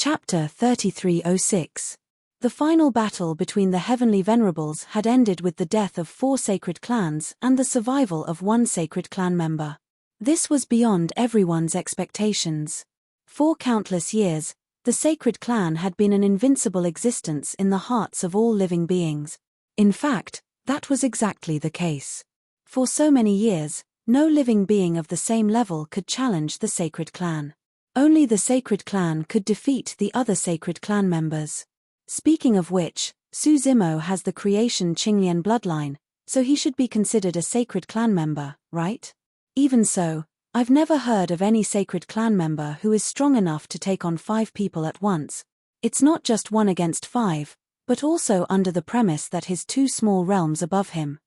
Chapter 3306. The final battle between the heavenly venerables had ended with the death of 4 sacred clans and the survival of 1 sacred clan member. This was beyond everyone's expectations. For countless years, the sacred clan had been an invincible existence in the hearts of all living beings. In fact, that was exactly the case. For so many years, no living being of the same level could challenge the sacred clan. Only the sacred clan could defeat the other sacred clan members. Speaking of which, Su Zimo has the creation Qinglian bloodline, so he should be considered a sacred clan member, right? Even so, I've never heard of any sacred clan member who is strong enough to take on 5 people at once. It's not just 1 against 5, but also under the premise that his 2 small realms above him.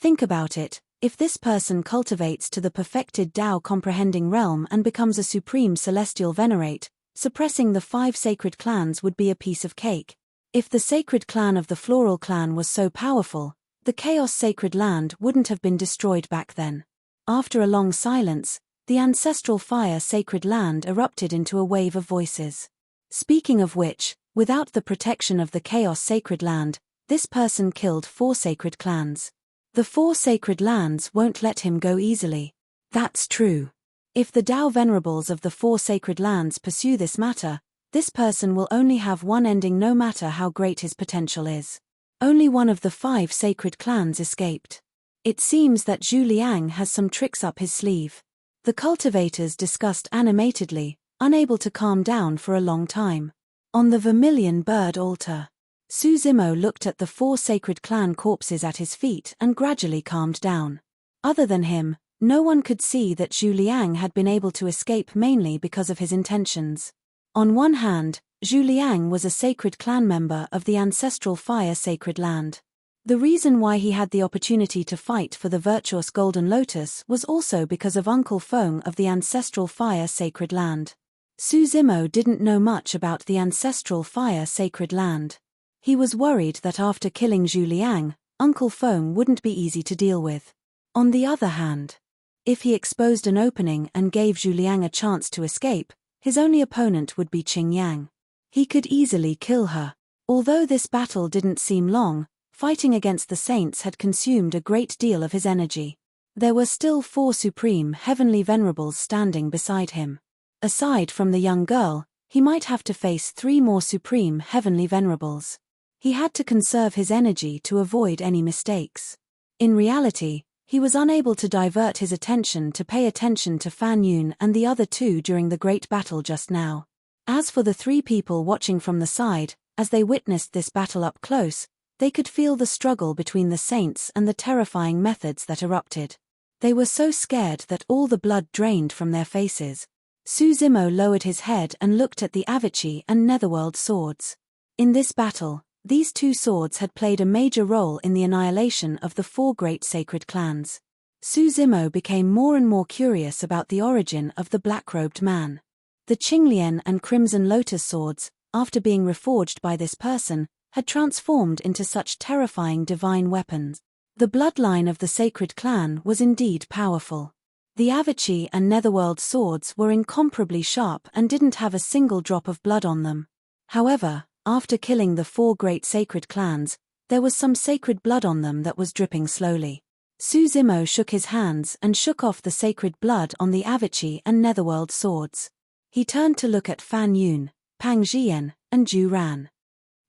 Think about it. If this person cultivates to the perfected Tao comprehending realm and becomes a supreme celestial venerate, suppressing the 5 sacred clans would be a piece of cake. If the sacred clan of the floral clan was so powerful, the chaos sacred land wouldn't have been destroyed back then. After a long silence, the ancestral fire sacred land erupted into a wave of voices. Speaking of which, without the protection of the chaos sacred land, this person killed 4 sacred clans. The 4 sacred lands won't let him go easily. That's true. If the Tao venerables of the 4 sacred lands pursue this matter, this person will only have one ending no matter how great his potential is. Only 1 of the 5 sacred clans escaped. It seems that Zhu Liang has some tricks up his sleeve. The cultivators discussed animatedly, unable to calm down for a long time. On the vermilion bird altar, Su Zimo looked at the 4 sacred clan corpses at his feet and gradually calmed down. Other than him, no one could see that Zhu Liang had been able to escape mainly because of his intentions. On one hand, Zhu Liang was a sacred clan member of the ancestral fire sacred land. The reason why he had the opportunity to fight for the virtuous Golden Lotus was also because of Uncle Feng of the ancestral fire sacred land. Su Zimo didn't know much about the ancestral fire sacred land. He was worried that after killing Zhu Liang, Uncle Feng wouldn't be easy to deal with. On the other hand, if he exposed an opening and gave Zhu Liang a chance to escape, his only opponent would be Qing Yang. He could easily kill her. Although this battle didn't seem long, fighting against the saints had consumed a great deal of his energy. There were still 4 supreme heavenly venerables standing beside him. Aside from the young girl, he might have to face 3 more supreme heavenly venerables. He had to conserve his energy to avoid any mistakes. In reality, he was unable to divert his attention to pay attention to Fan Yun and the other 2 during the great battle just now. As for the 3 people watching from the side, as they witnessed this battle up close, they could feel the struggle between the saints and the terrifying methods that erupted. They were so scared that all the blood drained from their faces. Su Zimo lowered his head and looked at the Avici and Netherworld swords. In this battle, these 2 swords had played a major role in the annihilation of the 4 great sacred clans. Su Zimo became more and more curious about the origin of the black-robed man. The Qinglian and Crimson Lotus swords, after being reforged by this person, had transformed into such terrifying divine weapons. The bloodline of the sacred clan was indeed powerful. The Avici and Netherworld swords were incomparably sharp and didn't have a single drop of blood on them. However, after killing the 4 great sacred clans, there was some sacred blood on them that was dripping slowly. Su Zimo shook his hands and shook off the sacred blood on the Avici and Netherworld swords. He turned to look at Fan Yun, Pang Jian, and Zhu Ran.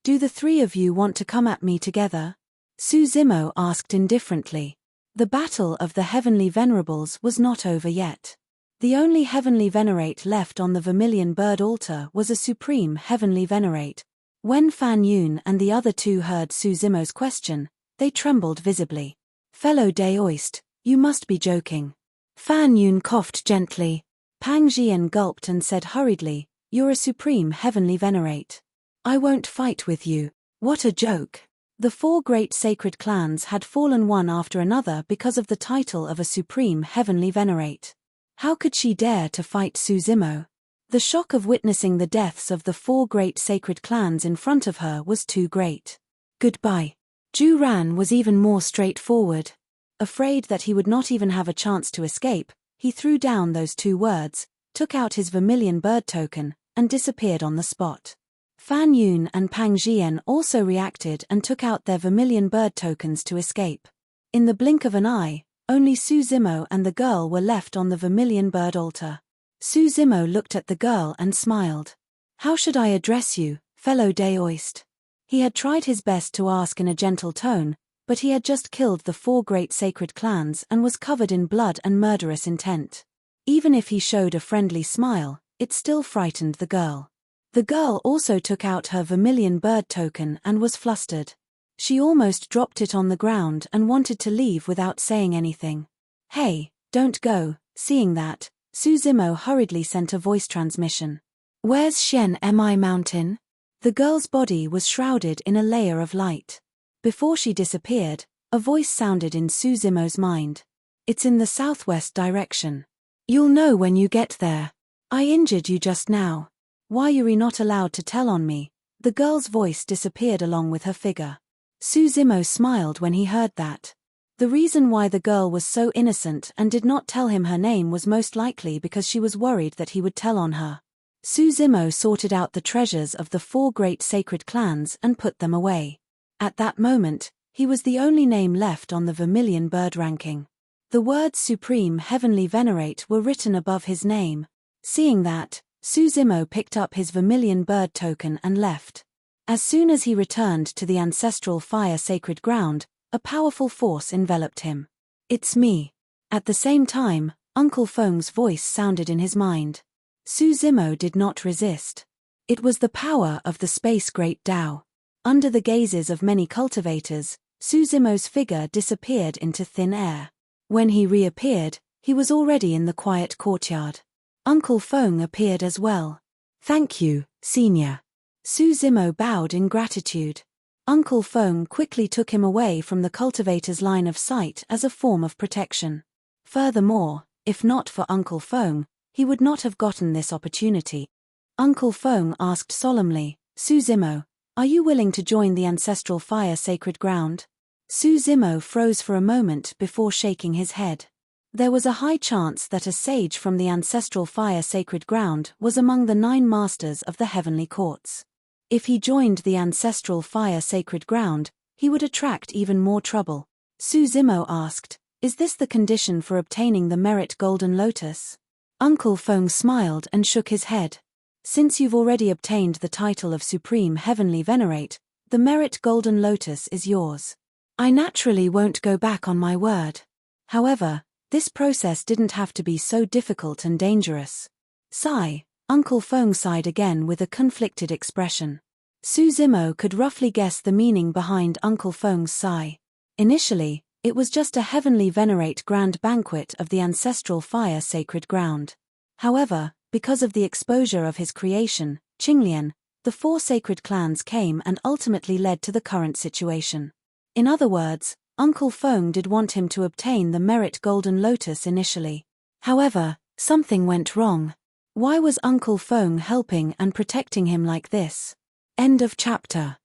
"Do the 3 of you want to come at me together?" Su Zimo asked indifferently. The battle of the heavenly venerables was not over yet. The only heavenly venerate left on the vermilion bird altar was a supreme heavenly venerate. When Fan Yun and the other 2 heard Su Zimo's question, they trembled visibly. "Fellow Daoist, you must be joking." Fan Yun coughed gently. Pang Jian gulped and said hurriedly, "You're a supreme heavenly venerate. I won't fight with you." What a joke. The 4 great sacred clans had fallen one after another because of the title of a supreme heavenly venerate. How could she dare to fight Su Zimo? The shock of witnessing the deaths of the 4 great sacred clans in front of her was too great. "Goodbye." Zhu Ran was even more straightforward. Afraid that he would not even have a chance to escape, he threw down those 2 words, took out his vermilion bird token, and disappeared on the spot. Fan Yun and Pang Jian also reacted and took out their vermilion bird tokens to escape. In the blink of an eye, only Su Zimo and the girl were left on the vermilion bird altar. Su Zimo looked at the girl and smiled. "How should I address you, fellow Daoist?" He had tried his best to ask in a gentle tone, but he had just killed the 4 great sacred clans and was covered in blood and murderous intent. Even if he showed a friendly smile, it still frightened the girl. The girl also took out her vermilion bird token and was flustered. She almost dropped it on the ground and wanted to leave without saying anything. "Hey, don't go." Seeing that, Su Zimo hurriedly sent a voice transmission. "Where's Shen Mi Mountain?" The girl's body was shrouded in a layer of light. Before she disappeared, a voice sounded in Su Zimo's mind. "It's in the southwest direction. You'll know when you get there. I injured you just now. Why are you not allowed to tell on me?" The girl's voice disappeared along with her figure. Su Zimo smiled when he heard that. The reason why the girl was so innocent and did not tell him her name was most likely because she was worried that he would tell on her. Su Zimo sorted out the treasures of the 4 great sacred clans and put them away. At that moment, he was the only name left on the vermilion bird ranking. The words Supreme Heavenly Venerate were written above his name. Seeing that, Su Zimo picked up his vermilion bird token and left. As soon as he returned to the ancestral fire sacred ground, a powerful force enveloped him. "It's me." At the same time, Uncle Feng's voice sounded in his mind. Su Zimo did not resist. It was the power of the space great Tao. Under the gazes of many cultivators, Su Zimo's figure disappeared into thin air. When he reappeared, he was already in the quiet courtyard. Uncle Feng appeared as well. "Thank you, Senior." Su Zimo bowed in gratitude. Uncle Feng quickly took him away from the cultivator's line of sight as a form of protection. Furthermore, if not for Uncle Feng, he would not have gotten this opportunity. Uncle Feng asked solemnly, "Su Zimo, are you willing to join the ancestral fire sacred ground?" Su Zimo froze for a moment before shaking his head. There was a high chance that a sage from the ancestral fire sacred ground was among the 9 masters of the heavenly courts. If he joined the ancestral fire sacred ground, he would attract even more trouble. Su Zimo asked, "Is this the condition for obtaining the merit golden lotus?" Uncle Feng smiled and shook his head. "Since you've already obtained the title of Supreme Heavenly Venerate, the merit golden lotus is yours. I naturally won't go back on my word. However, this process didn't have to be so difficult and dangerous." Sigh. Uncle Feng sighed again with a conflicted expression. Su Zimo could roughly guess the meaning behind Uncle Feng's sigh. Initially, it was just a heavenly venerate grand banquet of the ancestral fire sacred ground. However, because of the exposure of his creation, Qinglian, the 4 sacred clans came and ultimately led to the current situation. In other words, Uncle Feng did want him to obtain the merit golden lotus initially. However, something went wrong. Why was Uncle Feng helping and protecting him like this? End of chapter.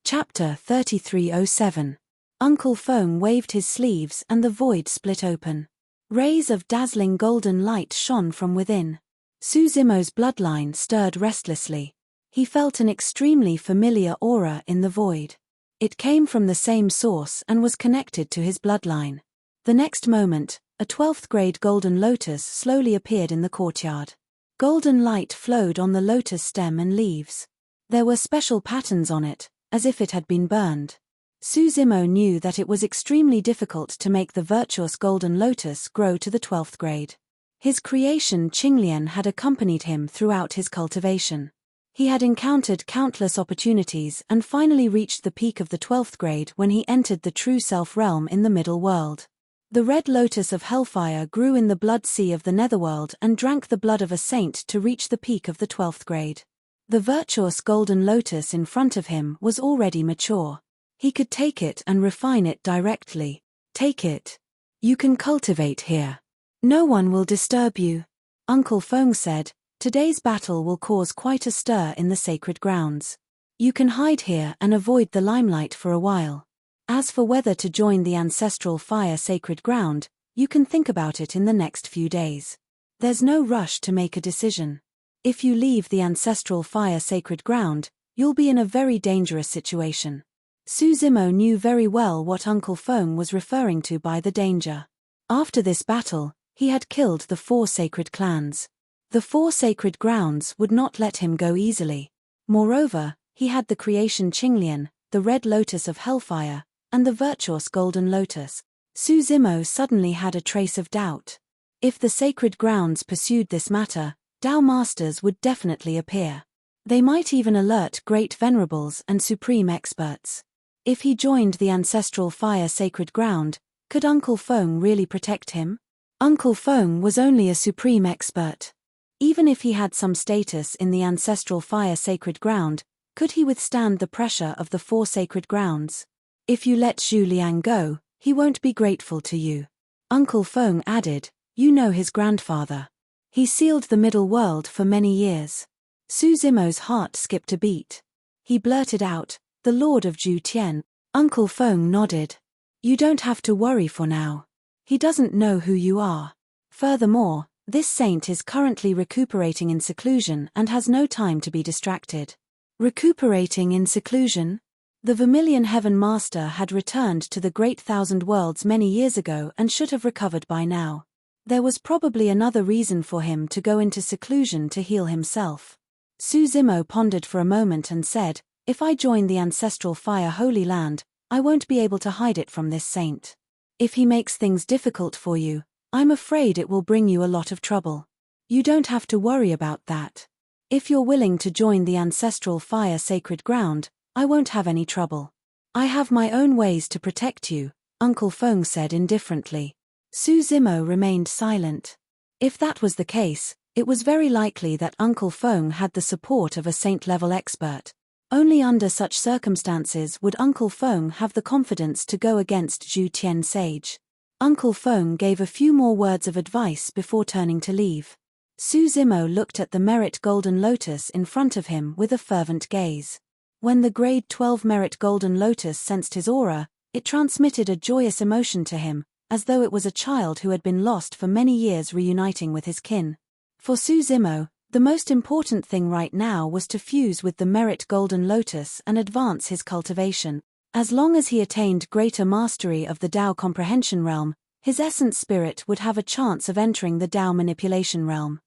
Chapter 3307. Uncle Feng waved his sleeves and the void split open. Rays of dazzling golden light shone from within. Su Zimo's bloodline stirred restlessly. He felt an extremely familiar aura in the void. It came from the same source and was connected to his bloodline. The next moment, a 12th grade golden lotus slowly appeared in the courtyard. Golden light flowed on the lotus stem and leaves. There were special patterns on it, as if it had been burned. Su Zimo knew that it was extremely difficult to make the virtuous golden lotus grow to the 12th grade. His creation Qinglian had accompanied him throughout his cultivation. He had encountered countless opportunities and finally reached the peak of the 12th grade when he entered the true self realm in the middle world. The red lotus of hellfire grew in the blood sea of the netherworld and drank the blood of a saint to reach the peak of the 12th grade. The virtuous golden lotus in front of him was already mature. He could take it and refine it directly. "Take it. You can cultivate here. No one will disturb you," Uncle Feng said. "Today's battle will cause quite a stir in the sacred grounds. You can hide here and avoid the limelight for a while. As for whether to join the ancestral fire sacred ground, you can think about it in the next few days. There's no rush to make a decision." If you leave the ancestral fire sacred ground, you'll be in a very dangerous situation. Su Zimo knew very well what Uncle Feng was referring to by the danger. After this battle, he had killed the 4 sacred clans. The 4 sacred grounds would not let him go easily. Moreover, he had the creation Qinglian, the red lotus of hellfire, and the virtuous golden lotus. Su Zimo suddenly had a trace of doubt. If the sacred grounds pursued this matter, Tao masters would definitely appear. They might even alert great venerables and supreme experts. If he joined the ancestral fire sacred ground, could Uncle Feng really protect him? Uncle Feng was only a supreme expert. Even if he had some status in the ancestral fire sacred ground, could he withstand the pressure of the 4 sacred grounds? If you let Zhu Liang go, he won't be grateful to you. Uncle Feng added, you know his grandfather. He sealed the middle world for many years. Su Zimo's heart skipped a beat. He blurted out, the Lord of Zhu Tian. Uncle Feng nodded. You don't have to worry for now. He doesn't know who you are. Furthermore, this saint is currently recuperating in seclusion and has no time to be distracted. Recuperating in seclusion? The Vermilion Heaven Master had returned to the Great Thousand Worlds many years ago and should have recovered by now. There was probably another reason for him to go into seclusion to heal himself. Su Zimo pondered for a moment and said, if I join the ancestral fire holy land, I won't be able to hide it from this saint. If he makes things difficult for you, I'm afraid it will bring you a lot of trouble. You don't have to worry about that. If you're willing to join the ancestral fire sacred ground, I won't have any trouble. I have my own ways to protect you, Uncle Feng said indifferently. Su Zimo remained silent. If that was the case, it was very likely that Uncle Feng had the support of a saint-level expert. Only under such circumstances would Uncle Feng have the confidence to go against Zhu Tian Sage. Uncle Feng gave a few more words of advice before turning to leave. Su Zimo looked at the Merit Golden Lotus in front of him with a fervent gaze. When the grade 12 Merit Golden Lotus sensed his aura, it transmitted a joyous emotion to him, as though it was a child who had been lost for many years reuniting with his kin. For Su Zimo, the most important thing right now was to fuse with the Merit Golden Lotus and advance his cultivation. As long as he attained greater mastery of the Tao comprehension realm, his essence spirit would have a chance of entering the Tao manipulation realm.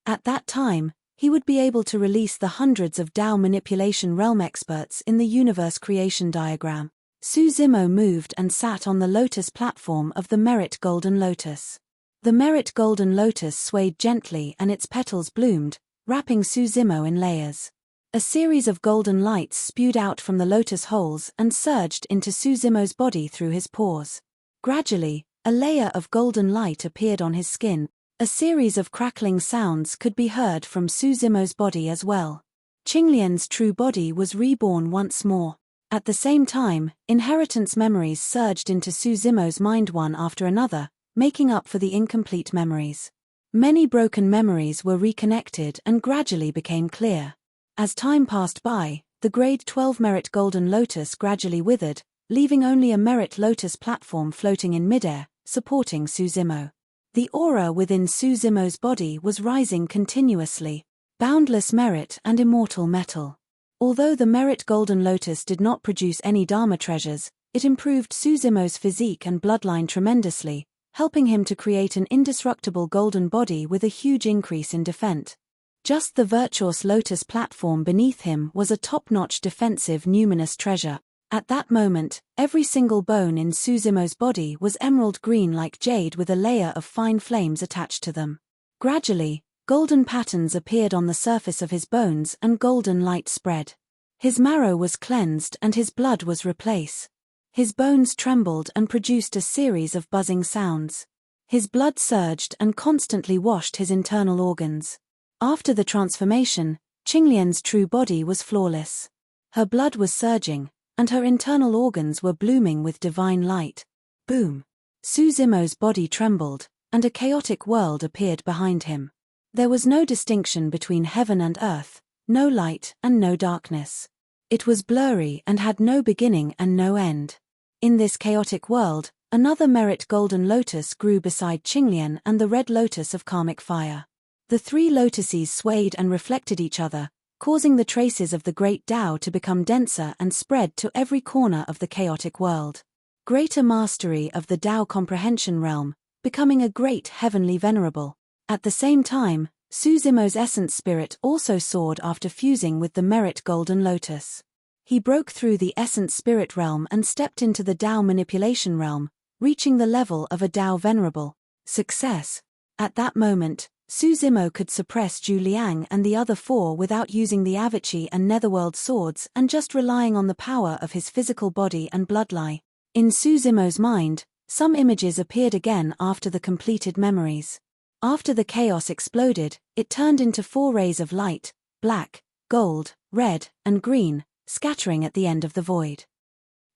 At that time, he would be able to release the hundreds of Tao manipulation realm experts in the universe creation diagram. Su Zimo moved and sat on the lotus platform of the Merit Golden Lotus. The Merit Golden Lotus swayed gently and its petals bloomed, wrapping Su Zimo in layers. A series of golden lights spewed out from the lotus holes and surged into Su Zimo's body through his pores. Gradually, a layer of golden light appeared on his skin. A series of crackling sounds could be heard from Su Zimo's body as well. Qinglian's true body was reborn once more. At the same time, inheritance memories surged into Su Zimo's mind one after another, making up for the incomplete memories. Many broken memories were reconnected and gradually became clear. As time passed by, the grade 12 Merit Golden Lotus gradually withered, leaving only a Merit Lotus platform floating in midair, supporting Su Zimo. The aura within Su Zimo's body was rising continuously. Boundless merit and immortal metal. Although the Merit Golden Lotus did not produce any Dharma treasures, it improved Su Zimo's physique and bloodline tremendously, helping him to create an indestructible golden body with a huge increase in defense. Just the virtuous lotus platform beneath him was a top-notch defensive numinous treasure. At that moment, every single bone in Su Zimo's body was emerald green like jade with a layer of fine flames attached to them. Gradually, golden patterns appeared on the surface of his bones and golden light spread. His marrow was cleansed and his blood was replaced. His bones trembled and produced a series of buzzing sounds. His blood surged and constantly washed his internal organs. After the transformation, Qinglian's true body was flawless. Her blood was surging, and her internal organs were blooming with divine light. Boom! Su Zimo's body trembled, and a chaotic world appeared behind him. There was no distinction between heaven and earth, no light and no darkness. It was blurry and had no beginning and no end. In this chaotic world, another Merit Golden Lotus grew beside Qinglian and the Red Lotus of Karmic Fire. The three lotuses swayed and reflected each other, causing the traces of the great Tao to become denser and spread to every corner of the chaotic world. Greater mastery of the Tao comprehension realm, becoming a great heavenly venerable. At the same time, Suzimo's essence spirit also soared after fusing with the merit golden lotus. He broke through the essence spirit realm and stepped into the Tao manipulation realm, reaching the level of a Tao venerable. Success. At that moment, Suzimo could suppress Zhu Liang and the other four without using the Avicii and Netherworld swords and just relying on the power of his physical body and bloodline. In Suzimo's mind, some images appeared again after the completed memories. After the chaos exploded, it turned into 4 rays of light, black, gold, red, and green, scattering at the end of the void.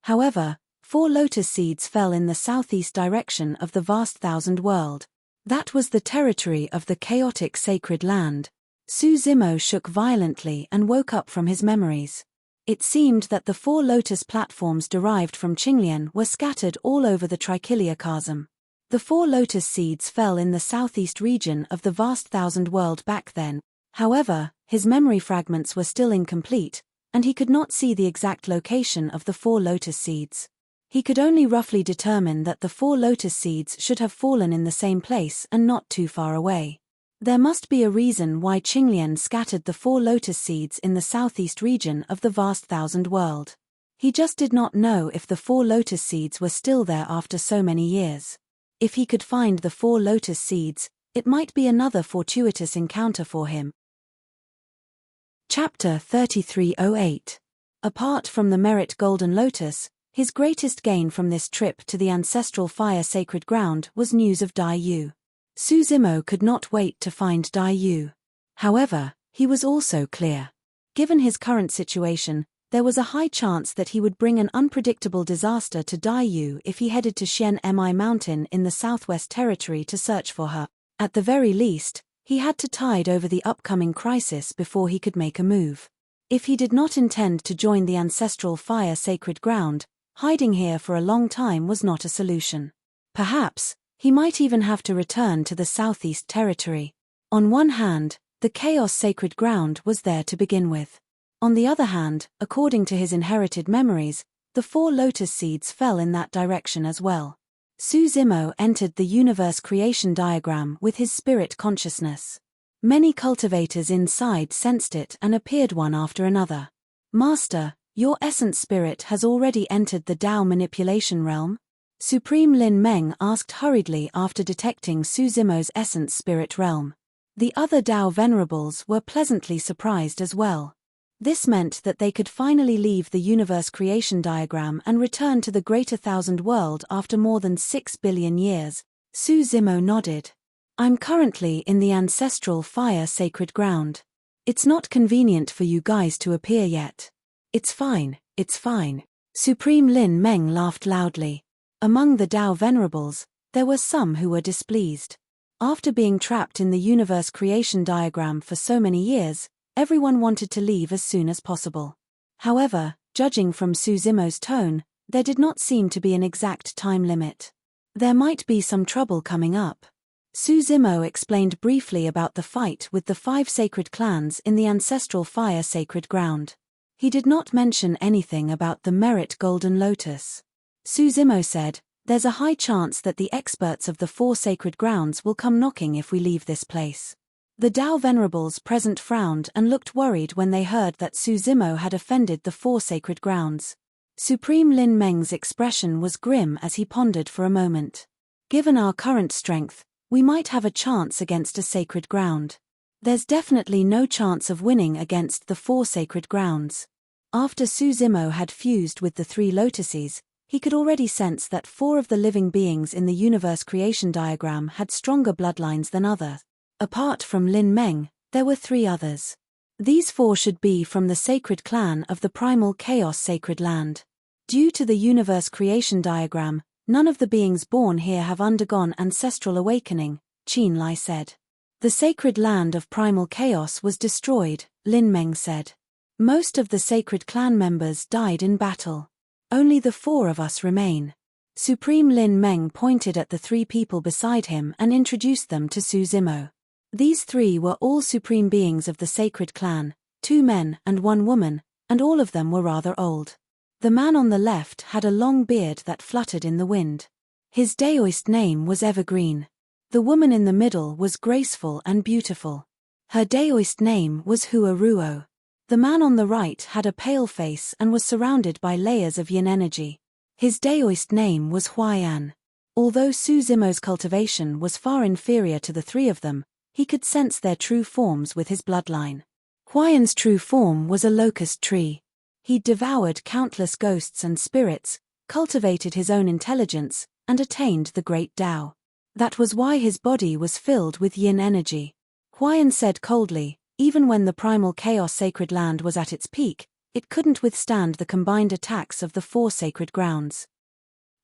However, 4 lotus seeds fell in the southeast direction of the vast thousand world. That was the territory of the chaotic sacred land. Suzimo shook violently and woke up from his memories. It seemed that the 4 lotus platforms derived from Qinglian were scattered all over the Trichilia chasm. The 4 lotus seeds fell in the southeast region of the vast thousand world back then. However, his memory fragments were still incomplete, and he could not see the exact location of the 4 lotus seeds. He could only roughly determine that the 4 lotus seeds should have fallen in the same place and not too far away. There must be a reason why Qinglian scattered the 4 lotus seeds in the southeast region of the vast thousand world. He just did not know if the 4 lotus seeds were still there after so many years. If he could find the 4 lotus seeds, it might be another fortuitous encounter for him. Chapter 3308. Apart from the merit golden lotus, his greatest gain from this trip to the ancestral fire sacred ground was news of Dai Yu. Suzimo could not wait to find Dai Yu. However, he was also clear. Given his current situation, there was a high chance that he would bring an unpredictable disaster to Dai Yu if he headed to Xian Mi Mountain in the Southwest Territory to search for her. At the very least, he had to tide over the upcoming crisis before he could make a move. If he did not intend to join the ancestral fire sacred ground, hiding here for a long time was not a solution. Perhaps, he might even have to return to the Southeast Territory. On one hand, the Chaos Sacred Ground was there to begin with. On the other hand, according to his inherited memories, the 4 lotus seeds fell in that direction as well. Suzimo entered the universe creation diagram with his spirit consciousness. Many cultivators inside sensed it and appeared one after another. Master, your essence spirit has already entered the Tao manipulation realm? Supreme Lin Meng asked hurriedly after detecting Suzimo's essence spirit realm. The other Tao venerables were pleasantly surprised as well. This meant that they could finally leave the universe creation diagram and return to the greater thousand world after more than 6 billion years. Suzimo nodded. I'm currently in the ancestral fire sacred ground. It's not convenient for you guys to appear yet. It's fine, it's fine. Supreme Lin Meng laughed loudly. Among the Tao venerables, there were some who were displeased. After being trapped in the universe creation diagram for so many years, everyone wanted to leave as soon as possible. However, judging from Suzimo's tone, there did not seem to be an exact time limit. There might be some trouble coming up. Suzimo explained briefly about the fight with the 5 sacred clans in the ancestral fire sacred ground. He did not mention anything about the merit golden lotus. Suzimo said, "There's a high chance that the experts of the 4 sacred grounds will come knocking if we leave this place." The Tao venerables present frowned and looked worried when they heard that Suzimo had offended the 4 sacred grounds. Supreme Lin Meng's expression was grim as he pondered for a moment. Given our current strength, we might have a chance against a sacred ground. There's definitely no chance of winning against the 4 sacred grounds. After Suzimo had fused with the 3 lotuses, he could already sense that 4 of the living beings in the universe creation diagram had stronger bloodlines than others. Apart from Lin Meng, there were 3 others. These 4 should be from the sacred clan of the primal chaos sacred land. Due to the universe creation diagram, none of the beings born here have undergone ancestral awakening, Qin Lai said. The sacred land of primal chaos was destroyed, Lin Meng said. Most of the sacred clan members died in battle. Only the 4 of us remain. Supreme Lin Meng pointed at the 3 people beside him and introduced them to Suzimo. These three were all supreme beings of the sacred clan, 2 men and 1 woman, and all of them were rather old. The man on the left had a long beard that fluttered in the wind. His daoist name was Evergreen. The woman in the middle was graceful and beautiful. Her daoist name was Huaruo. The man on the right had a pale face and was surrounded by layers of yin energy. His daoist name was Huayan. Although Su Zimo's cultivation was far inferior to the 3 of them, he could sense their true forms with his bloodline. Huayan's true form was a locust tree. He'd devoured countless ghosts and spirits, cultivated his own intelligence, and attained the great Tao. That was why his body was filled with yin energy. Huayan said coldly, even when the primal chaos sacred land was at its peak, it couldn't withstand the combined attacks of the 4 sacred grounds.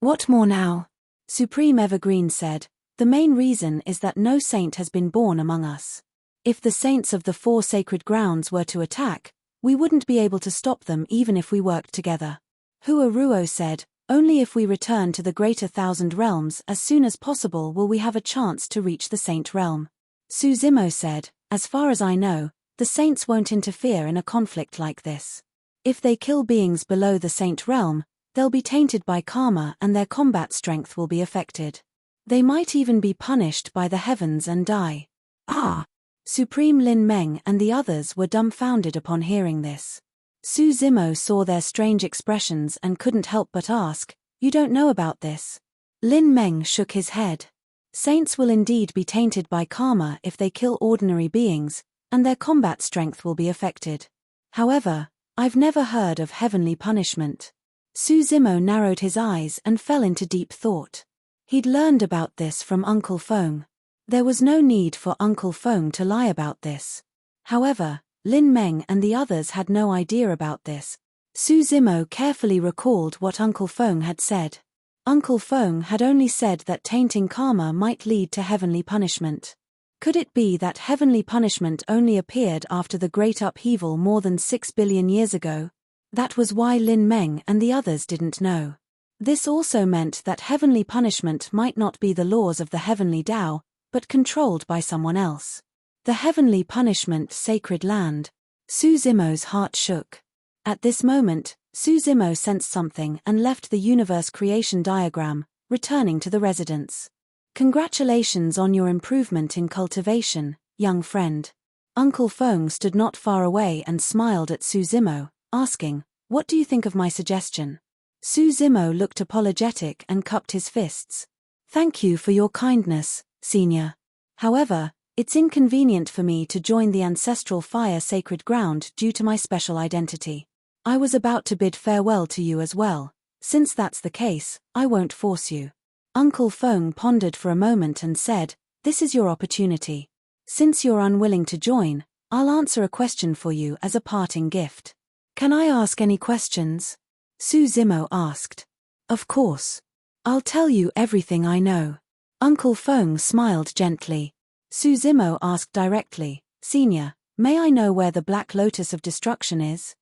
What more now? Supreme Evergreen said, the main reason is that no saint has been born among us. If the saints of the 4 sacred grounds were to attack, we wouldn't be able to stop them even if we worked together. Huaruo said, only if we return to the greater 1,000 realms as soon as possible will we have a chance to reach the saint realm. Su Zimo said, as far as I know, the saints won't interfere in a conflict like this. If they kill beings below the saint realm, they'll be tainted by karma and their combat strength will be affected. They might even be punished by the heavens and die. Ah! Supreme Lin Meng and the others were dumbfounded upon hearing this. Su Zimo saw their strange expressions and couldn't help but ask, you don't know about this? Lin Meng shook his head. Saints will indeed be tainted by karma if they kill ordinary beings, and their combat strength will be affected. However, I've never heard of heavenly punishment. Su Zimo narrowed his eyes and fell into deep thought. He'd learned about this from Uncle Feng. There was no need for Uncle Feng to lie about this. However, Lin Meng and the others had no idea about this. Su Zimo carefully recalled what Uncle Feng had said. Uncle Feng had only said that tainting karma might lead to heavenly punishment. Could it be that heavenly punishment only appeared after the great upheaval more than 6 billion years ago? That was why Lin Meng and the others didn't know. This also meant that heavenly punishment might not be the laws of the heavenly Tao, but controlled by someone else. The heavenly punishment sacred land. Su Zimo's heart shook. At this moment, Su Zimo sensed something and left the universe creation diagram, returning to the residence. Congratulations on your improvement in cultivation, young friend. Uncle Feng stood not far away and smiled at Su Zimo, asking, what do you think of my suggestion? Su Zimo looked apologetic and cupped his fists. Thank you for your kindness, Senior. However, it's inconvenient for me to join the ancestral fire sacred ground due to my special identity. I was about to bid farewell to you as well. Since that's the case, I won't force you. Uncle Feng pondered for a moment and said, this is your opportunity. Since you're unwilling to join, I'll answer a question for you as a parting gift. Can I ask any questions? Su Zimo asked. Of course. I'll tell you everything I know. Uncle Feng smiled gently. Su Zimo asked directly, Senior, may I know where the Black Lotus of Destruction is?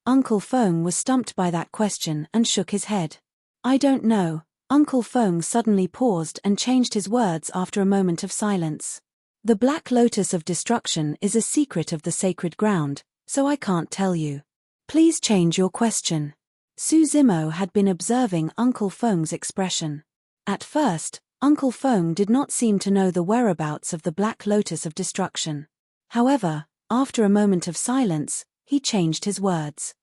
Uncle Feng was stumped by that question and shook his head. I don't know. Uncle Feng suddenly paused and changed his words after a moment of silence. The Black Lotus of Destruction is a secret of the sacred ground, so I can't tell you. Please change your question. Su Zimo had been observing Uncle Feng's expression. At first, Uncle Feng did not seem to know the whereabouts of the Black Lotus of Destruction. However, after a moment of silence, he changed his words.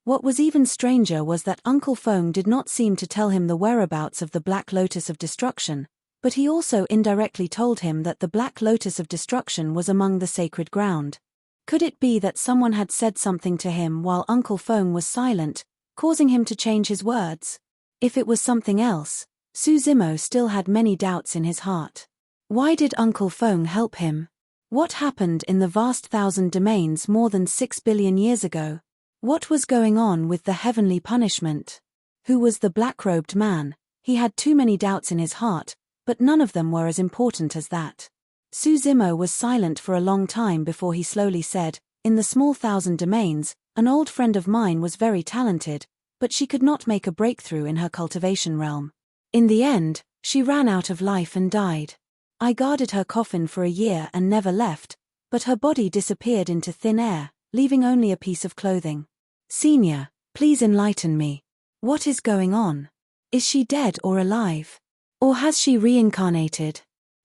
What was even stranger was that Uncle Feng did not seem to tell him the whereabouts of the Black Lotus of Destruction, but he also indirectly told him that the Black Lotus of Destruction was among the sacred ground. Could it be that someone had said something to him while Uncle Feng was silent, causing him to change his words? If it was something else, Su Zimo still had many doubts in his heart. Why did Uncle Feng help him? What happened in the vast 1,000 domains more than 6 billion years ago? What was going on with the heavenly punishment? Who was the black-robed man? He had too many doubts in his heart, but none of them were as important as that. Su Zimo was silent for a long time before he slowly said, in the small 1,000 domains, an old friend of mine was very talented, but she could not make a breakthrough in her cultivation realm. In the end, she ran out of life and died. I guarded her coffin for a year and never left, but her body disappeared into thin air, leaving only a piece of clothing. Senior, please enlighten me. What is going on? Is she dead or alive? Or has she reincarnated?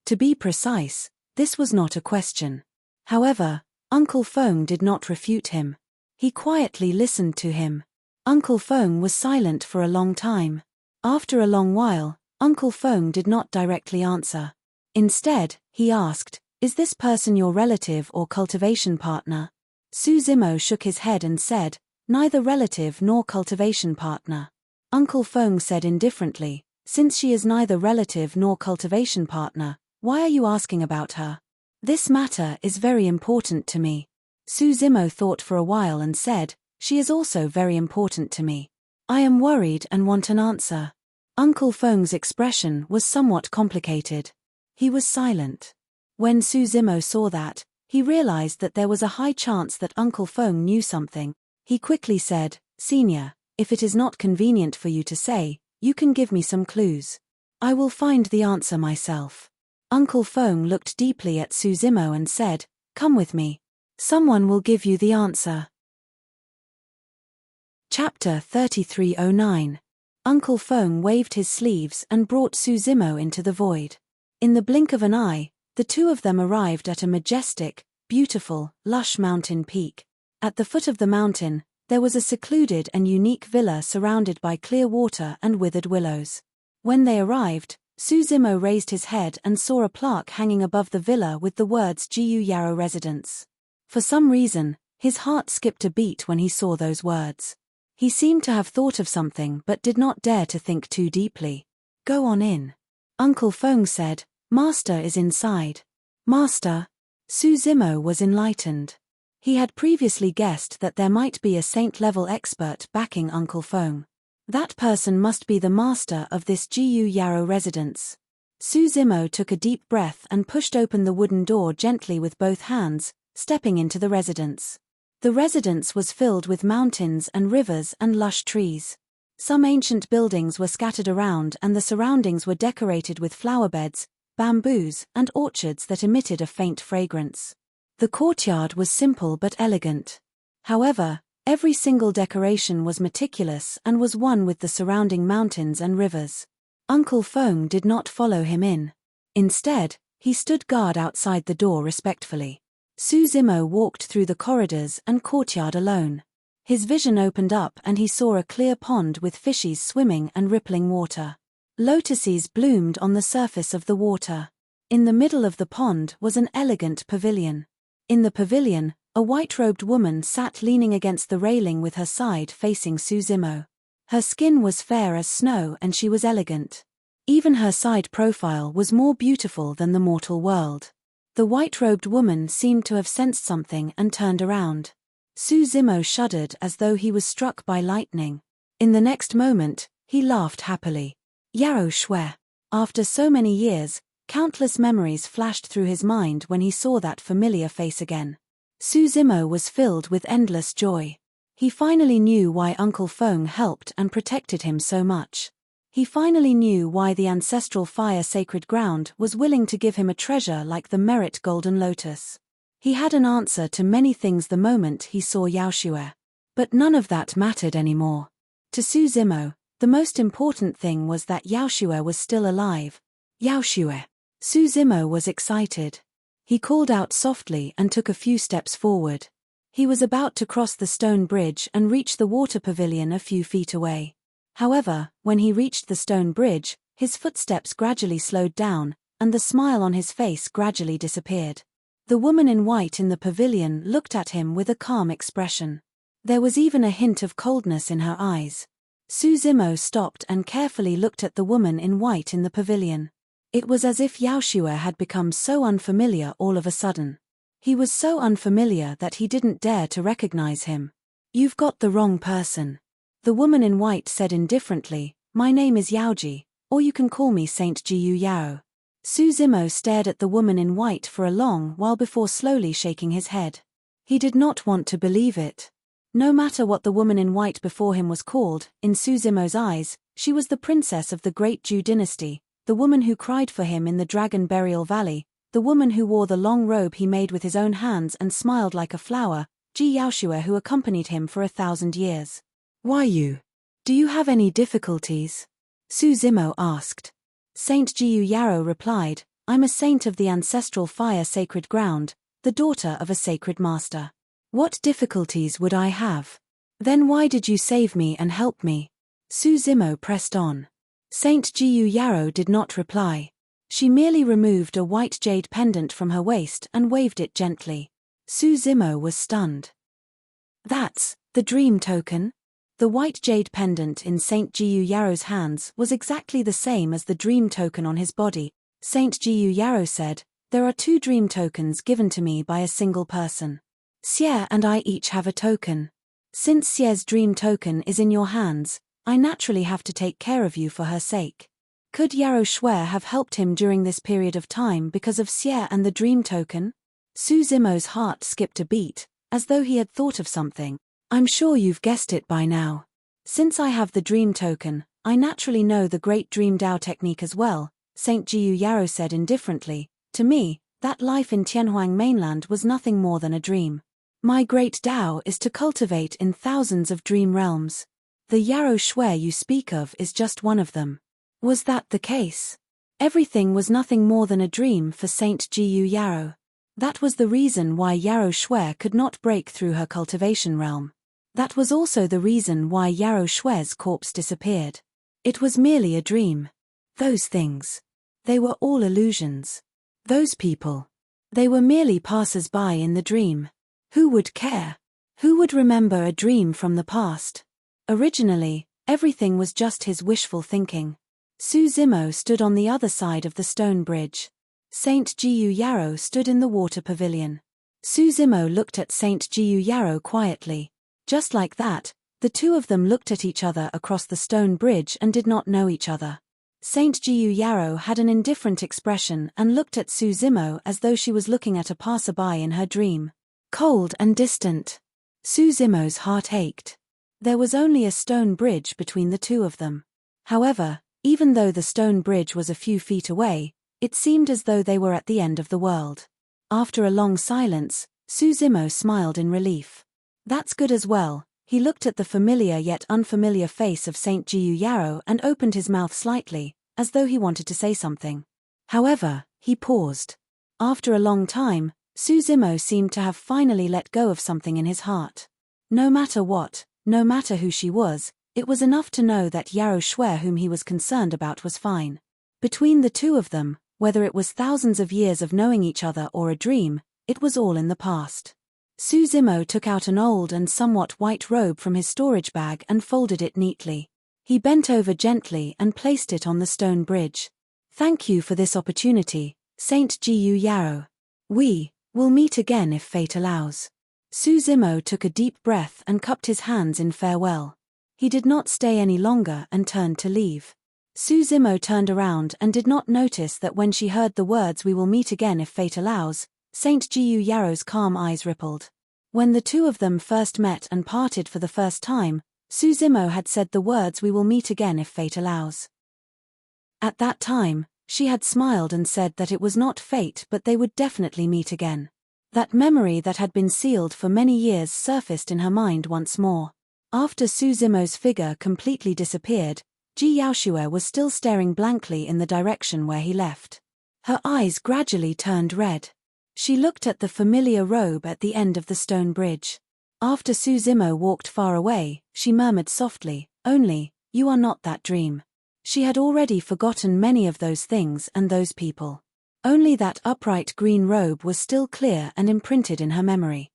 To be precise, this was not a question. However, Uncle Feng did not refute him. He quietly listened to him. Uncle Feng was silent for a long time. After a long while, Uncle Feng did not directly answer. Instead, he asked, "Is this person your relative or cultivation partner?" Su Zimo shook his head and said, "Neither relative nor cultivation partner." Uncle Feng said indifferently, "Since she is neither relative nor cultivation partner, why are you asking about her?" "This matter is very important to me." Su Zimo thought for a while and said, "She is also very important to me. I am worried and want an answer." Uncle Feng's expression was somewhat complicated. He was silent. When Su Zimo saw that, he realized that there was a high chance that Uncle Feng knew something. He quickly said, "Senior, if it is not convenient for you to say, you can give me some clues. I will find the answer myself." Uncle Feng looked deeply at Su Zimo and said, "Come with me. Someone will give you the answer." Chapter 3309. Uncle Feng waved his sleeves and brought Su Zimo into the void. In the blink of an eye, the two of them arrived at a majestic, beautiful, lush mountain peak. At the foot of the mountain, there was a secluded and unique villa surrounded by clear water and withered willows. When they arrived, Su Zimo raised his head and saw a plaque hanging above the villa with the words Jiu Yarrow Residence. For some reason, his heart skipped a beat when he saw those words. He seemed to have thought of something but did not dare to think too deeply. "Go on in." Uncle Feng said, "Master is inside." "Master?" Su Zimo was enlightened. He had previously guessed that there might be a saint-level expert backing Uncle Feng. That person must be the master of this Jiu Yarrow residence. Su Zimo took a deep breath and pushed open the wooden door gently with both hands, stepping into the residence. The residence was filled with mountains and rivers and lush trees. Some ancient buildings were scattered around and the surroundings were decorated with flower beds, bamboos, and orchards that emitted a faint fragrance. The courtyard was simple but elegant. However, every single decoration was meticulous and was one with the surrounding mountains and rivers. Uncle Feng did not follow him in. Instead, he stood guard outside the door respectfully. Su Zimo walked through the corridors and courtyard alone. His vision opened up and he saw a clear pond with fishes swimming and rippling water. Lotuses bloomed on the surface of the water. In the middle of the pond was an elegant pavilion. In the pavilion, a white-robed woman sat leaning against the railing with her side facing Su Zimo. Her skin was fair as snow and she was elegant. Even her side profile was more beautiful than the mortal world. The white-robed woman seemed to have sensed something and turned around. Su Zimo shuddered as though he was struck by lightning. In the next moment, he laughed happily. Yarrow Shui. After so many years, countless memories flashed through his mind when he saw that familiar face again. Su Zimo was filled with endless joy. He finally knew why Uncle Feng helped and protected him so much. He finally knew why the ancestral fire sacred ground was willing to give him a treasure like the Merit Golden Lotus. He had an answer to many things the moment he saw Yao Shui. But none of that mattered anymore. To Su Zimo, the most important thing was that Yao Shui was still alive. Yao Shui. Su Zimo was excited. He called out softly and took a few steps forward. He was about to cross the stone bridge and reach the water pavilion a few feet away. However, when he reached the stone bridge, his footsteps gradually slowed down, and the smile on his face gradually disappeared. The woman in white in the pavilion looked at him with a calm expression. There was even a hint of coldness in her eyes. Su Zimo stopped and carefully looked at the woman in white in the pavilion. It was as if Yao Shui had become so unfamiliar all of a sudden. He was so unfamiliar that he didn't dare to recognize him. "You've got the wrong person." The woman in white said indifferently, "My name is Yaoji, or you can call me Saint Jiu Yao." Su Zimo stared at the woman in white for a long while before slowly shaking his head. He did not want to believe it. No matter what the woman in white before him was called, in Su Zimo's eyes, she was the princess of the great Zhou dynasty, the woman who cried for him in the Dragon Burial Valley, the woman who wore the long robe he made with his own hands and smiled like a flower, Ji Yaoshue, who accompanied him for 1,000 years. Why you? Do you have any difficulties? Su Zimo asked. Saint Jiyu Yarrow replied, I'm a saint of the ancestral fire sacred ground, the daughter of a sacred master. What difficulties would I have? Then why did you save me and help me? Su Zimo pressed on. Saint Jiyu Yarrow did not reply. She merely removed a white jade pendant from her waist and waved it gently. Su Zimo was stunned. That's the dream token? The white jade pendant in Saint Jiyu Yarrow's hands was exactly the same as the dream token on his body. Saint Jiyu Yarrow said, there are 2 dream tokens given to me by a single person. Xie and I each have a token. Since Xie's dream token is in your hands, I naturally have to take care of you for her sake. Could Yarrow Shui have helped him during this period of time because of Xie and the dream token? Su Zimo's heart skipped a beat, as though he had thought of something. I'm sure you've guessed it by now. Since I have the dream token, I naturally know the great dream Dao technique as well, Saint Jiyu Yarrow said indifferently. To me, that life in Tianhuang mainland was nothing more than a dream. My great Dao is to cultivate in thousands of dream realms. The Yarrow Shui you speak of is just one of them. Was that the case? Everything was nothing more than a dream for Saint Jiyu Yarrow. That was the reason why Yarrow Shui could not break through her cultivation realm. That was also the reason why Yarrow Shui's corpse disappeared. It was merely a dream. Those things. They were all illusions. Those people. They were merely passers-by in the dream. Who would care? Who would remember a dream from the past? Originally, everything was just his wishful thinking. Su Zimo stood on the other side of the stone bridge. Saint Jiyu Yarrow stood in the water pavilion. Su Zimo looked at Saint Jiyu Yarrow quietly. Just like that, the 2 of them looked at each other across the stone bridge and did not know each other. Saint Jiyu Yarrow had an indifferent expression and looked at Su Zimo as though she was looking at a passerby in her dream. Cold and distant. Su Zimo's heart ached. There was only a stone bridge between the 2 of them. However, even though the stone bridge was a few feet away, it seemed as though they were at the end of the world. After a long silence, Su Zimo smiled in relief. That's good as well. He looked at the familiar yet unfamiliar face of Saint Jiyu Yarrow and opened his mouth slightly, as though he wanted to say something. However, he paused. After a long time, Su Zimo seemed to have finally let go of something in his heart. No matter what, no matter who she was, it was enough to know that Yarrow Shui whom he was concerned about was fine. Between the 2 of them, whether it was thousands of years of knowing each other or a dream, it was all in the past. Su Zimo took out an old and somewhat white robe from his storage bag and folded it neatly. He bent over gently and placed it on the stone bridge. Thank you for this opportunity, Saint Jiyu Yarrow. We will meet again if fate allows. Su Zimo took a deep breath and cupped his hands in farewell. He did not stay any longer and turned to leave. Su Zimo turned around and did not notice that when she heard the words "we will meet again if fate allows," Saint Jiyu Yarrow's calm eyes rippled. When the 2 of them first met and parted for the first time, Su Zimo had said the words "we will meet again if fate allows." At that time, she had smiled and said that it was not fate but they would definitely meet again. That memory that had been sealed for many years surfaced in her mind once more. After Su Zimo's figure completely disappeared, Ji Yaoshue was still staring blankly in the direction where he left. Her eyes gradually turned red. She looked at the familiar robe at the end of the stone bridge. After Su Zimo walked far away, she murmured softly, "Only, you are not that dream." She had already forgotten many of those things and those people. Only that upright green robe was still clear and imprinted in her memory.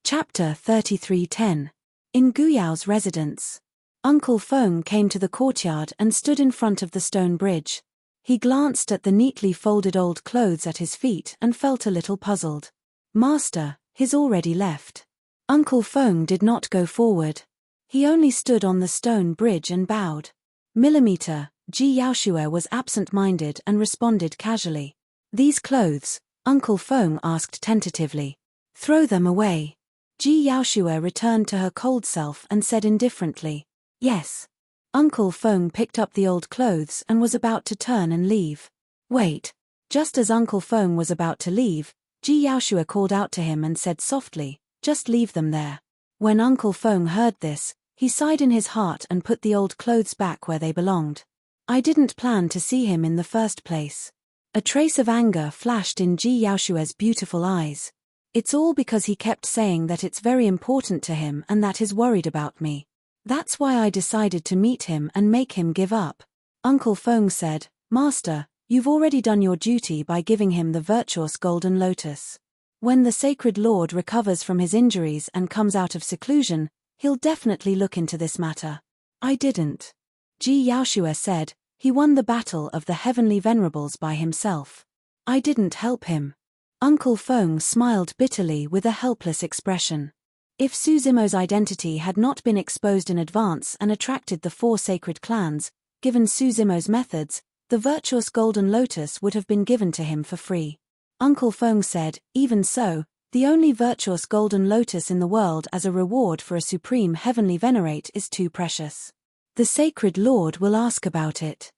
Chapter 33:10. In Guyao's residence. Uncle Feng came to the courtyard and stood in front of the stone bridge. He glanced at the neatly folded old clothes at his feet and felt a little puzzled. "Master, he's already left." Uncle Feng did not go forward. He only stood on the stone bridge and bowed. Millimeter, Ji Yaoshue was absent-minded and responded casually. "These clothes?" Uncle Feng asked tentatively. "Throw them away." Ji Yaoshue returned to her cold self and said indifferently, "Yes." Uncle Feng picked up the old clothes and was about to turn and leave. Wait. Just as Uncle Feng was about to leave, Ji Yaoshua called out to him and said softly, "Just leave them there." When Uncle Feng heard this, he sighed in his heart and put the old clothes back where they belonged. "I didn't plan to see him in the first place." A trace of anger flashed in Ji Yaoshua's beautiful eyes. "It's all because he kept saying that it's very important to him and that he's worried about me. That's why I decided to meet him and make him give up." Uncle Feng said, "Master, you've already done your duty by giving him the virtuous golden lotus. When the sacred lord recovers from his injuries and comes out of seclusion, he'll definitely look into this matter." "I didn't," Ji Yaoshua said. "He won the battle of the heavenly venerables by himself. I didn't help him." Uncle Feng smiled bitterly with a helpless expression. If Su Zimo's identity had not been exposed in advance and attracted the 4 sacred clans, given Su Zimo's methods, the virtuous golden lotus would have been given to him for free. Uncle Feng said, "Even so, the only virtuous golden lotus in the world as a reward for a supreme heavenly venerate is too precious. The sacred lord will ask about it."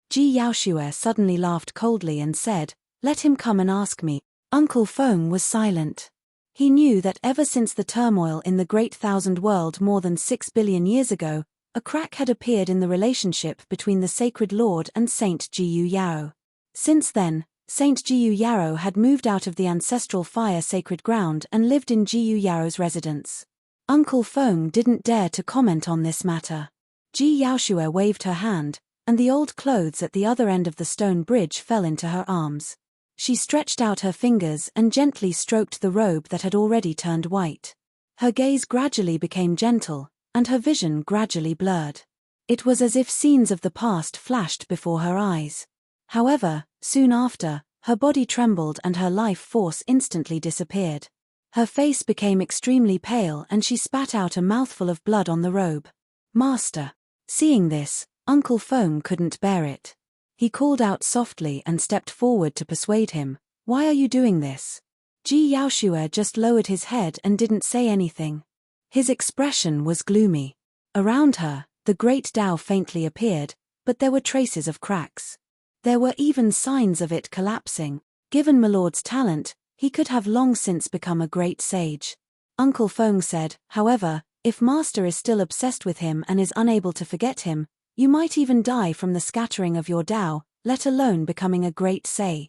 Ji Yaoshua suddenly laughed coldly and said, "Let him come and ask me." Uncle Feng was silent. He knew that ever since the turmoil in the Great Thousand World more than 6 billion years ago, a crack had appeared in the relationship between the Sacred Lord and Saint Jiyu Yao. Since then, Saint Jiyu Yao had moved out of the ancestral fire sacred ground and lived in Jiyu Yao's residence. Uncle Feng didn't dare to comment on this matter. Ji Yaoshua waved her hand, and the old clothes at the other end of the stone bridge fell into her arms. She stretched out her fingers and gently stroked the robe that had already turned white. Her gaze gradually became gentle, and her vision gradually blurred. It was as if scenes of the past flashed before her eyes. However, soon after, her body trembled and her life force instantly disappeared. Her face became extremely pale and she spat out a mouthful of blood on the robe. "Master." Seeing this, Uncle Feng couldn't bear it. He called out softly and stepped forward to persuade him, "Why are you doing this?" Ji Yaoshua just lowered his head and didn't say anything. His expression was gloomy. Around her, the great Tao faintly appeared, but there were traces of cracks. There were even signs of it collapsing. Given Milord's talent, he could have long since become a great sage. Uncle Feng said, "However, if Master is still obsessed with him and is unable to forget him, you might even die from the scattering of your Tao, let alone becoming a great Sei."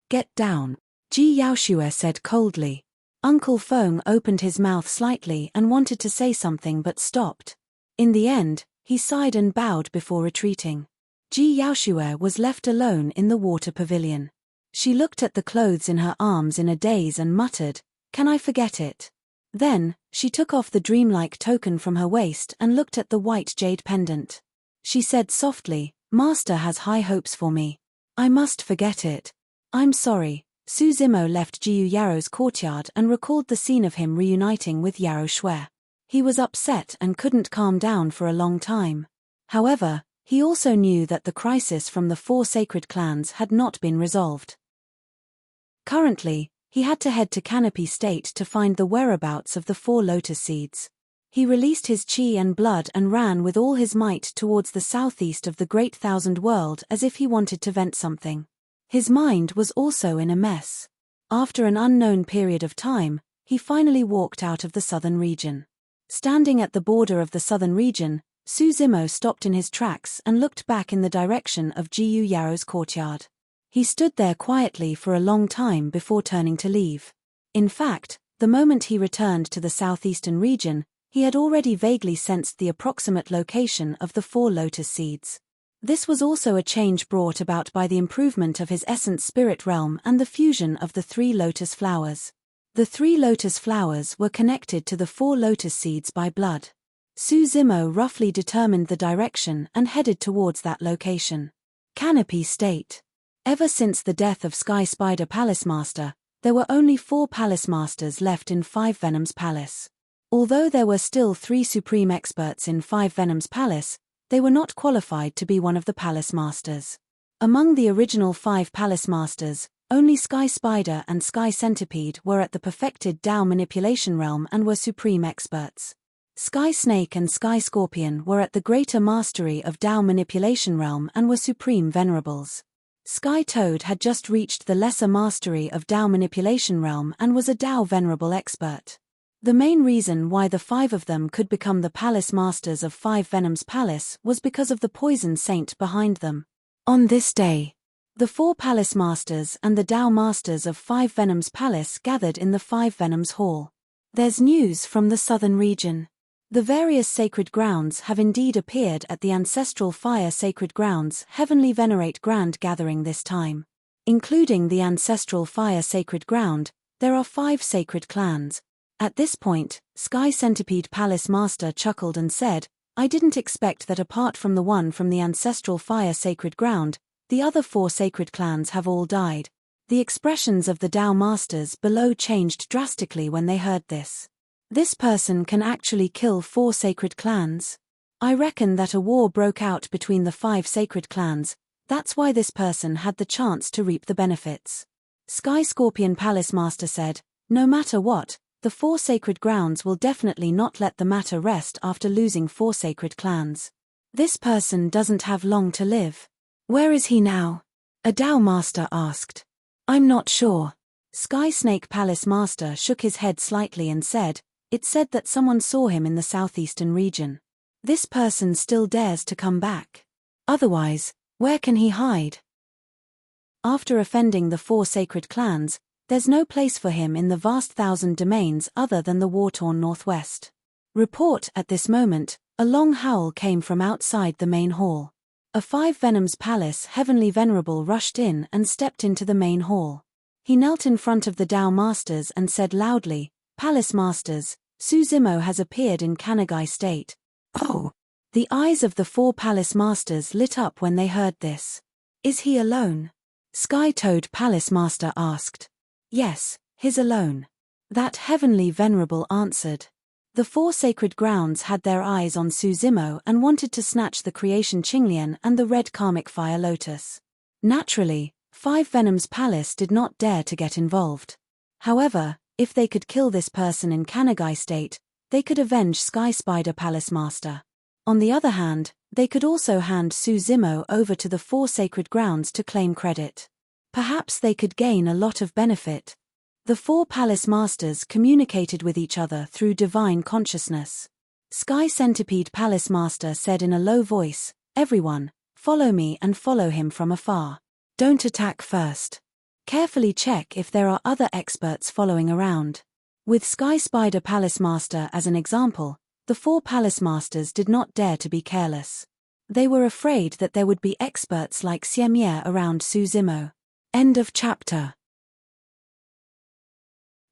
"Get down," Ji Yaoshua said coldly. Uncle Feng opened his mouth slightly and wanted to say something but stopped. In the end, he sighed and bowed before retreating. Ji Yaoshua was left alone in the water pavilion. She looked at the clothes in her arms in a daze and muttered, "Can I forget it?" Then, she took off the dreamlike token from her waist and looked at the white jade pendant. She said softly, "Master has high hopes for me. I must forget it. I'm sorry." Su Zimo left Jiyu Yao's courtyard and recalled the scene of him reuniting with Yao Shui. He was upset and couldn't calm down for a long time. However, he also knew that the crisis from the 4 sacred clans had not been resolved. Currently, he had to head to Canopy State to find the whereabouts of the 4 lotus seeds. He released his chi and blood and ran with all his might towards the southeast of the Great Thousand World as if he wanted to vent something. His mind was also in a mess. After an unknown period of time, he finally walked out of the southern region. Standing at the border of the southern region, Su Zimo stopped in his tracks and looked back in the direction of Jiyu Yao's courtyard. He stood there quietly for a long time before turning to leave. In fact, the moment he returned to the southeastern region, he had already vaguely sensed the approximate location of the 4 lotus seeds. This was also a change brought about by the improvement of his essence spirit realm and the fusion of the 3 lotus flowers. The 3 lotus flowers were connected to the 4 lotus seeds by blood. Su Zimo roughly determined the direction and headed towards that location. Canopy State. Ever since the death of Sky Spider Palace Master, there were only 4 Palace Masters left in 5 Venoms Palace. Although there were still 3 Supreme Experts in 5 Venoms Palace, they were not qualified to be one of the Palace Masters. Among the original 5 Palace Masters, only Sky Spider and Sky Centipede were at the perfected Tao manipulation realm and were Supreme Experts. Sky Snake and Sky Scorpion were at the greater mastery of Tao manipulation realm and were supreme venerables. Sky Toad had just reached the lesser mastery of Tao manipulation realm and was a Tao venerable expert. The main reason why the 5 of them could become the Palace Masters of 5 Venoms Palace was because of the poison saint behind them. On this day, the 4 Palace Masters and the Tao Masters of 5 Venoms Palace gathered in the 5 Venoms Hall. There's news from the southern region. The various sacred grounds have indeed appeared at the Ancestral Fire Sacred Grounds Heavenly Venerate Grand Gathering this time. Including the Ancestral Fire Sacred Ground, there are 5 sacred clans. At this point, Sky Centipede Palace Master chuckled and said, "I didn't expect that apart from the one from the Ancestral Fire Sacred Ground, the other 4 sacred clans have all died." The expressions of the Tao Masters below changed drastically when they heard this. This person can actually kill 4 sacred clans? I reckon that a war broke out between the 5 sacred clans, that's why this person had the chance to reap the benefits. Sky Scorpion Palace Master said, "No matter what, the 4 sacred grounds will definitely not let the matter rest after losing 4 sacred clans. This person doesn't have long to live." "Where is he now?" a Tao Master asked. "I'm not sure." Sky Snake Palace Master shook his head slightly and said, "It's said that someone saw him in the southeastern region. This person still dares to come back. Otherwise, where can he hide?" After offending the 4 sacred clans, there's no place for him in the vast 1,000 domains other than the war-torn northwest. Report at this moment, a long howl came from outside the main hall. A 5 Venoms Palace Heavenly Venerable rushed in and stepped into the main hall. He knelt in front of the Tao Masters and said loudly, "Palace Masters, Suzimo has appeared in Kanagai State." Oh! The eyes of the 4 Palace Masters lit up when they heard this. "Is he alone?" Sky Toad Palace Master asked. "Yes, he's alone." That Heavenly Venerable answered. The 4 sacred grounds had their eyes on Suzimo and wanted to snatch the Creation Qinglian and the Red Karmic Fire Lotus. Naturally, 5 Venoms Palace did not dare to get involved. However, if they could kill this person in Kanagai State, they could avenge Sky Spider Palace Master. On the other hand, they could also hand Suzimo over to the 4 sacred grounds to claim credit. Perhaps they could gain a lot of benefit. The 4 Palace Masters communicated with each other through divine consciousness. Sky Centipede Palace Master said in a low voice, "Everyone, follow me and follow him from afar. Don't attack first. Carefully check if there are other experts following around." With Sky Spider Palace Master as an example, the 4 Palace Masters did not dare to be careless. They were afraid that there would be experts like Xiemye around Suzimo. End of chapter.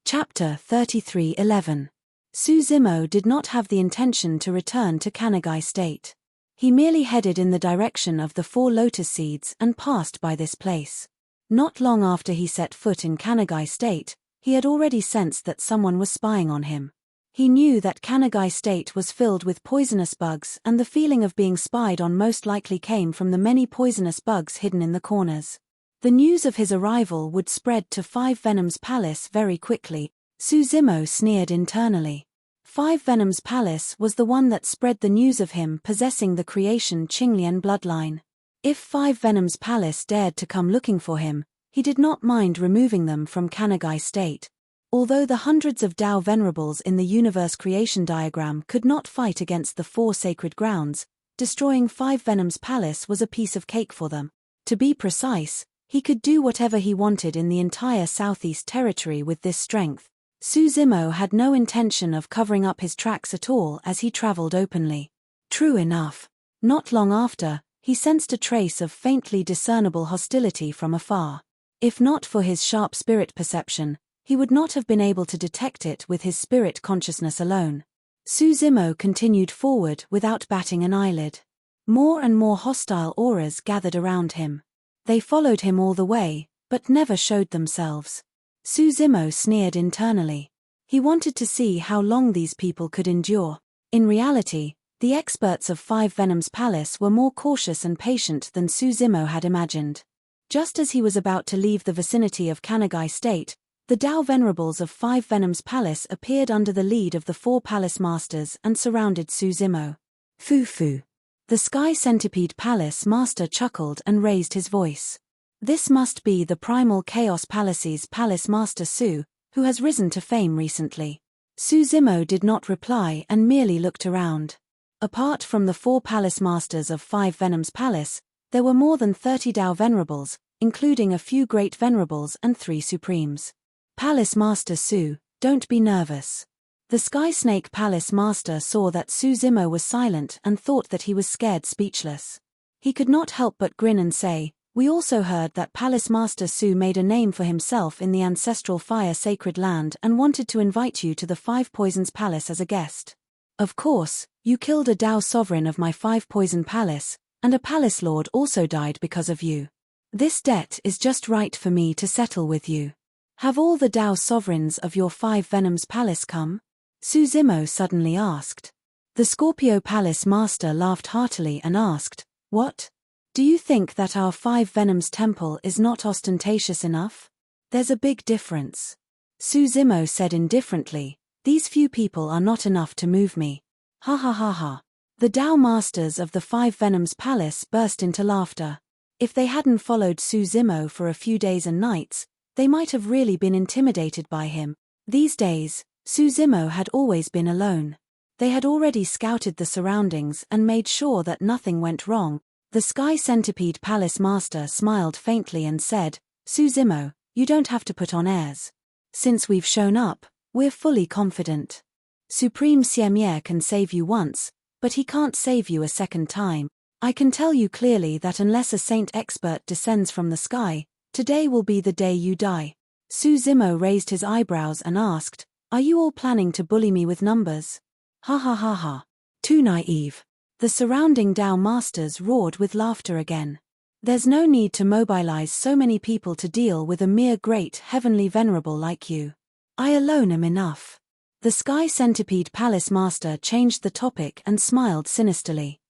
Chapter 33:11. Suzimo did not have the intention to return to Kanagai State. He merely headed in the direction of the 4 lotus seeds and passed by this place. Not long after he set foot in Kanagai State, he had already sensed that someone was spying on him. He knew that Kanagai State was filled with poisonous bugs, and the feeling of being spied on most likely came from the many poisonous bugs hidden in the corners. The news of his arrival would spread to 5 Venoms Palace very quickly. Suzimo sneered internally. 5 Venoms Palace was the one that spread the news of him possessing the Creation Qinglian bloodline. If 5 Venoms Palace dared to come looking for him, he did not mind removing them from Kanagai State. Although the hundreds of Tao Venerables in the universe creation diagram could not fight against the 4 sacred grounds, destroying 5 Venoms Palace was a piece of cake for them. To be precise, he could do whatever he wanted in the entire Southeast Territory with this strength. Suzimo had no intention of covering up his tracks at all as he traveled openly. True enough, not long after, he sensed a trace of faintly discernible hostility from afar. If not for his sharp spirit perception, he would not have been able to detect it with his spirit consciousness alone. Suzimo continued forward without batting an eyelid. More and more hostile auras gathered around him. They followed him all the way, but never showed themselves. Suzimo sneered internally. He wanted to see how long these people could endure. In reality, the experts of 5 Venoms Palace were more cautious and patient than Suzimo had imagined. Just as he was about to leave the vicinity of Kanagai State, The Tao Venerables of 5 Venoms Palace appeared under the lead of the 4 Palace Masters and surrounded Su Zimo. Fu. The Sky Centipede Palace Master chuckled and raised his voice. This must be the Primal Chaos Palace's Palace Master Su, who has risen to fame recently. Su Zimo did not reply and merely looked around. Apart from the 4 Palace Masters of 5 Venoms Palace, there were more than 30 Tao Venerables, including a few Great Venerables and 3 Supremes. Palace Master Su, don't be nervous. The Sky Snake Palace Master saw that Su Zimo was silent and thought that he was scared speechless. He could not help but grin and say, "We also heard that Palace Master Su made a name for himself in the ancestral fire sacred land and wanted to invite you to the 5 Poisons Palace as a guest. Of course, you killed a Tao sovereign of my 5 Poison Palace, and a Palace Lord also died because of you. This debt is just right for me to settle with you. Have all the Tao sovereigns of your 5 Venoms Palace come?" Su Zimo suddenly asked. The Scorpio Palace Master laughed heartily and asked, "What? Do you think that our 5 Venoms Temple is not ostentatious enough? There's a big difference." Su Zimo said indifferently, "These few people are not enough to move me." Ha ha ha ha. The Tao Masters of the 5 Venoms Palace burst into laughter. If they hadn't followed Su Zimo for a few days and nights, they might have really been intimidated by him. These days, Su Zimo had always been alone. They had already scouted the surroundings and made sure that nothing went wrong. The Sky Centipede Palace Master smiled faintly and said, "Su Zimo, you don't have to put on airs. Since we've shown up, we're fully confident. Supreme Siemier can save you once, but he can't save you a second time. I can tell you clearly that unless a saint expert descends from the sky, today will be the day you die." Su Zimo raised his eyebrows and asked, "Are you all planning to bully me with numbers?" Ha ha ha ha. Too naive. The surrounding Tao Masters roared with laughter again. "There's no need to mobilize so many people to deal with a mere great heavenly venerable like you. I alone am enough." The Sky Centipede Palace Master changed the topic and smiled sinisterly.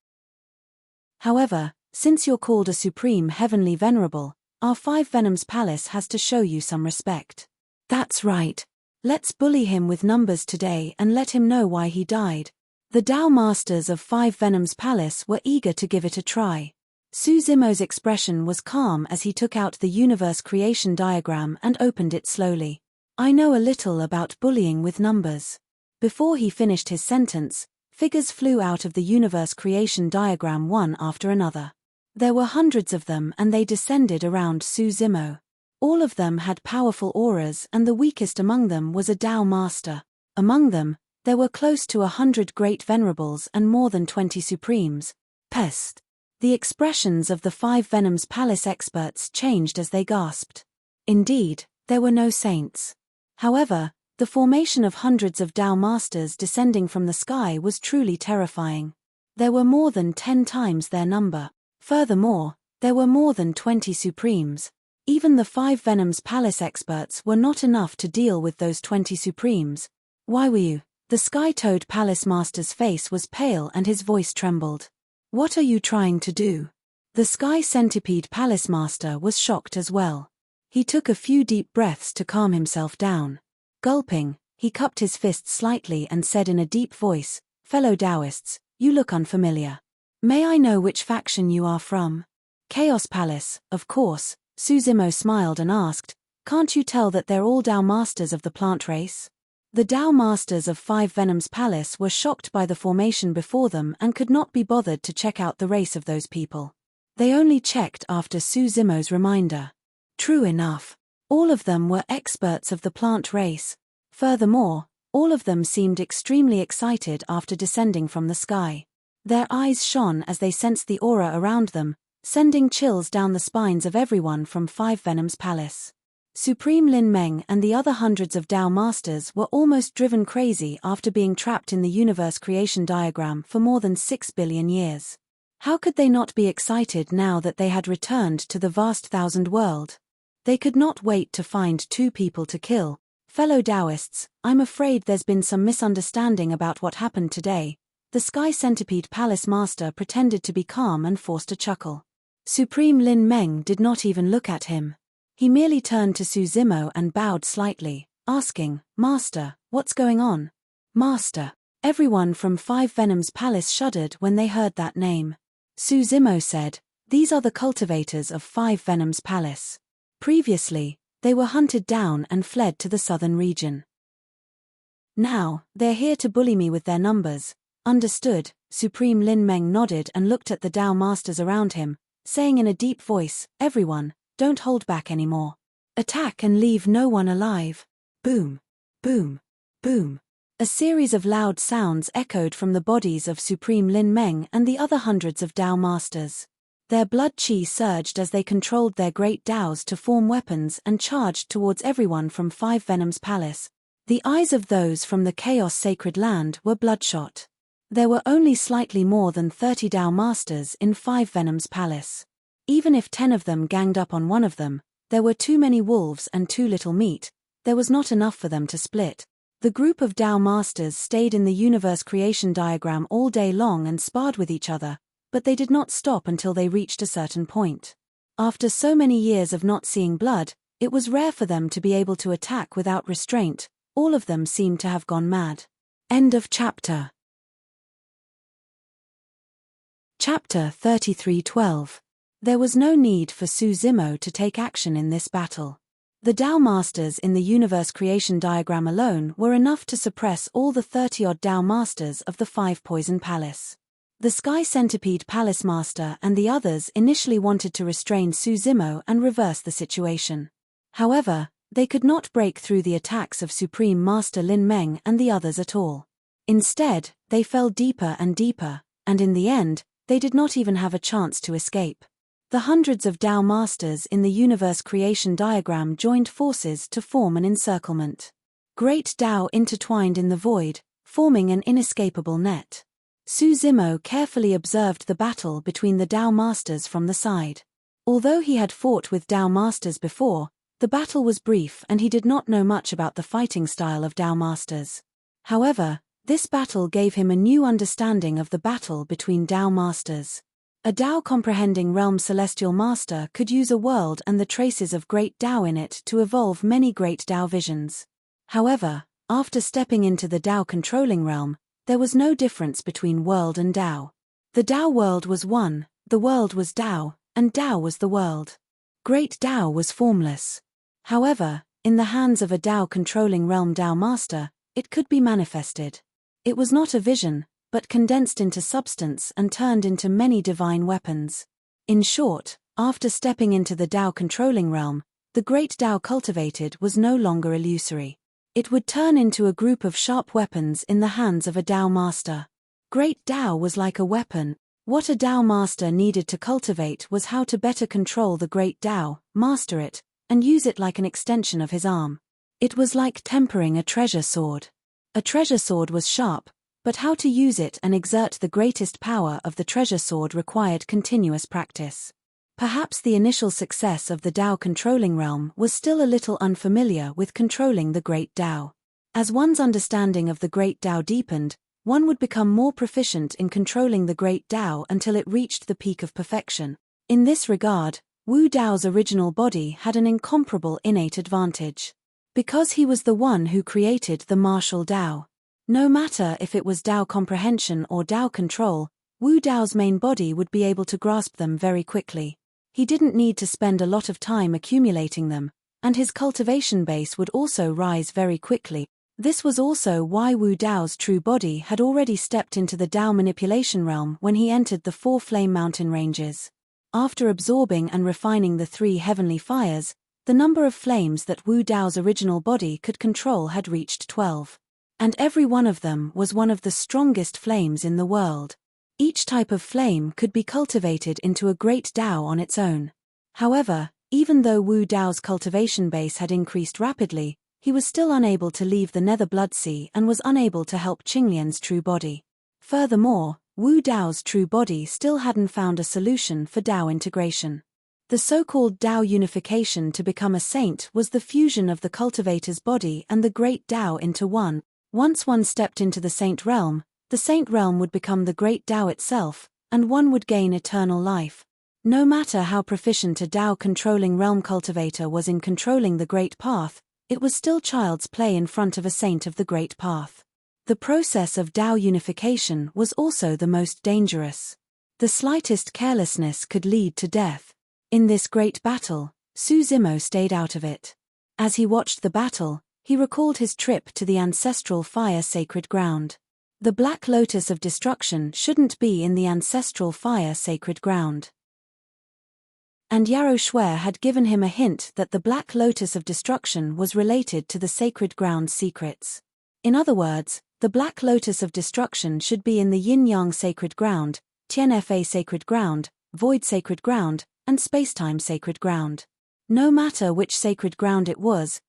"However, since you're called a supreme heavenly venerable, our 5 Venoms Palace has to show you some respect." "That's right. Let's bully him with numbers today and let him know why he died." The Tao Masters of 5 Venoms Palace were eager to give it a try. Su Zimo's expression was calm as he took out the universe creation diagram and opened it slowly. "I know a little about bullying with numbers." Before he finished his sentence, figures flew out of the universe creation diagram one after another. There were hundreds of them and they descended around Su Zimo. All of them had powerful auras and the weakest among them was a Tao Master. Among them, there were close to 100 Great Venerables and more than 20 Supremes. Pest. The expressions of the 5 Venoms Palace experts changed as they gasped. Indeed, there were no saints. However, the formation of hundreds of Tao Masters descending from the sky was truly terrifying. There were more than 10 times their number. Furthermore, there were more than 20 Supremes. Even the 5 Venoms Palace experts were not enough to deal with those 20 Supremes. "Why were you?" The Sky Toad Palace Master's face was pale and his voice trembled. "What are you trying to do?" The Sky Centipede Palace Master was shocked as well. He took a few deep breaths to calm himself down. Gulping, he cupped his fists slightly and said in a deep voice, "Fellow Taoists, you look unfamiliar. May I know which faction you are from?" "Chaos Palace, of course." Su Zimo smiled and asked, "Can't you tell that they're all Tao Masters of the plant race?" The Tao Masters of 5 Venoms Palace were shocked by the formation before them and could not be bothered to check out the race of those people. They only checked after Su Zimo's reminder. True enough. All of them were experts of the plant race. Furthermore, all of them seemed extremely excited after descending from the sky. Their eyes shone as they sensed the aura around them, sending chills down the spines of everyone from 5 Venoms Palace. Supreme Lin Meng and the other hundreds of Tao Masters were almost driven crazy after being trapped in the universe creation diagram for more than 6 billion years. How could they not be excited now that they had returned to the vast thousand world? They could not wait to find 2 people to kill. "Fellow Taoists, I'm afraid there's been some misunderstanding about what happened today." The Sky Centipede Palace Master pretended to be calm and forced a chuckle. Supreme Lin Meng did not even look at him. He merely turned to Su Zimo and bowed slightly, asking, "Master, what's going on?" "Master." Everyone from Five Venoms Palace shuddered when they heard that name. Su Zimo said, "These are the cultivators of Five Venoms Palace. Previously, they were hunted down and fled to the southern region. Now, they're here to bully me with their numbers." "Understood." Supreme Lin Meng nodded and looked at the Tao masters around him, saying in a deep voice, "Everyone, don't hold back anymore. Attack and leave no one alive." Boom. Boom. Boom. A series of loud sounds echoed from the bodies of Supreme Lin Meng and the other hundreds of Tao masters. Their blood qi surged as they controlled their great Taos to form weapons and charged towards everyone from Five Venoms Palace. The eyes of those from the Chaos Sacred Land were bloodshot. There were only slightly more than 30 Tao masters in Five Venoms Palace. Even if 10 of them ganged up on one of them, there were too many wolves and too little meat. There was not enough for them to split. The group of Tao masters stayed in the universe creation diagram all day long and sparred with each other, but they did not stop until they reached a certain point. After so many years of not seeing blood, it was rare for them to be able to attack without restraint. All of them seemed to have gone mad. End of chapter. Chapter 33:12. There was no need for Su Zimo to take action in this battle. The Tao Masters in the universe creation diagram alone were enough to suppress all the 30-odd Tao Masters of the Five Poison Palace. The Sky Centipede Palace Master and the others initially wanted to restrain Su Zimo and reverse the situation. However, they could not break through the attacks of Supreme Master Lin Meng and the others at all. Instead, they fell deeper and deeper, and in the end, they did not even have a chance to escape. The hundreds of Tao Masters in the universe creation diagram joined forces to form an encirclement. Great Tao intertwined in the void, forming an inescapable net. Su Zimo carefully observed the battle between the Tao Masters from the side. Although he had fought with Tao Masters before, the battle was brief and he did not know much about the fighting style of Tao Masters. However, this battle gave him a new understanding of the battle between Tao Masters. A Tao comprehending realm celestial master could use a world and the traces of great Tao in it to evolve many great Tao visions. However, after stepping into the Tao controlling realm, there was no difference between world and Tao. The Tao world was one, the world was Tao, and Tao was the world. Great Tao was formless. However, in the hands of a Tao controlling realm Tao master, it could be manifested. It was not a vision, but condensed into substance and turned into many divine weapons. In short, after stepping into the Tao controlling realm, the great Tao cultivated was no longer illusory. It would turn into a group of sharp weapons in the hands of a Tao master. Great Tao was like a weapon. What a Tao master needed to cultivate was how to better control the great Tao, master it, and use it like an extension of his arm. It was like tempering a treasure sword. A treasure sword was sharp, but how to use it and exert the greatest power of the treasure sword required continuous practice. Perhaps the initial success of the Tao controlling realm was still a little unfamiliar with controlling the great Tao. As one's understanding of the great Tao deepened, one would become more proficient in controlling the great Tao until it reached the peak of perfection. In this regard, Wu Dao's original body had an incomparable innate advantage. Because he was the one who created the martial Tao. No matter if it was Tao comprehension or Tao control, Wu Dao's main body would be able to grasp them very quickly. He didn't need to spend a lot of time accumulating them, and his cultivation base would also rise very quickly. This was also why Wu Dao's true body had already stepped into the Tao manipulation realm when he entered the 4 flame mountain ranges. After absorbing and refining the 3 heavenly fires, the number of flames that Wu Dao's original body could control had reached 12. And every one of them was one of the strongest flames in the world. Each type of flame could be cultivated into a great Tao on its own. However, even though Wu Dao's cultivation base had increased rapidly, he was still unable to leave the Nether Blood Sea and was unable to help Qinglian's true body. Furthermore, Wu Dao's true body still hadn't found a solution for Tao integration. The so-called Tao unification to become a saint was the fusion of the cultivator's body and the great Tao into one. Once one stepped into the saint realm would become the great Tao itself, and one would gain eternal life. No matter how proficient a Tao-controlling realm cultivator was in controlling the Great Path, it was still child's play in front of a saint of the Great Path. The process of Tao unification was also the most dangerous. The slightest carelessness could lead to death. In this great battle, Su Zimo stayed out of it. As he watched the battle, he recalled his trip to the ancestral fire sacred ground. The Black Lotus of Destruction shouldn't be in the ancestral fire sacred ground. And Yarrow Shuer had given him a hint that the Black Lotus of Destruction was related to the sacred ground's secrets. In other words, the Black Lotus of Destruction should be in the Yin-Yang sacred ground, Tianfa sacred ground, Void sacred ground, and Spacetime sacred ground. No matter which sacred ground it was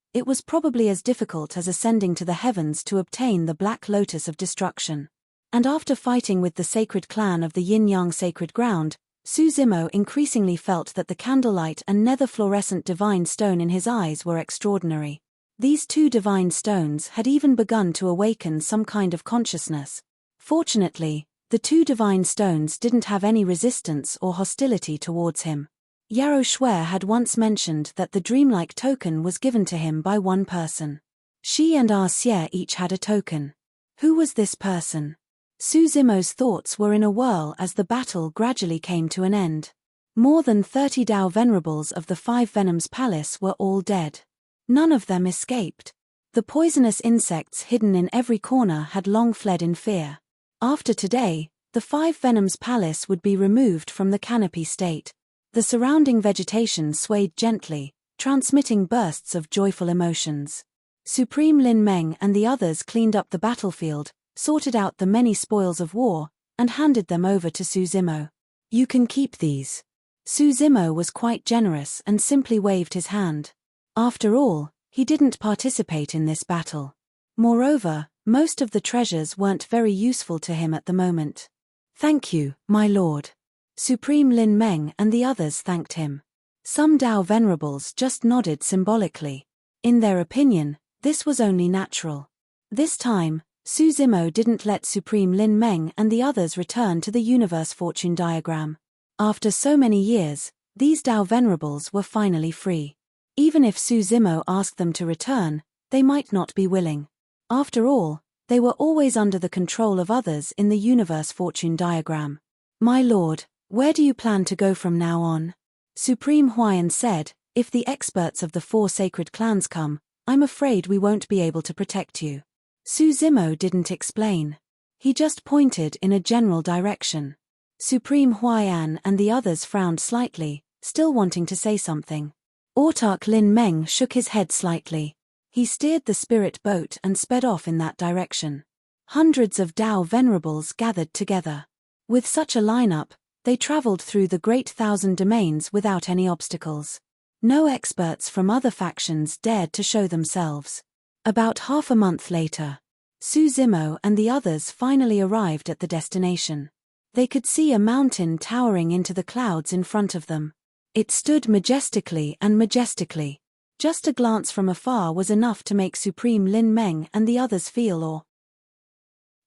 probably as difficult as ascending to the heavens to obtain the Black Lotus of Destruction. And after fighting with the sacred clan of the Yin-Yang sacred ground, Su Zimo increasingly felt that the candlelight and nether fluorescent divine stone in his eyes were extraordinary. These two divine stones had even begun to awaken some kind of consciousness. Fortunately, the two divine stones didn't have any resistance or hostility towards him. Yarrow Shuer had once mentioned that the dreamlike token was given to him by one person. She and Xie each had a token. Who was this person? Su Zimo's thoughts were in a whirl as the battle gradually came to an end. More than 30 Tao venerables of the Five Venoms Palace were all dead. None of them escaped. The poisonous insects hidden in every corner had long fled in fear. After today, the Five Venoms Palace would be removed from the canopy state. The surrounding vegetation swayed gently, transmitting bursts of joyful emotions. Supreme Lin Meng and the others cleaned up the battlefield, sorted out the many spoils of war, and handed them over to Su Zimo. You can keep these. Su Zimo was quite generous and simply waved his hand. After all, he didn't participate in this battle. Moreover, most of the treasures weren't very useful to him at the moment. Thank you, my lord. Supreme Lin Meng and the others thanked him. Some Tao venerables just nodded symbolically. In their opinion, this was only natural. This time, Su Zimo didn't let Supreme Lin Meng and the others return to the universe fortune diagram. After so many years, these Tao venerables were finally free. Even if Su Zimo asked them to return, they might not be willing. After all, they were always under the control of others in the universe fortune diagram. My lord, where do you plan to go from now on? Supreme Huayan said, if the experts of the four sacred clans come, I'm afraid we won't be able to protect you. Su Zimo didn't explain. He just pointed in a general direction. Supreme Huayan and the others frowned slightly, still wanting to say something. Autarch Lin Meng shook his head slightly. He steered the spirit boat and sped off in that direction. Hundreds of Tao venerables gathered together. With such a lineup, they traveled through the Great Thousand Domains without any obstacles. No experts from other factions dared to show themselves. About half a month later, Su Zimo and the others finally arrived at the destination. They could see a mountain towering into the clouds in front of them. It stood majestically and majestically. Just a glance from afar was enough to make Supreme Lin Meng and the others feel awe.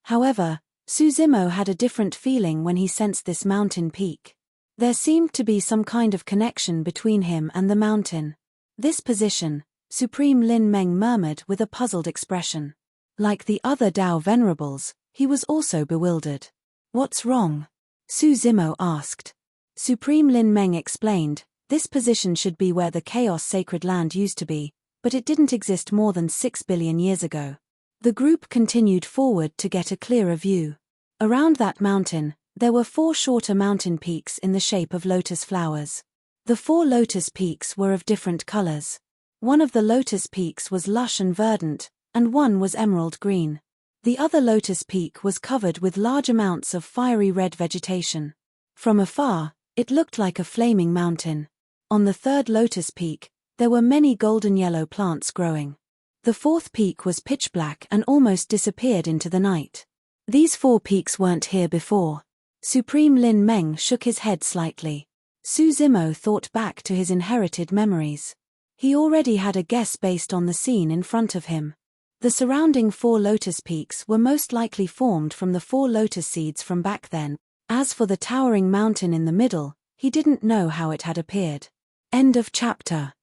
However, Su Zimo had a different feeling when he sensed this mountain peak. There seemed to be some kind of connection between him and the mountain. This position, Supreme Lin Meng murmured with a puzzled expression. Like the other Tao venerables, he was also bewildered. What's wrong? Su Zimo asked. Supreme Lin Meng explained, this position should be where the Chaos Sacred Land used to be, but it didn't exist more than 6 billion years ago. The group continued forward to get a clearer view. Around that mountain, there were 4 shorter mountain peaks in the shape of lotus flowers. The 4 lotus peaks were of different colors. One of the lotus peaks was lush and verdant, and one was emerald green. The other lotus peak was covered with large amounts of fiery red vegetation. From afar, it looked like a flaming mountain. On the 3rd lotus peak, there were many golden yellow plants growing. The 4th peak was pitch black and almost disappeared into the night. These 4 peaks weren't here before. Supreme Lin Meng shook his head slightly. Su Zimo thought back to his inherited memories. He already had a guess based on the scene in front of him. The surrounding 4 lotus peaks were most likely formed from the 4 lotus seeds from back then. As for the towering mountain in the middle, he didn't know how it had appeared. End of chapter.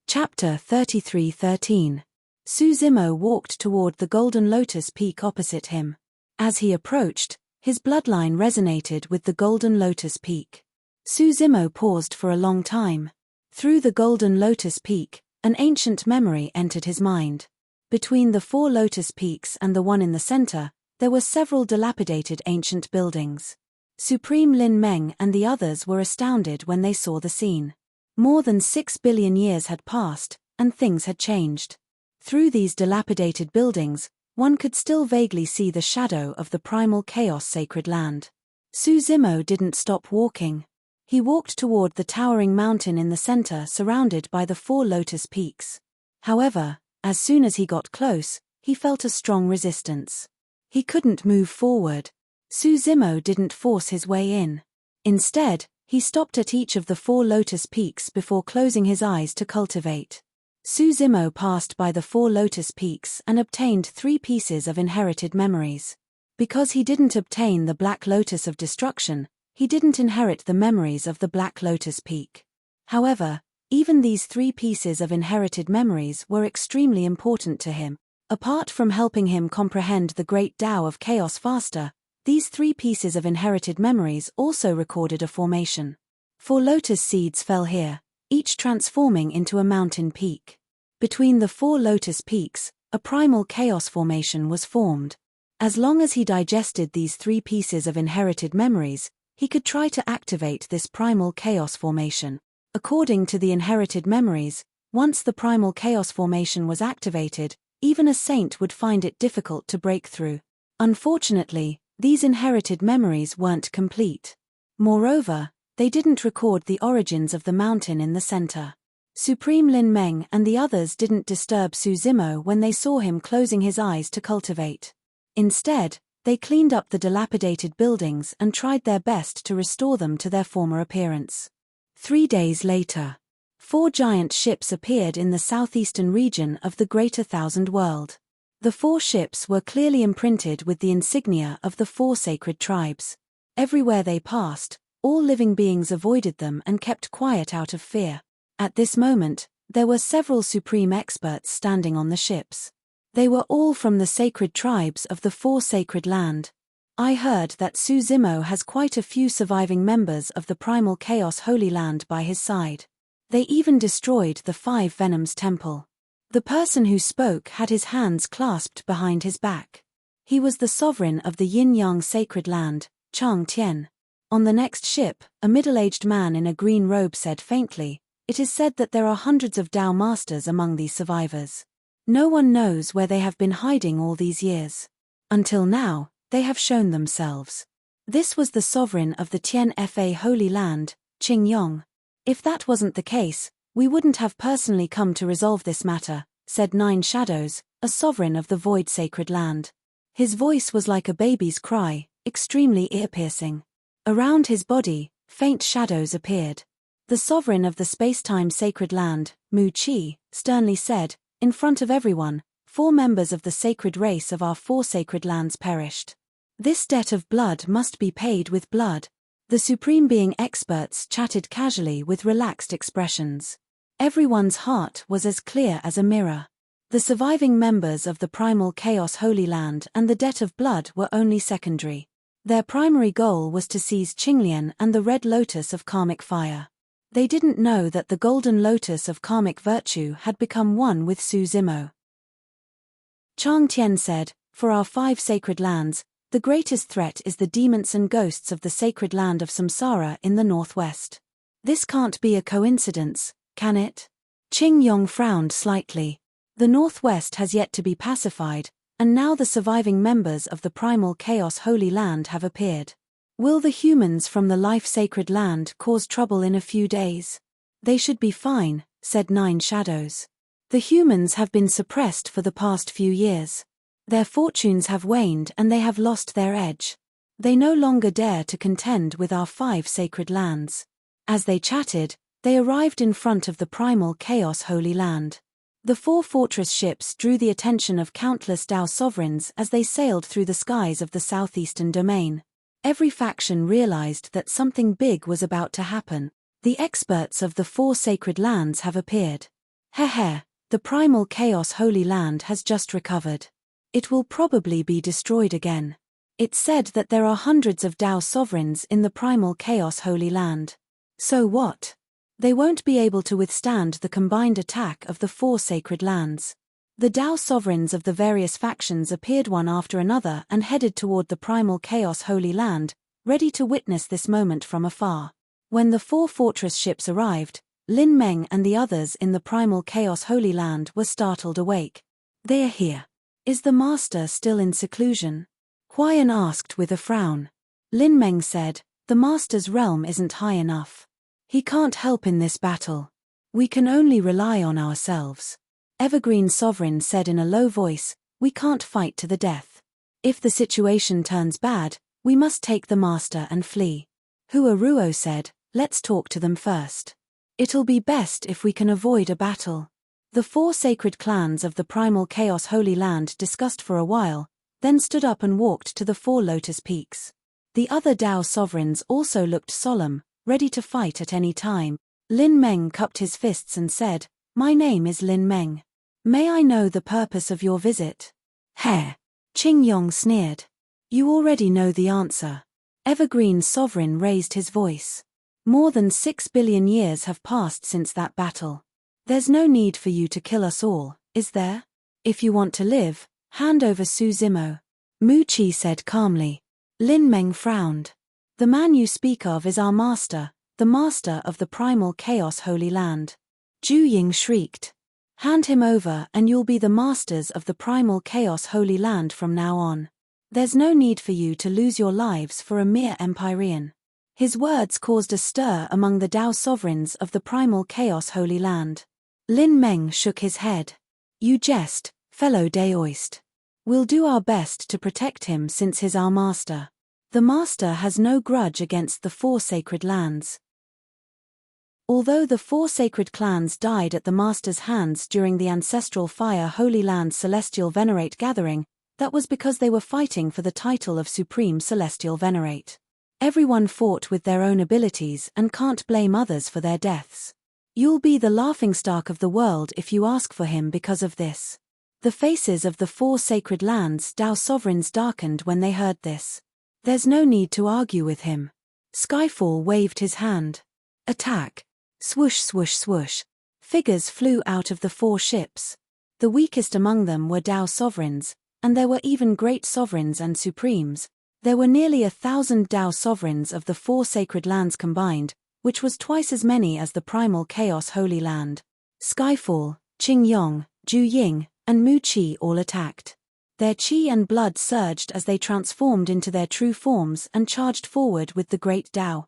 Chapter 33:13. Suzimo walked toward the golden lotus peak opposite him. As he approached, his bloodline resonated with the golden lotus peak. Suzimo paused for a long time. Through the golden lotus peak, an ancient memory entered his mind. Between the 4 lotus peaks and the one in the center, there were several dilapidated ancient buildings. Supreme Lin Meng and the others were astounded when they saw the scene. More than 6 billion years had passed, and things had changed. Through these dilapidated buildings, one could still vaguely see the shadow of the primal chaos sacred land. Suzimo didn't stop walking. He walked toward the towering mountain in the center surrounded by the 4 lotus peaks. However, as soon as he got close, he felt a strong resistance. He couldn't move forward. Suzimo didn't force his way in. Instead, he stopped at each of the 4 lotus peaks before closing his eyes to cultivate. Suzimo passed by the 4 lotus peaks and obtained 3 pieces of inherited memories. Because he didn't obtain the Black Lotus of Destruction, he didn't inherit the memories of the Black Lotus Peak. However, even these 3 pieces of inherited memories were extremely important to him. Apart from helping him comprehend the great Tao of chaos faster, these 3 pieces of inherited memories also recorded a formation. 4 lotus seeds fell here, each transforming into a mountain peak. Between the 4 lotus peaks, a primal chaos formation was formed. As long as he digested these 3 pieces of inherited memories, he could try to activate this primal chaos formation. According to the inherited memories, once the primal chaos formation was activated, even a saint would find it difficult to break through. Unfortunately, these inherited memories weren't complete. Moreover, they didn't record the origins of the mountain in the center. Supreme Lin Meng and the others didn't disturb Suzimo when they saw him closing his eyes to cultivate. Instead, they cleaned up the dilapidated buildings and tried their best to restore them to their former appearance. 3 days later, 4 giant ships appeared in the southeastern region of the Greater Thousand World. The 4 ships were clearly imprinted with the insignia of the 4 sacred tribes. Everywhere they passed, all living beings avoided them and kept quiet out of fear. At this moment, there were several supreme experts standing on the ships. They were all from the sacred tribes of the 4 sacred land. I heard that Suzimo has quite a few surviving members of the primal chaos holy land by his side. They even destroyed the 5 Venoms temple. The person who spoke had his hands clasped behind his back. He was the sovereign of the yin-yang sacred land, Chang Tian. On the next ship, a middle-aged man in a green robe said faintly, "It is said that there are hundreds of Tao masters among these survivors. No one knows where they have been hiding all these years. Until now, they have shown themselves." This was the sovereign of the Tian Fa Holy Land, Qing Yong. "If that wasn't the case, we wouldn't have personally come to resolve this matter," said 9 Shadows, a sovereign of the Void Sacred Land. His voice was like a baby's cry, extremely ear-piercing. Around his body, faint shadows appeared. The sovereign of the space-time sacred land, Mu Qi, sternly said, "In front of everyone, 4 members of the sacred race of our 4 sacred lands perished. This debt of blood must be paid with blood." The Supreme Being experts chatted casually with relaxed expressions. Everyone's heart was as clear as a mirror. The surviving members of the primal chaos holy land and the debt of blood were only secondary. Their primary goal was to seize Qinglian and the red lotus of karmic fire. They didn't know that the golden lotus of karmic virtue had become one with Suzimo. Chang Tian said, "For our 5 sacred lands, the greatest threat is the demons and ghosts of the sacred land of Samsara in the northwest. This can't be a coincidence, can it?" Qing Yong frowned slightly. The northwest has yet to be pacified, and now the surviving members of the primal chaos holy land have appeared. Will the humans from the life sacred land cause trouble in a few days? "They should be fine," said 9 Shadows. "The humans have been suppressed for the past few years. Their fortunes have waned and they have lost their edge. They no longer dare to contend with our 5 sacred lands." As they chatted, they arrived in front of the primal chaos holy land. The 4 fortress ships drew the attention of countless Tao sovereigns as they sailed through the skies of the southeastern domain. Every faction realized that something big was about to happen. The experts of the 4 sacred lands have appeared. Heh, the primal chaos holy land has just recovered. It will probably be destroyed again. It's said that there are hundreds of Tao sovereigns in the primal chaos holy land. So what? They won't be able to withstand the combined attack of the 4 sacred lands. The Tao sovereigns of the various factions appeared one after another and headed toward the primal chaos holy land, ready to witness this moment from afar. When the 4 fortress ships arrived, Lin Meng and the others in the primal chaos holy land were startled awake. They are here. Is the master still in seclusion? Huayan asked with a frown. Lin Meng said, the master's realm isn't high enough. He can't help in this battle. We can only rely on ourselves. Evergreen Sovereign said in a low voice, we can't fight to the death. If the situation turns bad, we must take the master and flee. Hua Ruo said, let's talk to them first. It'll be best if we can avoid a battle. The 4 sacred clans of the primal chaos holy land discussed for a while, then stood up and walked to the 4 lotus peaks. The other Tao sovereigns also looked solemn, ready to fight at any time. Lin Meng cupped his fists and said, my name is Lin Meng. May I know the purpose of your visit? Heh. Qing Yong sneered. You already know the answer. Evergreen Sovereign raised his voice. More than 6 billion years have passed since that battle. There's no need for you to kill us all, is there? If you want to live, hand over Su Zimo. Mu Qi said calmly. Lin Meng frowned. The man you speak of is our master, the master of the primal chaos holy land. Ju Ying shrieked. Hand him over and you'll be the masters of the primal chaos holy land from now on. There's no need for you to lose your lives for a mere Empyrean. His words caused a stir among the Tao sovereigns of the primal chaos holy land. Lin Meng shook his head. You jest, fellow Daoist. We'll do our best to protect him since he's our master. The master has no grudge against the 4 sacred lands. Although the 4 sacred clans died at the master's hands during the ancestral Fire Holy Land Celestial Venerate gathering, that was because they were fighting for the title of Supreme Celestial Venerate. Everyone fought with their own abilities and can't blame others for their deaths. You'll be the laughingstock of the world if you ask for him because of this. The faces of the 4 sacred lands Tao sovereigns darkened when they heard this. There's no need to argue with him. Skyfall waved his hand. Attack. Swoosh swoosh swoosh. Figures flew out of the 4 ships. The weakest among them were Tao sovereigns, and there were even great sovereigns and supremes. There were nearly 1,000 Tao sovereigns of the 4 sacred lands combined, which was twice as many as the primal chaos holy land. Skyfall, Qing Yong, Ju Ying, and Mu Qi all attacked. Their qi and blood surged as they transformed into their true forms and charged forward with the great Tao.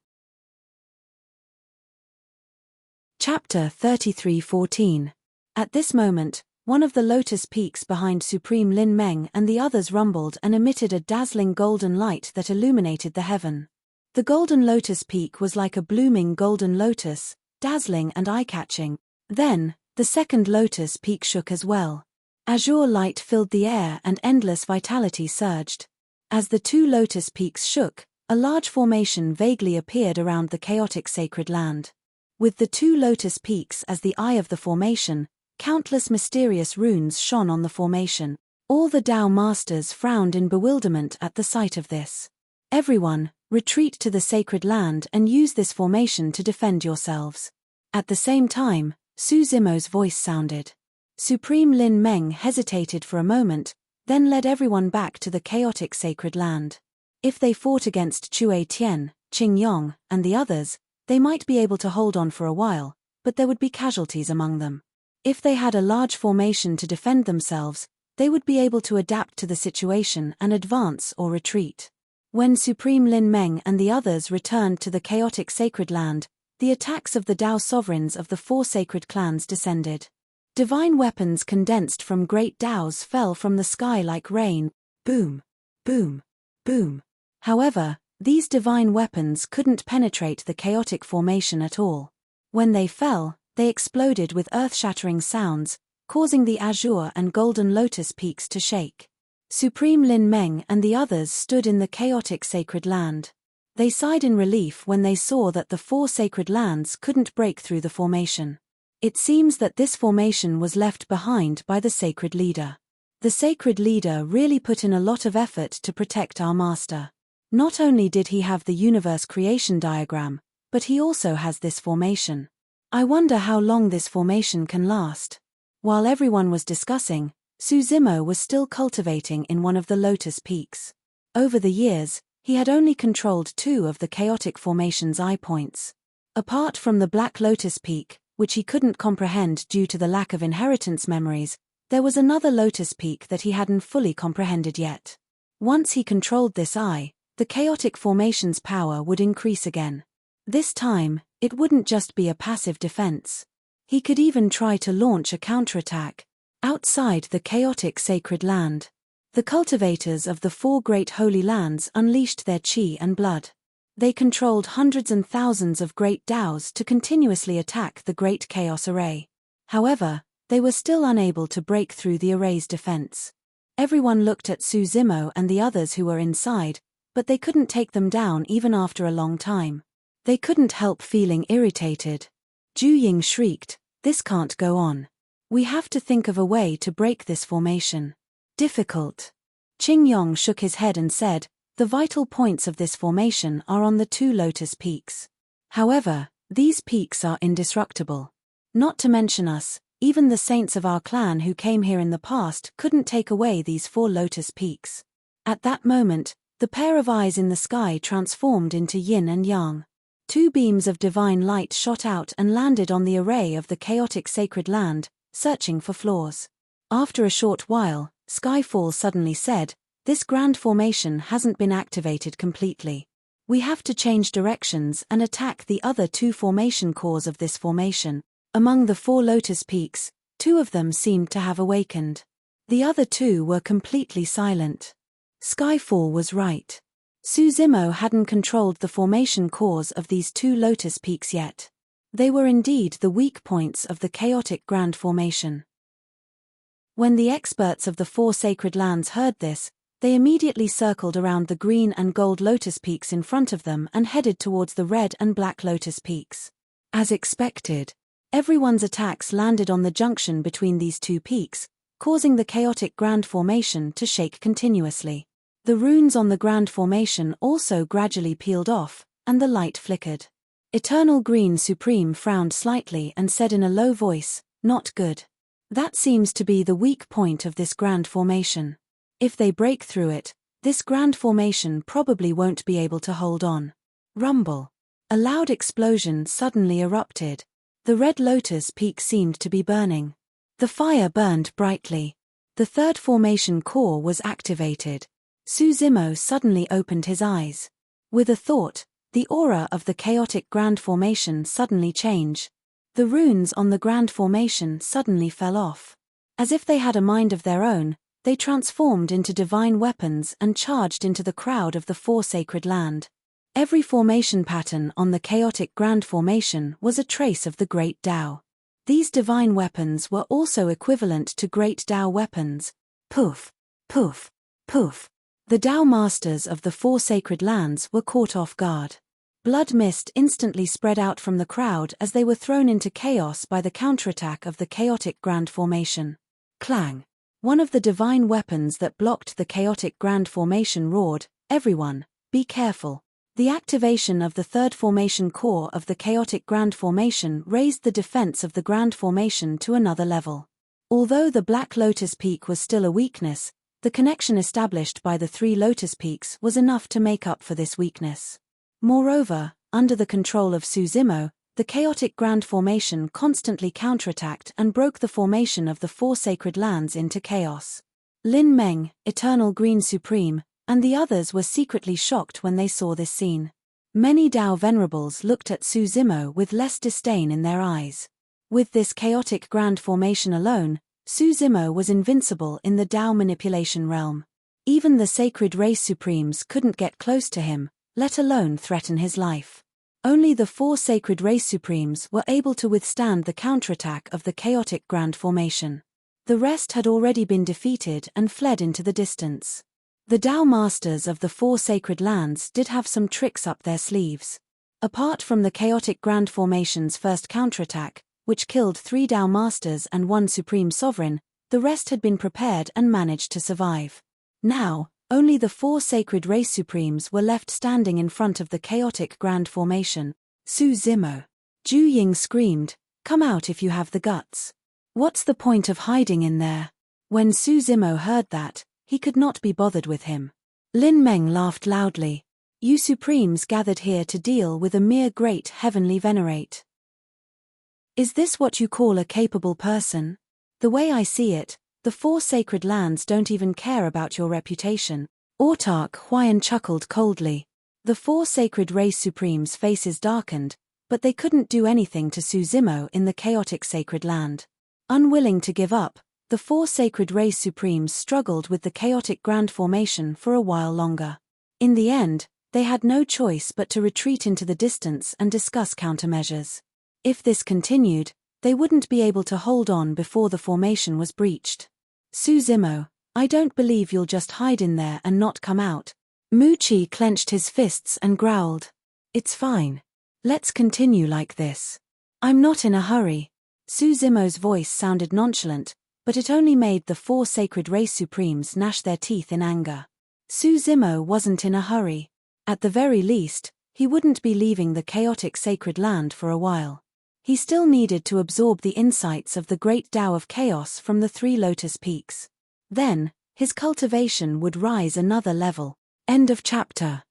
Chapter 33:14. At this moment, one of the lotus peaks behind Supreme Lin Meng and the others rumbled and emitted a dazzling golden light that illuminated the heaven. The golden lotus peak was like a blooming golden lotus, dazzling and eye-catching. Then, the second lotus peak shook as well. Azure light filled the air and endless vitality surged. As the 2 lotus peaks shook, a large formation vaguely appeared around the chaotic sacred land. With the 2 lotus peaks as the eye of the formation, countless mysterious runes shone on the formation. All the Tao masters frowned in bewilderment at the sight of this. Everyone, retreat to the sacred land and use this formation to defend yourselves. At the same time, Su Zimo's voice sounded. Supreme Lin Meng hesitated for a moment, then led everyone back to the chaotic sacred land. If they fought against Chue Tian, Qing Yong, and the others, they might be able to hold on for a while, but there would be casualties among them. If they had a large formation to defend themselves, they would be able to adapt to the situation and advance or retreat. When Supreme Lin Meng and the others returned to the chaotic sacred land, the attacks of the Tao sovereigns of the 4 sacred clans descended. Divine weapons condensed from great Taos fell from the sky like rain, boom, boom, boom. However, these divine weapons couldn't penetrate the chaotic formation at all. When they fell, they exploded with earth-shattering sounds, causing the azure and golden lotus peaks to shake. Supreme Lin Meng and the others stood in the chaotic sacred land. They sighed in relief when they saw that the 4 sacred lands couldn't break through the formation. It seems that this formation was left behind by the sacred leader. The sacred leader really put in a lot of effort to protect our master. Not only did he have the universe creation diagram, but he also has this formation. I wonder how long this formation can last. While everyone was discussing, Su Zimo was still cultivating in one of the lotus peaks. Over the years, he had only controlled 2 of the chaotic formation's eye points. Apart from the Black Lotus Peak, which he couldn't comprehend due to the lack of inheritance memories, there was another lotus peak that he hadn't fully comprehended yet. Once he controlled this eye, the chaotic formation's power would increase again. This time, it wouldn't just be a passive defense. He could even try to launch a counterattack. Outside the chaotic sacred land, the cultivators of the 4 great holy lands unleashed their qi and blood. They controlled hundreds and thousands of great Daos to continuously attack the great chaos array. However, they were still unable to break through the array's defense. Everyone looked at Su Zimo and the others who were inside, but they couldn't take them down even after a long time. They couldn't help feeling irritated. Ju Ying shrieked, "This can't go on. We have to think of a way to break this formation." Difficult. Qing Yong shook his head and said, "The vital points of this formation are on the 2 lotus peaks. However, these peaks are indestructible. Not to mention us, even the saints of our clan who came here in the past couldn't take away these 4 lotus peaks." At that moment, the pair of eyes in the sky transformed into yin and yang. 2 beams of divine light shot out and landed on the array of the chaotic sacred land, searching for flaws. After a short while, Skyfall suddenly said, "This grand formation hasn't been activated completely. We have to change directions and attack the other 2 formation cores of this formation." Among the 4 lotus peaks, 2 of them seemed to have awakened. The other 2 were completely silent. Skyfall was right. Su Zimo hadn't controlled the formation cores of these 2 lotus peaks yet. They were indeed the weak points of the chaotic grand formation. When the experts of the 4 sacred lands heard this, they immediately circled around the green and gold lotus peaks in front of them and headed towards the red and black lotus peaks. As expected, everyone's attacks landed on the junction between these 2 peaks, causing the chaotic grand formation to shake continuously. The runes on the grand formation also gradually peeled off, and the light flickered. Eternal Green Supreme frowned slightly and said in a low voice, "Not good. That seems to be the weak point of this grand formation. If they break through it, this grand formation probably won't be able to hold on." Rumble. A loud explosion suddenly erupted. The red lotus peak seemed to be burning. The fire burned brightly. The 3rd formation core was activated. Su Zimo suddenly opened his eyes. With a thought, the aura of the chaotic grand formation suddenly changed. The runes on the grand formation suddenly fell off. As if they had a mind of their own, they transformed into divine weapons and charged into the crowd of the 4 sacred land. Every formation pattern on the chaotic grand formation was a trace of the great Tao. These divine weapons were also equivalent to great Tao weapons. Poof, poof, poof. The Tao masters of the 4 sacred lands were caught off guard. Blood mist instantly spread out from the crowd as they were thrown into chaos by the counterattack of the chaotic grand formation. Clang. One of the divine weapons that blocked the chaotic grand formation roared, "Everyone, be careful." The activation of the 3rd formation core of the chaotic grand formation raised the defense of the grand formation to another level. Although the Black Lotus Peak was still a weakness, the connection established by the 3 lotus peaks was enough to make up for this weakness. Moreover, under the control of Su Zimo, the chaotic grand formation constantly counterattacked and broke the formation of the 4 sacred lands into chaos. Lin Meng, Eternal Green Supreme, and the others were secretly shocked when they saw this scene. Many Tao venerables looked at Su Zimo with less disdain in their eyes. With this chaotic grand formation alone, Su Zimo was invincible in the Tao manipulation realm. Even the sacred race supremes couldn't get close to him, let alone threaten his life. Only the 4 sacred race supremes were able to withstand the counterattack of the chaotic grand formation. The rest had already been defeated and fled into the distance. The Tao masters of the 4 sacred lands did have some tricks up their sleeves. Apart from the chaotic Grand Formation's first counterattack, which killed 3 Tao masters and 1 supreme sovereign, the rest had been prepared and managed to survive. Now, only the 4 sacred race supremes were left standing in front of the chaotic Grand Formation. Su Zimo. Ju Ying screamed, "Come out if you have the guts. What's the point of hiding in there?" When Su Zimo heard that, he could not be bothered with him. Lin Meng laughed loudly. "You supremes gathered here to deal with a mere great heavenly venerate. Is this what you call a capable person? The way I see it, the 4 sacred lands don't even care about your reputation." Autarch Huayan chuckled coldly. The 4 sacred race supremes' faces darkened, but they couldn't do anything to Su Zimo in the chaotic sacred land. Unwilling to give up, the 4 sacred race supremes struggled with the chaotic Grand Formation for a while longer. In the end, they had no choice but to retreat into the distance and discuss countermeasures. If this continued, they wouldn't be able to hold on before the formation was breached. "Su Zimo, I don't believe you'll just hide in there and not come out." Mu Chi clenched his fists and growled. "It's fine. Let's continue like this. I'm not in a hurry." Su Zimo's voice sounded nonchalant, but it only made the 4 sacred race supremes gnash their teeth in anger. Su Zimo wasn't in a hurry. At the very least, he wouldn't be leaving the chaotic sacred land for a while. He still needed to absorb the insights of the great Tao of chaos from the 3 lotus peaks. Then, his cultivation would rise another level. End of chapter.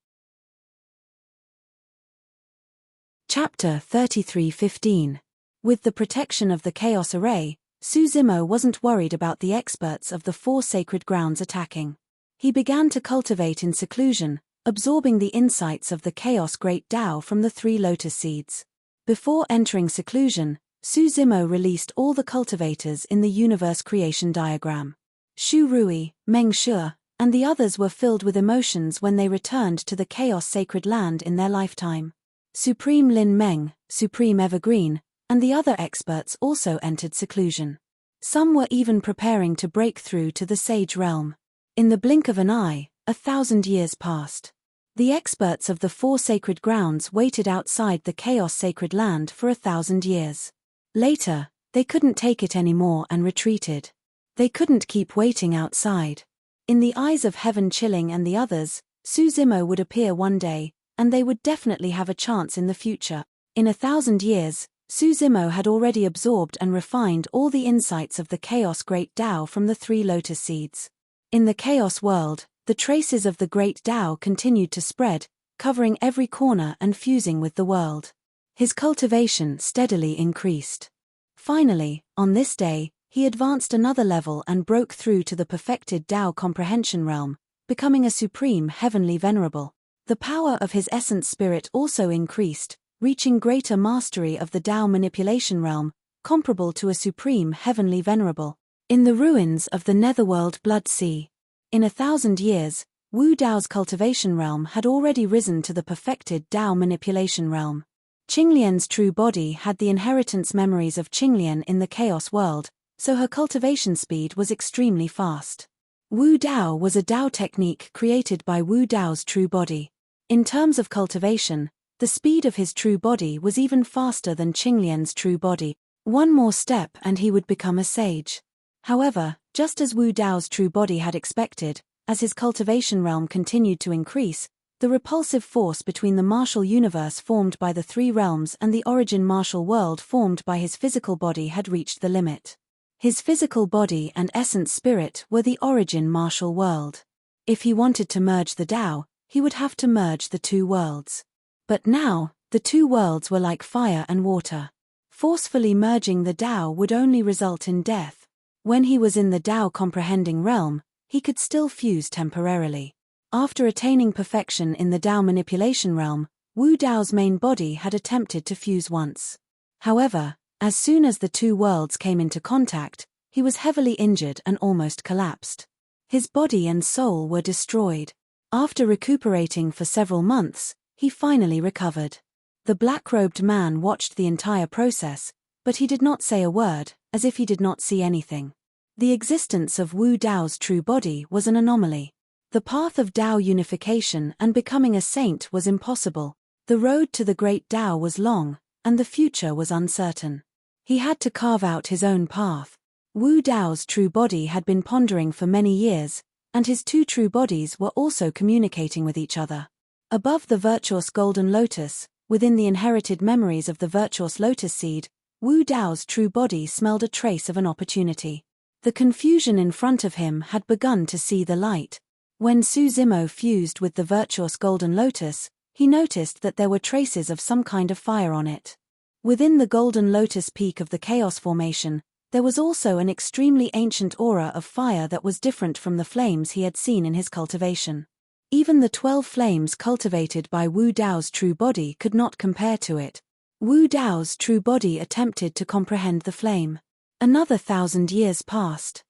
Chapter 33:15. With the protection of the Chaos Array, Su Zimo wasn't worried about the experts of the 4 sacred grounds attacking. He began to cultivate in seclusion, absorbing the insights of the Chaos Great Tao from the 3 lotus seeds. Before entering seclusion, Su Zimo released all the cultivators in the universe creation diagram. Shu Rui, Meng Shu, and the others were filled with emotions when they returned to the Chaos Sacred Land in their lifetime. Supreme Lin Meng, Supreme Evergreen, and the other experts also entered seclusion. Some were even preparing to break through to the Sage Realm. In the blink of an eye, 1,000 years passed. The experts of the 4 sacred grounds waited outside the Chaos Sacred Land for 1,000 years. Later, they couldn't take it anymore and retreated. They couldn't keep waiting outside. In the eyes of Heaven Chilling and the others, Su Zimo would appear one day, and they would definitely have a chance in the future. In 1,000 years, Su Zimo had already absorbed and refined all the insights of the Chaos Great Tao from the 3 lotus seeds. In the Chaos world, the traces of the Great Tao continued to spread, covering every corner and fusing with the world. His cultivation steadily increased. Finally, on this day, he advanced another level and broke through to the perfected Tao comprehension realm, becoming a supreme heavenly venerable. The power of his essence spirit also increased, reaching greater mastery of the Tao manipulation realm, comparable to a supreme heavenly venerable. In the ruins of the netherworld Blood Sea. In 1,000 years, Wu Dao's cultivation realm had already risen to the perfected Tao manipulation realm. Qinglian's true body had the inheritance memories of Qinglian in the Chaos world, so her cultivation speed was extremely fast. Wu Dao was a Dao technique created by Wu Dao's true body. In terms of cultivation, the speed of his true body was even faster than Qinglian's true body. One more step and he would become a sage. However, just as Wu Dao's true body had expected, as his cultivation realm continued to increase, the repulsive force between the martial universe formed by the 3 realms and the origin martial world formed by his physical body had reached the limit. His physical body and essence spirit were the origin martial world. If he wanted to merge the Tao, he would have to merge the 2 worlds. But now, the 2 worlds were like fire and water. Forcefully merging the Tao would only result in death. When he was in the Tao comprehending realm, he could still fuse temporarily. After attaining perfection in the Tao manipulation realm, Wu Dao's main body had attempted to fuse once. However, as soon as the 2 worlds came into contact, he was heavily injured and almost collapsed. His body and soul were destroyed. After recuperating for several months, he finally recovered. The black-robed man watched the entire process, but he did not say a word, as if he did not see anything. The existence of Wu Dao's true body was an anomaly. The path of Dao unification and becoming a saint was impossible. The road to the great Dao was long, and the future was uncertain. He had to carve out his own path. Wu Dao's true body had been pondering for many years, and his two true bodies were also communicating with each other. Above the virtuous golden lotus, within the inherited memories of the virtuous lotus seed, Wu Dao's true body smelled a trace of an opportunity. The confusion in front of him had begun to see the light. When Su Zimo fused with the virtuous golden lotus, he noticed that there were traces of some kind of fire on it. Within the golden lotus peak of the chaos formation, there was also an extremely ancient aura of fire that was different from the flames he had seen in his cultivation. Even the 12 flames cultivated by Wu Dao's true body could not compare to it. Wu Dao's true body attempted to comprehend the flame. Another 1,000 years passed.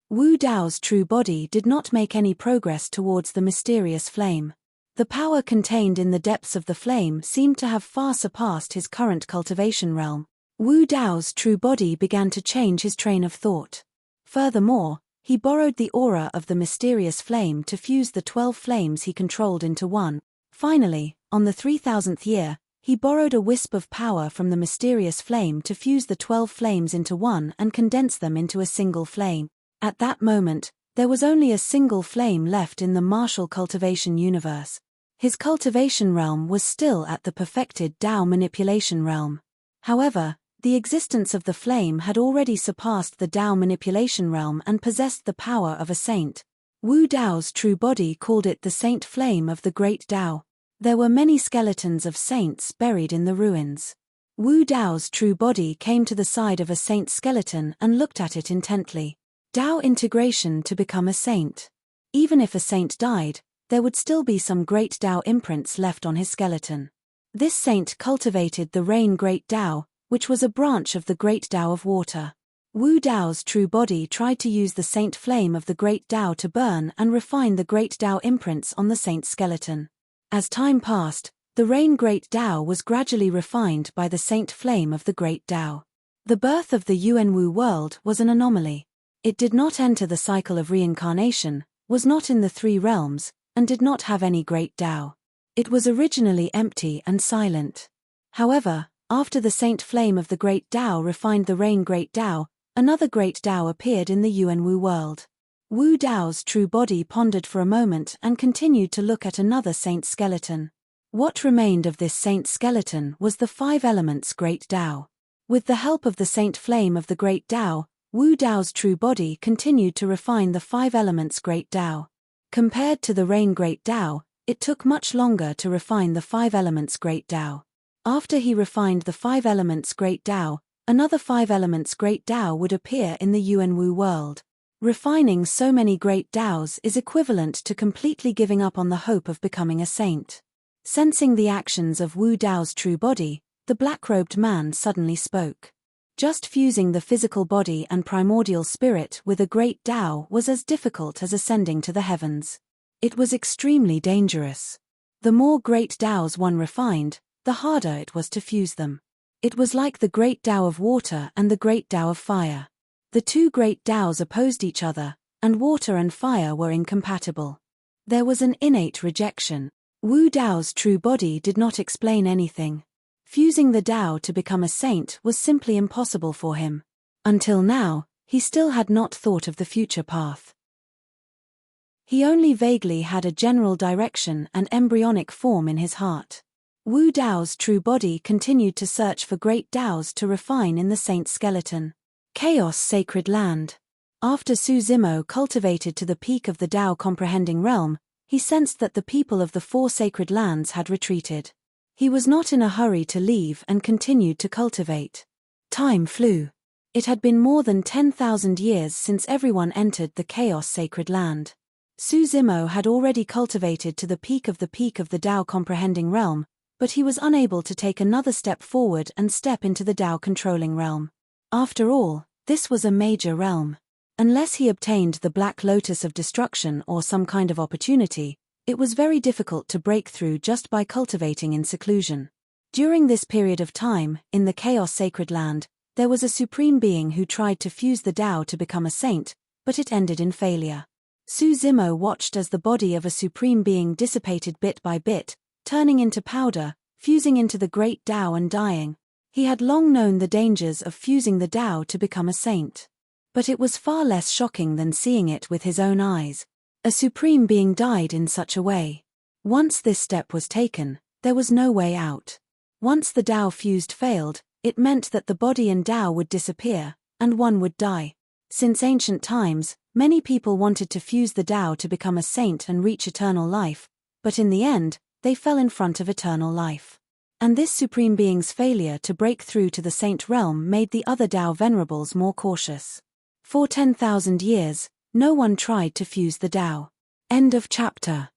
Wu Dao's true body did not make any progress towards the mysterious flame. The power contained in the depths of the flame seemed to have far surpassed his current cultivation realm. Wu Dao's true body began to change his train of thought. Furthermore, he borrowed the aura of the mysterious flame to fuse the 12 flames he controlled into one. Finally, on the 3,000th year, he borrowed a wisp of power from the mysterious flame to fuse the 12 flames into one and condense them into a single flame. At that moment, there was only a single flame left in the martial cultivation universe. His cultivation realm was still at the perfected Dao manipulation realm. However, the existence of the flame had already surpassed the Dao manipulation realm and possessed the power of a saint. Wu Dao's true body called it the saint flame of the great Dao. There were many skeletons of saints buried in the ruins. Wu Dao's true body came to the side of a saint's skeleton and looked at it intently. Dao integration to become a saint. Even if a saint died, there would still be some great Dao imprints left on his skeleton. This saint cultivated the rain great Dao, which was a branch of the great Dao of water. Wu Dao's true body tried to use the saint flame of the great Dao to burn and refine the great Dao imprints on the saint's skeleton. As time passed, the rain great Dao was gradually refined by the saint flame of the great Dao. The birth of the Yuanwu world was an anomaly. It did not enter the cycle of reincarnation, was not in the three realms, and did not have any great Dao. It was originally empty and silent. However, after the saint flame of the great Dao refined the rain great Dao, another great Dao appeared in the Yuanwu world. Wu Dao's true body pondered for a moment and continued to look at another saint's skeleton. What remained of this saint's skeleton was the 5 elements great Dao. With the help of the saint flame of the great Dao, Wu Dao's true body continued to refine the 5 elements great Dao. Compared to the rain great Dao, it took much longer to refine the 5 elements great Dao. After he refined the 5 elements great Dao, another 5 elements great Dao would appear in the Yuanwu world. Refining so many great Daos is equivalent to completely giving up on the hope of becoming a saint. Sensing the actions of Wu Dao's true body, the black-robed man suddenly spoke. Just fusing the physical body and primordial spirit with a great Dao was as difficult as ascending to the heavens. It was extremely dangerous. The more great Daos one refined, the harder it was to fuse them. It was like the great Dao of water and the great Dao of fire. The two great Daos opposed each other, and water and fire were incompatible. There was an innate rejection. Wu Dao's true body did not explain anything. Fusing the Dao to become a saint was simply impossible for him. Until now, he still had not thought of the future path. He only vaguely had a general direction and embryonic form in his heart. Wu Dao's true body continued to search for great Daos to refine in the saint's skeleton. Chaos Sacred Land. After Su Zimo cultivated to the peak of the Dao comprehending realm, he sensed that the people of the 4 sacred lands had retreated. He was not in a hurry to leave and continued to cultivate. Time flew. It had been more than 10,000 years since everyone entered the Chaos Sacred Land. Su Zimo had already cultivated to the peak of the Dao comprehending realm, but he was unable to take another step forward and step into the Dao controlling realm. After all, this was a major realm. Unless he obtained the Black Lotus of Destruction or some kind of opportunity, it was very difficult to break through just by cultivating in seclusion. During this period of time, in the Chaos Sacred Land, There was a supreme being who tried to fuse the Tao to become a saint, but it ended in failure. Su Zimo watched as the body of a supreme being dissipated bit by bit, turning into powder, fusing into the great Tao and dying. He had long known the dangers of fusing the Tao to become a saint. But it was far less shocking than seeing it with his own eyes. A supreme being died in such a way. Once this step was taken, there was no way out. Once the Tao fused failed, it meant that the body and Tao would disappear, and one would die. Since ancient times, many people wanted to fuse the Tao to become a saint and reach eternal life, but in the end, they fell in front of eternal life. And this supreme being's failure to break through to the saint realm made the other Tao venerables more cautious. For 10,000 years, no one tried to fuse the Tao. End of chapter.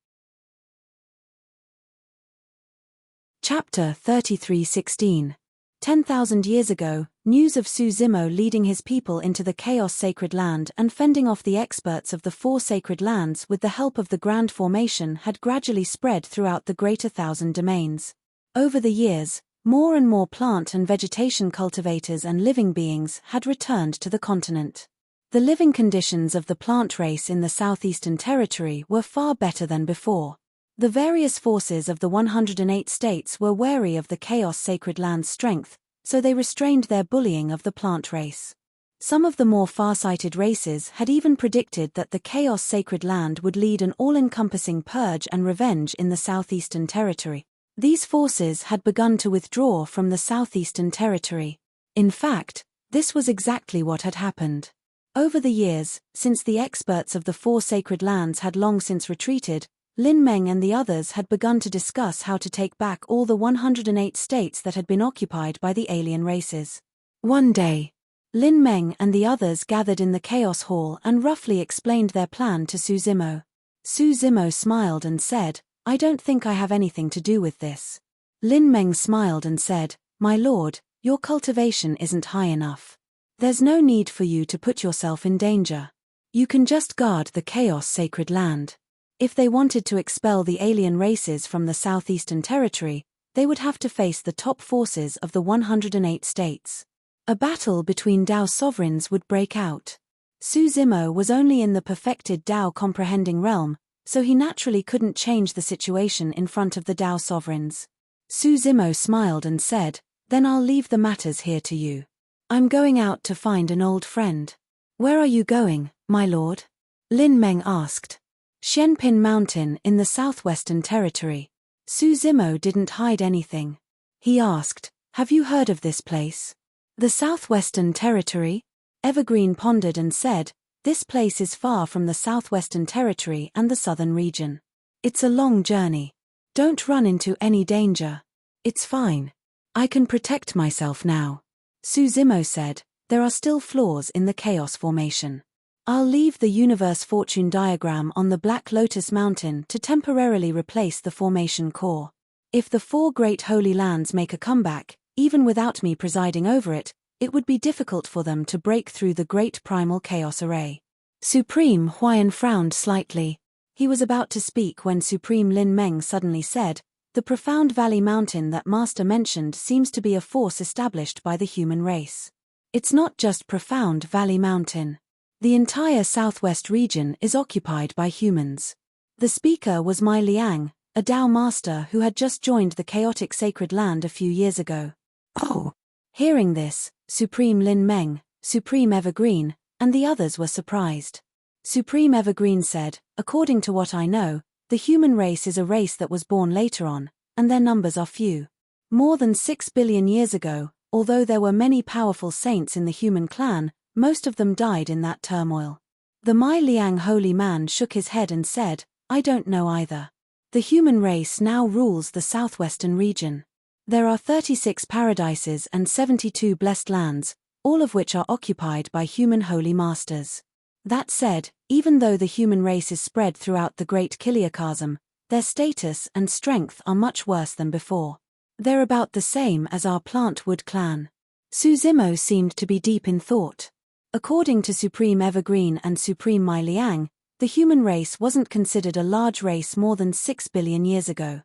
Chapter 33:16. 10,000 years ago, news of Su Zimo leading his people into the Chaos Sacred Land and fending off the experts of the Four Sacred Lands with the help of the Grand Formation had gradually spread throughout the Greater Thousand Domains. Over the years, more and more plant and vegetation cultivators and living beings had returned to the continent. The living conditions of the plant race in the Southeastern Territory were far better than before. The various forces of the 108 states were wary of the Chaos Sacred Land's strength, so they restrained their bullying of the plant race. Some of the more far-sighted races had even predicted that the Chaos Sacred Land would lead an all-encompassing purge and revenge in the Southeastern Territory. These forces had begun to withdraw from the Southeastern Territory. In fact, this was exactly what had happened. Over the years, since the experts of the Four Sacred Lands had long since retreated, Lin Meng and the others had begun to discuss how to take back all the 108 states that had been occupied by the alien races. One day, Lin Meng and the others gathered in the Chaos Hall and roughly explained their plan to Su Zimo. Su Zimo smiled and said, "I don't think I have anything to do with this." Lin Meng smiled and said, "My lord, your cultivation isn't high enough. There's no need for you to put yourself in danger. You can just guard the Chaos Sacred Land. If they wanted to expel the alien races from the Southeastern Territory, they would have to face the top forces of the 108 states. A battle between Tao sovereigns would break out. Su Zimo was only in the perfected Tao comprehending realm, so he naturally couldn't change the situation in front of the Tao sovereigns. Su Zimo smiled and said, "Then I'll leave the matters here to you. I'm going out to find an old friend." "Where are you going, my lord?" Lin Meng asked. "Xianpin Mountain in the Southwestern Territory." Su Zimo didn't hide anything. He asked, "Have you heard of this place?" "The Southwestern Territory?" Evergreen pondered and said, "This place is far from the Southwestern Territory and the Southern region. It's a long journey. Don't run into any danger." "It's fine. I can protect myself now." Su Zimo said, "There are still flaws in the Chaos Formation. I'll leave the universe fortune diagram on the Black Lotus Mountain to temporarily replace the formation core. If the four great holy lands make a comeback, even without me presiding over it, it would be difficult for them to break through the great primal chaos array." Supreme Huayan frowned slightly. He was about to speak when Supreme Lin Meng suddenly said, "The profound valley mountain that Master mentioned seems to be a force established by the human race. It's not just profound valley mountain. The entire southwest region is occupied by humans." The speaker was Mai Liang, a Tao master who had just joined the chaotic sacred land a few years ago. "Oh!" Hearing this, Supreme Lin Meng, Supreme Evergreen, and the others were surprised. Supreme Evergreen said, "According to what I know, the human race is a race that was born later on, and their numbers are few. More than 6 billion years ago, although there were many powerful saints in the human clan, most of them died in that turmoil." The Mai Liang holy man shook his head and said, "I don't know either. The human race now rules the southwestern region. There are 36 paradises and 72 blessed lands, all of which are occupied by human holy masters. That said, even though the human race is spread throughout the great Kiliakasm, their status and strength are much worse than before. They're about the same as our plant wood clan." Su Zimo seemed to be deep in thought. According to Supreme Evergreen and Supreme Mai Liang, the human race wasn't considered a large race more than 6 billion years ago.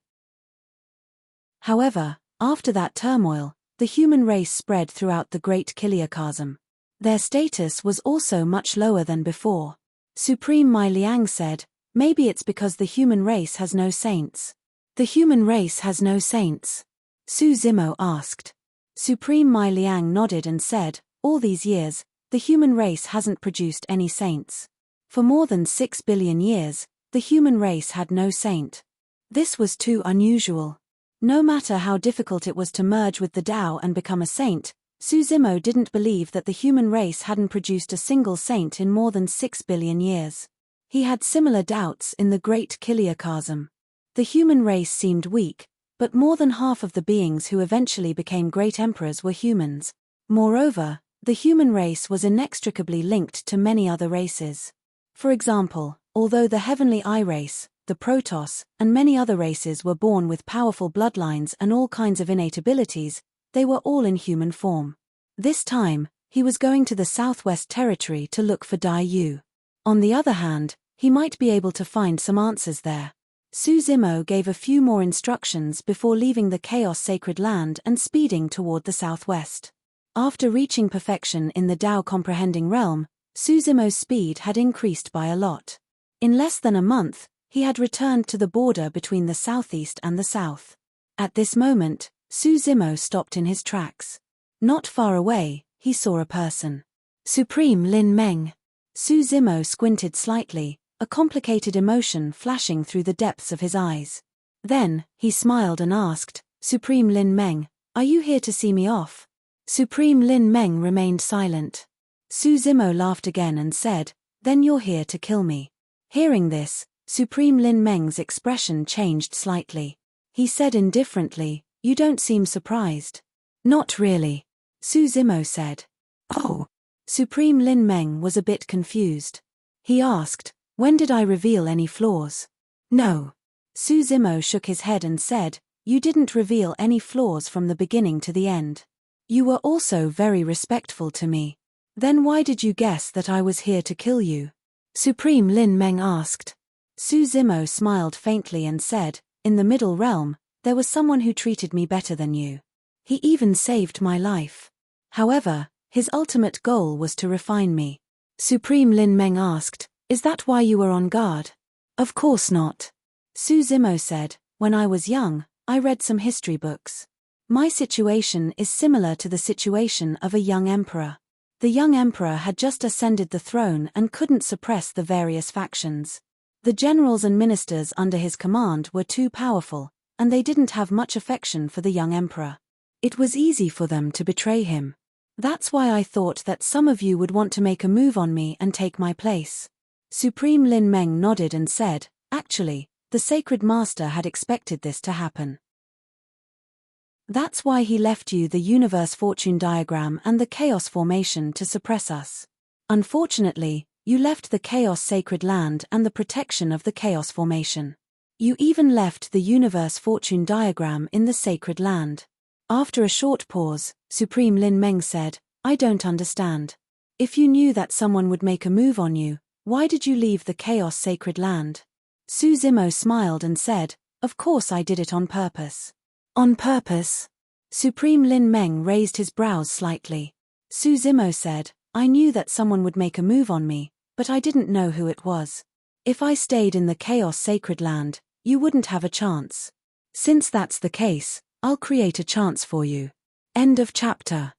However, after that turmoil, the human race spread throughout the Great Chiliocosm. Their status was also much lower than before. Supreme Mai Liang said, maybe it's because the human race has no saints. The human race has no saints? Su Zimo asked. Supreme Mai Liang nodded and said, all these years, the human race hasn't produced any saints. For more than 6 billion years, the human race had no saint. This was too unusual. No matter how difficult it was to merge with the Tao and become a saint, Su Zimo didn't believe that the human race hadn't produced a single saint in more than 6 billion years. He had similar doubts in the Great Chiliocosm. The human race seemed weak, but more than half of the beings who eventually became great emperors were humans. Moreover, the human race was inextricably linked to many other races. For example, although the heavenly eye race, the Protoss, and many other races were born with powerful bloodlines and all kinds of innate abilities, they were all in human form. This time, he was going to the Southwest Territory to look for Dai Yu. On the other hand, he might be able to find some answers there. Su Zimo gave a few more instructions before leaving the Chaos Sacred Land and speeding toward the southwest. After reaching perfection in the Tao comprehending realm, Su Zimo's speed had increased by a lot. In less than a month, he had returned to the border between the southeast and the south. At this moment, Su Zimo stopped in his tracks. Not far away, he saw a person. Supreme Lin Meng. Su Zimo squinted slightly, a complicated emotion flashing through the depths of his eyes. Then, he smiled and asked, Supreme Lin Meng, are you here to see me off? Supreme Lin Meng remained silent. Su Zimo laughed again and said, then you're here to kill me. Hearing this, Supreme Lin Meng's expression changed slightly. He said indifferently, you don't seem surprised. Not really. Su Zimo said. Oh. Supreme Lin Meng was a bit confused. He asked, when did I reveal any flaws? No. Su Zimo shook his head and said, you didn't reveal any flaws from the beginning to the end. You were also very respectful to me. Then why did you guess that I was here to kill you? Supreme Lin Meng asked. Su Zimo smiled faintly and said, in the Middle Realm, there was someone who treated me better than you. He even saved my life. However, his ultimate goal was to refine me. Supreme Lin Meng asked, is that why you were on guard? Of course not. Su Zimo said, when I was young, I read some history books. My situation is similar to the situation of a young emperor. The young emperor had just ascended the throne and couldn't suppress the various factions. The generals and ministers under his command were too powerful, and they didn't have much affection for the young emperor. It was easy for them to betray him. That's why I thought that some of you would want to make a move on me and take my place. Supreme Lin Meng nodded and said, actually, the Sacred Master had expected this to happen. That's why he left you the universe fortune diagram and the chaos formation to suppress us. Unfortunately, you left the Chaos Sacred Land and the protection of the chaos formation. You even left the universe fortune diagram in the Sacred Land. After a short pause, Supreme Lin Meng said, I don't understand. If you knew that someone would make a move on you, why did you leave the Chaos Sacred Land? Su Zimo smiled and said, of course I did it on purpose. On purpose? Supreme Lin Meng raised his brows slightly. Su Zimo said, I knew that someone would make a move on me, but I didn't know who it was. If I stayed in the Chaos Sacred Land, you wouldn't have a chance. Since that's the case, I'll create a chance for you. End of chapter.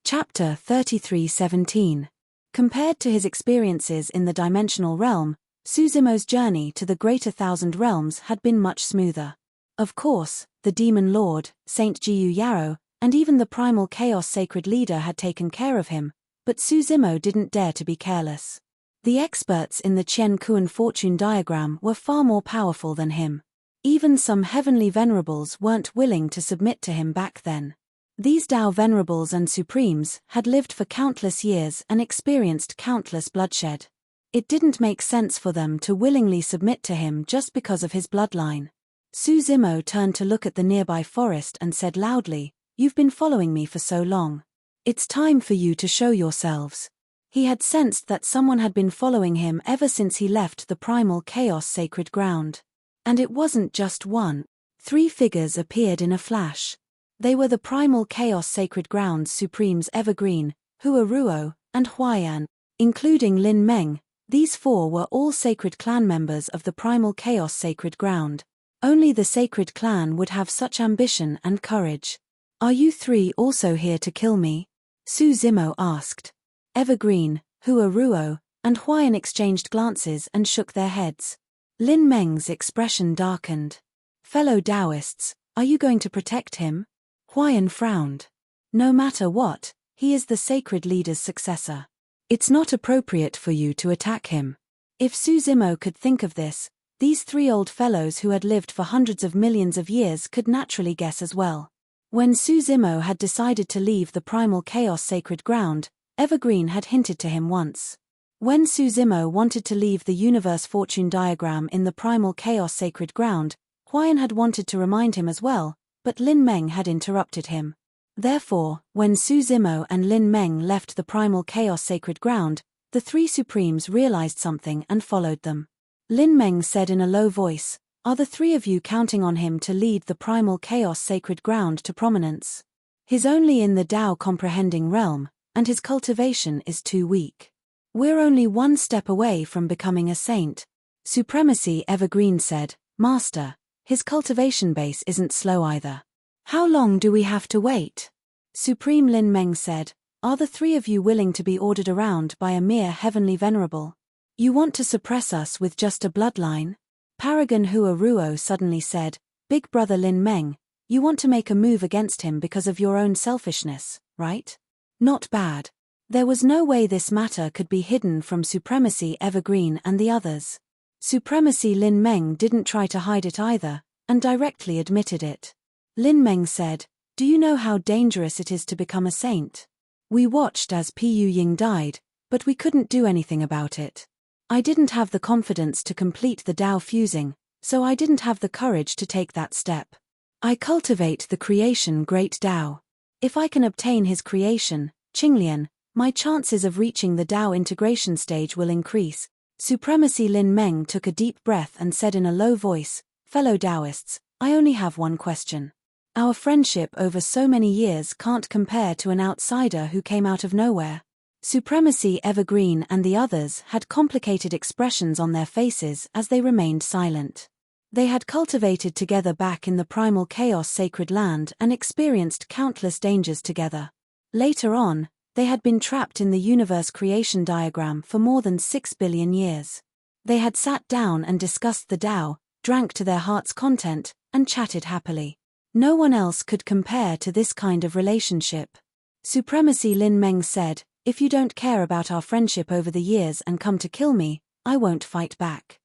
Chapter 33:17. Compared to his experiences in the dimensional realm, Su Zimo's journey to the Greater Thousand Realms had been much smoother. Of course, the Demon Lord, Saint Jiyu Yarrow, and even the Primal Chaos Sacred Leader had taken care of him, but Su Zimo didn't dare to be careless. The experts in the Qian Kuan fortune diagram were far more powerful than him. Even some heavenly venerables weren't willing to submit to him back then. These Tao venerables and supremes had lived for countless years and experienced countless bloodshed. It didn't make sense for them to willingly submit to him just because of his bloodline. Su Zimo turned to look at the nearby forest and said loudly, You've been following me for so long. It's time for you to show yourselves. He had sensed that someone had been following him ever since he left the primal chaos sacred ground. And it wasn't just one. Three figures appeared in a flash. They were the primal chaos sacred grounds supremes Evergreen, Huaruo, and Huayan. Including Lin Meng, these four were all sacred clan members of the primal chaos sacred ground. Only the sacred clan would have such ambition and courage. Are you three also here to kill me? Su Zimo asked. Evergreen, Huaruo, and Huayan exchanged glances and shook their heads. Lin Meng's expression darkened. Fellow Taoists, are you going to protect him? Huayan frowned. No matter what, he is the sacred leader's successor. It's not appropriate for you to attack him. If Su Zimo could think of this, these three old fellows who had lived for hundreds of millions of years could naturally guess as well. When Su Zimo had decided to leave the primal chaos sacred ground, Evergreen had hinted to him once. When Su Zimo wanted to leave the universe fortune diagram in the primal chaos sacred ground, Huayan had wanted to remind him as well, but Lin Meng had interrupted him. Therefore, when Su Zimo and Lin Meng left the primal chaos sacred ground, the three supremes realized something and followed them. Lin Meng said in a low voice, "Are the three of you counting on him to lead the primal chaos sacred ground to prominence? He's only in the Tao comprehending realm, and his cultivation is too weak. We're only one step away from becoming a saint." Supremacy Evergreen said, "Master, his cultivation base isn't slow either. How long do we have to wait?" Supreme Lin Meng said, "Are the three of you willing to be ordered around by a mere heavenly venerable? You want to suppress us with just a bloodline?" Paragon Huaruo suddenly said, "Big brother Lin Meng, you want to make a move against him because of your own selfishness, right? Not bad." There was no way this matter could be hidden from Supremacy Evergreen and the others. Supremacy Lin Meng didn't try to hide it either, and directly admitted it. Lin Meng said, "Do you know how dangerous it is to become a saint? We watched as Pu Ying died, but we couldn't do anything about it. I didn't have the confidence to complete the Tao fusing, so I didn't have the courage to take that step. I cultivate the creation great Tao. If I can obtain his creation, Qinglian, my chances of reaching the Tao integration stage will increase." Supremacy Lin Meng took a deep breath and said in a low voice, "Fellow Taoists, I only have one question. Our friendship over so many years can't compare to an outsider who came out of nowhere." Supremacy Evergreen and the others had complicated expressions on their faces as they remained silent. They had cultivated together back in the primal chaos sacred land and experienced countless dangers together. Later on, they had been trapped in the universe creation diagram for more than 6 billion years. They had sat down and discussed the Tao, drank to their heart's content, and chatted happily. No one else could compare to this kind of relationship. Supremacy Lin Meng said, "If you don't care about our friendship over the years and come to kill me, I won't fight back.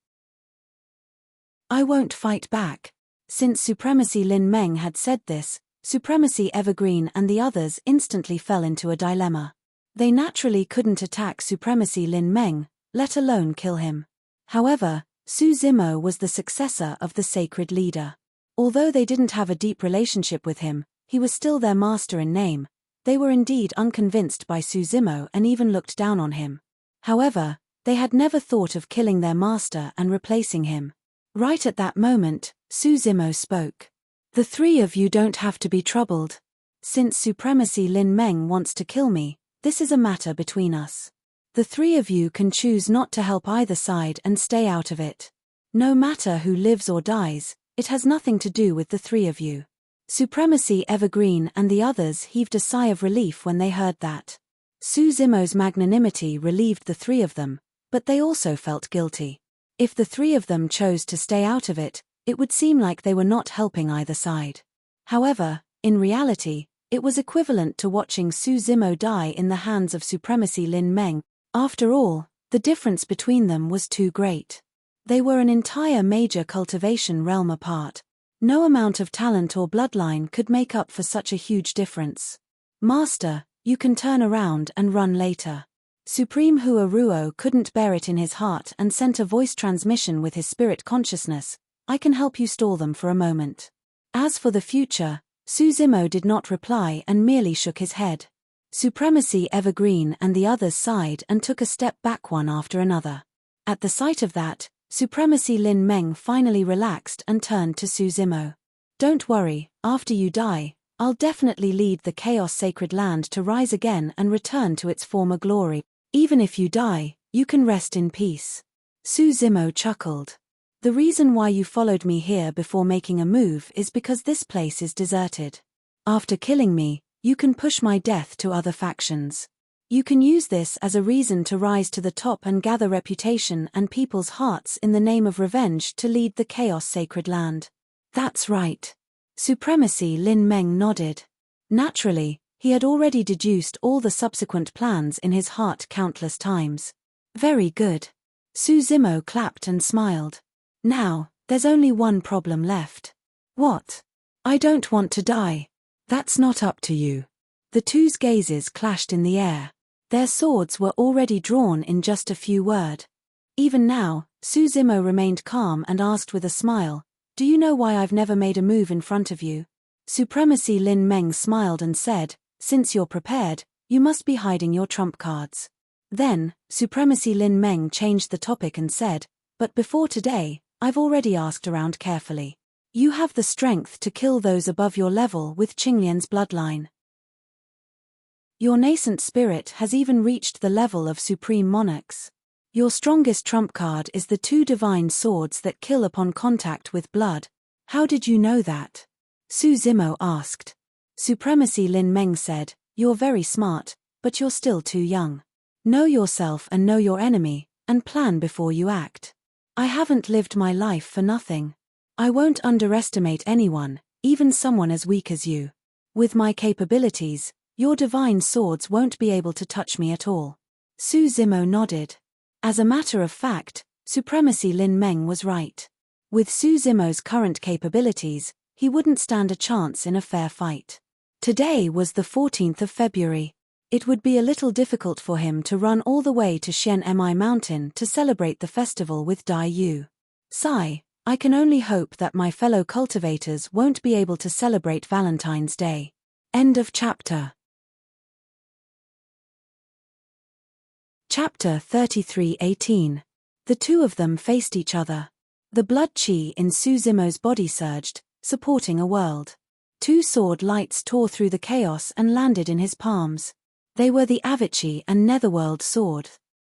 I won't fight back." Since Supremacy Lin Meng had said this, Supremacy Evergreen and the others instantly fell into a dilemma. They naturally couldn't attack Supremacy Lin Meng, let alone kill him. However, Su Zimo was the successor of the sacred leader. Although they didn't have a deep relationship with him, he was still their master in name. They were indeed unconvinced by Su Zimo and even looked down on him. However, they had never thought of killing their master and replacing him. Right at that moment, Su Zimo spoke. "The three of you don't have to be troubled. Since Supremacy Lin Meng wants to kill me, this is a matter between us. The three of you can choose not to help either side and stay out of it. No matter who lives or dies, it has nothing to do with the three of you." Supremacy Evergreen and the others heaved a sigh of relief when they heard that. Su Zimo's magnanimity relieved the three of them, but they also felt guilty. If the three of them chose to stay out of it, it would seem like they were not helping either side. However, in reality, it was equivalent to watching Su Zimo die in the hands of Supremacy Lin Meng. After all, the difference between them was too great. They were an entire major cultivation realm apart. No amount of talent or bloodline could make up for such a huge difference. "Master, you can turn around and run later." Supreme Huaruo couldn't bear it in his heart and sent a voice transmission with his spirit consciousness, "I can help you stall them for a moment." As for the future, Su Zimo did not reply and merely shook his head. Supremacy Evergreen and the others sighed and took a step back one after another. At the sight of that, Supremacy Lin Meng finally relaxed and turned to Su Zimo. Don't worry, after you die, I'll definitely lead the Chaos Sacred Land to rise again and return to its former glory. Even if you die, you can rest in peace. Suzimo chuckled. The reason why you followed me here before making a move is because this place is deserted. After killing me, you can push my death to other factions. You can use this as a reason to rise to the top and gather reputation and people's hearts in the name of revenge to lead the Chaos Sacred Land. That's right. Supremacy Lin Meng nodded. Naturally, he had already deduced all the subsequent plans in his heart countless times. Very good. Suzimo clapped and smiled. Now, there's only one problem left. What? I don't want to die. That's not up to you. The two's gazes clashed in the air. Their swords were already drawn in just a few words. Even now, Suzimo remained calm and asked with a smile, "Do you know why I've never made a move in front of you?" Supremacy Lin Meng smiled and said, "Since you're prepared, you must be hiding your trump cards." Then, Supremacy Lin Meng changed the topic and said, "But before today, I've already asked around carefully. You have the strength to kill those above your level with Qinglian's bloodline. Your nascent spirit has even reached the level of supreme monarchs. Your strongest trump card is the two divine swords that kill upon contact with blood. How did you know that?" Suzimo asked. Supremacy Lin Meng said, "You're very smart, but you're still too young. Know yourself and know your enemy, and plan before you act. I haven't lived my life for nothing. I won't underestimate anyone, even someone as weak as you. With my capabilities, your divine swords won't be able to touch me at all." Suzimo nodded. As a matter of fact, Supremacy Lin Meng was right. With Suzimo's current capabilities, he wouldn't stand a chance in a fair fight. Today was the 14th of February. It would be a little difficult for him to run all the way to Xianmi Mountain to celebrate the festival with Dai Yu. Sigh, I can only hope that my fellow cultivators won't be able to celebrate Valentine's Day. End of chapter. Chapter 33:18. The two of them faced each other. The blood chi in Suzimo's body surged, supporting a world. Two sword lights tore through the chaos and landed in his palms. They were the Avicii and Netherworld sword.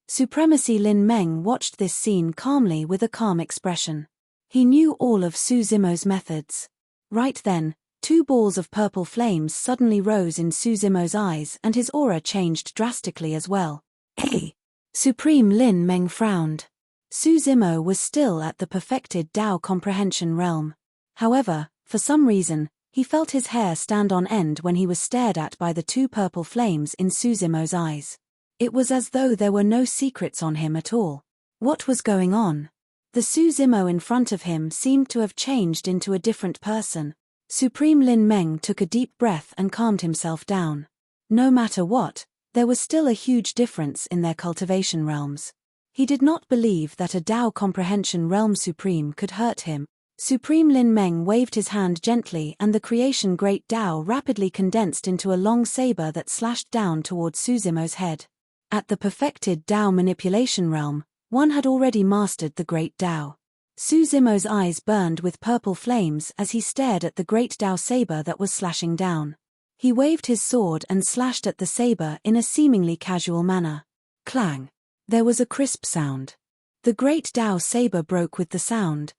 Supremacy Lin Meng watched this scene calmly with a calm expression. He knew all of Suzimo's methods. Right then, two balls of purple flames suddenly rose in Suzimo's eyes and his aura changed drastically as well. Hey! Supreme Lin Meng frowned. Suzimo was still at the perfected Dao comprehension realm. However, for some reason, he felt his hair stand on end when he was stared at by the two purple flames in Suzimo's eyes. It was as though there were no secrets on him at all. What was going on? The Suzimo in front of him seemed to have changed into a different person. Supreme Lin Meng took a deep breath and calmed himself down. No matter what, there was still a huge difference in their cultivation realms. He did not believe that a Dao comprehension realm supreme could hurt him. Supreme Lin Meng waved his hand gently and the creation Great Dao rapidly condensed into a long saber that slashed down towards Suzimo's head. At the perfected Dao manipulation realm, one had already mastered the Great Dao. Suzimo's eyes burned with purple flames as he stared at the Great Dao saber that was slashing down. He waved his sword and slashed at the saber in a seemingly casual manner. Clang! There was a crisp sound. The Great Dao saber broke with the sound.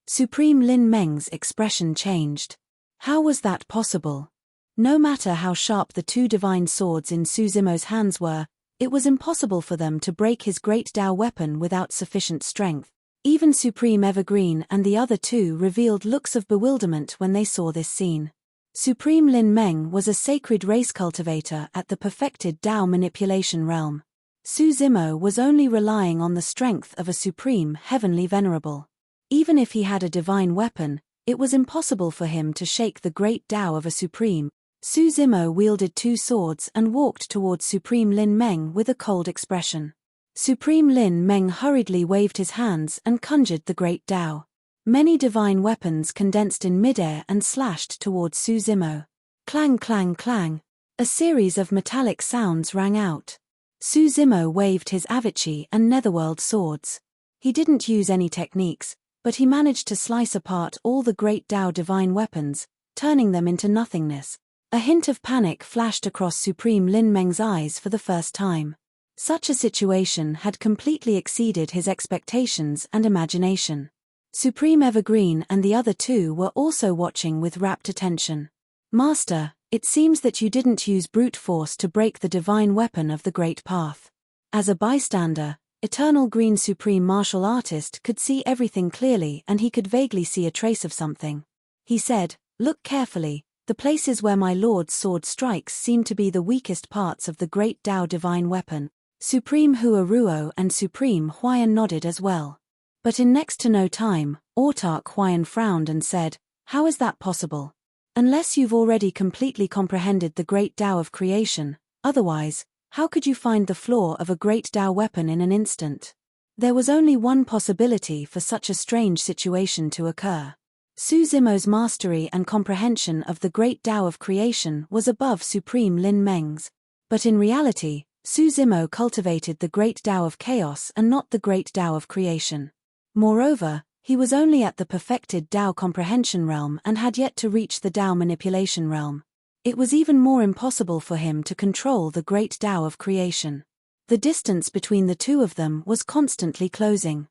Supreme Lin Meng's expression changed. How was that possible? No matter how sharp the two divine swords in Suzimo's hands were, it was impossible for them to break his Great Dao weapon without sufficient strength. Even Supreme Evergreen and the other two revealed looks of bewilderment when they saw this scene. Supreme Lin Meng was a sacred race cultivator at the perfected Dao manipulation realm. Suzimo was only relying on the strength of a supreme heavenly venerable. Even if he had a divine weapon, it was impossible for him to shake the great Dao of a supreme. Suzimo wielded two swords and walked towards Supreme Lin Meng with a cold expression. Supreme Lin Meng hurriedly waved his hands and conjured the great Dao. Many divine weapons condensed in midair and slashed towards Suzimo. Clang clang clang. A series of metallic sounds rang out. Suzimo waved his Avicii and Netherworld swords. He didn't use any techniques, but he managed to slice apart all the great Tao divine weapons, turning them into nothingness. A hint of panic flashed across Supreme Lin Meng's eyes for the first time. Such a situation had completely exceeded his expectations and imagination. Supreme Evergreen and the other two were also watching with rapt attention. "Master, it seems that you didn't use brute force to break the divine weapon of the Great Path." As a bystander, Eternal Green Supreme Martial Artist could see everything clearly, and he could vaguely see a trace of something. He said, "Look carefully, the places where my lord's sword strikes seem to be the weakest parts of the Great Tao divine weapon." Supreme Hua Ruo and Supreme Huayan nodded as well. But in next to no time, Autarch Huayan frowned and said, "How is that possible? Unless you've already completely comprehended the Great Tao of creation, otherwise, how could you find the flaw of a Great Tao weapon in an instant?" There was only one possibility for such a strange situation to occur. Su Zimo's mastery and comprehension of the Great Tao of creation was above Supreme Lin Meng's. But in reality, Su Zimo cultivated the Great Tao of chaos and not the Great Tao of creation. Moreover, he was only at the perfected Tao comprehension realm and had yet to reach the Tao manipulation realm. It was even more impossible for him to control the Great Tao of creation. The distance between the two of them was constantly closing.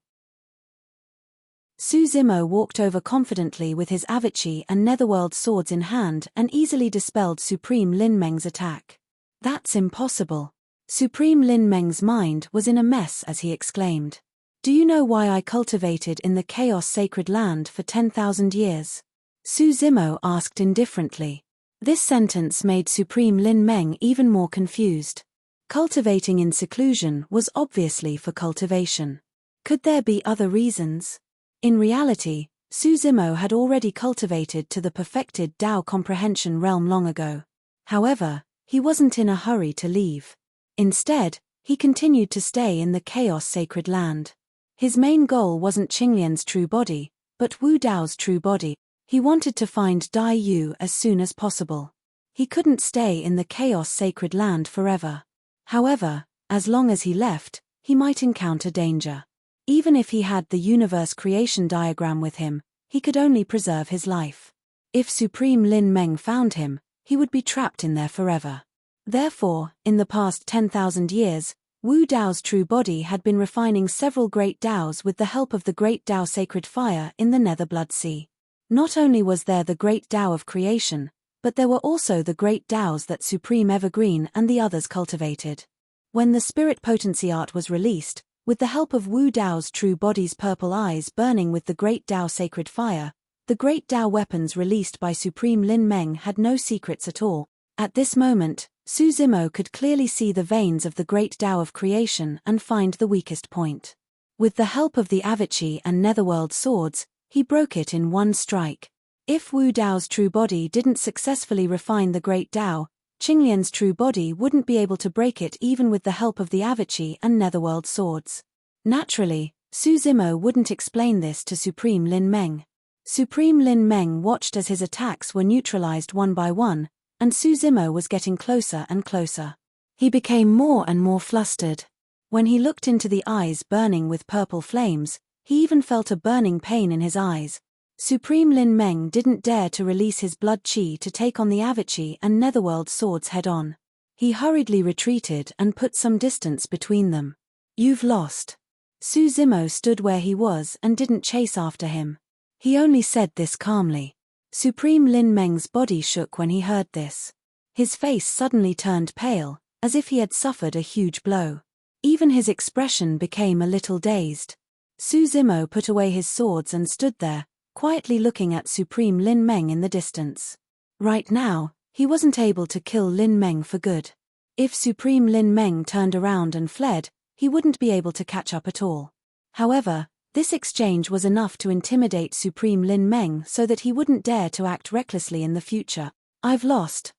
Su Zimo walked over confidently with his Avici and Netherworld swords in hand and easily dispelled Supreme Lin Meng's attack. "That's impossible." Supreme Lin Meng's mind was in a mess as he exclaimed. "Do you know why I cultivated in the Chaos Sacred Land for 10,000 years? Su Zimo asked indifferently. This sentence made Supreme Lin Meng even more confused. Cultivating in seclusion was obviously for cultivation. Could there be other reasons? In reality, Su Zimo had already cultivated to the perfected Tao comprehension realm long ago. However, he wasn't in a hurry to leave. Instead, he continued to stay in the Chaos Sacred Land. His main goal wasn't Qinglian's true body, but Wu Dao's true body. He wanted to find Dai Yu as soon as possible. He couldn't stay in the Chaos Sacred Land forever. However, as long as he left, he might encounter danger. Even if he had the universe creation diagram with him, he could only preserve his life. If Supreme Lin Meng found him, he would be trapped in there forever. Therefore, in the past 10,000 years, Wu Dao's true body had been refining several great Daos with the help of the Great Dao Sacred Fire in the Nether Blood Sea. Not only was there the Great Tao of creation, but there were also the Great Daos that Supreme Evergreen and the others cultivated. When the Spirit Potency art was released, with the help of Wu Dao's true body's purple eyes burning with the Great Tao Sacred Fire, the Great Tao weapons released by Supreme Lin Meng had no secrets at all. At this moment, Su Zimo could clearly see the veins of the Great Tao of creation and find the weakest point. With the help of the Avici and Netherworld swords, he broke it in one strike. If Wu Dao's true body didn't successfully refine the Great Tao, Qinglian's true body wouldn't be able to break it even with the help of the Avici and Netherworld swords. Naturally, Su Zimo wouldn't explain this to Supreme Lin Meng. Supreme Lin Meng watched as his attacks were neutralized one by one, and Su Zimo was getting closer and closer. He became more and more flustered. When he looked into the eyes burning with purple flames, he even felt a burning pain in his eyes. Supreme Lin Meng didn't dare to release his blood chi to take on the Avici and Netherworld swords head-on. He hurriedly retreated and put some distance between them. "You've lost." Su Zimo stood where he was and didn't chase after him. He only said this calmly. Supreme Lin Meng's body shook when he heard this. His face suddenly turned pale, as if he had suffered a huge blow. Even his expression became a little dazed. Su Zimo put away his swords and stood there, quietly looking at Supreme Lin Meng in the distance. Right now, he wasn't able to kill Lin Meng for good. If Supreme Lin Meng turned around and fled, he wouldn't be able to catch up at all. However, this exchange was enough to intimidate Supreme Lin Meng so that he wouldn't dare to act recklessly in the future. I've lost.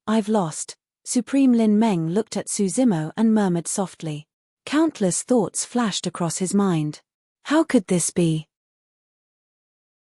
Supreme Lin Meng looked at Su Zimo and murmured softly. Countless thoughts flashed across his mind. How could this be?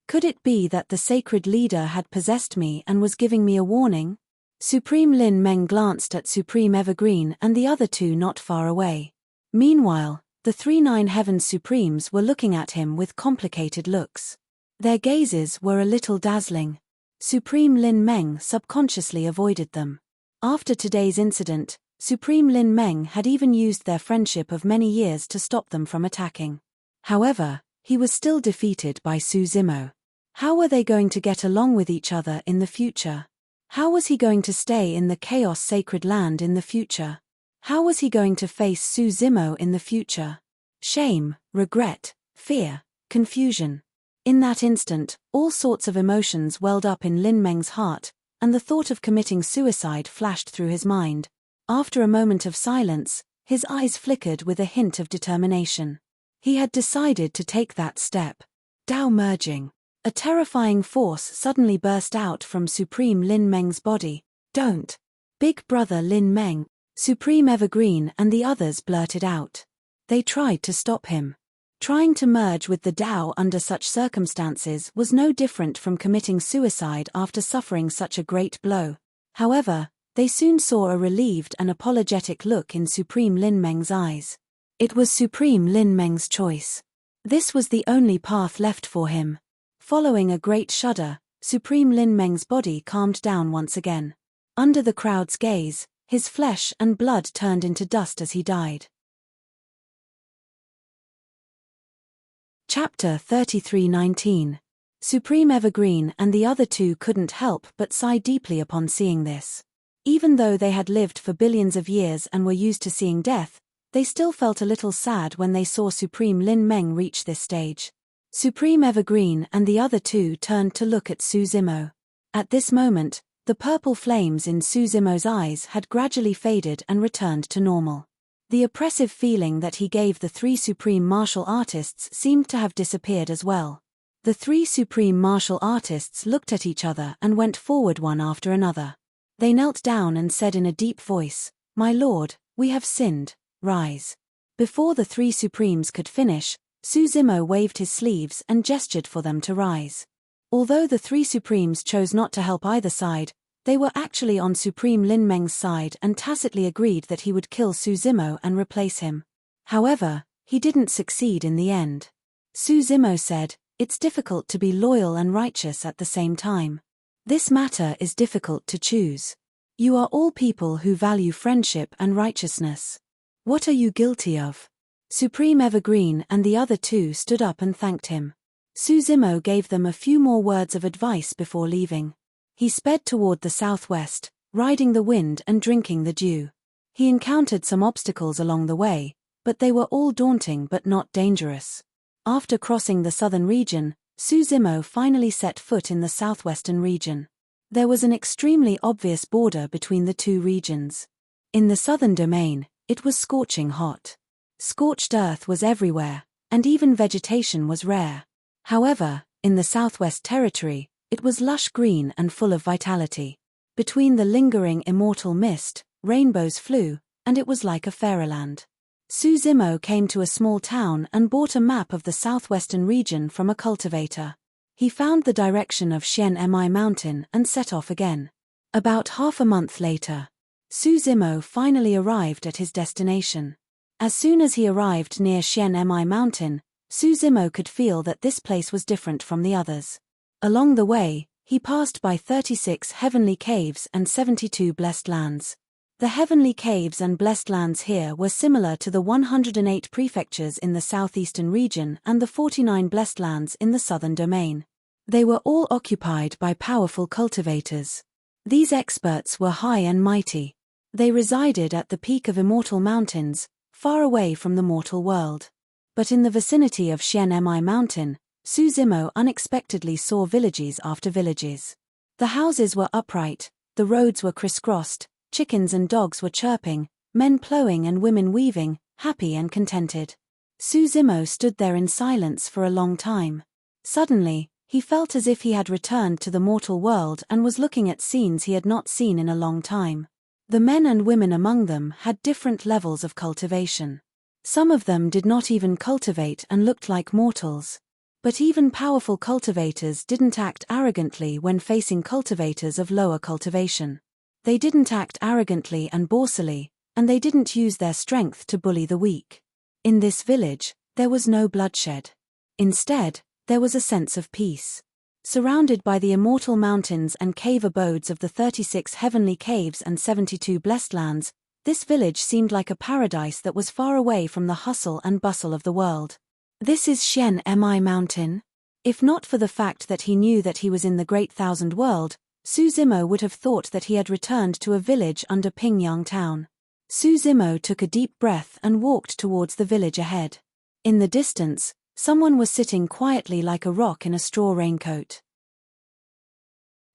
Could it be that the sacred leader had possessed me and was giving me a warning? Supreme Lin Meng glanced at Supreme Evergreen and the other two not far away. Meanwhile, the 3 Nine Heavens Supremes were looking at him with complicated looks. Their gazes were a little dazzling. Supreme Lin Meng subconsciously avoided them. After today's incident, Supreme Lin Meng had even used their friendship of many years to stop them from attacking. However, he was still defeated by Su Zimo. How were they going to get along with each other in the future? How was he going to stay in the Chaos Sacred Land in the future? How was he going to face Su Zimo in the future? Shame, regret, fear, confusion. In that instant, all sorts of emotions welled up in Lin Meng's heart, and the thought of committing suicide flashed through his mind. After a moment of silence, his eyes flickered with a hint of determination. He had decided to take that step. Dao merging. A terrifying force suddenly burst out from Supreme Lin Meng's body. Don't! Big Brother Lin Meng, Supreme Evergreen and the others blurted out. They tried to stop him. Trying to merge with the Dao under such circumstances was no different from committing suicide after suffering such a great blow. However, they soon saw a relieved and apologetic look in Supreme Lin Meng's eyes. It was Supreme Lin Meng's choice. This was the only path left for him. Following a great shudder, Supreme Lin Meng's body calmed down once again. Under the crowd's gaze, his flesh and blood turned into dust as he died. Chapter 33:19. Supreme Evergreen and the other two couldn't help but sigh deeply upon seeing this. Even though they had lived for billions of years and were used to seeing death, they still felt a little sad when they saw Supreme Lin Meng reach this stage. Supreme Evergreen and the other two turned to look at Su Zimo. At this moment, the purple flames in Su Zimo's eyes had gradually faded and returned to normal. The oppressive feeling that he gave the three supreme martial artists seemed to have disappeared as well. The three supreme martial artists looked at each other and went forward one after another. They knelt down and said in a deep voice, "My lord, we have sinned, rise." Before the three supremes could finish, Su Zimo waved his sleeves and gestured for them to rise. Although the three supremes chose not to help either side, they were actually on Supreme Lin Meng's side and tacitly agreed that he would kill Su Zimo and replace him. However, he didn't succeed in the end. Su Zimo said, "It's difficult to be loyal and righteous at the same time. This matter is difficult to choose. You are all people who value friendship and righteousness. What are you guilty of?" Supreme Evergreen and the other two stood up and thanked him. Su Zimo gave them a few more words of advice before leaving. He sped toward the southwest, riding the wind and drinking the dew. He encountered some obstacles along the way, but they were all daunting but not dangerous. After crossing the southern region, Su Zimo finally set foot in the southwestern region. There was an extremely obvious border between the two regions. In the southern domain, it was scorching hot. Scorched earth was everywhere, and even vegetation was rare. However, in the Southwest Territory, it was lush green and full of vitality. Between the lingering immortal mist, rainbows flew, and it was like a fairyland. Su Zimo came to a small town and bought a map of the southwestern region from a cultivator. He found the direction of Xianmi Mountain and set off again. About half a month later, Su Zimo finally arrived at his destination. As soon as he arrived near Xianmi Mountain, Su Zimo could feel that this place was different from the others. Along the way, he passed by 36 heavenly caves and 72 blessed lands. The heavenly caves and blessed lands here were similar to the 108 prefectures in the southeastern region and the 49 blessed lands in the southern domain. They were all occupied by powerful cultivators. These experts were high and mighty. They resided at the peak of Immortal Mountains, far away from the mortal world. But in the vicinity of Xianmi Mountain, Su Zimo unexpectedly saw villages after villages. The houses were upright, the roads were crisscrossed, chickens and dogs were chirping, men plowing and women weaving, happy and contented. Su Zimo stood there in silence for a long time. Suddenly, he felt as if he had returned to the mortal world and was looking at scenes he had not seen in a long time. The men and women among them had different levels of cultivation. Some of them did not even cultivate and looked like mortals. But even powerful cultivators didn't act arrogantly when facing cultivators of lower cultivation. They didn't act arrogantly and bossily, and they didn't use their strength to bully the weak. In this village, there was no bloodshed. Instead, there was a sense of peace. Surrounded by the immortal mountains and cave abodes of the 36 heavenly caves and 72 blessed lands, this village seemed like a paradise that was far away from the hustle and bustle of the world. This is Xian Mi Mountain? If not for the fact that he knew that he was in the Great Thousand World, Su Zimo would have thought that he had returned to a village under Pingyang Town. Su Zimo took a deep breath and walked towards the village ahead. In the distance, someone was sitting quietly like a rock in a straw raincoat.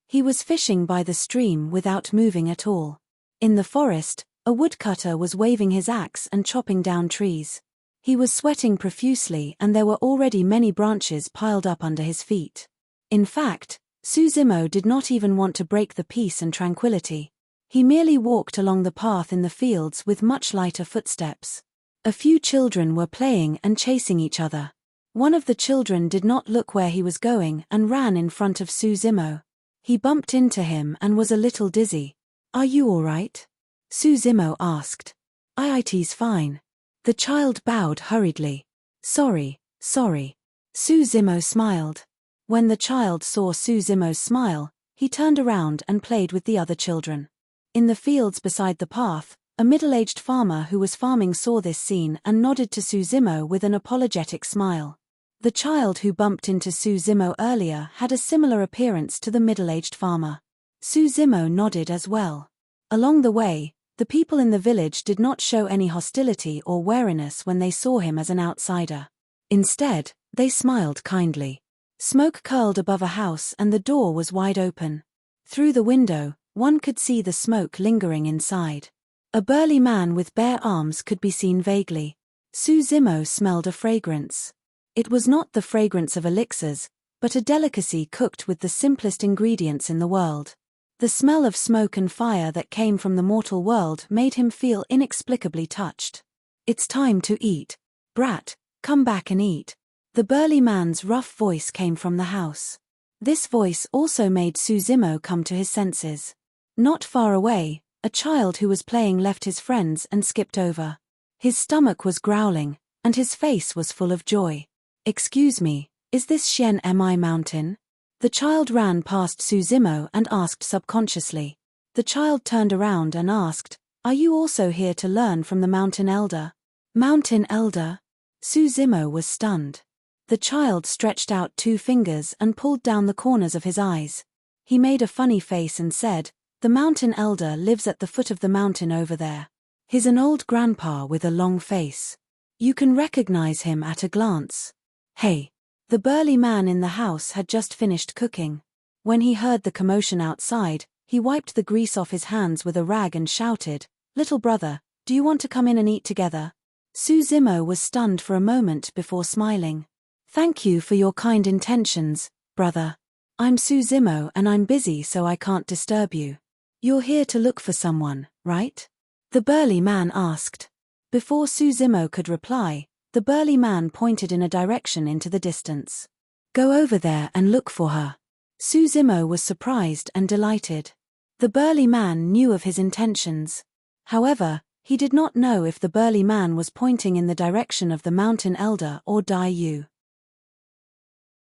He was fishing by the stream without moving at all. In the forest, a woodcutter was waving his axe and chopping down trees. He was sweating profusely and there were already many branches piled up under his feet. In fact, Su Zimo did not even want to break the peace and tranquility. He merely walked along the path in the fields with much lighter footsteps. A few children were playing and chasing each other. One of the children did not look where he was going and ran in front of Su Zimo. He bumped into him and was a little dizzy. "Are you all right?" Su Zimo asked. "It's fine." The child bowed hurriedly. Sorry. Su Zimo smiled. When the child saw Su Zimo's smile, he turned around and played with the other children. In the fields beside the path, a middle-aged farmer who was farming saw this scene and nodded to Su Zimo with an apologetic smile. The child who bumped into Su Zimo earlier had a similar appearance to the middle-aged farmer. Su Zimo nodded as well. Along the way, the people in the village did not show any hostility or wariness when they saw him as an outsider. Instead, they smiled kindly. Smoke curled above a house and the door was wide open. Through the window, one could see the smoke lingering inside. A burly man with bare arms could be seen vaguely. Su Zimo smelled a fragrance. It was not the fragrance of elixirs, but a delicacy cooked with the simplest ingredients in the world. The smell of smoke and fire that came from the mortal world made him feel inexplicably touched. "It's time to eat. Brat, come back and eat." The burly man's rough voice came from the house. This voice also made Su Zimo come to his senses. Not far away, a child who was playing left his friends and skipped over. His stomach was growling, and his face was full of joy. "Excuse me, is this Xian Mi Mountain?" The child ran past Su Zimo and asked subconsciously. The child turned around and asked, "Are you also here to learn from the Mountain Elder?" "Mountain Elder?" Su Zimo was stunned. The child stretched out 2 fingers and pulled down the corners of his eyes. He made a funny face and said, "The Mountain Elder lives at the foot of the mountain over there. He's an old grandpa with a long face. You can recognize him at a glance." "Hey!" The burly man in the house had just finished cooking. When he heard the commotion outside, he wiped the grease off his hands with a rag and shouted, "Little brother, do you want to come in and eat together?" Su Zimo was stunned for a moment before smiling. "Thank you for your kind intentions, brother. I'm Su Zimo and I'm busy so I can't disturb you. You're here to look for someone, right?" the burly man asked. Before Su Zimo could reply, the burly man pointed in a direction into the distance. "Go over there and look for her." Su Zimo was surprised and delighted. The burly man knew of his intentions. However, he did not know if the burly man was pointing in the direction of the Mountain Elder or Dai Yu.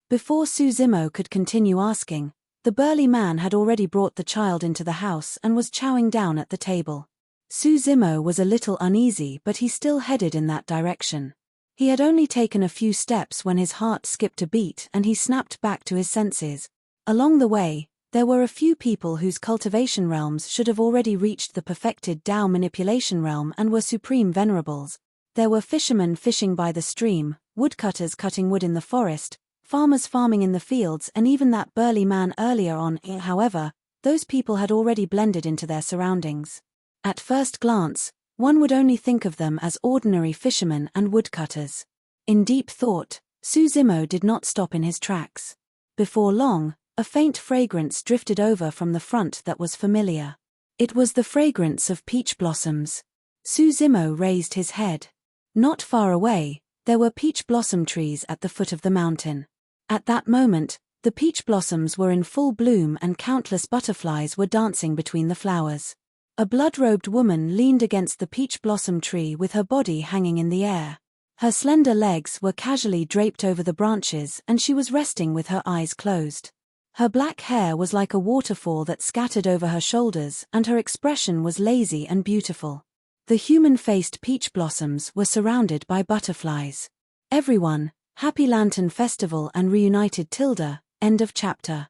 Before Su Zimo could continue asking, the burly man had already brought the child into the house and was chowing down at the table. Su Zimo was a little uneasy but he still headed in that direction. He had only taken a few steps when his heart skipped a beat and he snapped back to his senses. Along the way, there were a few people whose cultivation realms should have already reached the perfected Tao manipulation realm and were supreme venerables. There were fishermen fishing by the stream, woodcutters cutting wood in the forest, farmers farming in the fields and even that burly man earlier on. However, those people had already blended into their surroundings. At first glance, one would only think of them as ordinary fishermen and woodcutters. In deep thought, Su Zimo did not stop in his tracks. Before long, a faint fragrance drifted over from the front that was familiar. It was the fragrance of peach blossoms. Su Zimo raised his head. Not far away, there were peach blossom trees at the foot of the mountain. At that moment, the peach blossoms were in full bloom and countless butterflies were dancing between the flowers. A blood-robed woman leaned against the peach blossom tree with her body hanging in the air. Her slender legs were casually draped over the branches and she was resting with her eyes closed. Her black hair was like a waterfall that scattered over her shoulders and her expression was lazy and beautiful. The human-faced peach blossoms were surrounded by butterflies. Everyone, Happy Lantern Festival and reunited Tilda, end of chapter.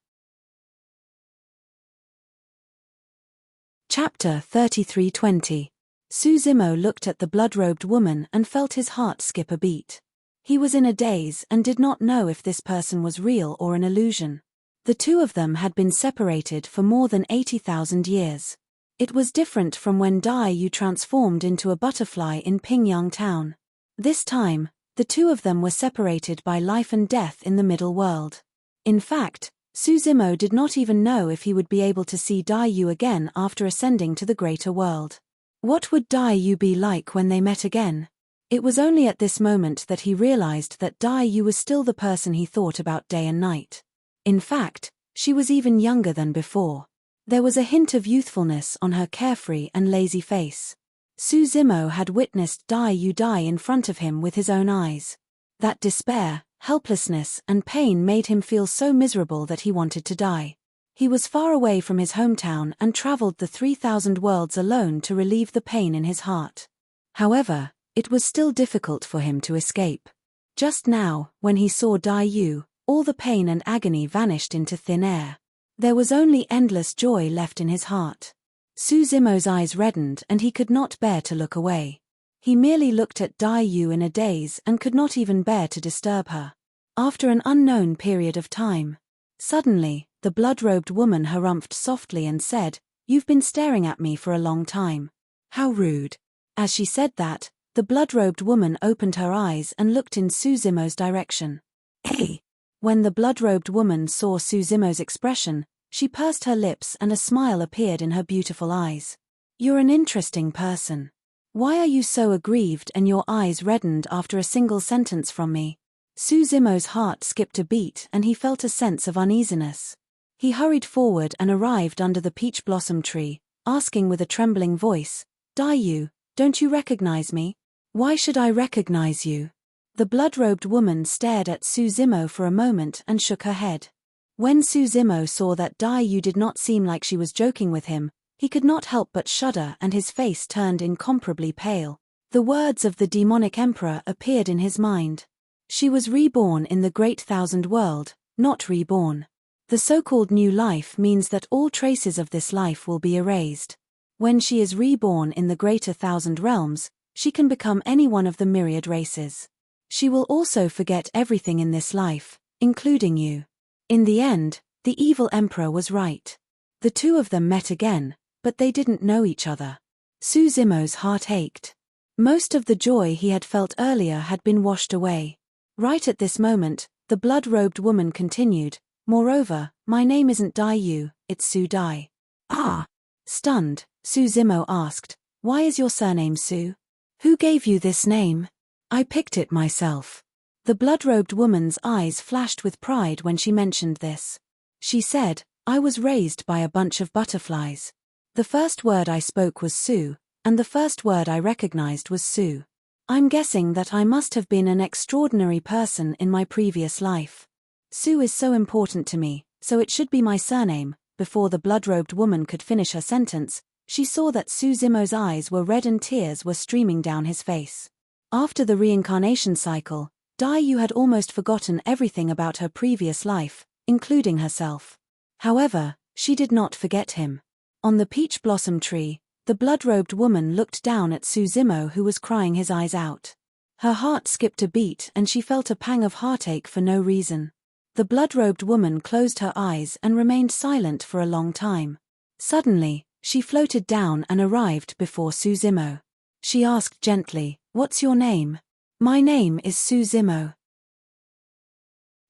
Chapter 33:20. Susimo looked at the blood-robed woman and felt his heart skip a beat. He was in a daze and did not know if this person was real or an illusion. The two of them had been separated for more than 80,000 years. It was different from when Dai Yu transformed into a butterfly in Pingyang Town. This time, the two of them were separated by life and death in the middle world. In fact, Susimo did not even know if he would be able to see Dai Yu again after ascending to the greater world. What would Dai Yu be like when they met again? It was only at this moment that he realized that Dai Yu was still the person he thought about day and night. In fact, she was even younger than before. There was a hint of youthfulness on her carefree and lazy face. Susimo had witnessed Dai Yu die in front of him with his own eyes. That despair, helplessness, and pain made him feel so miserable that he wanted to die. He was far away from his hometown and traveled the 3,000 worlds alone to relieve the pain in his heart. However, it was still difficult for him to escape. Just now, when he saw Dai Yu, all the pain and agony vanished into thin air. There was only endless joy left in his heart. Susimo's eyes reddened and he could not bear to look away. He merely looked at Dai Yu in a daze and could not even bear to disturb her. After an unknown period of time, suddenly, the blood-robed woman harumphed softly and said, "You've been staring at me for a long time. How rude." As she said that, the blood-robed woman opened her eyes and looked in Susimo's direction. "Hey!" When the blood-robed woman saw Susimo's expression, she pursed her lips and a smile appeared in her beautiful eyes. "You're an interesting person. Why are you so aggrieved and your eyes reddened after a single sentence from me?" Susimo's heart skipped a beat and he felt a sense of uneasiness. He hurried forward and arrived under the peach blossom tree, asking with a trembling voice, "Dai Yu, don't you recognize me?" "Why should I recognize you?" The blood-robed woman stared at Susimo for a moment and shook her head. When Susimo saw that Dai Yu did not seem like she was joking with him, he could not help but shudder and his face turned incomparably pale. The words of the demonic emperor appeared in his mind. She was reborn in the Great Thousand World, not reborn. The so-called new life means that all traces of this life will be erased. When she is reborn in the Greater Thousand Realms, she can become any one of the myriad races. She will also forget everything in this life, including you. In the end, the evil emperor was right. The two of them met again, but they didn't know each other. Susimo's heart ached. Most of the joy he had felt earlier had been washed away. Right at this moment, the blood-robed woman continued, "Moreover, my name isn't Dai Yu, it's Su Dai." "Ah!" Stunned, Susimo asked, "Why is your surname Su? Who gave you this name?" "I picked it myself." The blood-robed woman's eyes flashed with pride when she mentioned this. She said, "I was raised by a bunch of butterflies. The first word I spoke was Su, and the first word I recognized was Su. I'm guessing that I must have been an extraordinary person in my previous life. Su is so important to me, so it should be my surname." Before the blood-robed woman could finish her sentence, she saw that Susimo's eyes were red and tears were streaming down his face. After the reincarnation cycle, Dai Yu had almost forgotten everything about her previous life, including herself. However, she did not forget him. On the peach blossom tree, the blood-robed woman looked down at Susimo who was crying his eyes out. Her heart skipped a beat and she felt a pang of heartache for no reason. The blood-robed woman closed her eyes and remained silent for a long time. Suddenly, she floated down and arrived before Susimo. She asked gently, "What's your name?" "My name is Susimo."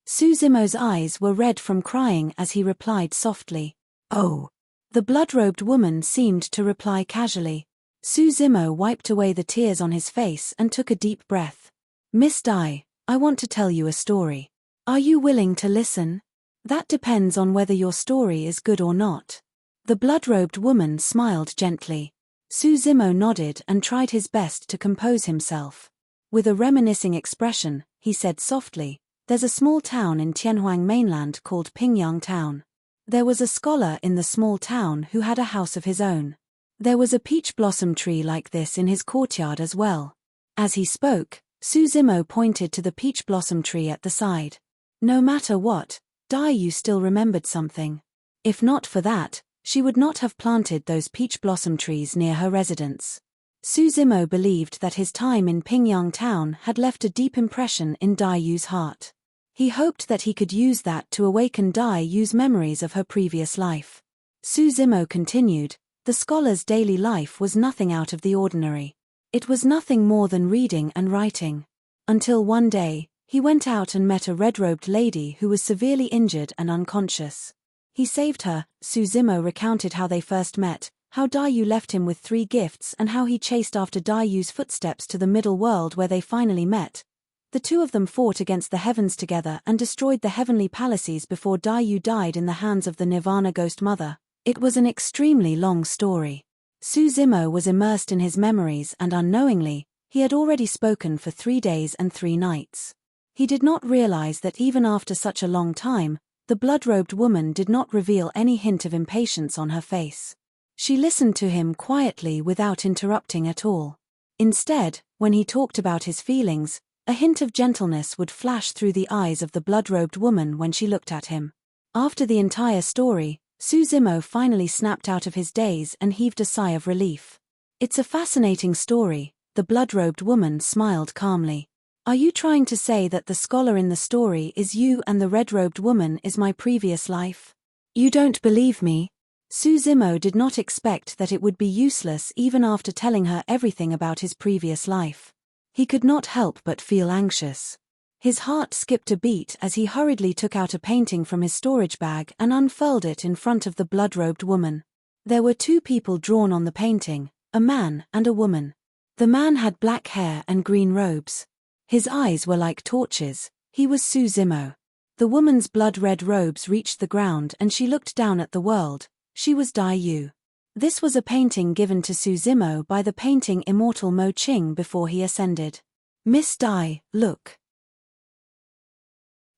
Susimo's eyes were red from crying as he replied softly, "Oh." The blood-robed woman seemed to reply casually. Susimo wiped away the tears on his face and took a deep breath. "Miss Dai, I want to tell you a story. Are you willing to listen? That depends on whether your story is good or not." The blood-robed woman smiled gently. Susimo nodded and tried his best to compose himself. With a reminiscing expression, he said softly, "There's a small town in Tianhuang mainland called Pingyang Town. There was a scholar in the small town who had a house of his own. There was a peach blossom tree like this in his courtyard as well." As he spoke, Su Zimo pointed to the peach blossom tree at the side. No matter what, Dai Yu still remembered something. If not for that, she would not have planted those peach blossom trees near her residence. Su Zimo believed that his time in Pingyang Town had left a deep impression in Dai Yu's heart. He hoped that he could use that to awaken Dai Yu's memories of her previous life. Su Zimo continued, "The scholar's daily life was nothing out of the ordinary. It was nothing more than reading and writing. Until one day, he went out and met a red-robed lady who was severely injured and unconscious. He saved her." Su Zimo recounted how they first met, how Dai Yu left him with 3 gifts and how he chased after Dai Yu's footsteps to the middle world where they finally met. The two of them fought against the heavens together and destroyed the heavenly palaces before Dai Yu died in the hands of the Nirvana Ghost Mother. It was an extremely long story. Su Zimo was immersed in his memories and unknowingly, he had already spoken for 3 days and 3 nights. He did not realize that even after such a long time, the blood-robed woman did not reveal any hint of impatience on her face. She listened to him quietly without interrupting at all. Instead, when he talked about his feelings, a hint of gentleness would flash through the eyes of the blood-robed woman when she looked at him. After the entire story, Su Zimo finally snapped out of his daze and heaved a sigh of relief. "It's a fascinating story," the blood-robed woman smiled calmly. "Are you trying to say that the scholar in the story is you and the red-robed woman is my previous life? You don't believe me?" Su Zimo did not expect that it would be useless even after telling her everything about his previous life. He could not help but feel anxious. His heart skipped a beat as he hurriedly took out a painting from his storage bag and unfurled it in front of the blood-robed woman. There were 2 people drawn on the painting, a man and a woman. The man had black hair and green robes. His eyes were like torches. He was Su Zimo. The woman's blood-red robes reached the ground and she looked down at the world. She was Dai Yu. This was a painting given to Su Zimo by the painting Immortal Mo Qing before he ascended. "Miss Dai, look."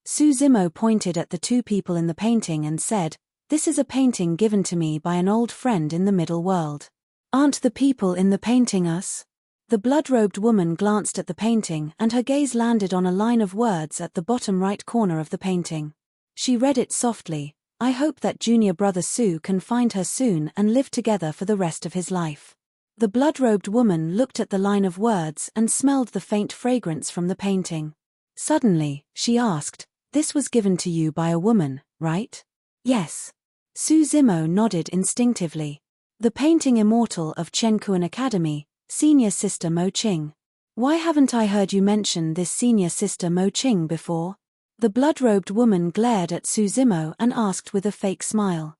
Su Zimo pointed at the 2 people in the painting and said, "This is a painting given to me by an old friend in the middle world. Aren't the people in the painting us?" The blood-robed woman glanced at the painting and her gaze landed on a line of words at the bottom right corner of the painting. She read it softly, "I hope that junior brother Su can find her soon and live together for the rest of his life." The blood-robed woman looked at the line of words and smelled the faint fragrance from the painting. Suddenly, she asked, "This was given to you by a woman, right?" "Yes." Su Zimo nodded instinctively. "The painting Immortal of Chenkuan Academy, Senior Sister Mo Qing. Why haven't I heard you mention this Senior Sister Mo Qing before?" The blood-robed woman glared at Su Zimo and asked with a fake smile.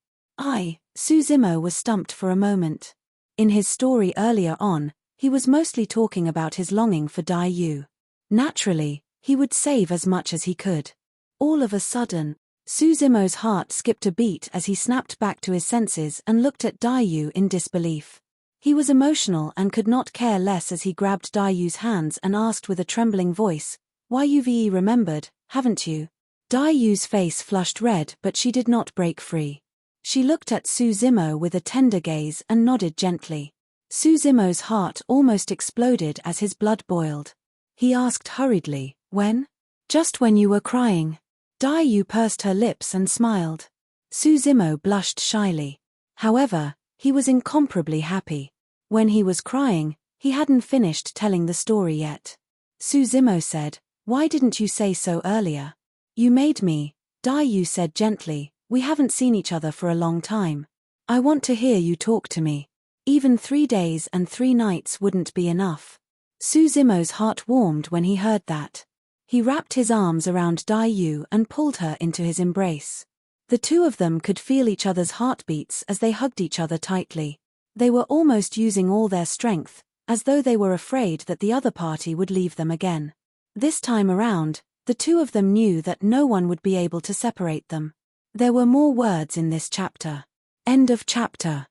Su Zimo was stumped for a moment. In his story earlier on, he was mostly talking about his longing for Dai Yu. Naturally, he would save as much as he could. All of a sudden, Su Zimo's heart skipped a beat as he snapped back to his senses and looked at Dai Yu in disbelief. He was emotional and could not care less as he grabbed Dai Yu's hands and asked with a trembling voice, "Why you've remembered, haven't you?" Dai Yu's face flushed red but she did not break free. She looked at Su Zimo with a tender gaze and nodded gently. Su Zimo's heart almost exploded as his blood boiled. He asked hurriedly, "When?" "Just when you were crying." Dai Yu pursed her lips and smiled. Su Zimo blushed shyly. However, he was incomparably happy. When he was crying, he hadn't finished telling the story yet. Su Zimo said, "Why didn't you say so earlier?" "You made me," Dai Yu said gently, "we haven't seen each other for a long time. I want to hear you talk to me. Even 3 days and 3 nights wouldn't be enough." Su Zimo's heart warmed when he heard that. He wrapped his arms around Dai Yu and pulled her into his embrace. The 2 of them could feel each other's heartbeats as they hugged each other tightly. They were almost using all their strength, as though they were afraid that the other party would leave them again. This time around, the 2 of them knew that no one would be able to separate them. There were more words in this chapter. End of chapter.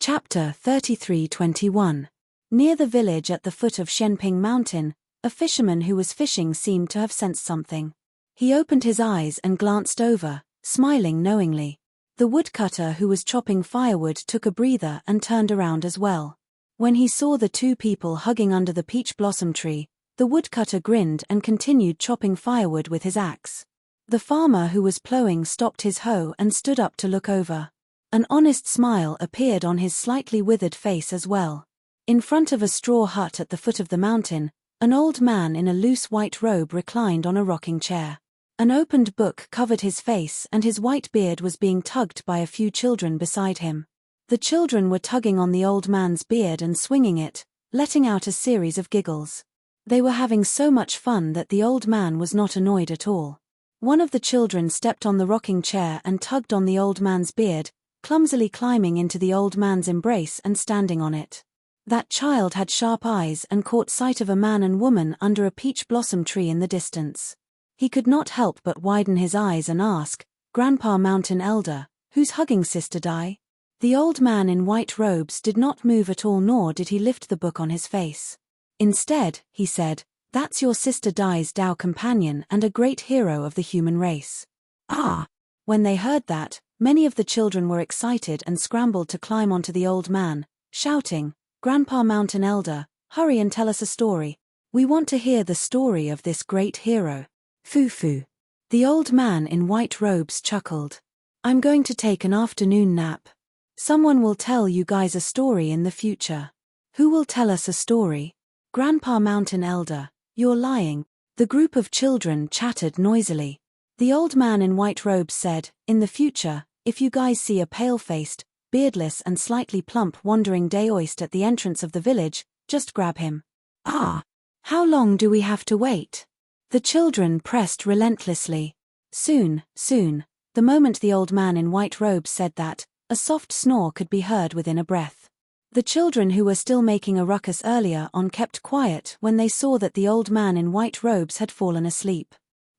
Chapter 33:21. Near the village at the foot of Shenping Mountain, a fisherman who was fishing seemed to have sensed something. He opened his eyes and glanced over, smiling knowingly. The woodcutter who was chopping firewood took a breather and turned around as well. When he saw the two people hugging under the peach blossom tree, the woodcutter grinned and continued chopping firewood with his axe. The farmer who was plowing stopped his hoe and stood up to look over. An honest smile appeared on his slightly withered face as well. In front of a straw hut at the foot of the mountain, an old man in a loose white robe reclined on a rocking chair. An opened book covered his face and his white beard was being tugged by a few children beside him. The children were tugging on the old man's beard and swinging it, letting out a series of giggles. They were having so much fun that the old man was not annoyed at all. One of the children stepped on the rocking chair and tugged on the old man's beard, clumsily climbing into the old man's embrace and standing on it. That child had sharp eyes and caught sight of a man and woman under a peach blossom tree in the distance. He could not help but widen his eyes and ask, "Grandpa Mountain Elder, who's hugging Sister Di?" The old man in white robes did not move at all, nor did he lift the book on his face. Instead, he said, "That's your Sister Di's Tao companion and a great hero of the human race." Ah! When they heard that, many of the children were excited and scrambled to climb onto the old man, shouting, "Grandpa Mountain Elder, hurry and tell us a story. We want to hear the story of this great hero." Foo-foo. The old man in white robes chuckled. "I'm going to take an afternoon nap. Someone will tell you guys a story in the future." "Who will tell us a story?" "Grandpa Mountain Elder, you're lying." The group of children chattered noisily. The old man in white robes said, "In the future, if you guys see a pale-faced, beardless and slightly plump wandering daoist at the entrance of the village, just grab him." "Ah! How long do we have to wait?" The children pressed relentlessly. Soon, soon." The moment the old man in white robes said that, a soft snore could be heard within a breath. The children who were still making a ruckus earlier on kept quiet when they saw that the old man in white robes had fallen asleep.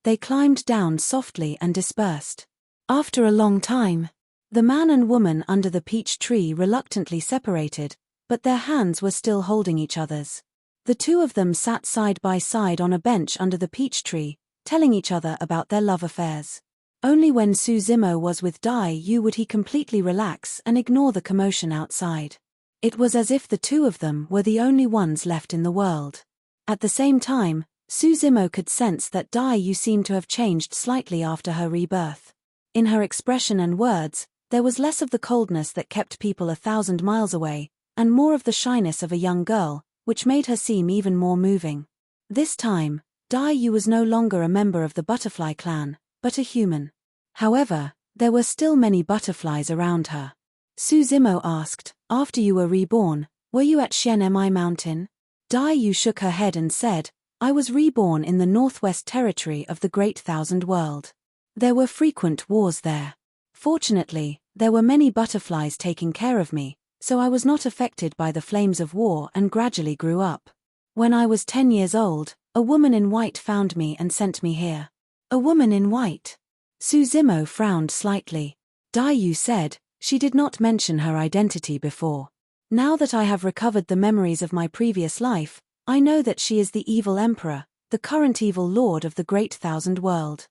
They climbed down softly and dispersed. After a long time, the man and woman under the peach tree reluctantly separated, but their hands were still holding each other's. The two of them sat side by side on a bench under the peach tree, telling each other about their love affairs. Only when Suzimo was with Dai Yu would he completely relax and ignore the commotion outside. It was as if the two of them were the only ones left in the world. At the same time, Suzimo could sense that Dai Yu seemed to have changed slightly after her rebirth. In her expression and words, there was less of the coldness that kept people 1,000 miles away, and more of the shyness of a young girl, which made her seem even more moving. This time, Dai Yu was no longer a member of the butterfly clan, but a human. However, there were still many butterflies around her. Suzimo asked, "After you were reborn, were you at Shenmi Mountain?" Dai Yu shook her head and said, "I was reborn in the northwest territory of the Great Thousand World. There were frequent wars there. Fortunately, there were many butterflies taking care of me, so I was not affected by the flames of war and gradually grew up. When I was 10 years old, a woman in white found me and sent me here." "A woman in white?" Suzimo frowned slightly. Dai Yu said, "She did not mention her identity before. Now that I have recovered the memories of my previous life, I know that she is the evil emperor, the current evil lord of the Great Thousand World."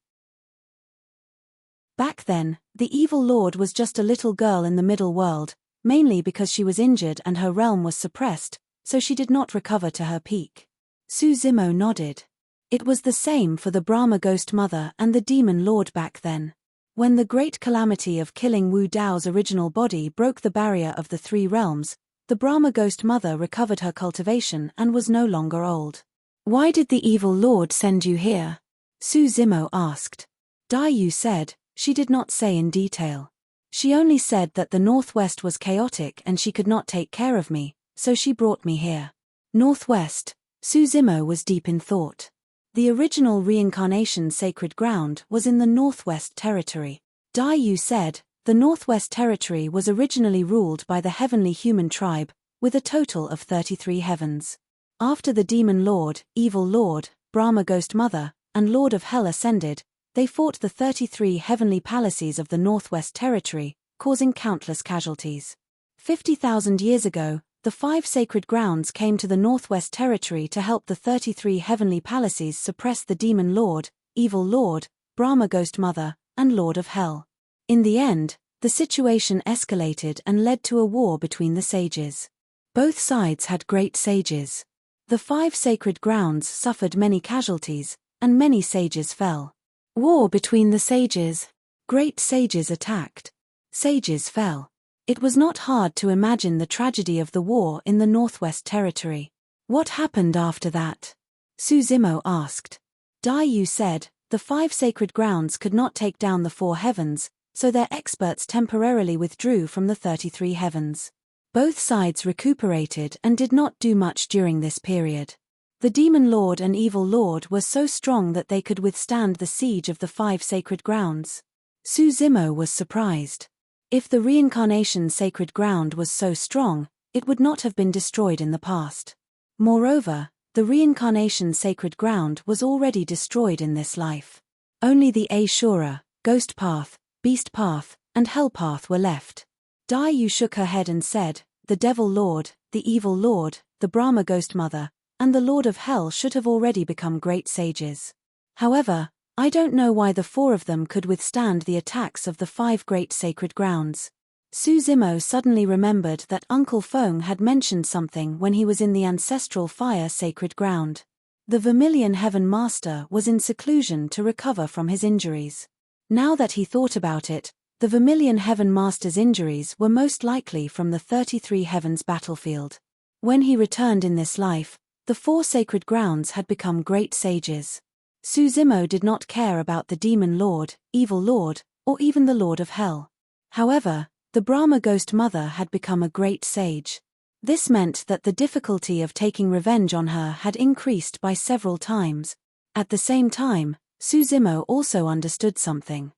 Back then, the evil lord was just a little girl in the middle world, mainly because she was injured and her realm was suppressed, so she did not recover to her peak. Suzimo nodded. It was the same for the Brahma Ghost Mother and the Demon Lord back then. When the great calamity of killing Wu Dao's original body broke the barrier of the three realms, the Brahma Ghost Mother recovered her cultivation and was no longer old. "Why did the evil lord send you here?" Suzimo asked. Dai Yu said, "She did not say in detail. She only said that the Northwest was chaotic and she could not take care of me, so she brought me here." Northwest. Suzimo was deep in thought. The original reincarnation sacred ground was in the Northwest Territory. Dai Yu said, the Northwest Territory was originally ruled by the heavenly human tribe, with a total of 33 heavens. After the Demon Lord, Evil Lord, Brahma Ghost Mother, and Lord of Hell ascended, they fought the 33 heavenly palaces of the Northwest Territory, causing countless casualties. 50,000 years ago, the 5 sacred grounds came to the Northwest Territory to help the 33 heavenly palaces suppress the demon lord, evil lord, Brahma ghost mother, and lord of hell. In the end, the situation escalated and led to a war between the sages. Both sides had great sages. The 5 sacred grounds suffered many casualties, and many sages fell. War between the sages. Great sages attacked. Sages fell. It was not hard to imagine the tragedy of the war in the Northwest Territory. What happened after that? Suzimo asked. Dai Yu said, the 5 sacred grounds could not take down the 4 heavens, so their experts temporarily withdrew from the 33 heavens. Both sides recuperated and did not do much during this period. The demon lord and evil lord were so strong that they could withstand the siege of the 5 sacred grounds. Suzimo was surprised. If the reincarnation sacred ground was so strong, it would not have been destroyed in the past. Moreover, the reincarnation sacred ground was already destroyed in this life. Only the Ashura, ghost path, beast path, and hell path were left. Dai Yu shook her head and said, the devil lord, the evil lord, the Brahma ghost mother, and the lord of hell should have already become great sages. However, I don't know why the 4 of them could withstand the attacks of the 5 great sacred grounds. Suzimo suddenly remembered that Uncle Feng had mentioned something when he was in the ancestral fire sacred ground. The Vermilion Heaven Master was in seclusion to recover from his injuries. Now that he thought about it, the Vermilion Heaven Master's injuries were most likely from the 33 heavens battlefield. When he returned in this life, the 4 sacred grounds had become great sages. Suzimo did not care about the demon lord, evil lord, or even the lord of hell. However, the Brahma ghost mother had become a great sage. This meant that the difficulty of taking revenge on her had increased by several times. At the same time, Suzimo also understood something.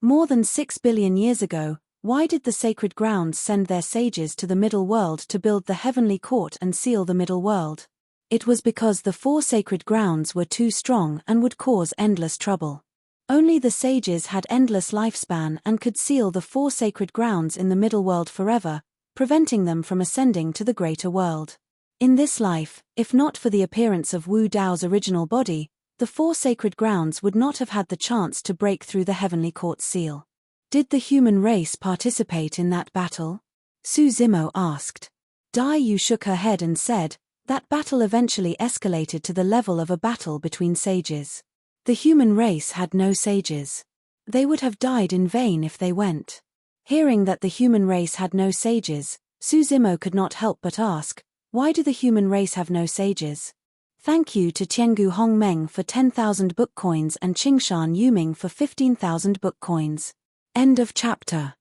More than 6 billion years ago, why did the sacred grounds send their sages to the middle world to build the heavenly court and seal the middle world? It was because the 4 sacred grounds were too strong and would cause endless trouble. Only the sages had endless lifespan and could seal the 4 sacred grounds in the middle world forever, preventing them from ascending to the greater world. In this life, if not for the appearance of Wu Dao's original body, the 4 sacred grounds would not have had the chance to break through the heavenly court seal. Did the human race participate in that battle? Suzimo asked. Dai Yu shook her head and said, that battle eventually escalated to the level of a battle between sages. The human race had no sages. They would have died in vain if they went. Hearing that the human race had no sages, Suzimo could not help but ask, why do the human race have no sages? Thank you to Tiangu Hongmeng for 10,000 book coins and Qingshan Yuming for 15,000 book coins. End of chapter.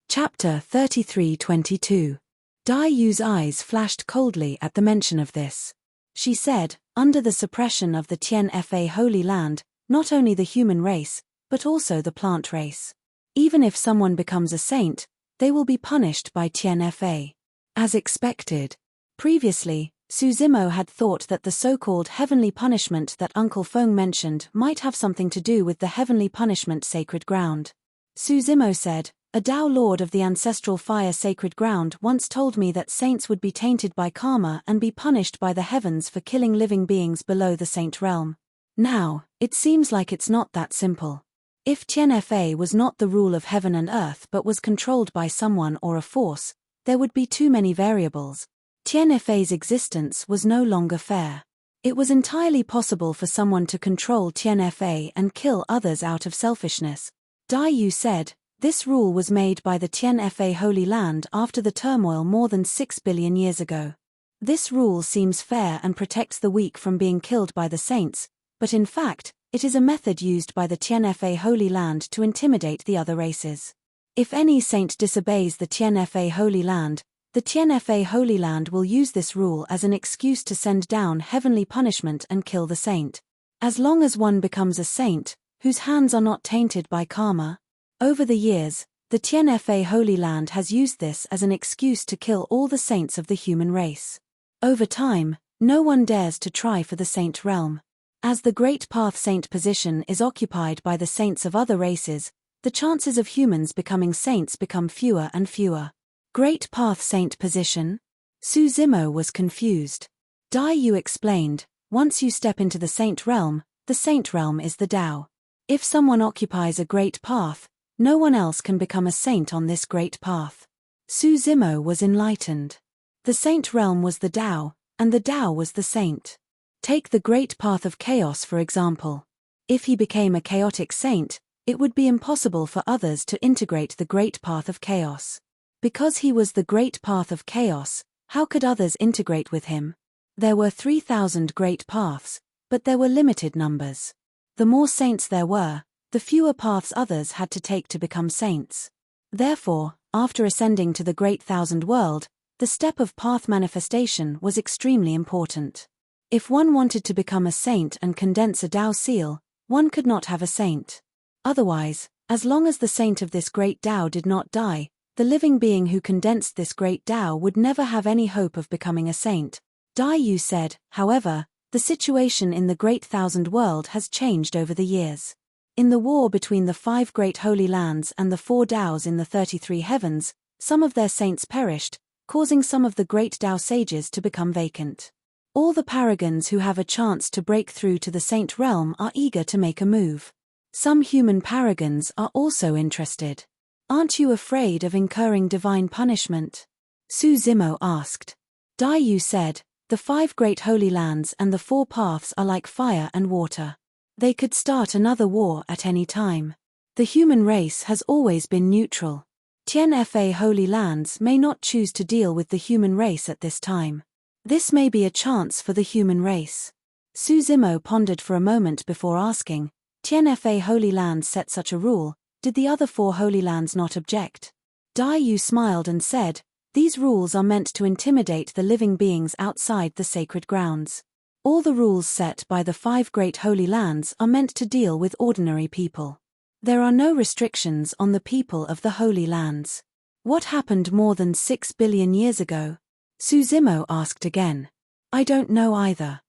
Chapter 33-22. Dai Yu's eyes flashed coldly at the mention of this. She said, under the suppression of the Tian-Fa Holy Land, not only the human race, but also the plant race. Even if someone becomes a saint, they will be punished by Tian-Fa. As expected. Previously, Suzimo had thought that the so-called heavenly punishment that Uncle Feng mentioned might have something to do with the heavenly punishment sacred ground. Suzimo said, a Tao lord of the ancestral fire sacred ground once told me that saints would be tainted by karma and be punished by the heavens for killing living beings below the saint realm. Now, it seems like it's not that simple. If Tian-Fa was not the rule of heaven and earth but was controlled by someone or a force, there would be too many variables. Tian-Fa's existence was no longer fair. It was entirely possible for someone to control Tian-Fa and kill others out of selfishness. Dai Yu said, this rule was made by the Tian-Fa Holy Land after the turmoil more than 6 billion years ago. This rule seems fair and protects the weak from being killed by the saints, but in fact, it is a method used by the Tian-Fa Holy Land to intimidate the other races. If any saint disobeys the Tian-Fa Holy Land, the Tian-Fa Holy Land will use this rule as an excuse to send down heavenly punishment and kill the saint. As long as one becomes a saint, whose hands are not tainted by karma. Over the years, the Tian-Fa Holy Land has used this as an excuse to kill all the saints of the human race. Over time, no one dares to try for the saint realm. As the Great Path Saint position is occupied by the saints of other races, the chances of humans becoming saints become fewer and fewer. Great Path Saint position? Su Zimo was confused. Dai Yu explained, once you step into the saint realm is the Tao. If someone occupies a great path, no one else can become a saint on this great path. Su Zimo was enlightened. The saint realm was the Tao, and the Tao was the saint. Take the great path of chaos for example. If he became a chaotic saint, it would be impossible for others to integrate the great path of chaos. Because he was the great path of chaos, how could others integrate with him? There were 3,000 great paths, but there were limited numbers. The more saints there were, the fewer paths others had to take to become saints. Therefore, after ascending to the Great Thousand World, the step of path manifestation was extremely important. If one wanted to become a saint and condense a Tao seal, one could not have a saint. Otherwise, as long as the saint of this great Tao did not die, the living being who condensed this great Tao would never have any hope of becoming a saint. Dai Yu said, however, the situation in the Great Thousand World has changed over the years. In the war between the 5 great holy lands and the 4 Taos in the 33 heavens, some of their saints perished, causing some of the great Tao sages to become vacant. All the paragons who have a chance to break through to the saint realm are eager to make a move. Some human paragons are also interested. Aren't you afraid of incurring divine punishment? Su Zimo asked. Dai Yu said, the 5 great holy lands and the 4 paths are like fire and water. They could start another war at any time. The human race has always been neutral. Tianfa holy lands may not choose to deal with the human race at this time. This may be a chance for the human race. Su Zimo pondered for a moment before asking, Tianfa holy lands set such a rule, did the other 4 holy lands not object? Dai Yu smiled and said, these rules are meant to intimidate the living beings outside the sacred grounds. All the rules set by the 5 great holy lands are meant to deal with ordinary people. There are no restrictions on the people of the holy lands. What happened more than 6 billion years ago? Su Zimo asked again. I don't know either.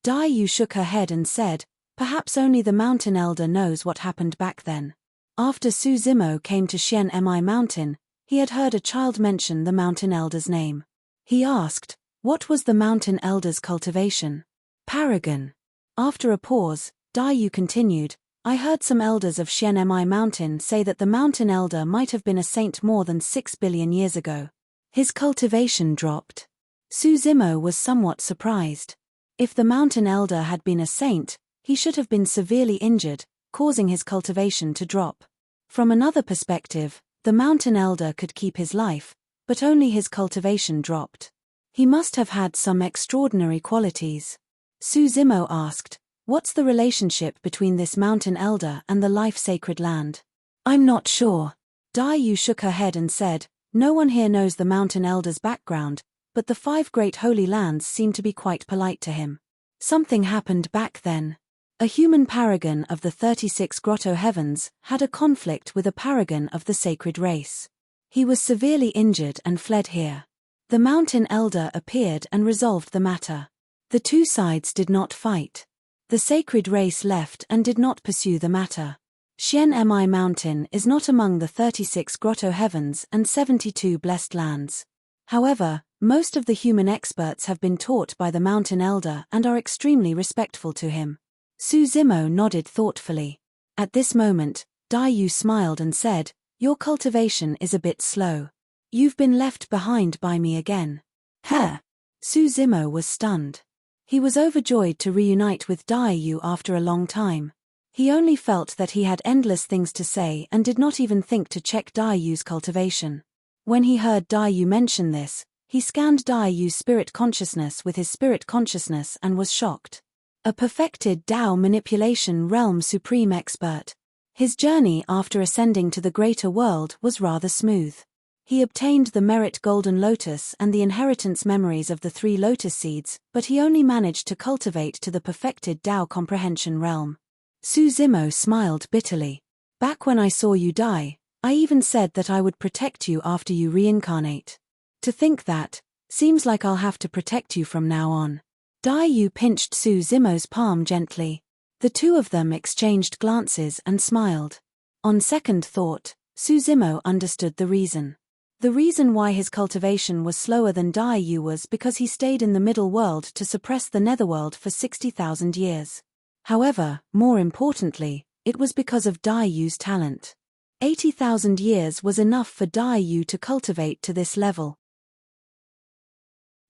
Dai Yu shook her head and said, perhaps only the mountain elder knows what happened back then. After Su Zimo came to Xian Mi mountain, he had heard a child mention the mountain elder's name. He asked, what was the mountain elder's cultivation? Paragon. After a pause, Dai Yu continued, I heard some elders of Xian Mi mountain say that the mountain elder might have been a saint more than 6 billion years ago. His cultivation dropped. Su Zimo was somewhat surprised. If the mountain elder had been a saint, he should have been severely injured, causing his cultivation to drop. From another perspective, the mountain elder could keep his life, but only his cultivation dropped. He must have had some extraordinary qualities. Su Zimo asked, what's the relationship between this mountain elder and the life-sacred land? I'm not sure. Dai Yu shook her head and said, no one here knows the mountain elder's background, but the 5 great holy lands seem to be quite polite to him. Something happened back then. A human paragon of the 36 grotto heavens had a conflict with a paragon of the sacred race. He was severely injured and fled here. The mountain elder appeared and resolved the matter. The 2 sides did not fight. The sacred race left and did not pursue the matter. Xian Mi mountain is not among the 36 grotto heavens and 72 blessed lands. However, most of the human experts have been taught by the mountain elder and are extremely respectful to him. Su Zimo nodded thoughtfully. At this moment, Dai Yu smiled and said, your cultivation is a bit slow. You've been left behind by me again. Huh? Su Zimo was stunned. He was overjoyed to reunite with Dai Yu after a long time. He only felt that he had endless things to say and did not even think to check Dai Yu's cultivation. When he heard Dai Yu mention this, he scanned Dai Yu's spirit consciousness with his spirit consciousness and was shocked. A perfected Tao manipulation realm supreme expert. His journey after ascending to the greater world was rather smooth. He obtained the merit golden lotus and the inheritance memories of the 3 lotus seeds, but he only managed to cultivate to the perfected Tao comprehension realm. Su Zimo smiled bitterly. Back when I saw you die, I even said that I would protect you after you reincarnate. To think that, seems like I'll have to protect you from now on. Dai Yu pinched Su Zimo's palm gently. The two of them exchanged glances and smiled. On second thought, Su Zimo understood the reason. The reason why his cultivation was slower than Dai Yu was because he stayed in the middle world to suppress the netherworld for 60,000 years. However, more importantly, it was because of Dai Yu's talent. 80,000 years was enough for Dai Yu to cultivate to this level.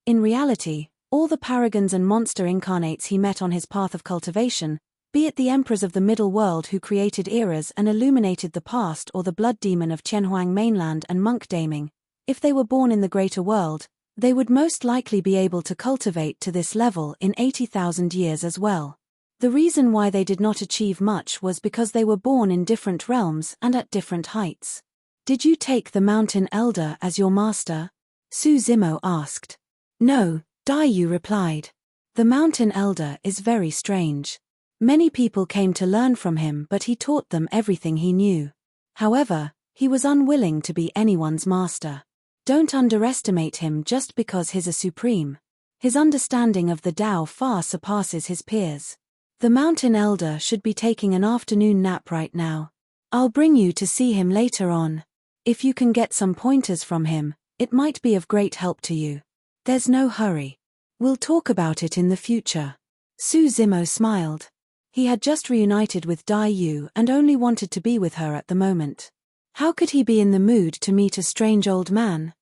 In reality, all the paragons and monster incarnates he met on his path of cultivation, be it the emperors of the middle world who created eras and illuminated the past or the blood demon of Qianhuang mainland and monk daming, if they were born in the greater world, they would most likely be able to cultivate to this level in 80,000 years as well. The reason why they did not achieve much was because they were born in different realms and at different heights. Did you take the mountain elder as your master? Su Zimo asked. No, Dai Yu replied. The mountain elder is very strange. Many people came to learn from him, but he taught them everything he knew. However, he was unwilling to be anyone's master. Don't underestimate him just because he's a supreme. His understanding of the Tao far surpasses his peers. The mountain elder should be taking an afternoon nap right now. I'll bring you to see him later on. If you can get some pointers from him, it might be of great help to you. There's no hurry. We'll talk about it in the future. Su Zimo smiled. He had just reunited with Dai Yu and only wanted to be with her at the moment. How could he be in the mood to meet a strange old man?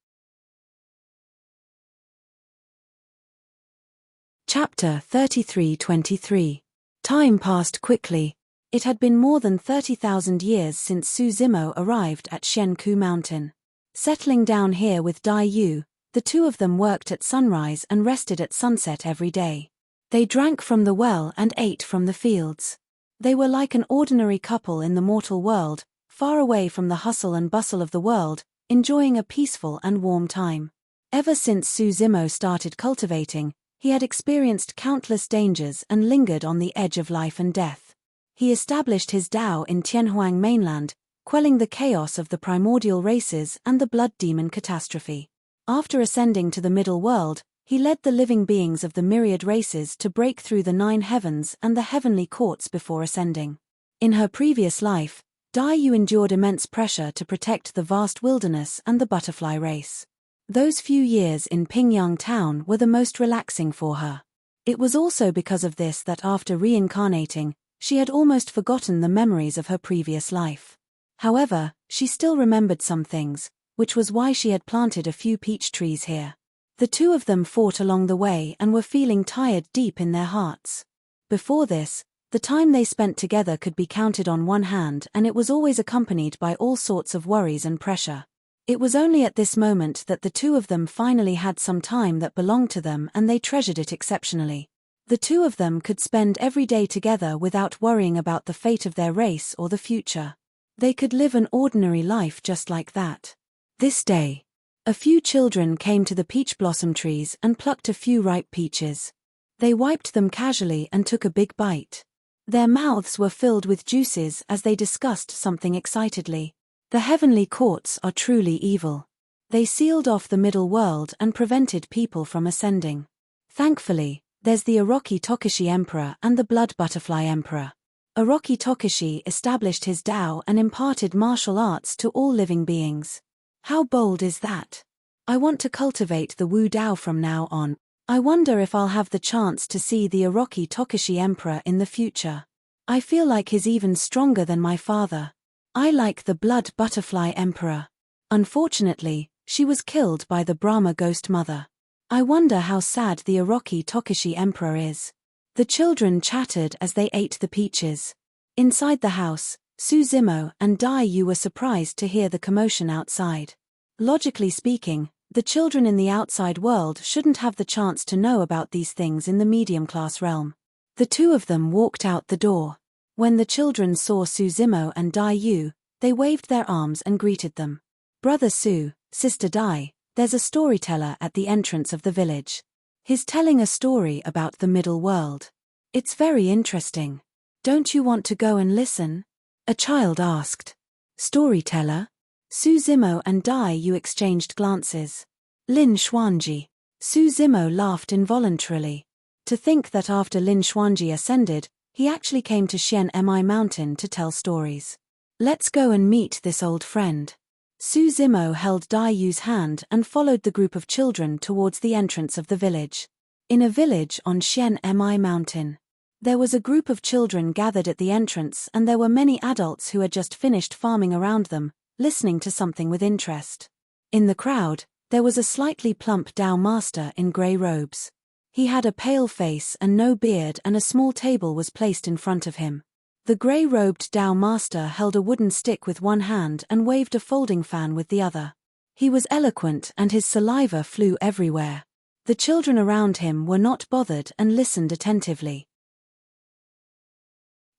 Chapter 33-23. Time passed quickly. It had been more than 30,000 years since Su Zimo arrived at Shenku Mountain. Settling down here with Dai Yu, the two of them worked at sunrise and rested at sunset every day. They drank from the well and ate from the fields. They were like an ordinary couple in the mortal world, far away from the hustle and bustle of the world, enjoying a peaceful and warm time. Ever since Su Zimo started cultivating, he had experienced countless dangers and lingered on the edge of life and death. He established his Tao in Qianhuang mainland, quelling the chaos of the primordial races and the blood demon catastrophe. After ascending to the middle world, he led the living beings of the myriad races to break through the 9 heavens and the heavenly courts before ascending. In her previous life, Dai Yu endured immense pressure to protect the vast wilderness and the butterfly race. Those few years in Pingyang town were the most relaxing for her. It was also because of this that after reincarnating, she had almost forgotten the memories of her previous life. However, she still remembered some things, which was why she had planted a few peach trees here. The two of them fought along the way and were feeling tired deep in their hearts. Before this, the time they spent together could be counted on one hand, and it was always accompanied by all sorts of worries and pressure. It was only at this moment that the two of them finally had some time that belonged to them, and they treasured it exceptionally. The two of them could spend every day together without worrying about the fate of their race or the future. They could live an ordinary life just like that. This day, a few children came to the peach blossom trees and plucked a few ripe peaches. They wiped them casually and took a big bite. Their mouths were filled with juices as they discussed something excitedly. The heavenly courts are truly evil. They sealed off the middle world and prevented people from ascending. Thankfully, there's the Orochi Tokushi Emperor and the Blood Butterfly Emperor. Orochi Tokushi established his Tao and imparted martial arts to all living beings. How bold is that? I want to cultivate the Wu Dao from now on. I wonder if I'll have the chance to see the Orochi Tokushi Emperor in the future. I feel like he's even stronger than my father. I like the Blood Butterfly Emperor. Unfortunately, she was killed by the Brahma Ghost Mother. I wonder how sad the Orochi Tokushi Emperor is. The children chattered as they ate the peaches. Inside the house, Su Zimo and Dai Yu were surprised to hear the commotion outside. Logically speaking, the children in the outside world shouldn't have the chance to know about these things in the medium-class realm. The two of them walked out the door. When the children saw Su Zimo and Dai Yu, they waved their arms and greeted them. Brother Su, Sister Dai, there's a storyteller at the entrance of the village. He's telling a story about the middle world. It's very interesting. Don't you want to go and listen? A child asked. Storyteller? Su Zimo and Dai Yu exchanged glances. Lin Xuanji. Su Zimo laughed involuntarily. To think that after Lin Xuanji ascended, he actually came to Xianmi Mountain to tell stories. Let's go and meet this old friend. Su Zimo held Dai Yu's hand and followed the group of children towards the entrance of the village. In a village on Xianmi Mountain, there was a group of children gathered at the entrance, and there were many adults who had just finished farming around them, listening to something with interest. In the crowd, there was a slightly plump Dao master in grey robes. He had a pale face and no beard, and a small table was placed in front of him. The grey-robed Dao master held a wooden stick with one hand and waved a folding fan with the other. He was eloquent and his saliva flew everywhere. The children around him were not bothered and listened attentively.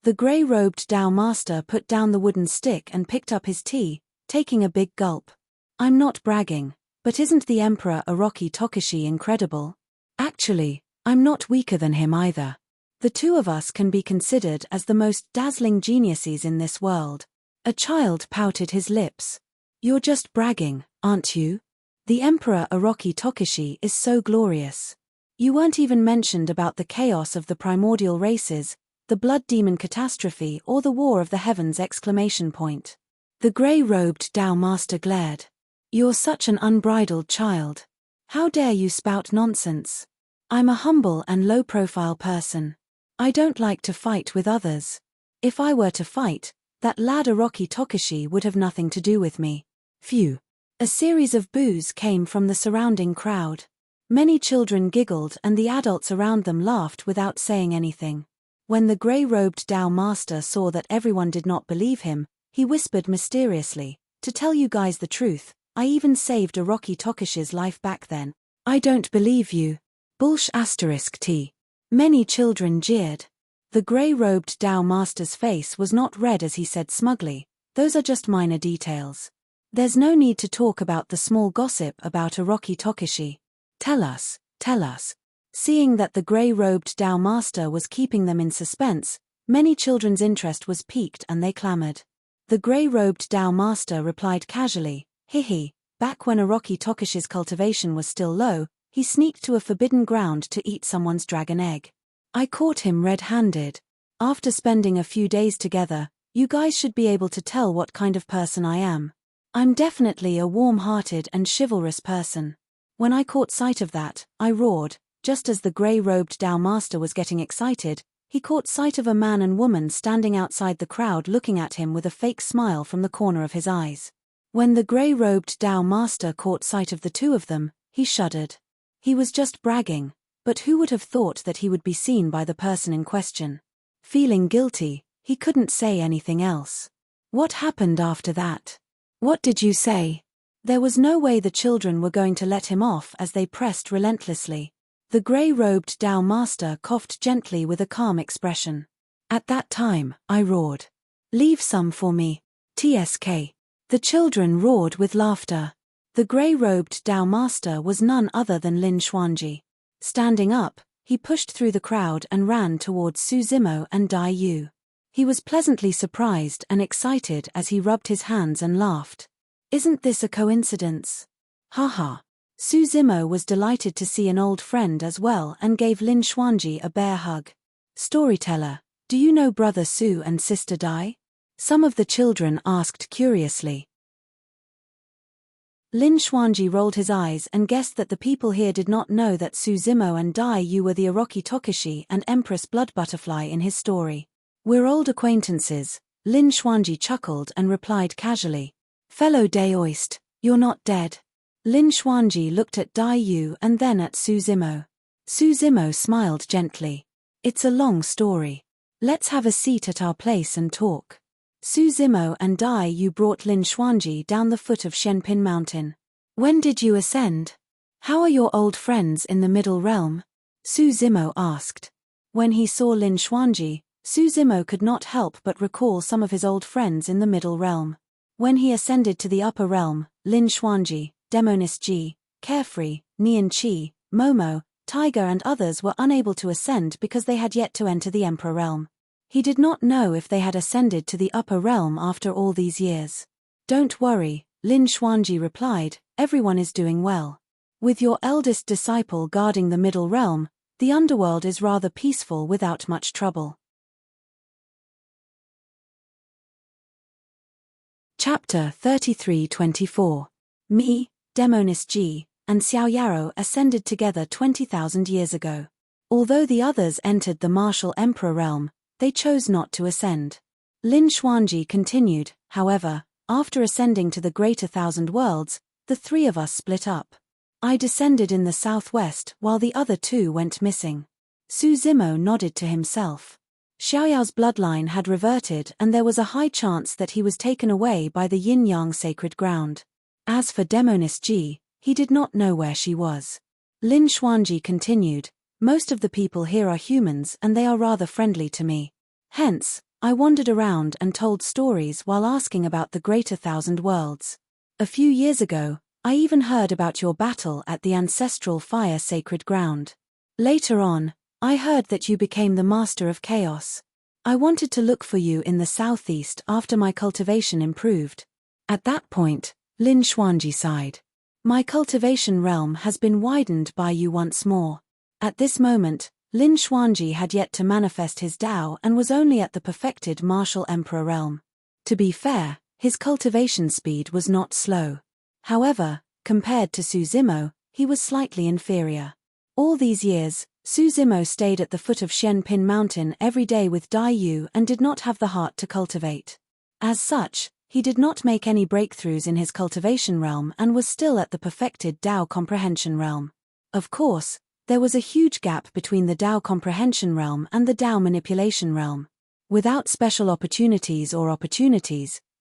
The grey-robed Dao master put down the wooden stick and picked up his tea, taking a big gulp. I'm not bragging, but isn't the Emperor Orochi Tokushi incredible? Actually, I'm not weaker than him either. The two of us can be considered as the most dazzling geniuses in this world. A child pouted his lips. You're just bragging, aren't you? The Emperor Orochi Tokushi is so glorious. You weren't even mentioned about the chaos of the primordial races, the blood demon catastrophe, or the war of the heavens! The grey-robed Dao master glared. You're such an unbridled child. How dare you spout nonsense? I'm a humble and low-profile person. I don't like to fight with others. If I were to fight, that lad Orochi Tokushi would have nothing to do with me. Phew. A series of boos came from the surrounding crowd. Many children giggled and the adults around them laughed without saying anything. When the grey-robed Dao master saw that everyone did not believe him, he whispered mysteriously, "To tell you guys the truth, I even saved Orochi Tokushi's life back then. I don't believe you." T. Many children jeered. The grey-robed Dao master's face was not red as he said smugly, "Those are just minor details. There's no need to talk about the small gossip about Orochi Tokushi. Tell us, tell us." Seeing that the grey-robed Dao master was keeping them in suspense, many children's interest was piqued and they clamored. The grey-robed Dao master replied casually, "Hihi, back when Orochi Tokushi's cultivation was still low, he sneaked to a forbidden ground to eat someone's dragon egg. I caught him red-handed. After spending a few days together, you guys should be able to tell what kind of person I am. I'm definitely a warm-hearted and chivalrous person. When I caught sight of that, I roared." Just as the grey-robed Dao master was getting excited, he caught sight of a man and woman standing outside the crowd looking at him with a fake smile from the corner of his eyes. When the grey-robed Dao master caught sight of the two of them, he shuddered. He was just bragging, but who would have thought that he would be seen by the person in question? Feeling guilty, he couldn't say anything else. What happened after that? What did you say? There was no way the children were going to let him off as they pressed relentlessly. The grey-robed Dao master coughed gently with a calm expression. At that time, I roared, "Leave some for me, TSK." The children roared with laughter. The grey-robed Dao master was none other than Lin Xuanji. Standing up, he pushed through the crowd and ran towards Su Zimo and Dai Yu. He was pleasantly surprised and excited as he rubbed his hands and laughed. Isn't this a coincidence? Haha. Su Zimo was delighted to see an old friend as well and gave Lin Xuanji a bear hug. Storyteller, do you know brother Su and sister Dai? Some of the children asked curiously. Lin Xuanji rolled his eyes and guessed that the people here did not know that Su Zimo and Dai Yu were the Orochi Tokushi and Empress Blood Butterfly in his story. We're old acquaintances, Lin Xuanji chuckled and replied casually. Fellow Daoist, you're not dead. Lin Xuanji looked at Dai Yu and then at Su Zimo. Su Zimo smiled gently. It's a long story. Let's have a seat at our place and talk. Su Zimo and Dai Yu brought Lin Xuanji down the foot of Shenpin Mountain. When did you ascend? How are your old friends in the Middle Realm? Su Zimo asked. When he saw Lin Xuanji, Su Zimo could not help but recall some of his old friends in the Middle Realm. When he ascended to the Upper Realm, Lin Xuanji, Demonis Ji, Carefree, Nian Qi, Momo, Tiger and others were unable to ascend because they had yet to enter the Emperor Realm. He did not know if they had ascended to the Upper Realm after all these years. Don't worry, Lin Xuanji replied, everyone is doing well. With your eldest disciple guarding the Middle Realm, The underworld is rather peaceful without much trouble. Chapter 33-24. Me, Demonis G, and Xiao Yarrow ascended together 20,000 years ago. Although the others entered the martial emperor realm, they chose not to ascend. Lin Xuanji continued, however, after ascending to the greater thousand worlds, the three of us split up. I descended in the southwest while the other two went missing. Su Zimo nodded to himself. Xiaoyao's bloodline had reverted and there was a high chance that he was taken away by the yin-yang sacred ground. As for Demonis Ji, he did not know where she was. Lin Xuanji continued, most of the people here are humans and they are rather friendly to me. Hence, I wandered around and told stories while asking about the greater thousand worlds. A few years ago, I even heard about your battle at the ancestral fire sacred ground. Later on, I heard that you became the master of chaos. I wanted to look for you in the southeast after my cultivation improved. At that point, Lin Xuanji sighed. My cultivation realm has been widened by you once more. At this moment, Lin Xuanji had yet to manifest his Tao and was only at the perfected martial emperor realm. To be fair, his cultivation speed was not slow. However, compared to Su Zimo, he was slightly inferior. All these years, Su Zimo stayed at the foot of Xianpin Mountain every day with Dai Yu and did not have the heart to cultivate. As such, he did not make any breakthroughs in his cultivation realm and was still at the perfected Tao comprehension realm. Of course, there was a huge gap between the Tao comprehension realm and the Tao manipulation realm. Without special opportunities,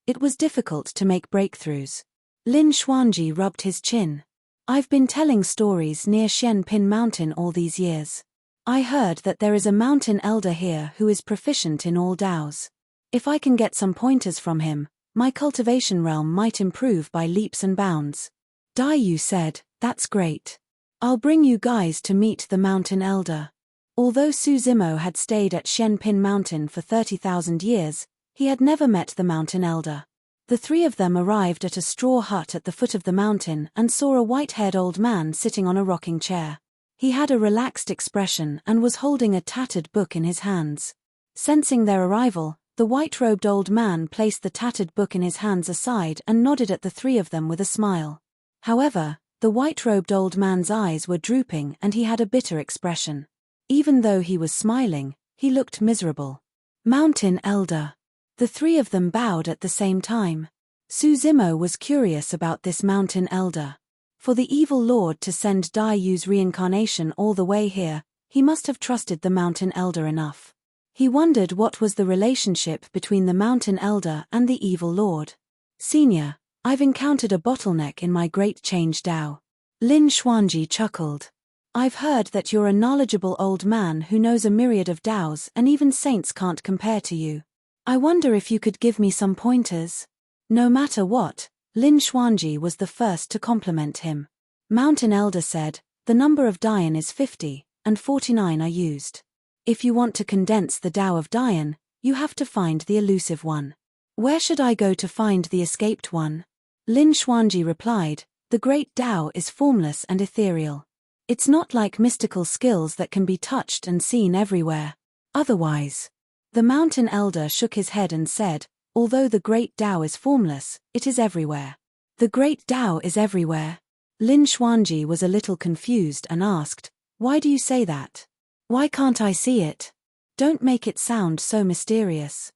it was difficult to make breakthroughs. Lin Xuanji rubbed his chin. I've been telling stories near Xianpin Mountain all these years. I heard that there is a mountain elder here who is proficient in all Taos. If I can get some pointers from him, my cultivation realm might improve by leaps and bounds. Dai Yu said, that's great. I'll bring you guys to meet the mountain elder. Although Su Zimo had stayed at Xianpin Mountain for 30,000 years, he had never met the mountain elder. The three of them arrived at a straw hut at the foot of the mountain and saw a white-haired old man sitting on a rocking chair. He had a relaxed expression and was holding a tattered book in his hands. Sensing their arrival, the white-robed old man placed the tattered book in his hands aside and nodded at the three of them with a smile. However, the white-robed old man's eyes were drooping and he had a bitter expression. Even though he was smiling, he looked miserable. Mountain Elder. The three of them bowed at the same time. Su Zimo was curious about this mountain elder. For the evil lord to send Dai Yu's reincarnation all the way here, he must have trusted the mountain elder enough. He wondered what was the relationship between the mountain elder and the evil lord. Senior, I've encountered a bottleneck in my great change Tao. Lin Xuanji chuckled. I've heard that you're a knowledgeable old man who knows a myriad of Taos and even saints can't compare to you. I wonder if you could give me some pointers? No matter what, Lin Xuanji was the first to compliment him. Mountain Elder said, the number of Dian is 50, and 49 are used. If you want to condense the Tao of Dian, you have to find the elusive one. Where should I go to find the escaped one? Lin Xuanji replied, the great Tao is formless and ethereal. It's not like mystical skills that can be touched and seen everywhere. Otherwise. The mountain elder shook his head and said, although the great Tao is formless, it is everywhere. The great Tao is everywhere. Lin Xuanji was a little confused and asked, why do you say that? Why can't I see it? Don't make it sound so mysterious.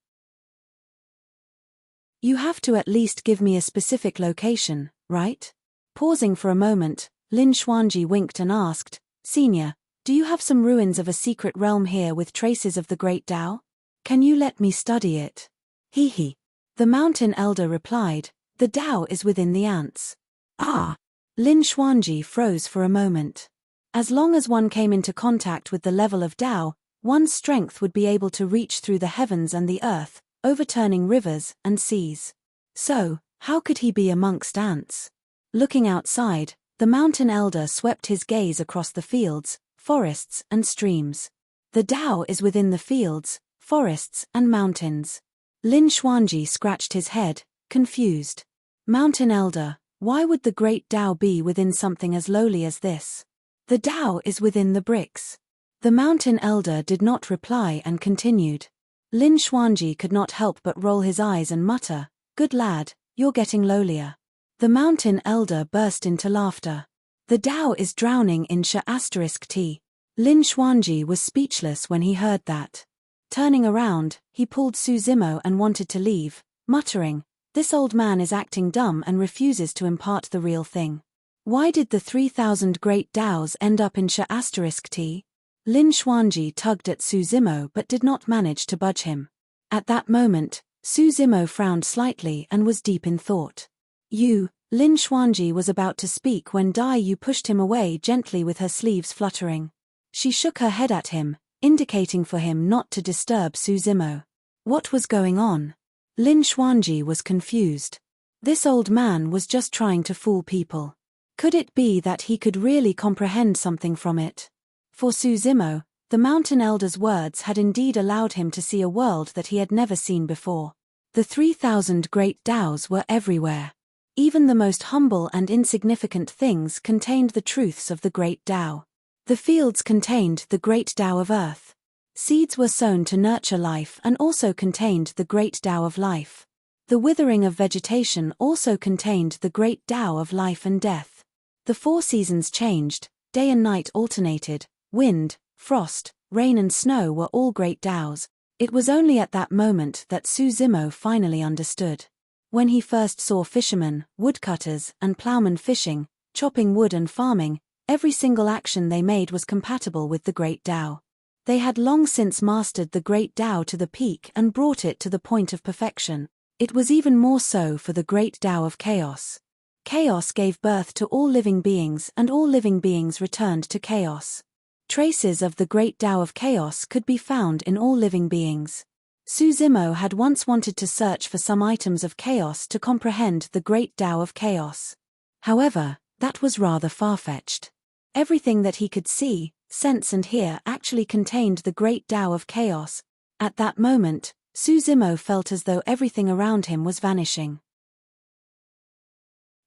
You have to at least give me a specific location, right? Pausing for a moment, Lin Xuanji winked and asked, Senior, do you have some ruins of a secret realm here with traces of the great Tao? Can you let me study it? He. The mountain elder replied, the Tao is within the ants. Ah! Lin Xuanji froze for a moment. As long as one came into contact with the level of Tao, one's strength would be able to reach through the heavens and the earth, overturning rivers and seas. So, how could he be amongst ants? Looking outside, the mountain elder swept his gaze across the fields, forests and streams. The Tao is within the fields, forests and mountains. Lin Xuanji scratched his head, confused. Mountain elder, why would the great Tao be within something as lowly as this? The Tao is within the bricks. The mountain elder did not reply and continued. Lin Xuanji could not help but roll his eyes and mutter, "Good lad, you're getting lowlier." The mountain elder burst into laughter. "The Tao is drowning in *T. Lin Xuanji was speechless when he heard that. Turning around, he pulled Su Zimo and wanted to leave, muttering, "This old man is acting dumb and refuses to impart the real thing. Why did the 3,000 great Taos end up in *T? Lin Xuanji tugged at Su Zimo but did not manage to budge him. At that moment, Su Zimo frowned slightly and was deep in thought. Lin Xuanji was about to speak when Dai Yu pushed him away gently with her sleeves fluttering. She shook her head at him, indicating for him not to disturb Su Zimo. What was going on? Lin Xuanji was confused. This old man was just trying to fool people. Could it be that he could really comprehend something from it? For Su Zimo, the mountain elder's words had indeed allowed him to see a world that he had never seen before. The 3,000 great Taos were everywhere. Even the most humble and insignificant things contained the truths of the great Tao. The fields contained the great Tao of earth. Seeds were sown to nurture life and also contained the great Tao of life. The withering of vegetation also contained the great Tao of life and death. The 4 seasons changed, day and night alternated, wind, frost, rain and snow were all great Taos. It was only at that moment that Su Zimo finally understood. When he first saw fishermen, woodcutters, and plowmen fishing, chopping wood and farming, every single action they made was compatible with the great Tao. They had long since mastered the great Tao to the peak and brought it to the point of perfection. It was even more so for the great Tao of chaos. Chaos gave birth to all living beings and all living beings returned to chaos. Traces of the great Tao of chaos could be found in all living beings. Su Zimo had once wanted to search for some items of chaos to comprehend the great Tao of chaos. However, that was rather far-fetched. Everything that he could see, sense and hear actually contained the great Tao of chaos. At that moment, Su Zimo felt as though everything around him was vanishing.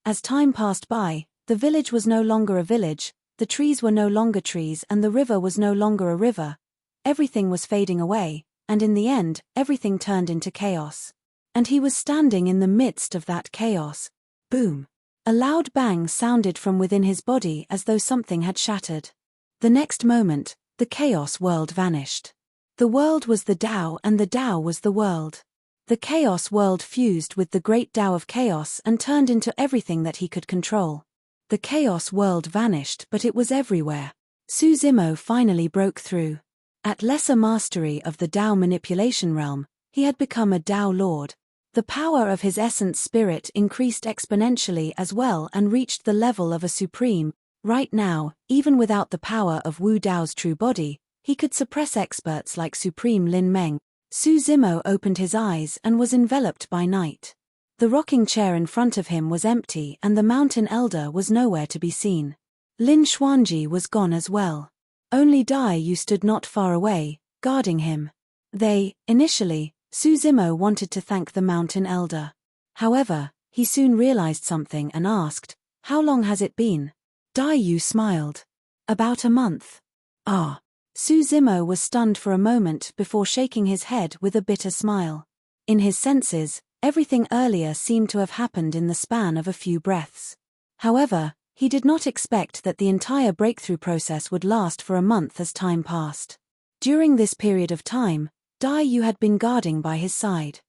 As time passed by, the village was no longer a village, the trees were no longer trees and the river was no longer a river. Everything was fading away, and in the end, everything turned into chaos. And he was standing in the midst of that chaos. Boom! A loud bang sounded from within his body as though something had shattered. The next moment, the chaos world vanished. The world was the Tao and the Tao was the world. The chaos world fused with the great Tao of chaos and turned into everything that he could control. The chaos world vanished but it was everywhere. Su Zimo finally broke through. At lesser mastery of the Tao manipulation realm, he had become a Tao lord. The power of his essence spirit increased exponentially as well and reached the level of a supreme. Right now, even without the power of Wu Dao's true body, he could suppress experts like Supreme Lin Meng. Su Zimo opened his eyes and was enveloped by night. The rocking chair in front of him was empty and the mountain elder was nowhere to be seen. Lin Xuanji was gone as well. Only Dai Yu stood not far away, guarding him. Initially, Su Zimo wanted to thank the mountain elder. However, he soon realized something and asked, "How long has it been?" Dai Yu smiled. "About a month." "Ah." Su Zimo was stunned for a moment before shaking his head with a bitter smile. In his senses, everything earlier seemed to have happened in the span of a few breaths. However, he did not expect that the entire breakthrough process would last for a month as time passed. During this period of time, Dai Yu had been guarding by his side.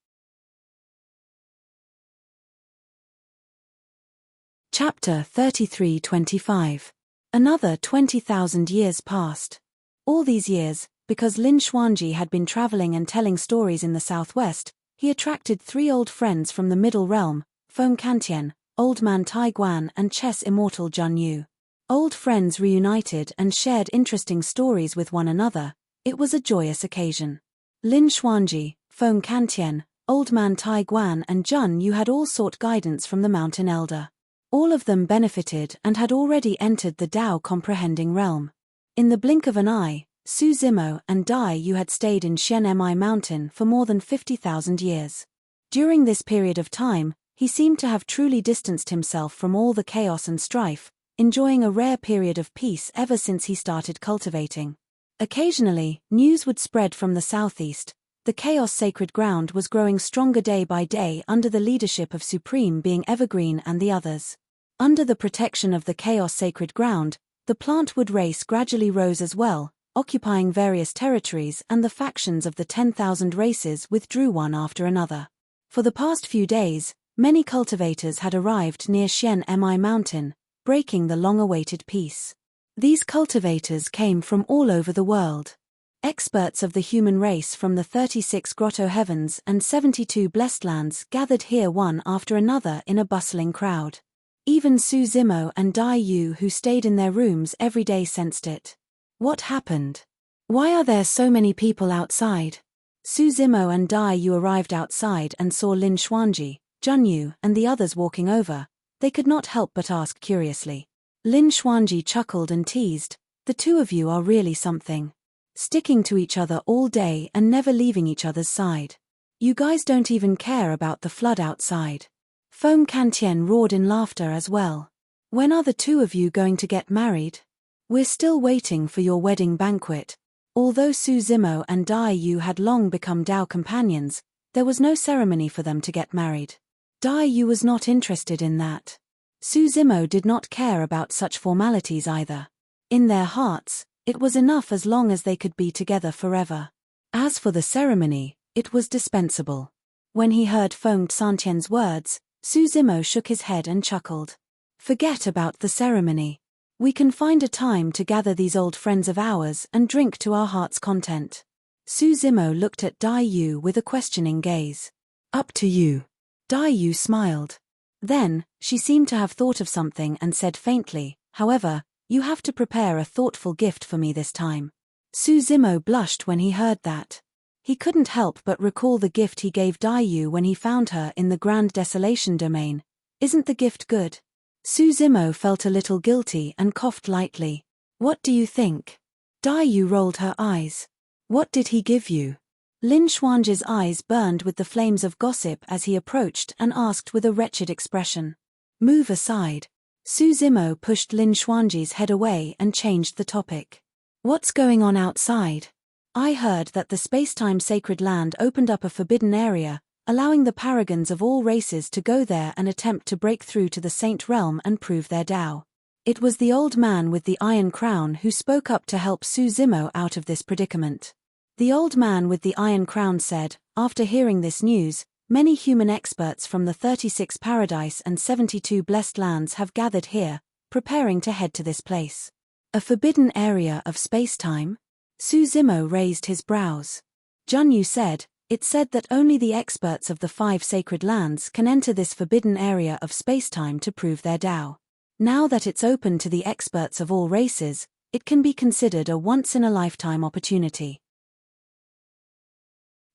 Chapter 33-25. Another 20,000 years passed. All these years, because Lin Xuanji had been traveling and telling stories in the southwest, he attracted 3 old friends from the Middle Realm, Feng Kantian, Old Man Tai Guan and Chess Immortal Jun Yu. Old friends reunited and shared interesting stories with one another. It was a joyous occasion. Lin Xuanji, Feng Kantian, Old Man Tai Guan and Jun Yu had all sought guidance from the Mountain Elder. All of them benefited and had already entered the Tao comprehending realm. In the blink of an eye, Su Zimo and Dai Yu had stayed in Xianmi Mountain for more than 50,000 years. During this period of time, he seemed to have truly distanced himself from all the chaos and strife, enjoying a rare period of peace ever since he started cultivating. Occasionally, news would spread from the southeast. The Chaos Sacred Ground was growing stronger day by day under the leadership of Supreme being Evergreen and the others. Under the protection of the Chaos Sacred Ground, the Plantwood race gradually rose as well, occupying various territories, and the factions of the 10,000 races withdrew one after another. For the past few days, many cultivators had arrived near Xian Mi Mountain, breaking the long-awaited peace. These cultivators came from all over the world. Experts of the human race from the 36 Grotto Heavens and 72 Blessed Lands gathered here one after another in a bustling crowd. Even Su Zimo and Dai Yu, who stayed in their rooms every day, sensed it. What happened? Why are there so many people outside? Su Zimo and Dai Yu arrived outside and saw Lin Xuanji, Junyu, and the others walking over. They could not help but ask curiously. Lin Xuanji chuckled and teased, "The two of you are really something. Sticking to each other all day and never leaving each other's side. You guys don't even care about the flood outside." Feng Kantian roared in laughter as well. "When are the two of you going to get married? We're still waiting for your wedding banquet." Although Su Zimo and Dai Yu had long become Dao companions, there was no ceremony for them to get married. Dai Yu was not interested in that. Su Zimo did not care about such formalities either. In their hearts, it was enough as long as they could be together forever. As for the ceremony, it was dispensable. When he heard Feng Santian's words, Su Zimo shook his head and chuckled. "Forget about the ceremony. We can find a time to gather these old friends of ours and drink to our heart's content." Su Zimo looked at Dai Yu with a questioning gaze. "Up to you." Dai Yu smiled. Then, she seemed to have thought of something and said faintly, "However, you have to prepare a thoughtful gift for me this time." Su Zimo blushed when he heard that. He couldn't help but recall the gift he gave Dai Yu when he found her in the Grand Desolation Domain. "Isn't the gift good?" Su Zimo felt a little guilty and coughed lightly. "What do you think?" Dai Yu rolled her eyes. "What did he give you?" Lin Xuanji's eyes burned with the flames of gossip as he approached and asked with a wretched expression. "Move aside." Su Zimo pushed Lin Xuanji's head away and changed the topic. "What's going on outside? I heard that the Spacetime Sacred Land opened up a forbidden area, allowing the paragons of all races to go there and attempt to break through to the Saint Realm and prove their Tao." It was the old man with the iron crown who spoke up to help Su Zimo out of this predicament. The old man with the iron crown said, after hearing this news, "Many human experts from the 36 Paradise and 72 Blessed Lands have gathered here, preparing to head to this place. A forbidden area of space-time?" Su Zimo raised his brows. Junyu said, "It's said that only the experts of the 5 sacred lands can enter this forbidden area of space-time to prove their Tao. Now that it's open to the experts of all races, it can be considered a once-in-a-lifetime opportunity."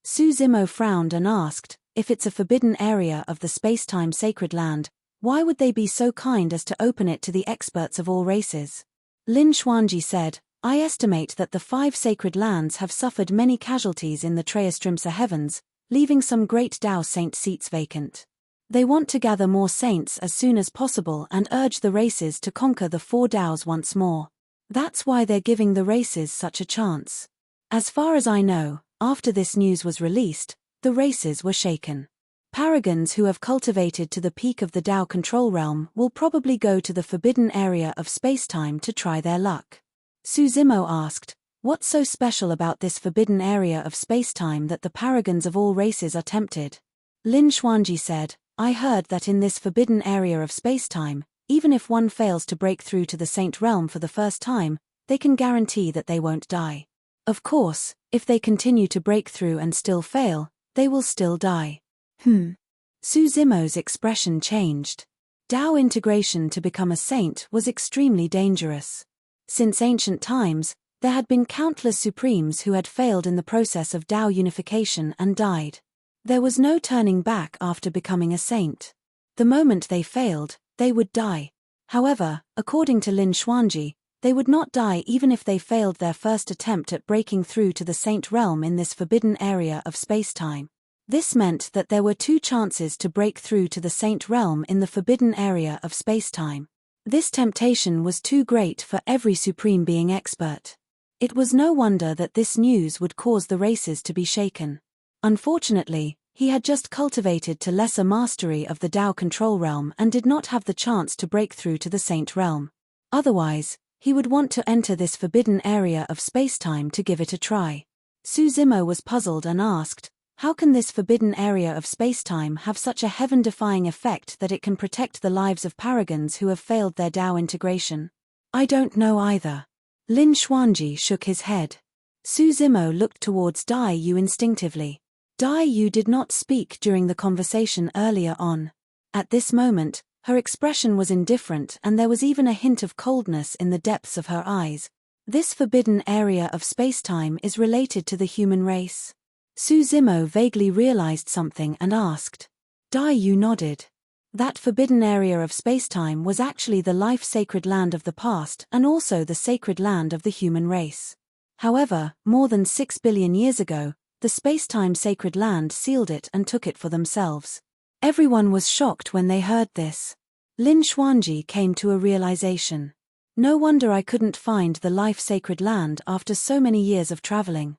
Su Zimo frowned and asked, "If it's a forbidden area of the space-time sacred land, why would they be so kind as to open it to the experts of all races?" Lin Xuanji said, "I estimate that the 5 sacred lands have suffered many casualties in the Treastrimsa heavens, leaving some great Tao saint seats vacant. They want to gather more saints as soon as possible and urge the races to conquer the 4 Taos once more. That's why they're giving the races such a chance." As far as I know, after this news was released, the races were shaken. Paragons who have cultivated to the peak of the Tao control realm will probably go to the forbidden area of spacetime to try their luck. Su Zimo asked, "What's so special about this forbidden area of spacetime that the paragons of all races are tempted?" Lin Xuanji said, "I heard that in this forbidden area of spacetime, even if one fails to break through to the Saint Realm for the first time, they can guarantee that they won't die. Of course, if they continue to break through and still fail, they will still die." Su Zimo's expression changed. Tao integration to become a saint was extremely dangerous. Since ancient times, there had been countless supremes who had failed in the process of Tao unification and died. There was no turning back after becoming a saint. The moment they failed, they would die. However, according to Lin Xuanji, they would not die even if they failed their first attempt at breaking through to the Saint Realm in this forbidden area of spacetime. This meant that there were 2 chances to break through to the Saint Realm in the forbidden area of spacetime. This temptation was too great for every supreme being expert. It was no wonder that this news would cause the races to be shaken. Unfortunately, he had just cultivated to lesser mastery of the Tao control realm and did not have the chance to break through to the Saint realm. Otherwise, he would want to enter this forbidden area of spacetime to give it a try. Suzimo was puzzled and asked, how can this forbidden area of spacetime have such a heaven-defying effect that it can protect the lives of paragons who have failed their Tao integration? I don't know either. Lin Xuanji shook his head. Suzimo looked towards Dai Yu instinctively. Dai Yu did not speak during the conversation earlier on. At this moment, her expression was indifferent and there was even a hint of coldness in the depths of her eyes. This forbidden area of spacetime is related to the human race. Suzimo vaguely realized something and asked. Dai Yu nodded. That forbidden area of spacetime was actually the life-sacred land of the past and also the sacred land of the human race. However, more than 6 billion years ago, the spacetime sacred land sealed it and took it for themselves. Everyone was shocked when they heard this. Lin Xuanji came to a realization. No wonder I couldn't find the life-sacred land after so many years of traveling.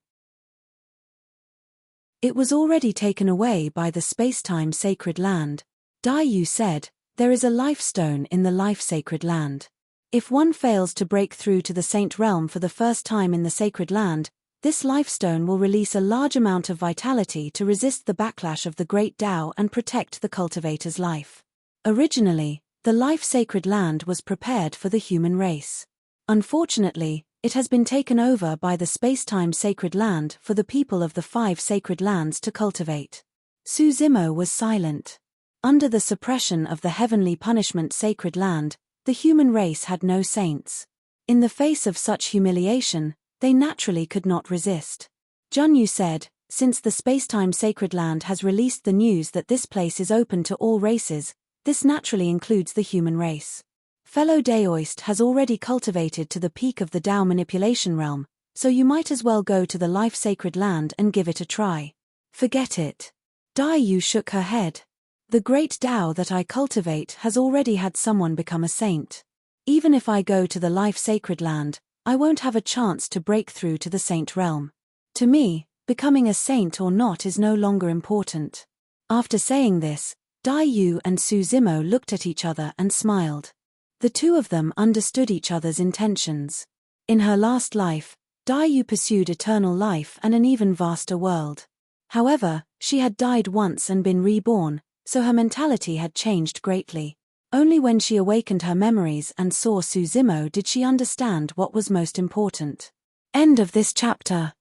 It was already taken away by the spacetime sacred land. Dai Yu said, there is a life stone in the life-sacred land. If one fails to break through to the Saint realm for the first time in the sacred land, this life stone will release a large amount of vitality to resist the backlash of the great Tao and protect the cultivator's life. Originally, the life-sacred land was prepared for the human race. Unfortunately, it has been taken over by the spacetime sacred land for the people of the 5 sacred lands to cultivate. Suzimo was silent. Under the suppression of the heavenly punishment sacred land, the human race had no saints. In the face of such humiliation, they naturally could not resist. Junyu said, since the spacetime sacred land has released the news that this place is open to all races, this naturally includes the human race. Fellow Daoist has already cultivated to the peak of the Tao manipulation realm, so you might as well go to the life-sacred land and give it a try. Forget it. Dai Yu shook her head. The great Tao that I cultivate has already had someone become a saint. Even if I go to the life-sacred land, I won't have a chance to break through to the saint realm. To me, becoming a saint or not is no longer important. After saying this, Dai Yu and Suzimo looked at each other and smiled. The two of them understood each other's intentions. In her last life, Dai Yu pursued eternal life and an even vaster world. However, she had died once and been reborn, so her mentality had changed greatly. Only when she awakened her memories and saw Suzimo did she understand what was most important. End of this chapter.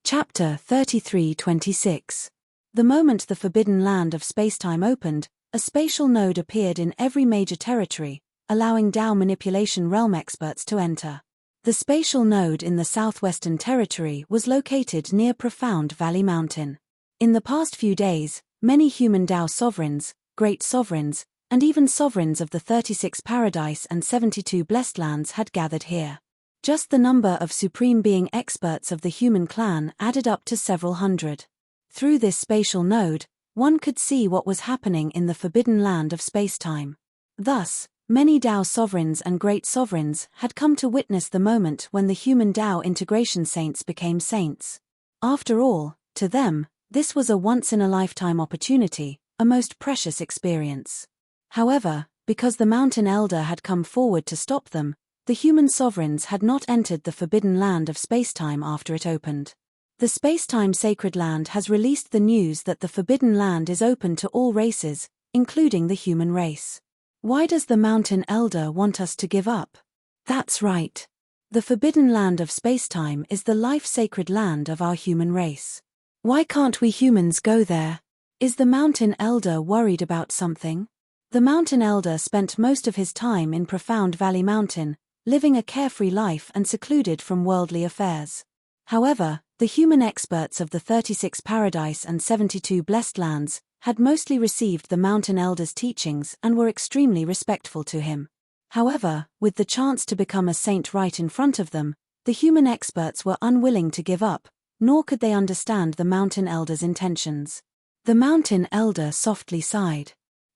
Chapter 33-26. The moment the forbidden land of spacetime opened, a spatial node appeared in every major territory, allowing Tao manipulation realm experts to enter. The spatial node in the southwestern territory was located near Profound Valley Mountain. In the past few days, many human Tao sovereigns, great sovereigns, and even sovereigns of the 36 paradise and 72 blessed lands had gathered here. Just the number of supreme being experts of the human clan added up to several hundred. Through this spatial node, one could see what was happening in the forbidden land of spacetime. Thus, many Tao sovereigns and great sovereigns had come to witness the moment when the human Tao integration saints became saints. After all, to them, this was a once-in-a-lifetime opportunity, a most precious experience. However, because the mountain elder had come forward to stop them, the human sovereigns had not entered the forbidden land of spacetime after it opened. The spacetime sacred land has released the news that the forbidden land is open to all races, including the human race. Why does the mountain elder want us to give up? That's right. The forbidden land of spacetime is the life-sacred land of our human race. Why can't we humans go there? Is the mountain elder worried about something? The mountain elder spent most of his time in Profound Valley Mountain, living a carefree life and secluded from worldly affairs. However, the human experts of the 36 paradise and 72 blessed lands had mostly received the mountain elder's teachings and were extremely respectful to him. However, with the chance to become a saint right in front of them, the human experts were unwilling to give up, nor could they understand the mountain elder's intentions. The mountain elder softly sighed.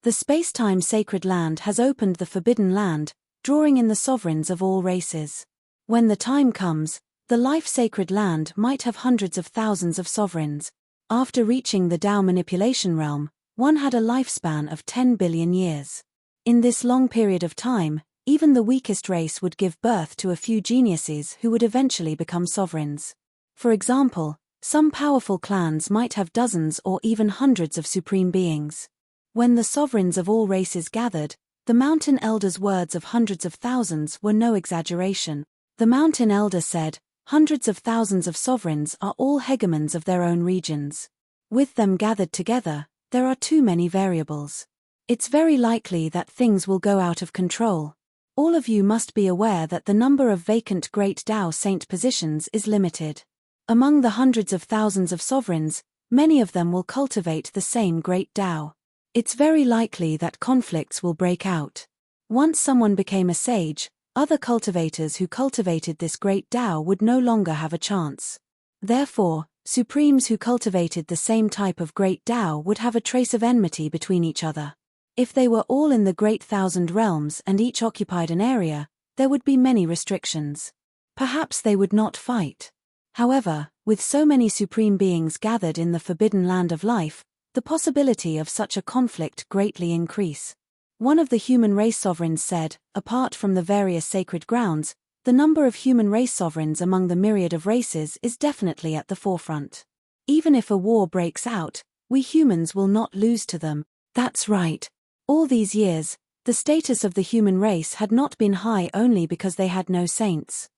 The space-time sacred land has opened the forbidden land, drawing in the sovereigns of all races. When the time comes, the life-sacred land might have hundreds of thousands of sovereigns. After reaching the Tao manipulation realm, one had a lifespan of 10 billion years. In this long period of time, even the weakest race would give birth to a few geniuses who would eventually become sovereigns. For example, some powerful clans might have dozens or even hundreds of supreme beings. When the sovereigns of all races gathered, the Mountain Elder's words of hundreds of thousands were no exaggeration. The Mountain Elder said, "Hundreds of thousands of sovereigns are all hegemons of their own regions. With them gathered together, there are too many variables. It's very likely that things will go out of control. All of you must be aware that the number of vacant Great Tao Saint positions is limited. Among the hundreds of thousands of sovereigns, many of them will cultivate the same Great Tao. It's very likely that conflicts will break out. Once someone became a sage, other cultivators who cultivated this Great Tao would no longer have a chance. Therefore, supremes who cultivated the same type of Great Tao would have a trace of enmity between each other. If they were all in the Great Thousand Realms and each occupied an area, there would be many restrictions. Perhaps they would not fight. However, with so many supreme beings gathered in the forbidden land of life, the possibility of such a conflict greatly increase. One of the human race sovereigns said, apart from the various sacred grounds, the number of human race sovereigns among the myriad of races is definitely at the forefront. Even if a war breaks out, we humans will not lose to them. That's right. All these years, the status of the human race had not been high only because they had no saints.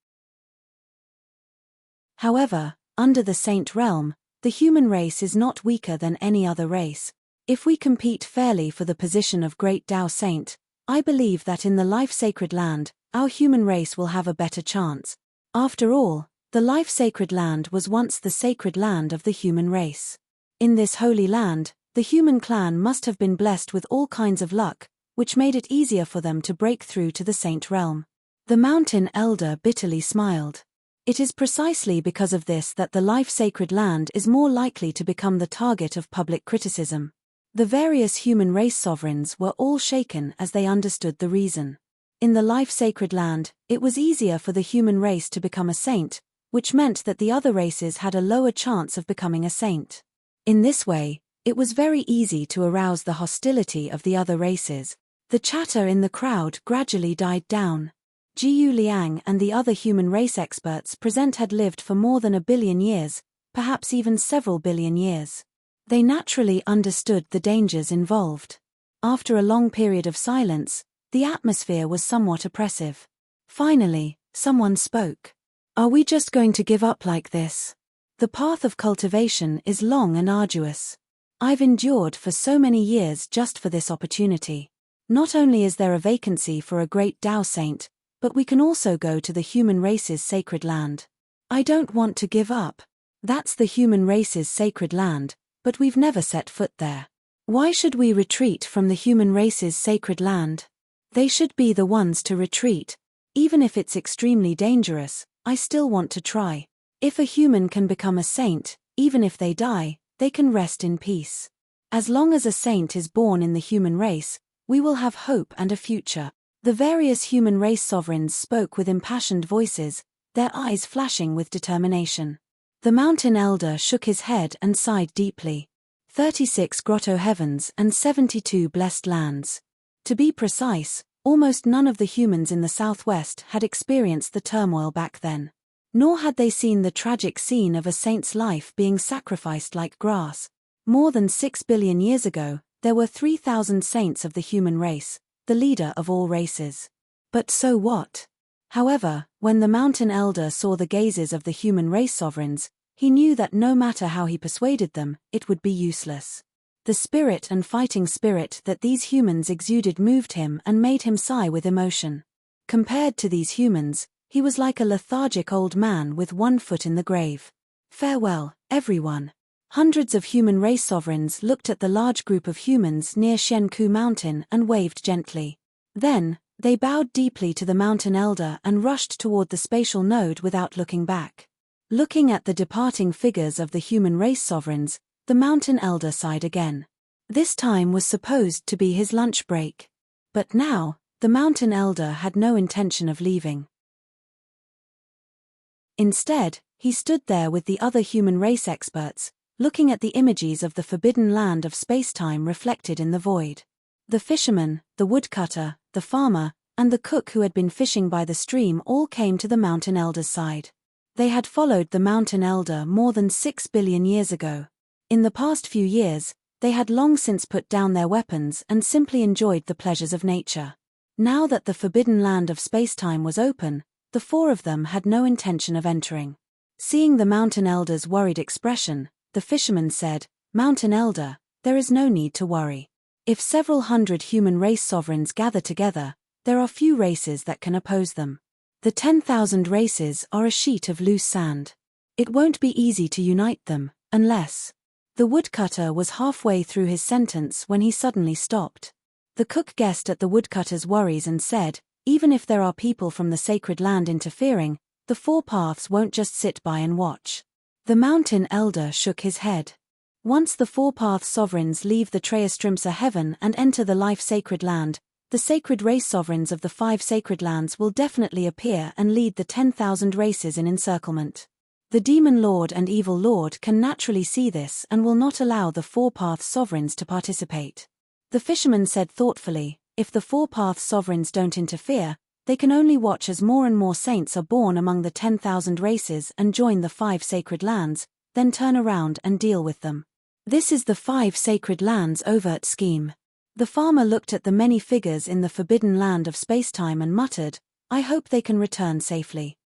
However, under the saint realm, the human race is not weaker than any other race. If we compete fairly for the position of Great Tao Saint, I believe that in the life-sacred land, our human race will have a better chance. After all, the life-sacred land was once the sacred land of the human race. In this holy land, the human clan must have been blessed with all kinds of luck, which made it easier for them to break through to the saint realm. The Mountain Elder bitterly smiled. It is precisely because of this that the life-sacred land is more likely to become the target of public criticism. The various human race sovereigns were all shaken as they understood the reason. In the life-sacred land, it was easier for the human race to become a saint, which meant that the other races had a lower chance of becoming a saint. In this way, it was very easy to arouse the hostility of the other races. The chatter in the crowd gradually died down. Jiu Liang and the other human race experts present had lived for more than 1 billion years, perhaps even several billion years. They naturally understood the dangers involved. After a long period of silence, the atmosphere was somewhat oppressive. Finally, someone spoke. "Are we just going to give up like this? The path of cultivation is long and arduous. I've endured for so many years just for this opportunity. Not only is there a vacancy for a Great Tao Saint, but we can also go to the human race's sacred land. I don't want to give up. That's the human race's sacred land, but we've never set foot there. Why should we retreat from the human race's sacred land? They should be the ones to retreat. Even if it's extremely dangerous, I still want to try. If a human can become a saint, even if they die, they can rest in peace. As long as a saint is born in the human race, we will have hope and a future." The various human race sovereigns spoke with impassioned voices, their eyes flashing with determination. The Mountain Elder shook his head and sighed deeply. 36 grotto heavens and 72 blessed lands. To be precise, almost none of the humans in the southwest had experienced the turmoil back then. Nor had they seen the tragic scene of a saint's life being sacrificed like grass. More than 6 billion years ago, there were 3,000 saints of the human race, the leader of all races. But so what? However, when the Mountain Elder saw the gazes of the human race sovereigns, he knew that no matter how he persuaded them, it would be useless. The spirit and fighting spirit that these humans exuded moved him and made him sigh with emotion. Compared to these humans, he was like a lethargic old man with one foot in the grave. Farewell, everyone. Hundreds of human race sovereigns looked at the large group of humans near Shenku Mountain and waved gently. Then, they bowed deeply to the Mountain Elder and rushed toward the spatial node without looking back. Looking at the departing figures of the human race sovereigns, the Mountain Elder sighed again. This time was supposed to be his lunch break. But now, the mountain elder had no intention of leaving. Instead, he stood there with the other human race experts, looking at the images of the forbidden land of spacetime reflected in the void. The fisherman, the woodcutter, the farmer, and the cook who had been fishing by the stream all came to the mountain elder's side. They had followed the mountain elder more than 6 billion years ago. In the past few years, they had long since put down their weapons and simply enjoyed the pleasures of nature. Now that the forbidden land of spacetime was open, the four of them had no intention of entering. Seeing the mountain elder's worried expression, the fisherman said, "Mountain elder, there is no need to worry. If several hundred human race sovereigns gather together, there are few races that can oppose them. The 10,000 races are a sheet of loose sand. It won't be easy to unite them, unless..." The woodcutter was halfway through his sentence when he suddenly stopped. The cook guessed at the woodcutter's worries and said, "Even if there are people from the sacred land interfering, the four paths won't just sit by and watch." The mountain elder shook his head. Once the four-path sovereigns leave the Treastrimsa heaven and enter the life-sacred land, the sacred race sovereigns of the 5 sacred lands will definitely appear and lead the 10,000 races in encirclement. The demon lord and evil lord can naturally see this and will not allow the four-path sovereigns to participate. The fisherman said thoughtfully, "If the four-path sovereigns don't interfere, they can only watch as more and more saints are born among the 10,000 races and join the 5 sacred lands, then turn around and deal with them. This is the 5 sacred lands' overt scheme." The farmer looked at the many figures in the forbidden land of spacetime and muttered, "I hope they can return safely."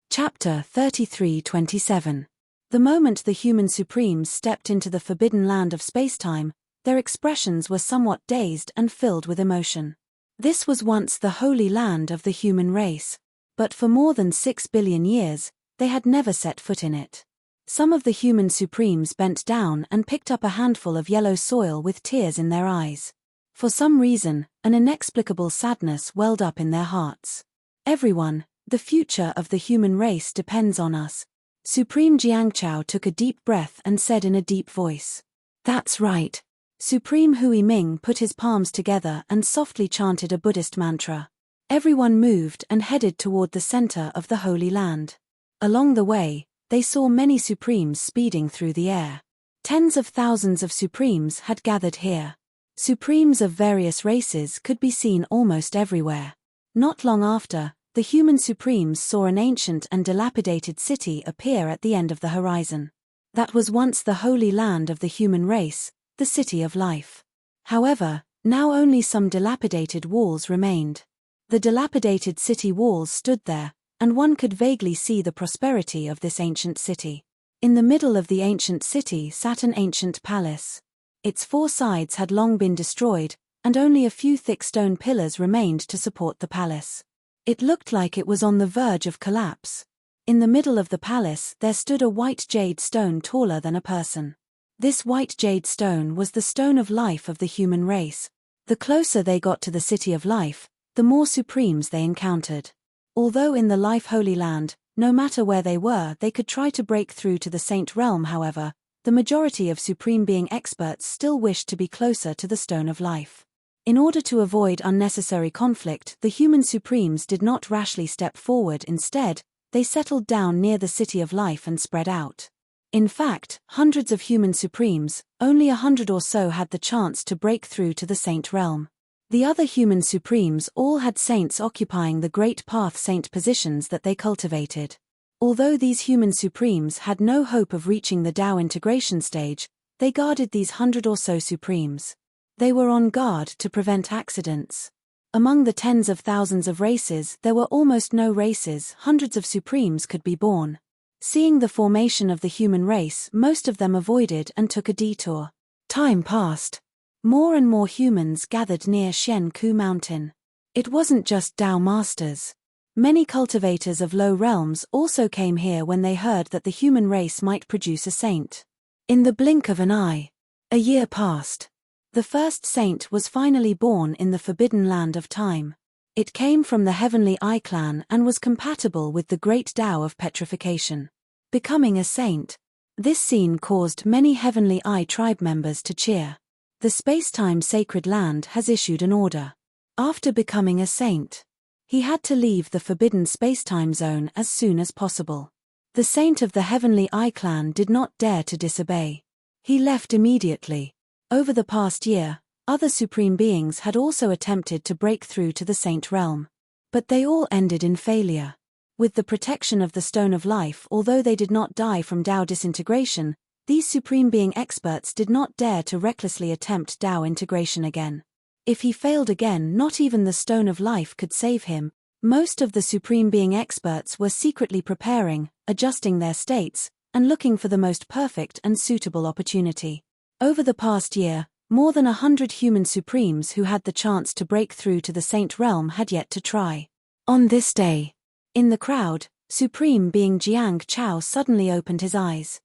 Chapter 33-27. The moment the human supremes stepped into the forbidden land of spacetime, their expressions were somewhat dazed and filled with emotion. This was once the holy land of the human race, but for more than 6 billion years, they had never set foot in it. Some of the human supremes bent down and picked up a handful of yellow soil with tears in their eyes. For some reason, an inexplicable sadness welled up in their hearts. "Everyone, the future of the human race depends on us." Supreme Jiangchao took a deep breath and said in a deep voice. "That's right." Supreme Hui Ming put his palms together and softly chanted a Buddhist mantra. Everyone moved and headed toward the center of the Holy Land. Along the way, they saw many supremes speeding through the air. Tens of thousands of supremes had gathered here. Supremes of various races could be seen almost everywhere. Not long after, the human supremes saw an ancient and dilapidated city appear at the end of the horizon. That was once the holy land of the human race, the City of Life. However, now only some dilapidated walls remained. The dilapidated city walls stood there, and one could vaguely see the prosperity of this ancient city. In the middle of the ancient city sat an ancient palace. Its 4 sides had long been destroyed, and only a few thick stone pillars remained to support the palace. It looked like it was on the verge of collapse. In the middle of the palace there stood a white jade stone taller than a person. This white jade stone was the stone of life of the human race. The closer they got to the City of Life, the more supremes they encountered. Although in the Life Holy Land, no matter where they were, they could try to break through to the Saint Realm. However, the majority of supreme being experts still wished to be closer to the Stone of Life. In order to avoid unnecessary conflict, the human supremes did not rashly step forward. Instead, they settled down near the City of Life and spread out. In fact, hundreds of human supremes, only 100 or so had the chance to break through to the Saint Realm. The other human supremes all had saints occupying the Great Path saint positions that they cultivated. Although these human supremes had no hope of reaching the Tao integration stage, they guarded these 100 or so supremes. They were on guard to prevent accidents. Among the tens of thousands of races there were almost no races. Hundreds of supremes could be born. Seeing the formation of the human race, most of them avoided and took a detour. Time passed. More and more humans gathered near Shenku Mountain. It wasn't just Tao masters. Many cultivators of low realms also came here when they heard that the human race might produce a saint. In the blink of an eye, a year passed. The first saint was finally born in the forbidden land of time. It came from the heavenly Eye clan and was compatible with the great Tao of petrification. Becoming a saint, This scene caused many Heavenly Eye tribe members to cheer. The Spacetime Sacred Land has issued an order. After becoming a saint, he had to leave the forbidden spacetime zone as soon as possible. The saint of the Heavenly Eye clan did not dare to disobey. He left immediately. Over the past year, other supreme beings had also attempted to break through to the saint realm. But they all ended in failure. With the protection of the Stone of Life, although they did not die from Tao disintegration, these supreme being experts did not dare to recklessly attempt Tao integration again. If he failed again, not even the Stone of Life could save him. Most of the supreme being experts were secretly preparing, adjusting their states, and looking for the most perfect and suitable opportunity. Over the past year, more than 100 human supremes who had the chance to break through to the saint realm had yet to try. On this day, in the crowd, supreme being Jiang Chao suddenly opened his eyes.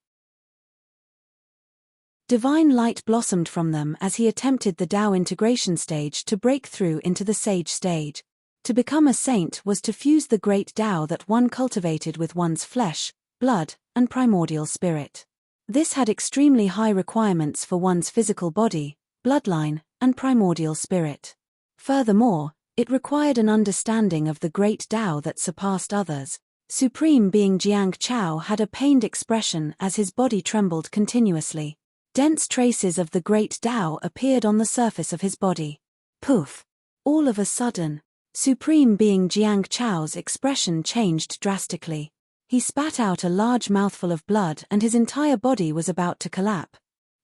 Divine light blossomed from them as he attempted the Tao integration stage to break through into the sage stage. To become a saint was to fuse the great Tao that one cultivated with one's flesh, blood, and primordial spirit. This had extremely high requirements for one's physical body, bloodline, and primordial spirit. Furthermore, it required an understanding of the great Tao that surpassed others. Supreme being Jiang Chao had a pained expression as his body trembled continuously. Dense traces of the great Tao appeared on the surface of his body. Poof! All of a sudden, Supreme being Jiang Chao's expression changed drastically. He spat out a large mouthful of blood and his entire body was about to collapse.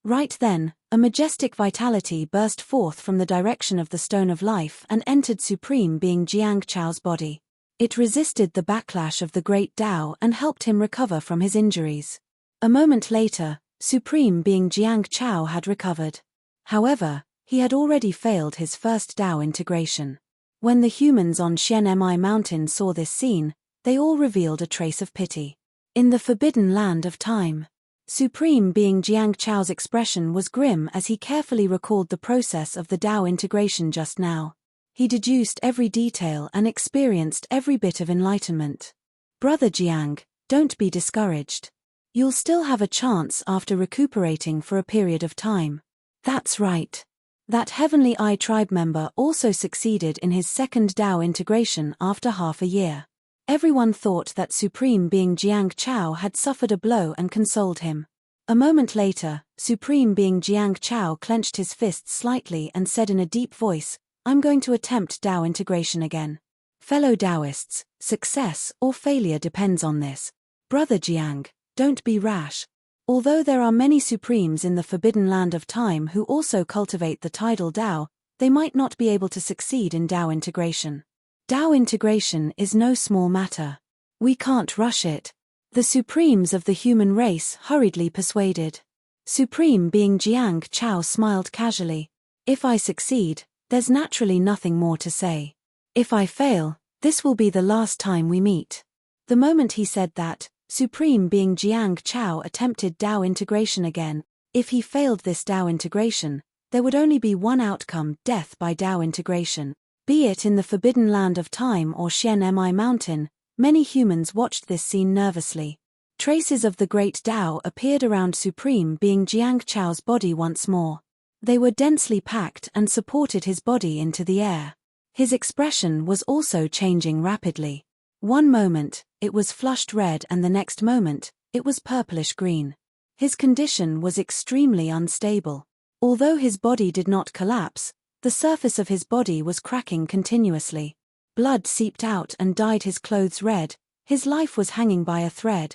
Right then, a majestic vitality burst forth from the direction of the Stone of Life and entered Supreme being Jiang Chao's body. It resisted the backlash of the great Tao and helped him recover from his injuries. A moment later, Supreme being Jiang Chao had recovered. However, he had already failed his first Tao integration. When the humans on Xianmi Mountain saw this scene, they all revealed a trace of pity. In the forbidden land of time, Supreme being Jiang Chao's expression was grim as he carefully recalled the process of the Tao integration just now. He deduced every detail and experienced every bit of enlightenment. Brother Jiang, don't be discouraged. You'll still have a chance after recuperating for a period of time. That's right. That Heavenly Eye tribe member also succeeded in his second Tao integration after half a year. Everyone thought that Supreme being Jiang Chao had suffered a blow and consoled him. A moment later, Supreme being Jiang Chao clenched his fists slightly and said in a deep voice, "I'm going to attempt Tao integration again. Fellow Taoists, success or failure depends on this. Brother Jiang, don't be rash. Although there are many supremes in the forbidden land of time who also cultivate the tidal Tao, they might not be able to succeed in Tao integration. Tao integration is no small matter. We can't rush it." The supremes of the human race hurriedly persuaded. Supreme being Jiang Chao smiled casually. "If I succeed, there's naturally nothing more to say. If I fail, this will be the last time we meet." The moment he said that, Supreme being Jiang Chao attempted Tao integration again. If he failed this Tao integration, there would only be one outcome: death by Tao integration. Be it in the forbidden land of time or Xianmi Mountain, many humans watched this scene nervously. Traces of the great Tao appeared around Supreme being Jiang Chao's body once more. They were densely packed and supported his body into the air. His expression was also changing rapidly. One moment, it was flushed red and the next moment, it was purplish green. His condition was extremely unstable. Although his body did not collapse, the surface of his body was cracking continuously. Blood seeped out and dyed his clothes red. His life was hanging by a thread.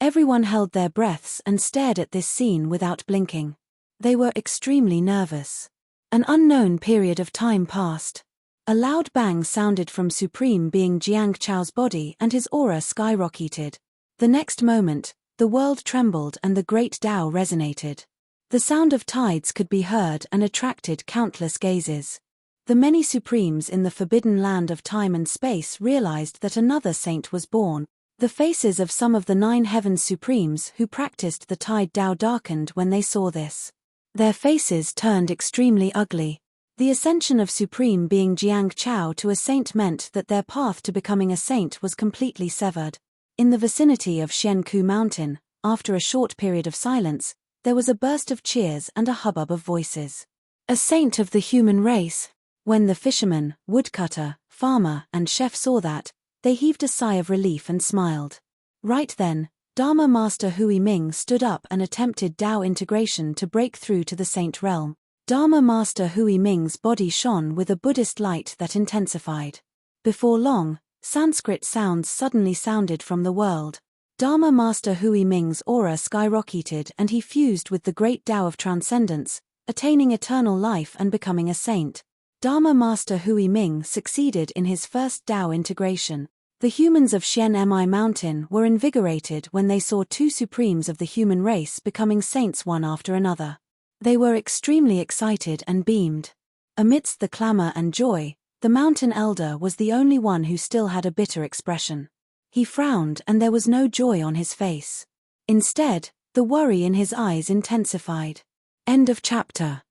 Everyone held their breaths and stared at this scene without blinking. They were extremely nervous. An unknown period of time passed. A loud bang sounded from Supreme being Jiang Chao's body and his aura skyrocketed. The next moment, the world trembled and the great Tao resonated. The sound of tides could be heard and attracted countless gazes. The many supremes in the forbidden land of time and space realized that another saint was born. The faces of some of the 9 heavens supremes who practiced the tide Tao darkened when they saw this. Their faces turned extremely ugly. The ascension of Supreme being Jiang Chao to a saint meant that their path to becoming a saint was completely severed. In the vicinity of Xianku Mountain, after a short period of silence, there was a burst of cheers and a hubbub of voices. A saint of the human race! When the fisherman, woodcutter, farmer, and chef saw that, they heaved a sigh of relief and smiled. Right then, Dharma Master Hui Ming stood up and attempted Tao integration to break through to the saint realm. Dharma Master Hui Ming's body shone with a Buddhist light that intensified. Before long, Sanskrit sounds suddenly sounded from the world. Dharma Master Hui Ming's aura skyrocketed and he fused with the great Tao of transcendence, attaining eternal life and becoming a saint. Dharma Master Hui Ming succeeded in his first Tao integration. The humans of Xianmi Mountain were invigorated when they saw two supremes of the human race becoming saints one after another. They were extremely excited and beamed. Amidst the clamor and joy, the mountain elder was the only one who still had a bitter expression. He frowned and there was no joy on his face. Instead, the worry in his eyes intensified. End of chapter.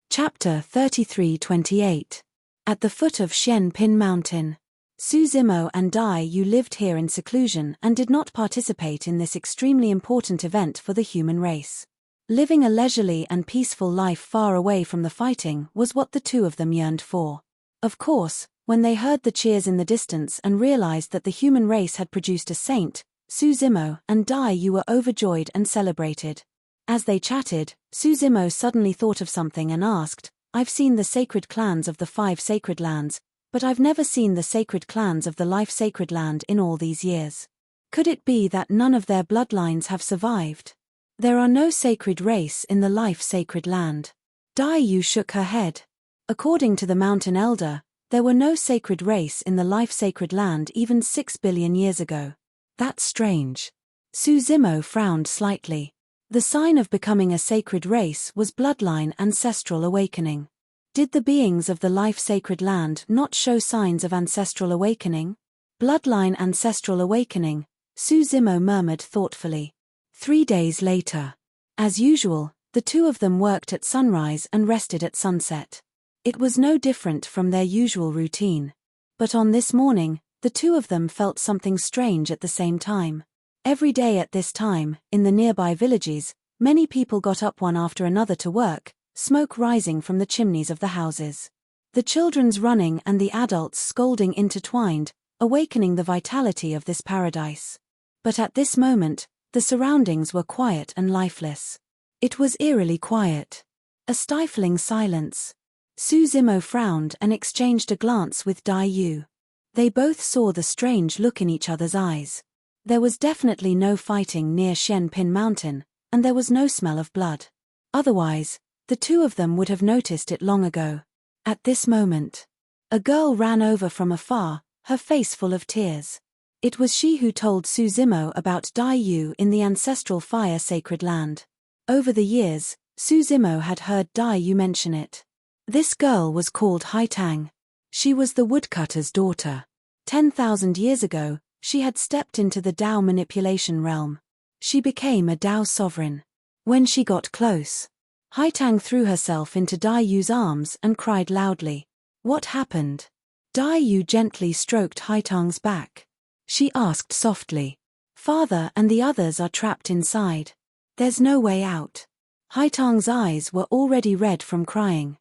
Chapter 33-28. At the foot of Xian Pin Mountain. Su Zimo and Dai Yu lived here in seclusion and did not participate in this extremely important event for the human race. Living a leisurely and peaceful life far away from the fighting was what the two of them yearned for. Of course, when they heard the cheers in the distance and realized that the human race had produced a saint, Su Zimo and Dai Yu were overjoyed and celebrated. As they chatted, Su Zimo suddenly thought of something and asked, "I've seen the sacred clans of the 5 sacred lands, but I've never seen the sacred clans of the life sacred land in all these years. Could it be that none of their bloodlines have survived? There are no sacred race in the life sacred land." Dai Yu shook her head. According to the mountain elder, there were no sacred race in the life sacred land even 6 billion years ago. That's strange. Su Zimo frowned slightly. The sign of becoming a sacred race was bloodline ancestral awakening. Did the beings of the life sacred land not show signs of ancestral awakening? Bloodline ancestral awakening, Su Zimo murmured thoughtfully. 3 days later. As usual, the two of them worked at sunrise and rested at sunset. It was no different from their usual routine. But on this morning, the two of them felt something strange at the same time. Every day at this time, in the nearby villages, many people got up one after another to work, smoke rising from the chimneys of the houses. The children's running and the adults scolding intertwined, awakening the vitality of this paradise. But at this moment, the surroundings were quiet and lifeless. It was eerily quiet. A stifling silence. Su Zimo frowned and exchanged a glance with Dai Yu. They both saw the strange look in each other's eyes. There was definitely no fighting near Xian Pin Mountain, and there was no smell of blood. Otherwise, the two of them would have noticed it long ago. At this moment, a girl ran over from afar, her face full of tears. It was she who told Su Zimo about Dai Yu in the ancestral fire sacred land. Over the years, Su Zimo had heard Dai Yu mention it. This girl was called Hai Tang. She was the woodcutter's daughter. 10,000 years ago, she had stepped into the Tao manipulation realm. She became a Tao sovereign. When she got close, Hai Tang threw herself into Dai Yu's arms and cried loudly. What happened? Dai Yu gently stroked Hai Tang's back. She asked softly. Father and the others are trapped inside. There's no way out. Hai Tang's eyes were already red from crying.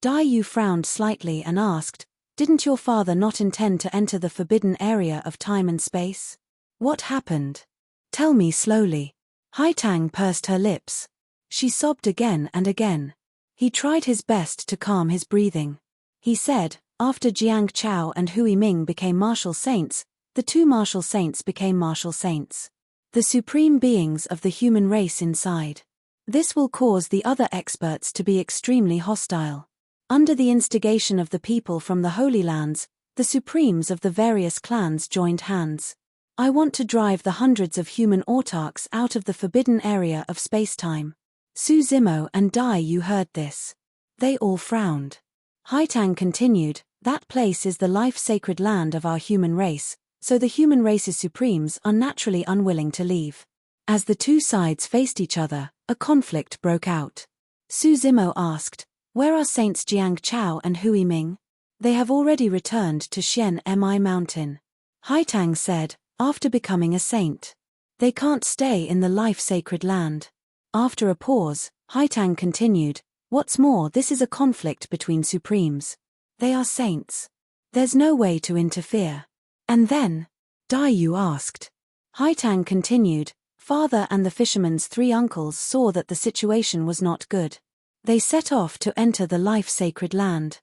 Dai Yu frowned slightly and asked, didn't your father not intend to enter the forbidden area of time and space? What happened? Tell me slowly. Hai Tang pursed her lips. She sobbed again and again. He tried his best to calm his breathing. He said, after Jiang Chao and Hui Ming became martial saints, the two martial saints became martial saints. The supreme beings of the human race inside. This will cause the other experts to be extremely hostile. Under the instigation of the people from the Holy Lands, the supremes of the various clans joined hands. I want to drive the hundreds of human autarchs out of the forbidden area of space-time. Su Zimo and Dai Yu heard this. They all frowned. Hai Tang continued, that place is the life-sacred land of our human race, so the human race's supremes are naturally unwilling to leave. As the two sides faced each other, a conflict broke out. Su Zimo asked, where are Saints Jiang Chao and Hui Ming? They have already returned to Xian Mi Mountain. Haitang said, after becoming a saint. They can't stay in the life-sacred land. After a pause, Haitang continued, what's more, this is a conflict between supremes. They are saints. There's no way to interfere. And then? Dai Yu asked. Haitang continued, father and the fisherman's 3 uncles saw that the situation was not good. They set off to enter the life-sacred land.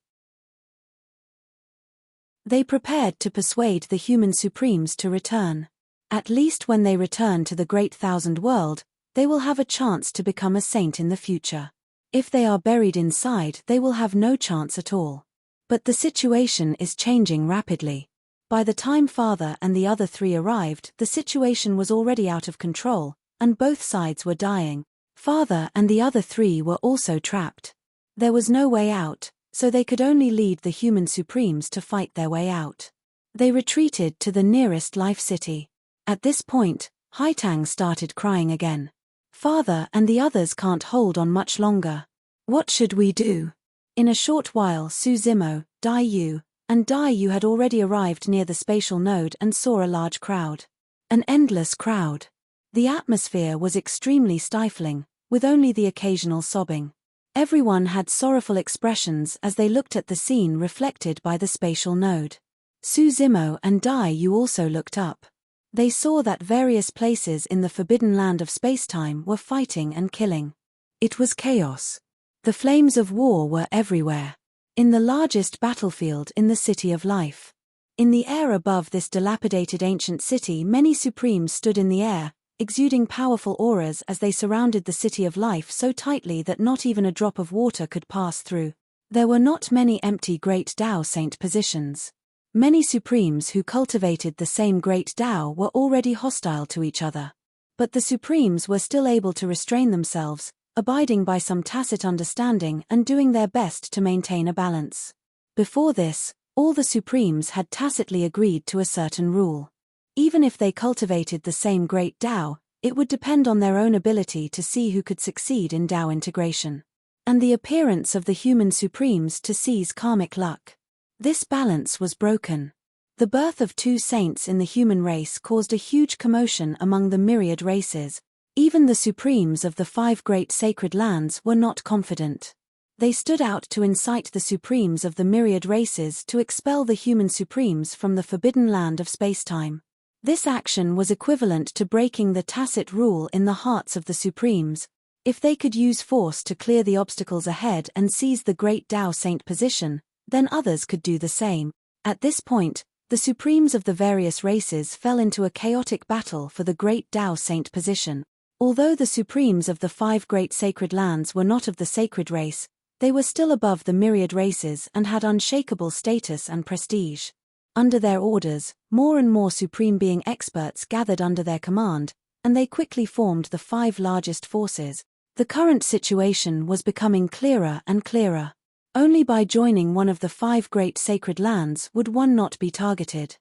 They prepared to persuade the human supremes to return. At least when they return to the Great Thousand World, they will have a chance to become a saint in the future. If they are buried inside, they will have no chance at all. But the situation is changing rapidly. By the time father and the other 3 arrived, the situation was already out of control, and both sides were dying. Father and the other 3 were also trapped. There was no way out, so they could only lead the human supremes to fight their way out. They retreated to the nearest life city. At this point, Haitang started crying again. Father and the others can't hold on much longer. What should we do? In a short while Su Zimo, Dai Yu, and Dai Yu had already arrived near the spatial node and saw a large crowd. An endless crowd. The atmosphere was extremely stifling, with only the occasional sobbing. Everyone had sorrowful expressions as they looked at the scene reflected by the spatial node. Su Zimo and Dai Yu also looked up. They saw that various places in the forbidden land of spacetime were fighting and killing. It was chaos. The flames of war were everywhere. In the largest battlefield in the City of Life. In the air above this dilapidated ancient city, many supremes stood in the air, exuding powerful auras as they surrounded the City of Life so tightly that not even a drop of water could pass through. There were not many empty Great Tao Saint positions. Many supremes who cultivated the same Great Tao were already hostile to each other. But the supremes were still able to restrain themselves, abiding by some tacit understanding and doing their best to maintain a balance. Before this, all the supremes had tacitly agreed to a certain rule. Even if they cultivated the same Great Tao, it would depend on their own ability to see who could succeed in Tao integration. And the appearance of the human supremes to seize karmic luck. This balance was broken. The birth of 2 saints in the human race caused a huge commotion among the myriad races. Even the supremes of the 5 great sacred lands were not confident. They stood out to incite the supremes of the myriad races to expel the human supremes from the forbidden land of spacetime. This action was equivalent to breaking the tacit rule in the hearts of the supremes. If they could use force to clear the obstacles ahead and seize the Great Tao Saint position, then others could do the same. At this point, the supremes of the various races fell into a chaotic battle for the Great Tao Saint position. Although the supremes of the 5 great sacred lands were not of the sacred race, they were still above the myriad races and had unshakable status and prestige. Under their orders, more and more supreme being experts gathered under their command, and they quickly formed the 5 largest forces. The current situation was becoming clearer and clearer. Only by joining one of the 5 great sacred lands would one not be targeted.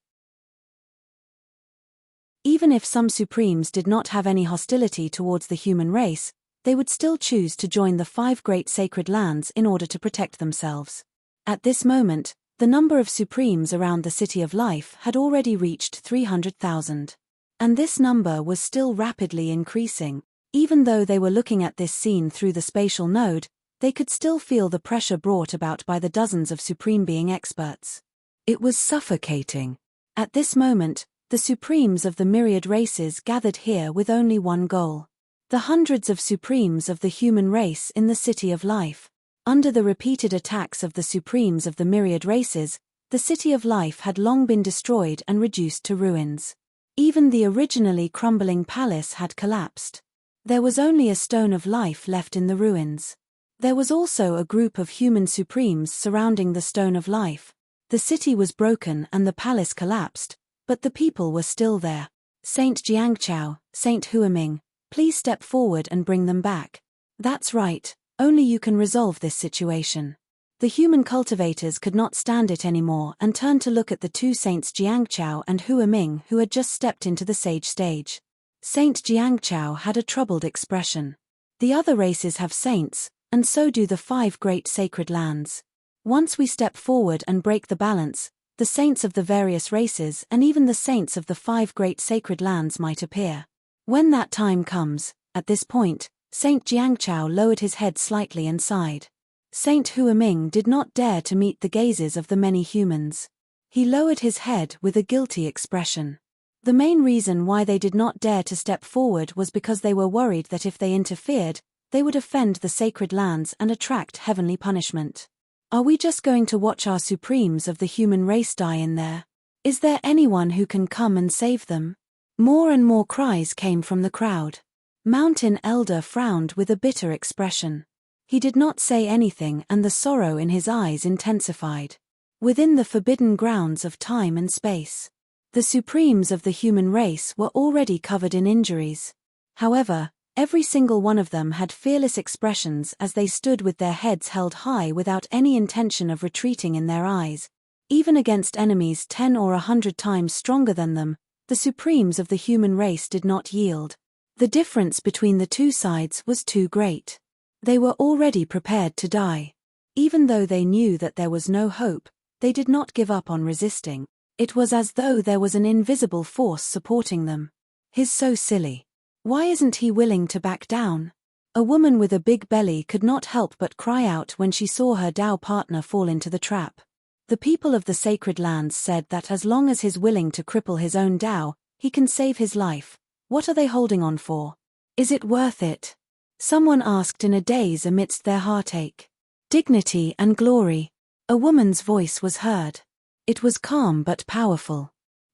Even if some supremes did not have any hostility towards the human race, they would still choose to join the 5 great sacred lands in order to protect themselves. At this moment, the number of supremes around the City of Life had already reached 300,000. And this number was still rapidly increasing. Even though they were looking at this scene through the spatial node, they could still feel the pressure brought about by the dozens of supreme being experts. It was suffocating. At this moment, the supremes of the myriad races gathered here with only one goal. The hundreds of supremes of the human race in the City of Life. Under the repeated attacks of the supremes of the myriad races, the City of Life had long been destroyed and reduced to ruins. Even the originally crumbling palace had collapsed. There was only a stone of life left in the ruins. There was also a group of human supremes surrounding the stone of life. The city was broken and the palace collapsed, but the people were still there. Saint Jiangqiao, Saint Huaming, please step forward and bring them back. That's right, only you can resolve this situation. The human cultivators could not stand it anymore and turned to look at the 2 saints Jiangqiao and Huaming who had just stepped into the sage stage. Saint Jiangqiao had a troubled expression. The other races have saints, and so do the 5 great sacred lands. Once we step forward and break the balance, the saints of the various races and even the saints of the 5 great sacred lands might appear. When that time comes, at this point, Saint Jiangchao lowered his head slightly and sighed. Saint Huiming did not dare to meet the gazes of the many humans. He lowered his head with a guilty expression. The main reason why they did not dare to step forward was because they were worried that if they interfered, they would offend the sacred lands and attract heavenly punishment. Are we just going to watch our supremes of the human race die in there? Is there anyone who can come and save them? More and more cries came from the crowd. Mountain Elder frowned with a bitter expression. He did not say anything and the sorrow in his eyes intensified. Within the forbidden grounds of time and space, the supremes of the human race were already covered in injuries. However, every single one of them had fearless expressions as they stood with their heads held high without any intention of retreating in their eyes. Even against enemies 10 or 100 times stronger than them, the supremes of the human race did not yield. The difference between the two sides was too great. They were already prepared to die. Even though they knew that there was no hope, they did not give up on resisting. It was as though there was an invisible force supporting them. He's so silly. Why isn't he willing to back down? A woman with a big belly could not help but cry out when she saw her Dao partner fall into the trap. The people of the sacred lands said that as long as he's willing to cripple his own Dao, he can save his life. What are they holding on for? Is it worth it? Someone asked in a daze amidst their heartache. Dignity and glory. A woman's voice was heard. It was calm but powerful.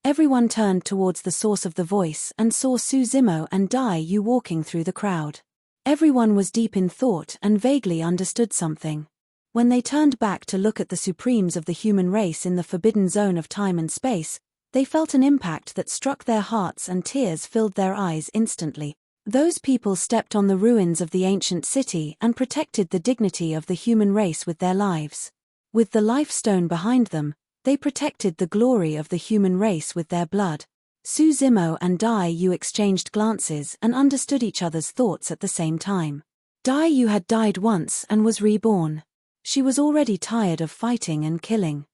Everyone turned towards the source of the voice and saw Su Zimo and Dai Yu walking through the crowd. Everyone was deep in thought and vaguely understood something. When they turned back to look at the supremes of the human race in the forbidden zone of time and space, they felt an impact that struck their hearts and tears filled their eyes instantly. Those people stepped on the ruins of the ancient city and protected the dignity of the human race with their lives. With the life stone behind them, they protected the glory of the human race with their blood. Su Zimo and Dai Yu exchanged glances and understood each other's thoughts at the same time. Dai Yu had died once and was reborn. She was already tired of fighting and killing.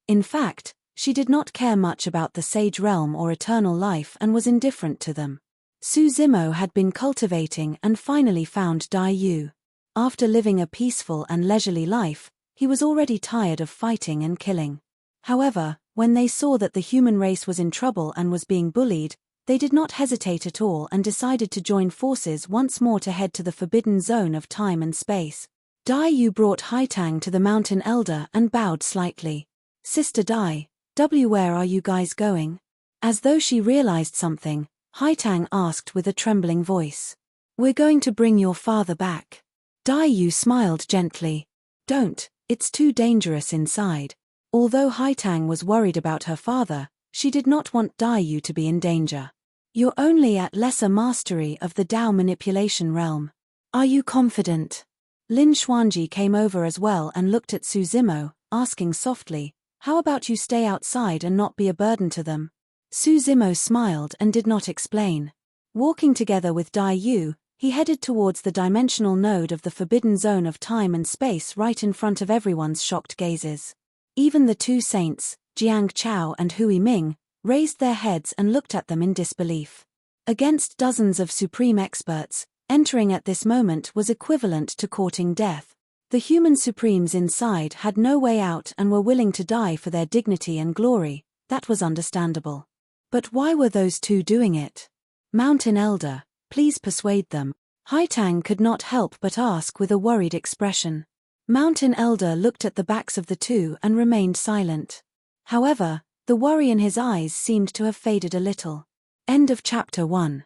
In fact, she did not care much about the sage realm or eternal life and was indifferent to them. Su Zimo had been cultivating and finally found Dai Yu. After living a peaceful and leisurely life, he was already tired of fighting and killing. However, when they saw that the human race was in trouble and was being bullied, they did not hesitate at all and decided to join forces once more to head to the forbidden zone of time and space. Dai Yu brought Haitang to the mountain elder and bowed slightly. Sister Dai, where are you guys going? As though she realized something, Haitang asked with a trembling voice. We're going to bring your father back. Dai Yu smiled gently. Don't, it's too dangerous inside. Although Haitang was worried about her father, she did not want Dai Yu to be in danger. You're only at lesser mastery of the Dao manipulation realm. Are you confident? Lin Xuanji came over as well and looked at Su Zimo, asking softly, how about you stay outside and not be a burden to them? Su Zimo smiled and did not explain. Walking together with Dai Yu, he headed towards the dimensional node of the forbidden zone of time and space right in front of everyone's shocked gazes. Even the two saints, Jiang Chao and Hui Ming, raised their heads and looked at them in disbelief. Against dozens of supreme experts, entering at this moment was equivalent to courting death. The human supremes inside had no way out and were willing to die for their dignity and glory. That was understandable. But why were those two doing it? Mountain Elder, please persuade them. Haitang could not help but ask with a worried expression. Mountain Elder looked at the backs of the two and remained silent. However, the worry in his eyes seemed to have faded a little. End of chapter 1.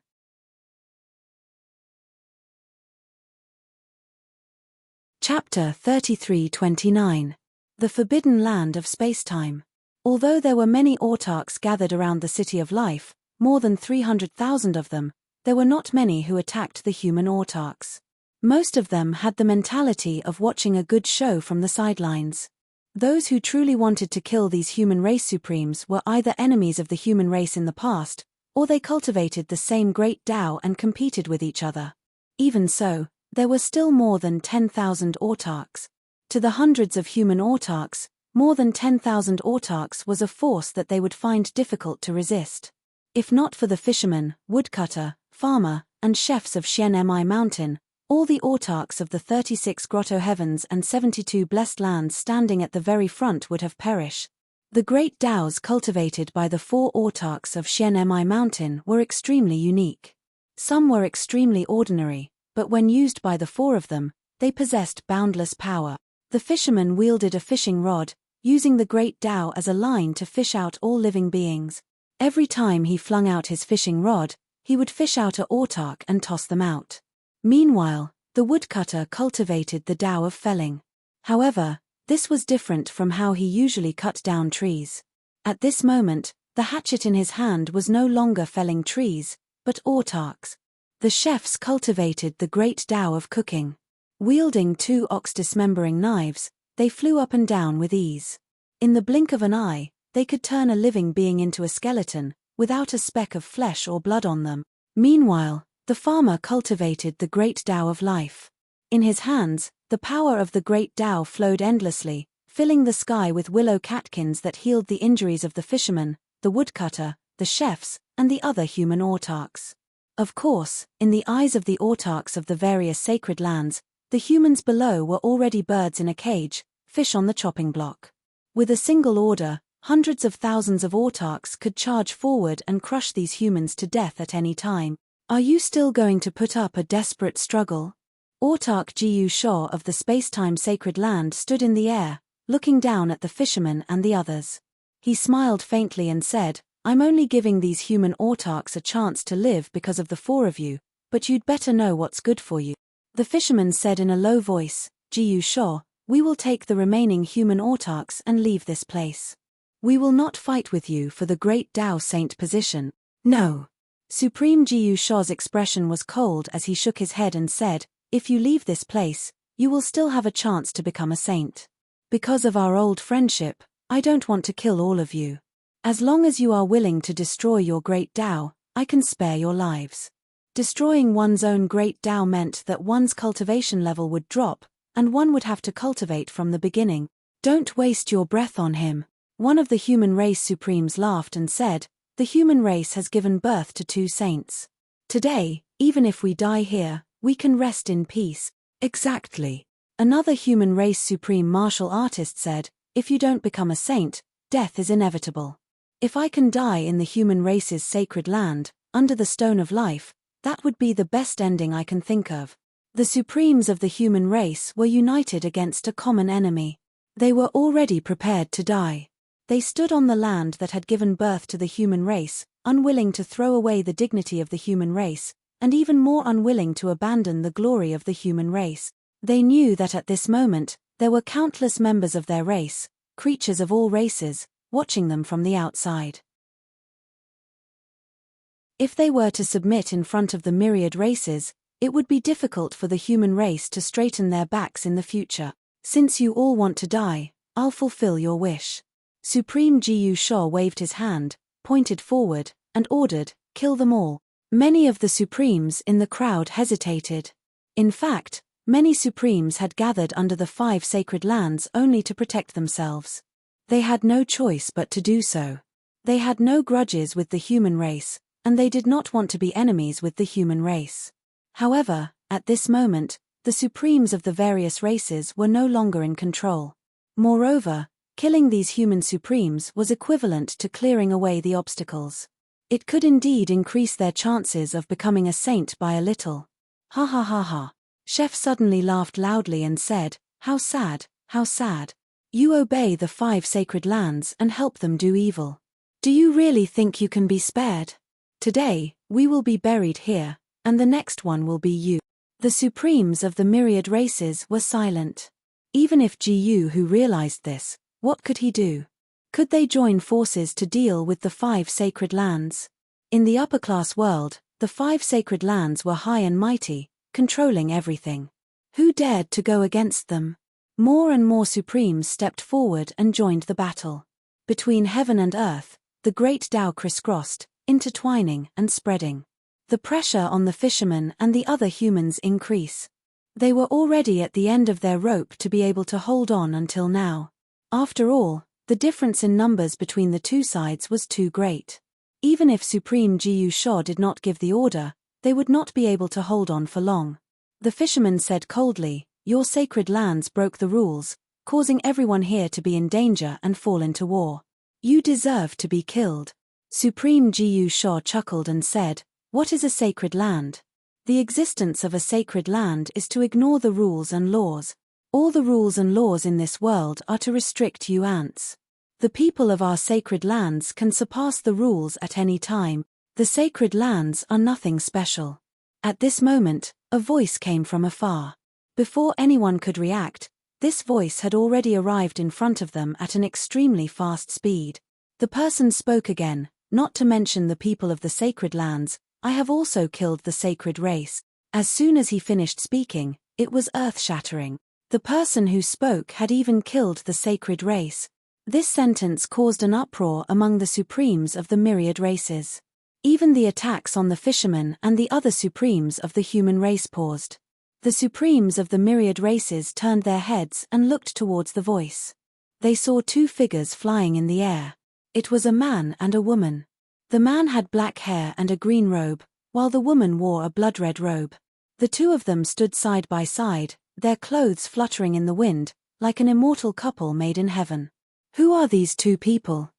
Chapter 33-29. The Forbidden Land of Spacetime. Although there were many autarchs gathered around the City of Life, more than 300,000 of them, there were not many who attacked the human autarchs. Most of them had the mentality of watching a good show from the sidelines. Those who truly wanted to kill these human race supremes were either enemies of the human race in the past, or they cultivated the same great Tao and competed with each other. Even so, there were still more than 10,000 autarchs. To the hundreds of human autarchs, more than 10,000 autarchs was a force that they would find difficult to resist. If not for the fisherman, woodcutter, farmer, and chefs of Xianmi Mountain, all the autarchs of the 36 grotto heavens and 72 blessed lands standing at the very front would have perished. The great Daos cultivated by the 4 autarchs of Xianmi Mountain were extremely unique. Some were extremely ordinary, but when used by the 4 of them, they possessed boundless power. The fisherman wielded a fishing rod, using the great Dao as a line to fish out all living beings. Every time he flung out his fishing rod, he would fish out an autarch and toss them out. Meanwhile, the woodcutter cultivated the Dao of felling. However, this was different from how he usually cut down trees. At this moment, the hatchet in his hand was no longer felling trees, but autarchs. The chefs cultivated the great Dao of cooking. Wielding 2 ox-dismembering knives, they flew up and down with ease. In the blink of an eye, they could turn a living being into a skeleton, without a speck of flesh or blood on them. Meanwhile, the farmer cultivated the great Dao of life. In his hands, the power of the great Dao flowed endlessly, filling the sky with willow catkins that healed the injuries of the fisherman, the woodcutter, the chefs, and the other human autarchs. Of course, in the eyes of the autarchs of the various sacred lands, the humans below were already birds in a cage, fish on the chopping block. With a single order, hundreds of thousands of autarchs could charge forward and crush these humans to death at any time. Are you still going to put up a desperate struggle? Autarch Jiyu Shaw of the space-time sacred land stood in the air, looking down at the fisherman and the others. He smiled faintly and said, "I'm only giving these human autarchs a chance to live because of the 4 of you, but you'd better know what's good for you." The fisherman said in a low voice, "Jiyu Shaw, we will take the remaining human autarchs and leave this place. We will not fight with you for the great Dao Saint position. No." Supreme Jiyu Shaw's expression was cold as he shook his head and said, "If you leave this place, you will still have a chance to become a saint. Because of our old friendship, I don't want to kill all of you. As long as you are willing to destroy your great Dao, I can spare your lives." Destroying one's own great Dao meant that one's cultivation level would drop, and one would have to cultivate from the beginning. "Don't waste your breath on him." One of the human race supremes laughed and said, "The human race has given birth to 2 saints. Today, even if we die here, we can rest in peace." Exactly. Another human race supreme martial artist said, "If you don't become a saint, death is inevitable. If I can die in the human race's sacred land, under the stone of life, that would be the best ending I can think of." The supremes of the human race were united against a common enemy. They were already prepared to die. They stood on the land that had given birth to the human race, unwilling to throw away the dignity of the human race, and even more unwilling to abandon the glory of the human race. They knew that at this moment, there were countless members of their race, creatures of all races, watching them from the outside. If they were to submit in front of the myriad races, it would be difficult for the human race to straighten their backs in the future. "Since you all want to die, I'll fulfill your wish." Supreme Jiyu Shaw waved his hand, pointed forward, and ordered, "Kill them all." Many of the supremes in the crowd hesitated. In fact, many supremes had gathered under the 5 sacred lands only to protect themselves. They had no choice but to do so. They had no grudges with the human race, and they did not want to be enemies with the human race. However, at this moment, the supremes of the various races were no longer in control. Moreover, killing these human supremes was equivalent to clearing away the obstacles. It could indeed increase their chances of becoming a saint by a little. Ha ha ha ha. Chef suddenly laughed loudly and said, "How sad, how sad. You obey the 5 sacred lands and help them do evil. Do you really think you can be spared? Today, we will be buried here, and the next one will be you." The supremes of the myriad races were silent. Even if Jiyu who realized this, what could he do? Could they join forces to deal with the 5 sacred lands? In the upper-class world, the 5 sacred lands were high and mighty, controlling everything. Who dared to go against them? More and more supremes stepped forward and joined the battle. Between heaven and earth, the great Tao crisscrossed, intertwining and spreading. The pressure on the fishermen and the other humans increased. They were already at the end of their rope to be able to hold on until now. After all, the difference in numbers between the two sides was too great. Even if Supreme Jiyu Sha did not give the order, they would not be able to hold on for long. The fisherman said coldly, "Your sacred lands broke the rules, causing everyone here to be in danger and fall into war. You deserve to be killed." Supreme Jiyu Sha chuckled and said, "What is a sacred land? The existence of a sacred land is to ignore the rules and laws. All the rules and laws in this world are to restrict you ants. The people of our sacred lands can surpass the rules at any time. The sacred lands are nothing special." At this moment, a voice came from afar. Before anyone could react, this voice had already arrived in front of them at an extremely fast speed. The person spoke again, "Not to mention the people of the sacred lands, I have also killed the sacred race." As soon as he finished speaking, it was earth-shattering. The person who spoke had even killed the sacred race. This sentence caused an uproar among the supremes of the myriad races. Even the attacks on the fishermen and the other supremes of the human race paused. The supremes of the myriad races turned their heads and looked towards the voice. They saw two figures flying in the air. It was a man and a woman. The man had black hair and a green robe, while the woman wore a blood-red robe. The two of them stood side by side, their clothes fluttering in the wind, like an immortal couple made in heaven. Who are these two people?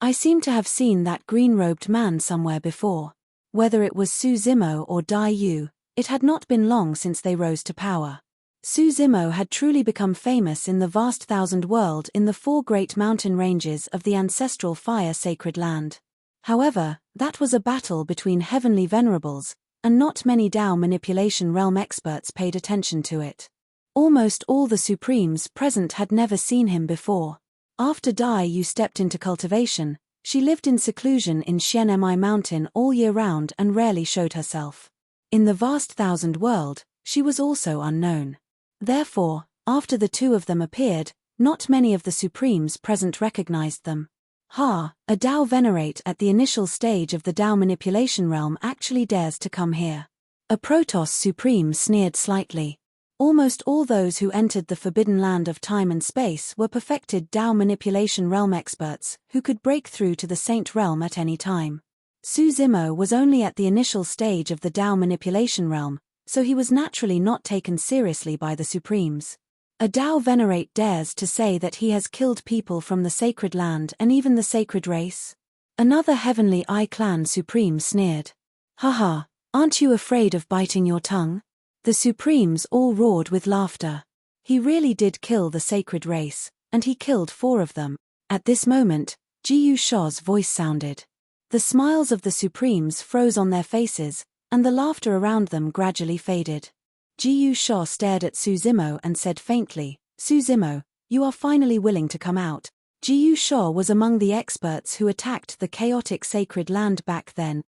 I seem to have seen that green-robed man somewhere before. Whether it was Su Zimo or Dai Yu, it had not been long since they rose to power. Su Zimo had truly become famous in the vast thousand world in the four great mountain ranges of the ancestral fire sacred land. However, that was a battle between heavenly venerables, and not many Tao manipulation realm experts paid attention to it. Almost all the supremes present had never seen him before. After Dai Yu stepped into cultivation, she lived in seclusion in Xianmi Mountain all year round and rarely showed herself. In the vast thousand world, she was also unknown. Therefore, after the two of them appeared, not many of the supremes present recognized them. A Tao venerate at the initial stage of the Tao manipulation realm actually dares to come here. A Protoss supreme sneered slightly. Almost all those who entered the forbidden land of time and space were perfected Tao manipulation realm experts who could break through to the Saint realm at any time. Su Zimo was only at the initial stage of the Tao manipulation realm, so he was naturally not taken seriously by the supremes. A Tao venerate dares to say that he has killed people from the sacred land and even the sacred race? Another heavenly I clan supreme sneered. Haha, aren't you afraid of biting your tongue? The supremes all roared with laughter. He really did kill the sacred race, and he killed 4 of them. At this moment, Jiyu Sha's voice sounded. The smiles of the supremes froze on their faces, and the laughter around them gradually faded. Jiyu Sha stared at Su Zimo and said faintly, "Su Zimo, you are finally willing to come out." Jiyu Sha was among the experts who attacked the chaotic sacred land back then.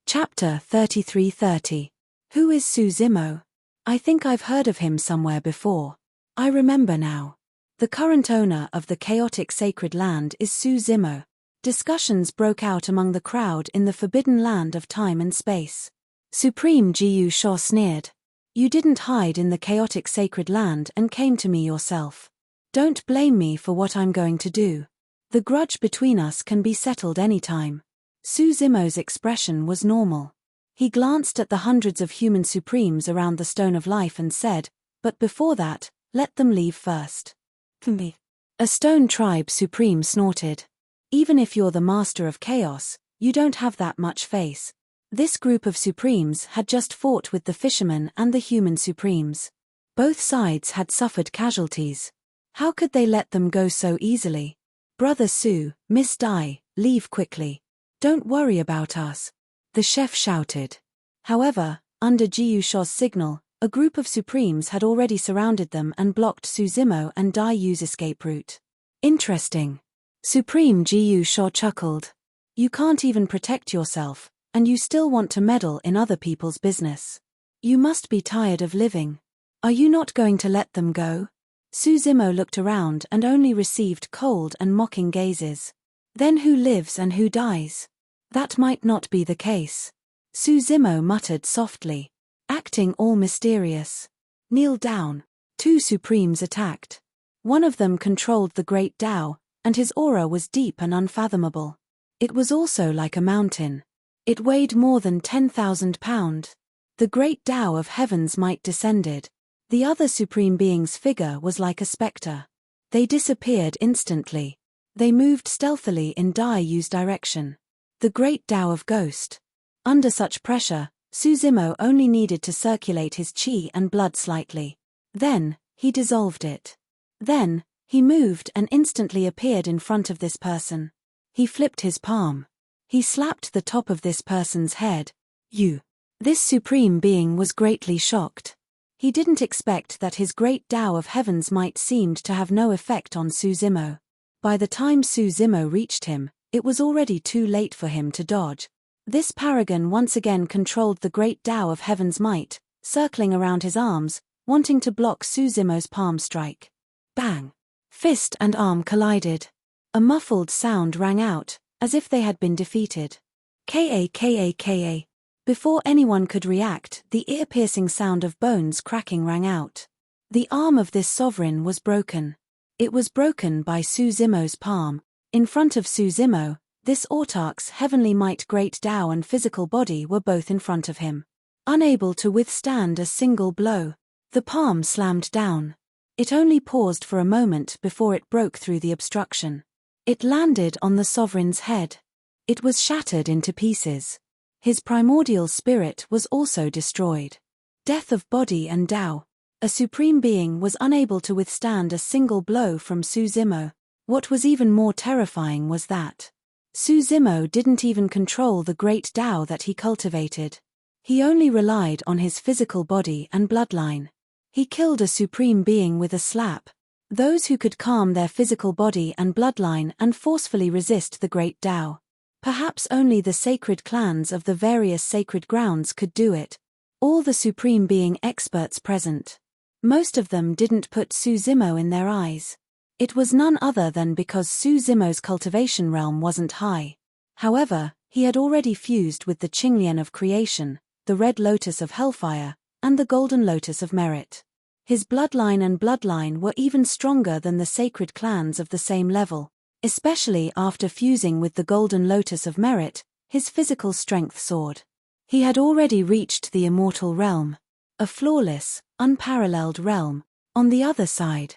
Chapter 3330. Who is Su Zimo? I think I've heard of him somewhere before. I remember now. The current owner of the chaotic sacred land is Su Zimo. Discussions broke out among the crowd in the forbidden land of time and space. Supreme Jiyu Sha sneered. "You didn't hide in the chaotic sacred land and came to me yourself. Don't blame me for what I'm going to do. The grudge between us can be settled anytime." Su Zimo's expression was normal. He glanced at the hundreds of human supremes around the Stone of Life and said, "But before that, let them leave first." A stone tribe supreme snorted. "Even if you're the master of chaos, you don't have that much face." This group of supremes had just fought with the fishermen and the human supremes. Both sides had suffered casualties. How could they let them go so easily? "Brother Su, Miss Dai, leave quickly. Don't worry about us," the chef shouted. However, under Jiyu Sha's signal, a group of supremes had already surrounded them and blocked Su Zimo and Dai Yu's escape route. Interesting. Supreme Jiyu Sha chuckled. "You can't even protect yourself, and you still want to meddle in other people's business. You must be tired of living. Are you not going to let them go?" Su Zimo looked around and only received cold and mocking gazes. Then who lives and who dies? That might not be the case. Suzimo muttered softly, acting all mysterious. Kneel down. Two Supremes attacked. One of them controlled the great Tao, and his aura was deep and unfathomable. It was also like a mountain. It weighed more than 10,000 pounds. The great Tao of heaven's might descended. The other Supreme Being's figure was like a spectre. They disappeared instantly. They moved stealthily in Dai Yu's direction. The great Tao of Ghost. Under such pressure, Suzimo only needed to circulate his chi and blood slightly. Then, he dissolved it. Then, he moved and instantly appeared in front of this person. He flipped his palm. He slapped the top of this person's head. You. This Supreme Being was greatly shocked. He didn't expect that his great Tao of heaven's might seemed to have no effect on Suzimo. By the time Suzimo reached him, it was already too late for him to dodge. This paragon once again controlled the great Tao of heaven's might, circling around his arms, wanting to block Suzimo's palm strike. Bang! Fist and arm collided. A muffled sound rang out, as if they had been defeated. Ka. Before anyone could react, the ear-piercing sound of bones cracking rang out. The arm of this sovereign was broken. It was broken by Suzimo's palm. In front of Suzimo, this autarch's heavenly might great Tao and physical body were both in front of him. Unable to withstand a single blow, the palm slammed down. It only paused for a moment before it broke through the obstruction. It landed on the sovereign's head. It was shattered into pieces. His primordial spirit was also destroyed. Death of body and Tao. A supreme being was unable to withstand a single blow from Suzimo. What was even more terrifying was that Suzimo didn't even control the great Tao that he cultivated. He only relied on his physical body and bloodline. He killed a supreme being with a slap. Those who could calm their physical body and bloodline and forcefully resist the great Tao. Perhaps only the sacred clans of the various sacred grounds could do it. All the supreme being experts present. Most of them didn't put Suzimo in their eyes. It was none other than because Suzimo's cultivation realm wasn't high. However, he had already fused with the Qinglian of creation, the red lotus of hellfire, and the golden lotus of merit. His bloodline were even stronger than the sacred clans of the same level. Especially after fusing with the golden lotus of merit, his physical strength soared. He had already reached the immortal realm. A flawless, unparalleled realm. On the other side,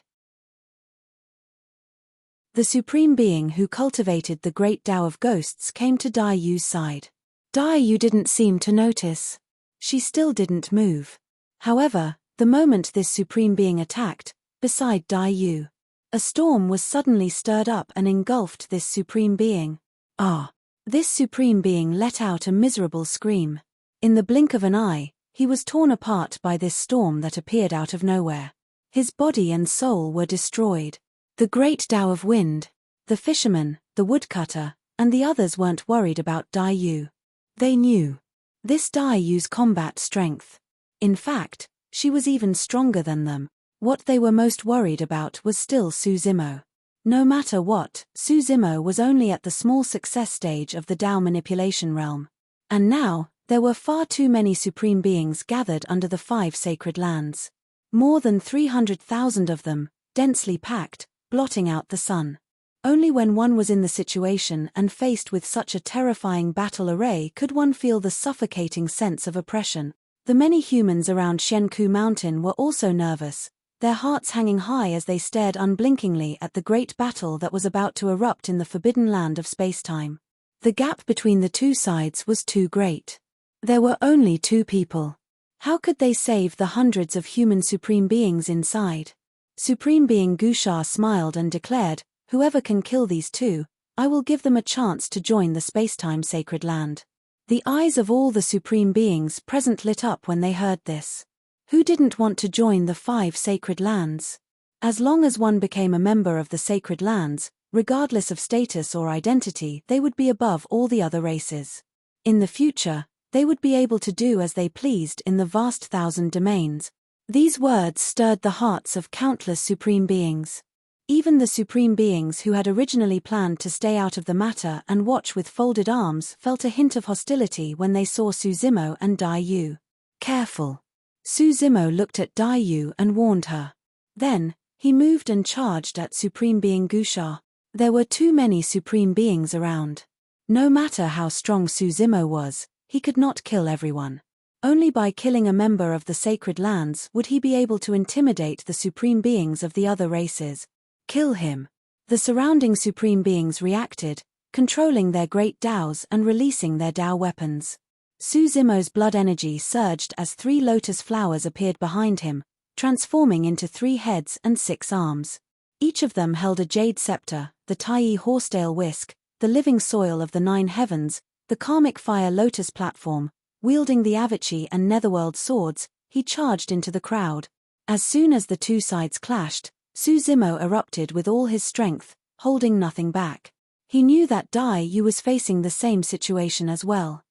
the supreme being who cultivated the great Tao of ghosts came to Dai Yu's side. Dai Yu didn't seem to notice. She still didn't move. However, the moment this supreme being attacked, beside Dai Yu, a storm was suddenly stirred up and engulfed this supreme being. Ah! This supreme being let out a miserable scream. In the blink of an eye, he was torn apart by this storm that appeared out of nowhere. His body and soul were destroyed. The great Tao of wind, the fisherman, the woodcutter, and the others weren't worried about Dai Yu. They knew this Dai Yu's combat strength. In fact, she was even stronger than them. What they were most worried about was still Suzimo. No matter what, Suzimo was only at the small success stage of the Tao manipulation realm. And now, there were far too many supreme beings gathered under the 5 sacred lands. More than 300,000 of them, densely packed, blotting out the sun. Only when one was in the situation and faced with such a terrifying battle array could one feel the suffocating sense of oppression. The many humans around Shenku Mountain were also nervous, their hearts hanging high as they stared unblinkingly at the great battle that was about to erupt in the forbidden land of spacetime. The gap between the two sides was too great. There were only 2 people. How could they save the hundreds of human supreme beings inside? Supreme Being Gushar smiled and declared, "Whoever can kill these 2, I will give them a chance to join the spacetime sacred land." The eyes of all the supreme beings present lit up when they heard this. Who didn't want to join the 5 sacred lands? As long as one became a member of the sacred lands, regardless of status or identity, they would be above all the other races. In the future, they would be able to do as they pleased in the vast 1,000 domains. These words stirred the hearts of countless supreme beings. Even the supreme beings who had originally planned to stay out of the matter and watch with folded arms felt a hint of hostility when they saw Suzumo and Dai Yu. Careful. Suzumo looked at Dai Yu and warned her. Then, he moved and charged at Supreme Being Gusha. There were too many supreme beings around. No matter how strong Suzumo was, he could not kill everyone. Only by killing a member of the sacred lands would he be able to intimidate the supreme beings of the other races. Kill him. The surrounding supreme beings reacted, controlling their great Daos and releasing their Dao weapons. Suzumo's blood energy surged as 3 lotus flowers appeared behind him, transforming into 3 heads and 6 arms. Each of them held a jade scepter, the Tai horsetail whisk, the living soil of the 9 heavens, the karmic fire lotus platform. Wielding the Avachi and Netherworld swords, he charged into the crowd. As soon as the 2 sides clashed, Suzumo erupted with all his strength, holding nothing back. He knew that Dai Yu was facing the same situation as well.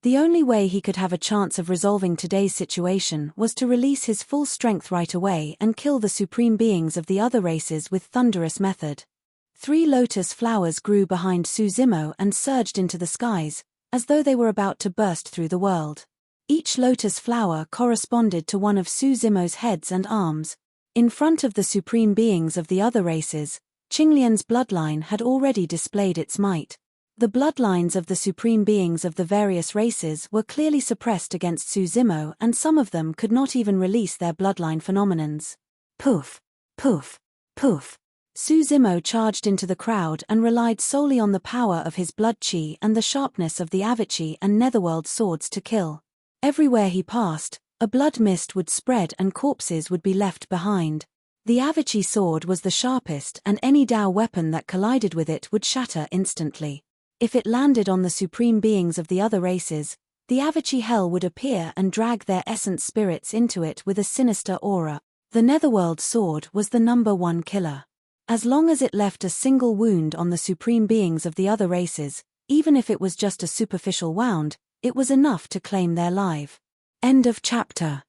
The only way he could have a chance of resolving today's situation was to release his full strength right away and kill the supreme beings of the other races with thunderous method. 3 lotus flowers grew behind Suzumo and surged into the skies, as though they were about to burst through the world. Each lotus flower corresponded to one of Suzumo's heads and arms. In front of the supreme beings of the other races, Qinglian's bloodline had already displayed its might. The bloodlines of the supreme beings of the various races were clearly suppressed against Suzumo, and some of them could not even release their bloodline phenomenons. Poof! Poof! Poof! Suzumo charged into the crowd and relied solely on the power of his blood chi and the sharpness of the Avachi and Netherworld swords to kill. Everywhere he passed, a blood mist would spread and corpses would be left behind. The Avachi sword was the sharpest, and any Dao weapon that collided with it would shatter instantly. If it landed on the supreme beings of the other races, the Avachi hell would appear and drag their essence spirits into it with a sinister aura. The Netherworld sword was the #1 killer. As long as it left a single wound on the supreme beings of the other races, even if it was just a superficial wound, it was enough to claim their life. End of chapter.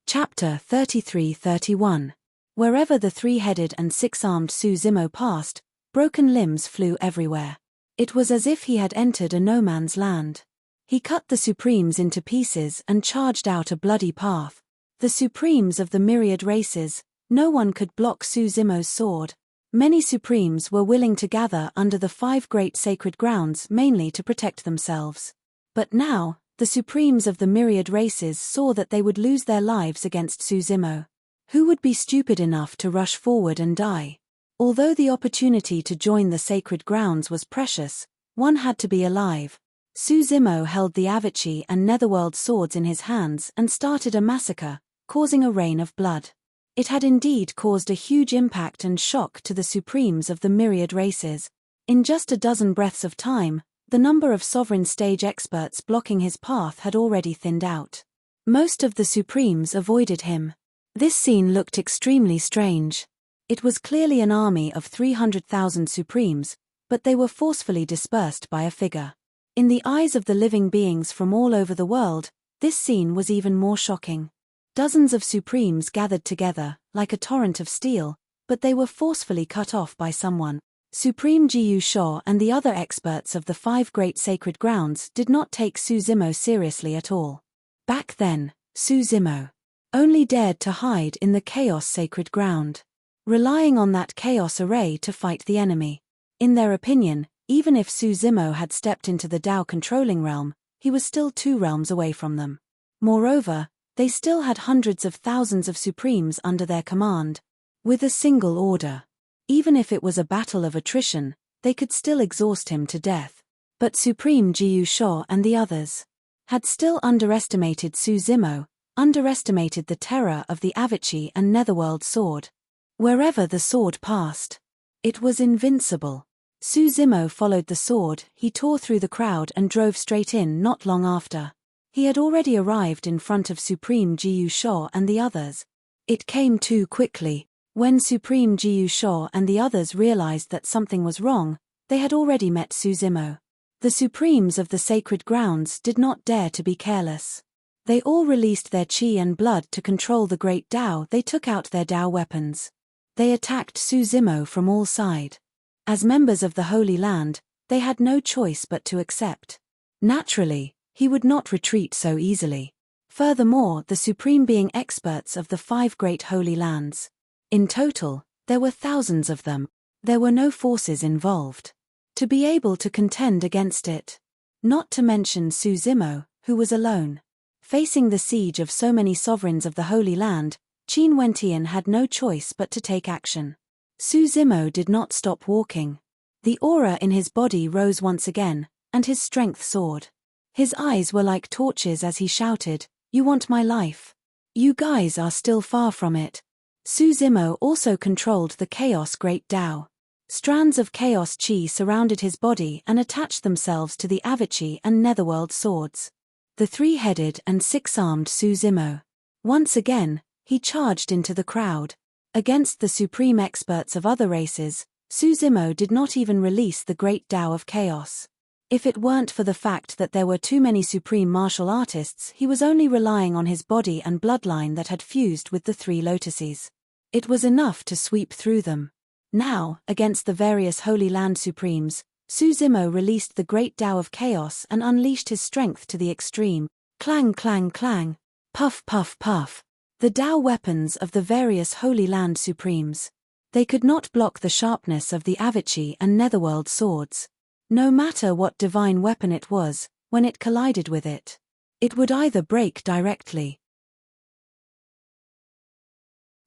Chapter 33-31. Wherever the 3-headed and 6-armed Suzumo passed, broken limbs flew everywhere. It was as if he had entered a no-man's land. He cut the Supremes into pieces and charged out a bloody path. The Supremes of the myriad races, no one could block Suzumo's sword. Many Supremes were willing to gather under the 5 great sacred grounds mainly to protect themselves. But now, the Supremes of the myriad races saw that they would lose their lives against Suzumo. Who would be stupid enough to rush forward and die? Although the opportunity to join the sacred grounds was precious, one had to be alive. Suzumo held the Avachi and Netherworld swords in his hands and started a massacre, causing a rain of blood. It had indeed caused a huge impact and shock to the Supremes of the myriad races. In just a dozen breaths of time, the number of sovereign stage experts blocking his path had already thinned out. Most of the Supremes avoided him. This scene looked extremely strange. It was clearly an army of 300,000 Supremes, but they were forcefully dispersed by a figure. In the eyes of the living beings from all over the world, this scene was even more shocking. Dozens of Supremes gathered together, like a torrent of steel, but they were forcefully cut off by someone. Supreme Jiyu Sho and the other experts of the 5 great sacred grounds did not take Suzumo seriously at all. Back then, Suzumo only dared to hide in the Chaos Sacred Ground, relying on that Chaos Array to fight the enemy. In their opinion, even if Suzumo had stepped into the Dao controlling realm, he was still 2 realms away from them. Moreover, they still had hundreds of thousands of Supremes under their command. With a single order, even if it was a battle of attrition, they could still exhaust him to death. But Supreme Jiyu Sho and the others had still underestimated Suzumo, underestimated the terror of the Avachi and Netherworld sword. Wherever the sword passed, it was invincible. Suzumo followed the sword, he tore through the crowd and drove straight in not long after. He had already arrived in front of Supreme Jiyu Sho and the others. It came too quickly. When Supreme Jiyu Sho and the others realized that something was wrong, they had already met Suzumo. The Supremes of the sacred grounds did not dare to be careless. They all released their chi and blood to control the great Tao. They took out their Tao weapons. They attacked Su Zimo from all sides. As members of the Holy Land, they had no choice but to accept. Naturally, he would not retreat so easily. Furthermore, the Supreme Being experts of the 5 great Holy Lands. In total, there were thousands of them. There were no forces involved to be able to contend against it. Not to mention Su Zimo, who was alone. Facing the siege of so many sovereigns of the Holy Land, Qin Wentian had no choice but to take action. Su Zimo did not stop walking. The aura in his body rose once again, and his strength soared. His eyes were like torches as he shouted, "You want my life? You guys are still far from it." Su Zimo also controlled the Chaos Great Tao. Strands of Chaos Chi surrounded his body and attached themselves to the Avichi and Netherworld swords. The 3-headed and 6-armed Su Zimo. Once again, he charged into the crowd. Against the supreme experts of other races, Su Zimo did not even release the Great Tao of Chaos. If it weren't for the fact that there were too many supreme martial artists, he was only relying on his body and bloodline that had fused with the 3 lotuses. It was enough to sweep through them. Now, against the various Holy Land Supremes, Su Zimo released the Great Tao of Chaos and unleashed his strength to the extreme. Clang clang clang. Puff puff puff. The Tao weapons of the various Holy Land Supremes. They could not block the sharpness of the Avichi and Netherworld swords. No matter what divine weapon it was, when it collided with it, it would either break directly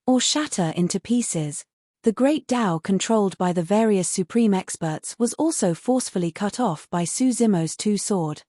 or shatter into pieces. The Great Tao controlled by the various supreme experts was also forcefully cut off by Su Zimo's 2 sword.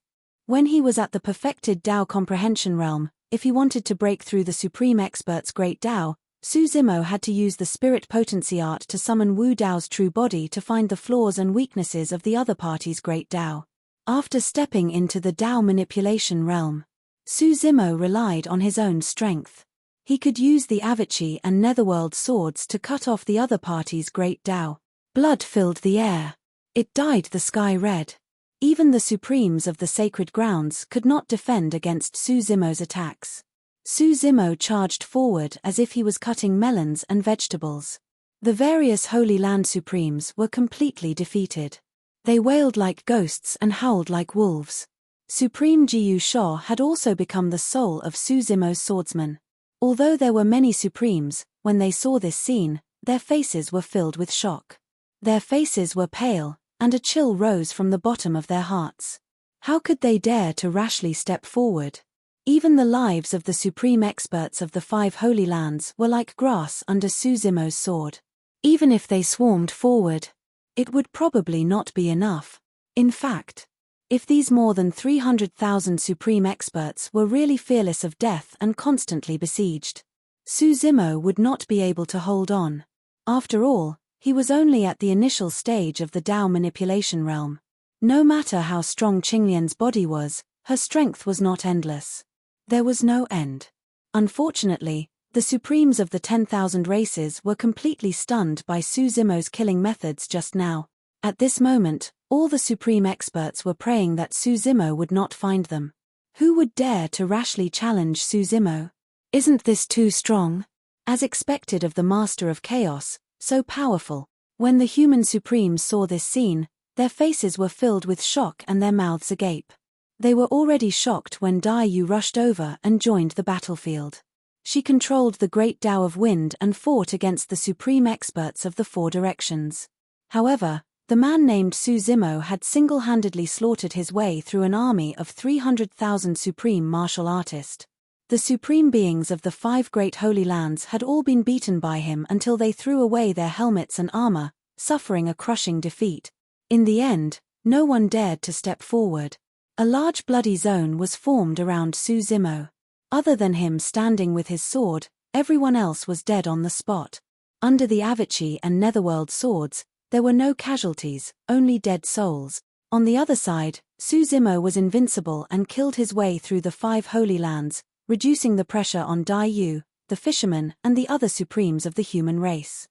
When he was at the perfected Tao comprehension realm, if he wanted to break through the supreme expert's Great Tao, Su Zimo had to use the spirit potency art to summon Wu Dao's true body to find the flaws and weaknesses of the other party's Great Tao. After stepping into the Tao manipulation realm, Su Zimo relied on his own strength. He could use the Avichi and Netherworld swords to cut off the other party's Great Tao. Blood filled the air. It dyed the sky red. Even the Supremes of the sacred grounds could not defend against Su Zimo's attacks. Su Zimo charged forward as if he was cutting melons and vegetables. The various Holy Land Supremes were completely defeated. They wailed like ghosts and howled like wolves. Supreme Jiyu Sho had also become the soul of Su Zimo's swordsman. Although there were many Supremes, when they saw this scene, their faces were filled with shock. Their faces were pale, and a chill rose from the bottom of their hearts. How could they dare to rashly step forward? Even the lives of the supreme experts of the 5 Holy Lands were like grass under Su Zimo's sword. Even if they swarmed forward, it would probably not be enough. In fact, if these more than 300,000 supreme experts were really fearless of death and constantly besieged, Su Zimo would not be able to hold on. After all, he was only at the initial stage of the Tao manipulation realm. No matter how strong Qinglian's body was, her strength was not endless. There was no end. Unfortunately, the Supremes of the 10,000 races were completely stunned by Su Zimo's killing methods just now. At this moment, all the supreme experts were praying that Su Zimo would not find them. Who would dare to rashly challenge Su Zimo? Isn't this too strong? As expected of the Master of Chaos, so powerful. When the human Supremes saw this scene, their faces were filled with shock and their mouths agape. They were already shocked when Dai Yu rushed over and joined the battlefield. She controlled the Great Tao of Wind and fought against the supreme experts of the 4 directions. However, the man named Su Zimo had single-handedly slaughtered his way through an army of 300,000 supreme martial artists. The supreme beings of the 5 great holy lands had all been beaten by him until they threw away their helmets and armor, suffering a crushing defeat. In the end, no one dared to step forward. A large bloody zone was formed around Su Zimo. Other than him standing with his sword, everyone else was dead on the spot. Under the Avichi and Netherworld swords, there were no casualties, only dead souls. On the other side, Su Zimo was invincible and killed his way through the 5 holy lands, reducing the pressure on Dai Yu, the fisherman, and the other supremes of the human race.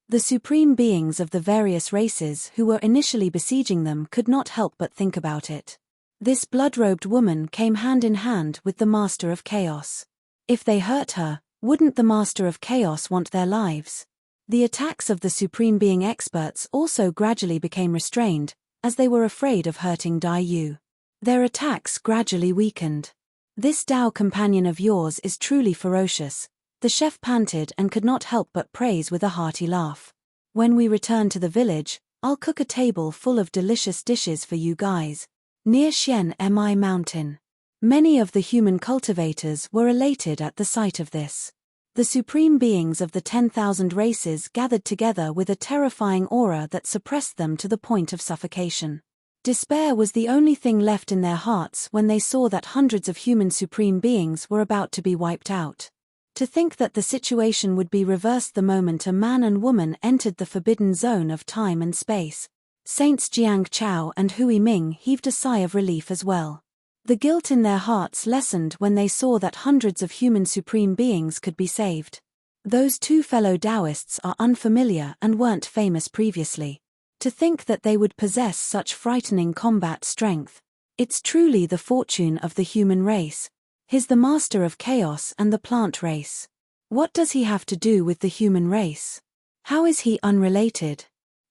The supreme beings of the various races who were initially besieging them could not help but think about it. This blood-robed woman came hand in hand with the Master of Chaos. If they hurt her, wouldn't the Master of Chaos want their lives? The attacks of the Supreme Being experts also gradually became restrained, as they were afraid of hurting Dai Yu. Their attacks gradually weakened. "This Tao companion of yours is truly ferocious," the chef panted and could not help but praise with a hearty laugh. "When we return to the village, I'll cook a table full of delicious dishes for you guys." Near Xian Mi Mountain. Many of the human cultivators were elated at the sight of this. The supreme beings of the 10,000 races gathered together with a terrifying aura that suppressed them to the point of suffocation. Despair was the only thing left in their hearts when they saw that hundreds of human supreme beings were about to be wiped out. To think that the situation would be reversed the moment a man and woman entered the forbidden zone of time and space. Saints Jiang Chao and Hui Ming heaved a sigh of relief as well. The guilt in their hearts lessened when they saw that hundreds of human supreme beings could be saved. Those two fellow Taoists are unfamiliar and weren't famous previously. To think that they would possess such frightening combat strength. It's truly the fortune of the human race. He's the Master of Chaos and the plant race. What does he have to do with the human race? How is he unrelated?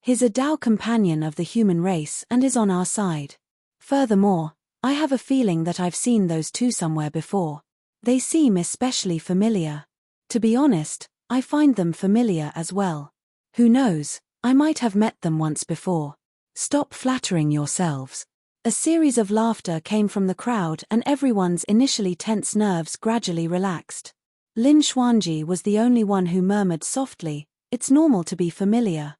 He's a Tao companion of the human race and is on our side. Furthermore, I have a feeling that I've seen those two somewhere before. They seem especially familiar. To be honest, I find them familiar as well. Who knows, I might have met them once before. Stop flattering yourselves. A series of laughter came from the crowd and everyone's initially tense nerves gradually relaxed. Lin Xuanji was the only one who murmured softly, "It's normal to be familiar."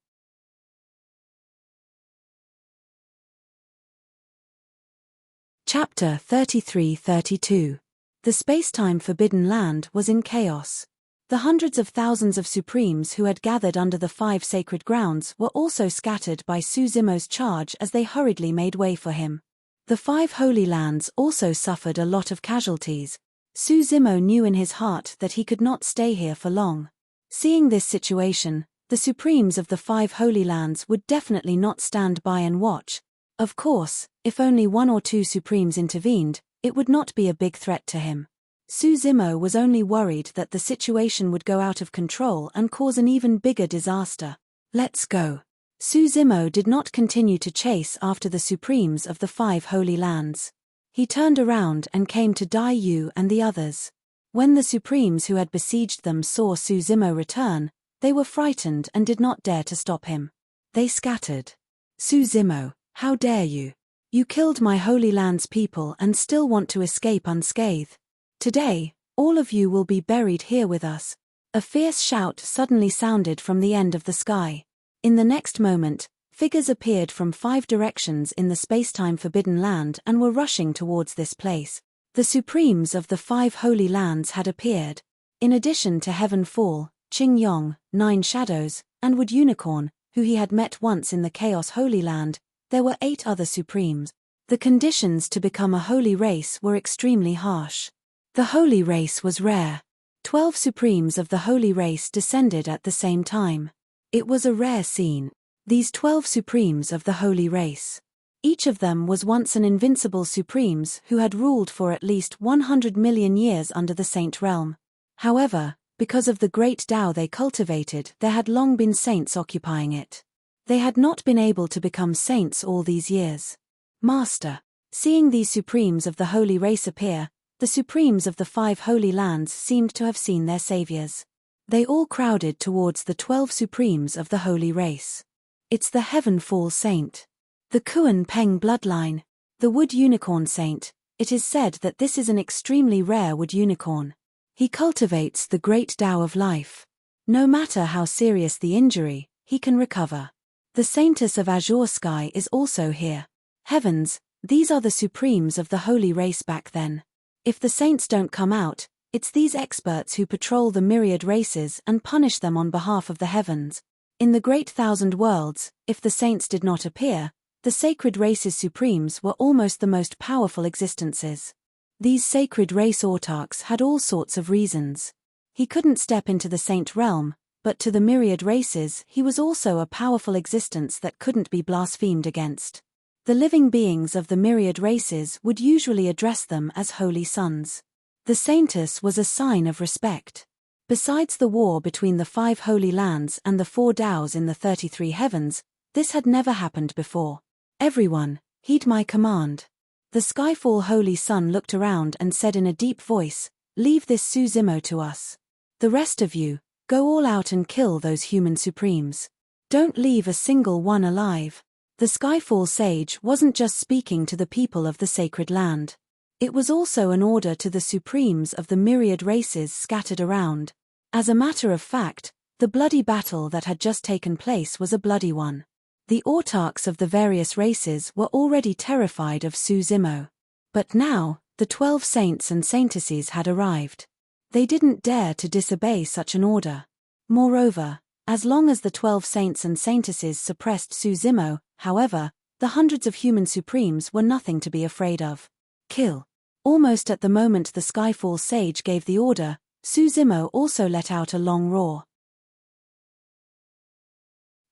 Chapter 33-32. The Spacetime Forbidden Land was in chaos. The hundreds of thousands of Supremes who had gathered under the 5 sacred grounds were also scattered by Su Zimo's charge as they hurriedly made way for him. The 5 Holy Lands also suffered a lot of casualties. Su Zimo knew in his heart that he could not stay here for long. Seeing this situation, the Supremes of the 5 Holy Lands would definitely not stand by and watch. Of course, if only 1 or 2 Supremes intervened, it would not be a big threat to him. Su Zimo was only worried that the situation would go out of control and cause an even bigger disaster. "Let's go." Su Zimo did not continue to chase after the Supremes of the 5 Holy Lands. He turned around and came to Dai Yu and the others. When the Supremes who had besieged them saw Su Zimo return, they were frightened and did not dare to stop him. They scattered. "Su Zimo, how dare you? You killed my Holy Land's people and still want to escape unscathed. Today, all of you will be buried here with us." A fierce shout suddenly sounded from the end of the sky. In the next moment, figures appeared from 5 directions in the spacetime Forbidden Land and were rushing towards this place. The Supremes of the 5 Holy Lands had appeared. In addition to Heaven Fall, Qing Yong, 9 Shadows, and Wood Unicorn, who he had met once in the Chaos Holy Land, there were 8 other Supremes. The conditions to become a holy race were extremely harsh. The holy race was rare. 12 Supremes of the holy race descended at the same time. It was a rare scene. These 12 Supremes of the holy race. Each of them was once an invincible Supremes who had ruled for at least 100 million years under the Saint Realm. However, because of the great Tao they cultivated, there had long been saints occupying it. They had not been able to become saints all these years. "Master." Seeing these Supremes of the holy race appear, the Supremes of the 5 Holy Lands seemed to have seen their saviors. They all crowded towards the 12 Supremes of the holy race. "It's the Heaven Fall Saint. The Kuan Peng bloodline. The Wood Unicorn Saint. It is said that this is an extremely rare wood unicorn. He cultivates the great Tao of life. No matter how serious the injury, he can recover. The Saintess of Azure Sky is also here. Heavens, these are the Supremes of the holy race back then. If the saints don't come out, it's these experts who patrol the myriad races and punish them on behalf of the heavens. In the great 1,000 worlds, if the saints did not appear, the sacred races Supremes were almost the most powerful existences. These sacred race autarchs had all sorts of reasons. He couldn't step into the saint realm, but to the myriad races he was also a powerful existence that couldn't be blasphemed against. The living beings of the myriad races would usually address them as holy sons. The saintess was a sign of respect. Besides the war between the 5 holy lands and the 4 Taos in the 33 heavens, this had never happened before. Everyone, heed my command. The Skyfall Holy Sun looked around and said in a deep voice, leave this Suzimo to us. The rest of you, go all out and kill those human supremes. Don't leave a single one alive. The Skyfall Sage wasn't just speaking to the people of the sacred land. It was also an order to the supremes of the myriad races scattered around. As a matter of fact, the bloody battle that had just taken place was a bloody one. The autarchs of the various races were already terrified of Suzimo. But now, the 12 saints and saintesses had arrived. They didn't dare to disobey such an order. Moreover, as long as the 12 saints and saintesses suppressed Suzimo, however, the hundreds of human supremes were nothing to be afraid of. Kill. Almost at the moment the Skyfall Sage gave the order, Suzimo also let out a long roar.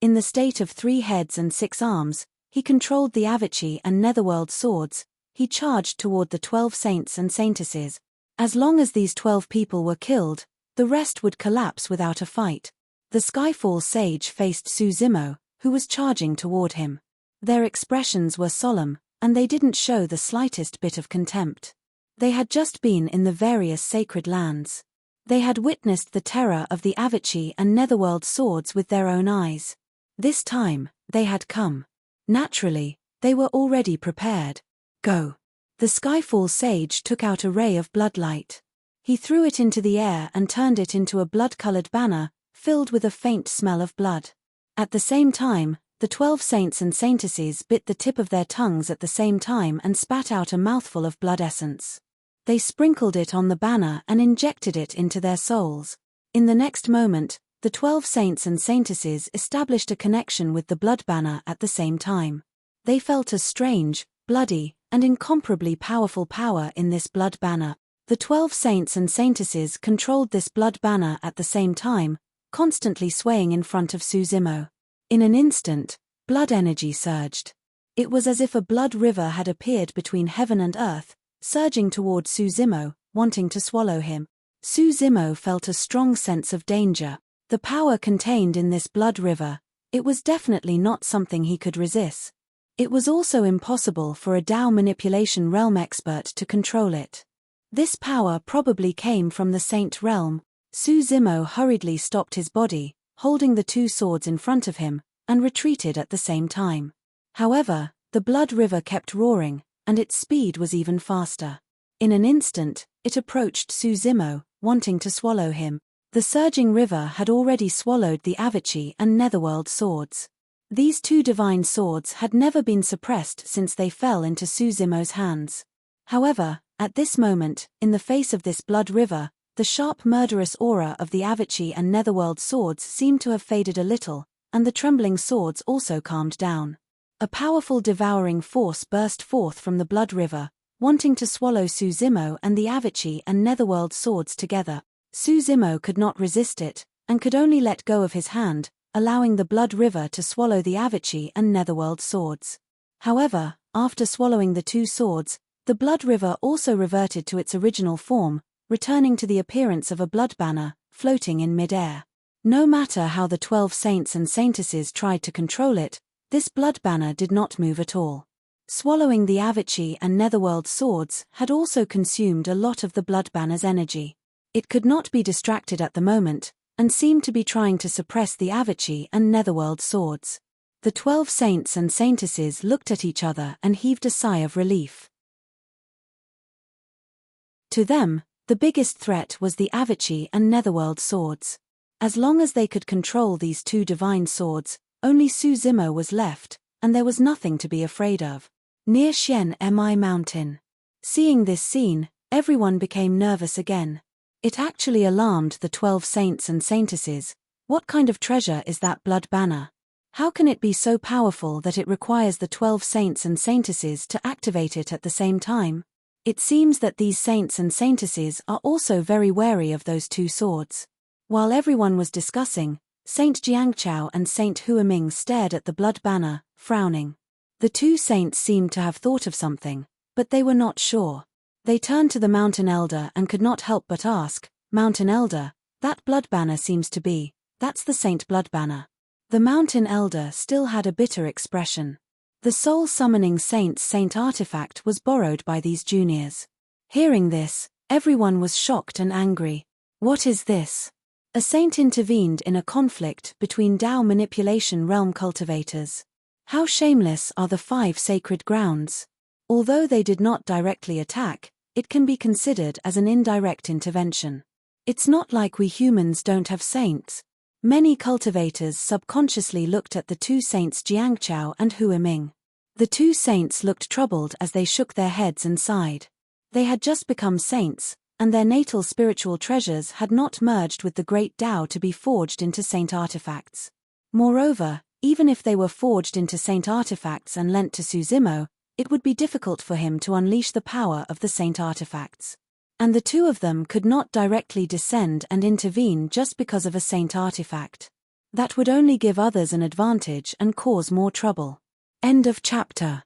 In the state of 3 heads and 6 arms, he controlled the Avicii and Netherworld swords. He charged toward the 12 saints and saintesses. As long as these 12 people were killed, the rest would collapse without a fight. The Skyfall Sage faced Suzimo, who was charging toward him. Their expressions were solemn, and they didn't show the slightest bit of contempt. They had just been in the various sacred lands. They had witnessed the terror of the Avicii and Netherworld swords with their own eyes. This time, they had come. Naturally, they were already prepared. Go. The Skyfall Sage took out a ray of bloodlight. He threw it into the air and turned it into a blood-colored banner, filled with a faint smell of blood. At the same time, the 12 saints and saintesses bit the tip of their tongues at the same time and spat out a mouthful of blood essence. They sprinkled it on the banner and injected it into their souls. In the next moment, the 12 saints and saintesses established a connection with the blood banner at the same time. They felt a strange, bloody, and incomparably powerful power in this blood banner. The 12 saints and saintesses controlled this blood banner at the same time, constantly swaying in front of Suzimo. In an instant, blood energy surged. It was as if a blood river had appeared between heaven and earth, surging toward Suzimo, wanting to swallow him. Suzimo felt a strong sense of danger. The power contained in this blood river, it was definitely not something he could resist. It was also impossible for a Tao manipulation realm expert to control it. This power probably came from the Saint realm. Suzimo hurriedly stopped his body, holding the 2 swords in front of him, and retreated at the same time. However, the blood river kept roaring, and its speed was even faster. In an instant, it approached Suzimo, wanting to swallow him. The surging river had already swallowed the Avicii and Netherworld swords. These 2 divine swords had never been suppressed since they fell into Suzimo's hands. However, at this moment, in the face of this blood river, the sharp murderous aura of the Avicii and Netherworld swords seemed to have faded a little, and the trembling swords also calmed down. A powerful devouring force burst forth from the blood river, wanting to swallow Suzimo and the Avicii and Netherworld swords together. Suzimo could not resist it, and could only let go of his hand, allowing the blood river to swallow the Avicii and Netherworld swords. However, after swallowing the 2 swords, the blood river also reverted to its original form, returning to the appearance of a blood banner, floating in mid-air. No matter how the 12 saints and saintesses tried to control it, this blood banner did not move at all. Swallowing the Avicii and Netherworld swords had also consumed a lot of the blood banner's energy. It could not be distracted at the moment, and seemed to be trying to suppress the Avicii and Netherworld swords. The 12 saints and saintesses looked at each other and heaved a sigh of relief. To them, the biggest threat was the Avicii and Netherworld swords. As long as they could control these 2 divine swords, only Suzimo was left, and there was nothing to be afraid of. Near Xian Mi Mountain. Seeing this scene, everyone became nervous again. It actually alarmed the 12 saints and saintesses. What kind of treasure is that blood banner? How can it be so powerful that it requires the 12 saints and saintesses to activate it at the same time? It seems that these saints and saintesses are also very wary of those 2 swords. While everyone was discussing, Saint Jiangchao and Saint Huaming stared at the blood banner, frowning. The two saints seemed to have thought of something, but they were not sure. They turned to the mountain elder and could not help but ask, "Mountain elder, that blood banner seems to be, that's the saint blood banner." The mountain elder still had a bitter expression. The soul-summoning saint's saint artifact was borrowed by these juniors. Hearing this, everyone was shocked and angry. What is this? A saint intervened in a conflict between Tao manipulation realm cultivators. How shameless are the 5 sacred grounds. Although they did not directly attack, it can be considered as an indirect intervention. It's not like we humans don't have saints. Many cultivators subconsciously looked at the two saints Jiangqiao and Huiming. The two saints looked troubled as they shook their heads and sighed. They had just become saints, and their natal spiritual treasures had not merged with the great Tao to be forged into saint artifacts. Moreover, even if they were forged into saint artifacts and lent to Suzimo, it would be difficult for him to unleash the power of the saint artifacts. And the two of them could not directly descend and intervene just because of a saint artifact. That would only give others an advantage and cause more trouble. End of chapter.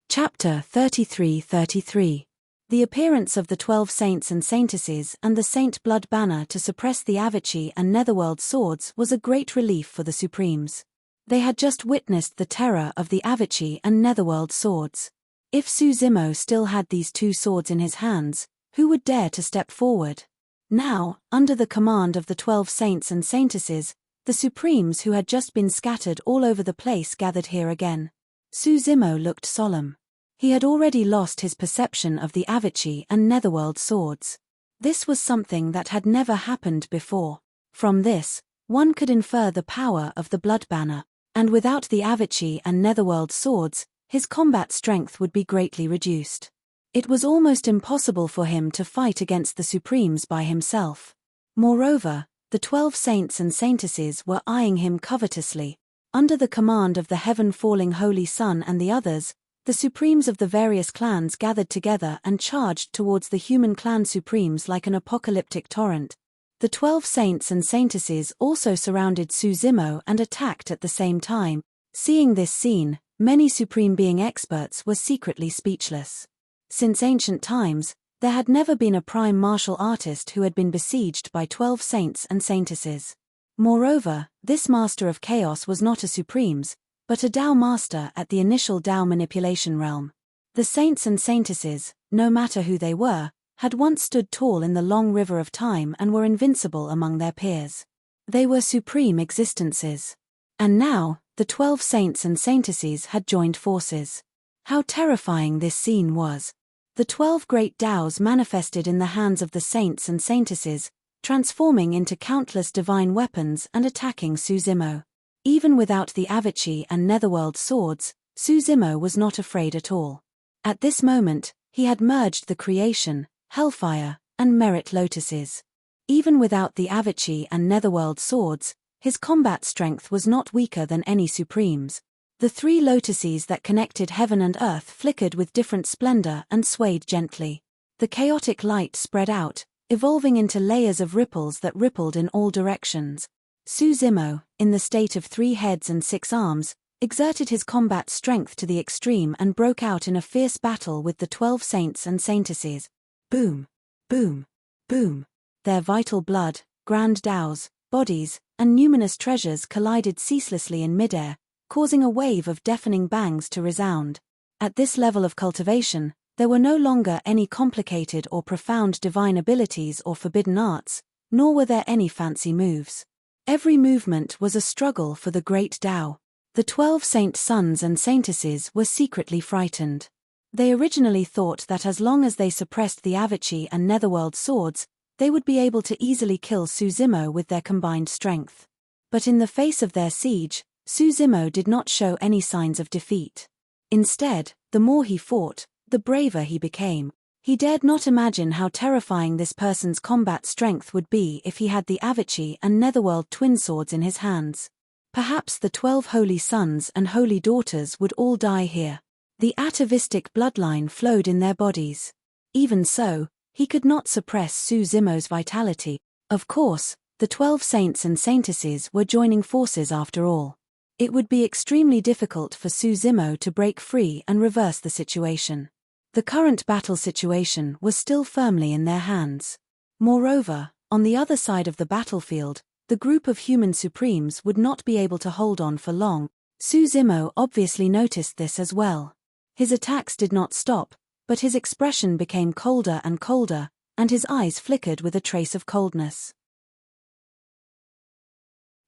Chapter 33-33. The appearance of the 12 saints and saintesses and the saint blood banner to suppress the Avici and Netherworld swords was a great relief for the Supremes. They had just witnessed the terror of the Avici and Netherworld swords. If Suzimo still had these two swords in his hands, who would dare to step forward? Now, under the command of the 12 saints and saintesses, the Supremes who had just been scattered all over the place gathered here again. Suzimo looked solemn. He had already lost his perception of the Avici and Netherworld swords. This was something that had never happened before. From this, one could infer the power of the blood banner. And without the Avici and Netherworld swords, his combat strength would be greatly reduced. It was almost impossible for him to fight against the Supremes by himself. Moreover, the 12 saints and saintesses were eyeing him covetously. Under the command of the heaven-falling Holy Sun and the others, the Supremes of the various clans gathered together and charged towards the human clan Supremes like an apocalyptic torrent. The 12 saints and saintesses also surrounded Suzimo and attacked at the same time. Seeing this scene, many Supreme Being experts were secretly speechless. Since ancient times, there had never been a prime martial artist who had been besieged by 12 saints and saintesses. Moreover, this master of chaos was not a Supremes, but a Tao master at the initial Tao manipulation realm. The saints and saintesses, no matter who they were, had once stood tall in the long river of time and were invincible among their peers. They were supreme existences. And now, the 12 saints and saintesses had joined forces. How terrifying this scene was. The 12 great Taos manifested in the hands of the saints and saintesses, transforming into countless divine weapons and attacking Suzimo. Even without the Avici and Netherworld swords, Suzimo was not afraid at all. At this moment, he had merged the creation, hellfire, and merit lotuses. Even without the Avici and Netherworld swords, his combat strength was not weaker than any Supremes. The 3 lotuses that connected heaven and earth flickered with different splendor and swayed gently. The chaotic light spread out, evolving into layers of ripples that rippled in all directions. Suzimo, in the state of 3 heads and 6 arms, exerted his combat strength to the extreme and broke out in a fierce battle with the 12 saints and saintesses. Boom, boom, boom. Their vital blood, grand Taos, bodies, and numinous treasures collided ceaselessly in midair, causing a wave of deafening bangs to resound. At this level of cultivation, there were no longer any complicated or profound divine abilities or forbidden arts, nor were there any fancy moves. Every movement was a struggle for the great Tao. The 12 saint sons and saintesses were secretly frightened. They originally thought that as long as they suppressed the Avici and Netherworld swords, they would be able to easily kill Suzimo with their combined strength. But in the face of their siege, Suzimo did not show any signs of defeat. Instead, the more he fought, the braver he became. He dared not imagine how terrifying this person's combat strength would be if he had the Avici and Netherworld twin swords in his hands. Perhaps the 12 holy sons and holy daughters would all die here. The atavistic bloodline flowed in their bodies. Even so, he could not suppress Suzimo's vitality. Of course, The 12 saints and saintesses were joining forces after all. It would be extremely difficult for Suzimo to break free and reverse the situation. The current battle situation was still firmly in their hands. Moreover, on the other side of the battlefield, the group of human supremes would not be able to hold on for long. Suzimo obviously noticed this as well. His attacks did not stop, but his expression became colder and colder, and his eyes flickered with a trace of coldness.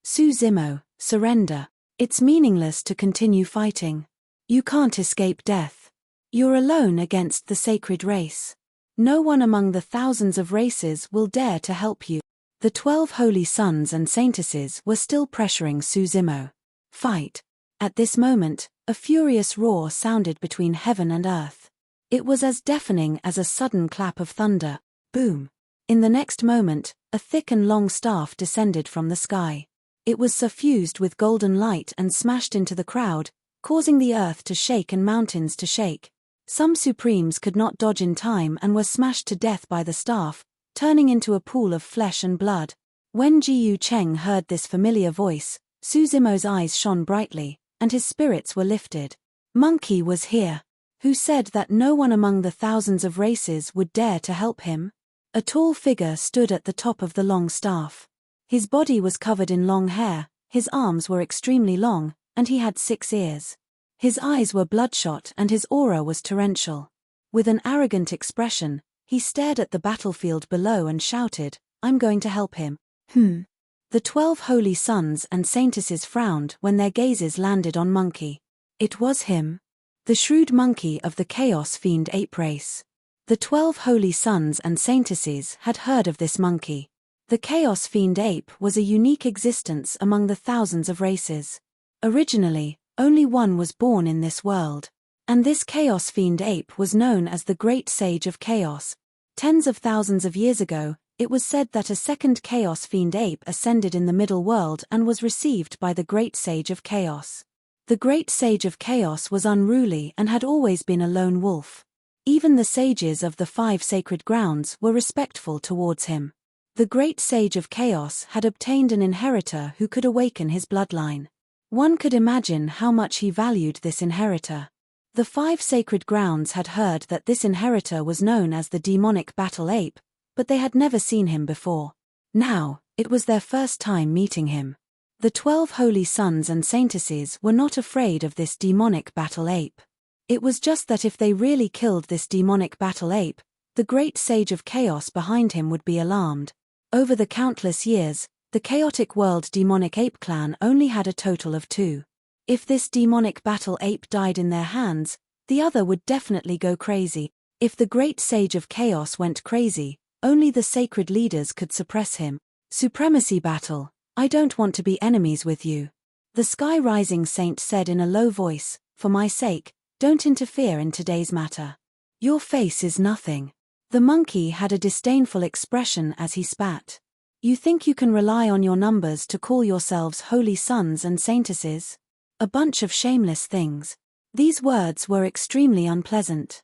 Suzimo, surrender. It's meaningless to continue fighting. You can't escape death. You're alone against the sacred race. No one among the thousands of races will dare to help you. The 12 holy sons and saintesses were still pressuring Suzimo. Fight. At this moment, a furious roar sounded between heaven and earth. It was as deafening as a sudden clap of thunder. Boom. In the next moment, a thick and long staff descended from the sky. It was suffused with golden light and smashed into the crowd, causing the earth to shake and mountains to shake. Some supremes could not dodge in time and were smashed to death by the staff, turning into a pool of flesh and blood. When Jiyu Cheng heard this familiar voice, Suzimo's eyes shone brightly, and his spirits were lifted. Monkey was here. Who said that no one among the thousands of races would dare to help him? A tall figure stood at the top of the long staff. His body was covered in long hair, his arms were extremely long, and he had 6 ears. His eyes were bloodshot and his aura was torrential. With an arrogant expression, he stared at the battlefield below and shouted, "I'm going to help him." The 12 holy sons and saintesses frowned when their gazes landed on Monkey. It was him. The shrewd monkey of the Chaos Fiend ape race. The 12 holy sons and saintesses had heard of this monkey. The Chaos Fiend ape was a unique existence among the thousands of races. Originally, only one was born in this world. And this Chaos Fiend ape was known as the Great Sage of Chaos. Tens of thousands of years ago, it was said that a second Chaos Fiend ape ascended in the middle world and was received by the Great Sage of Chaos. The Great Sage of Chaos was unruly and had always been a lone wolf. Even the sages of the 5 sacred grounds were respectful towards him. The Great Sage of Chaos had obtained an inheritor who could awaken his bloodline. One could imagine how much he valued this inheritor. The 5 sacred grounds had heard that this inheritor was known as the demonic battle ape, but they had never seen him before. Now, it was their first time meeting him. The 12 holy sons and saintesses were not afraid of this demonic battle ape. It was just that if they really killed this demonic battle ape, the Great Sage of Chaos behind him would be alarmed. Over the countless years, the chaotic world demonic ape clan only had a total of 2. If this demonic battle ape died in their hands, the other would definitely go crazy. If the Great Sage of Chaos went crazy, only the sacred leaders could suppress him. Supremacy battle. I don't want to be enemies with you. The Sky Rising Saint said in a low voice, "For my sake, don't interfere in today's matter. Your face is nothing." The monkey had a disdainful expression as he spat. You think you can rely on your numbers to call yourselves holy sons and saintesses? A bunch of shameless things. These words were extremely unpleasant.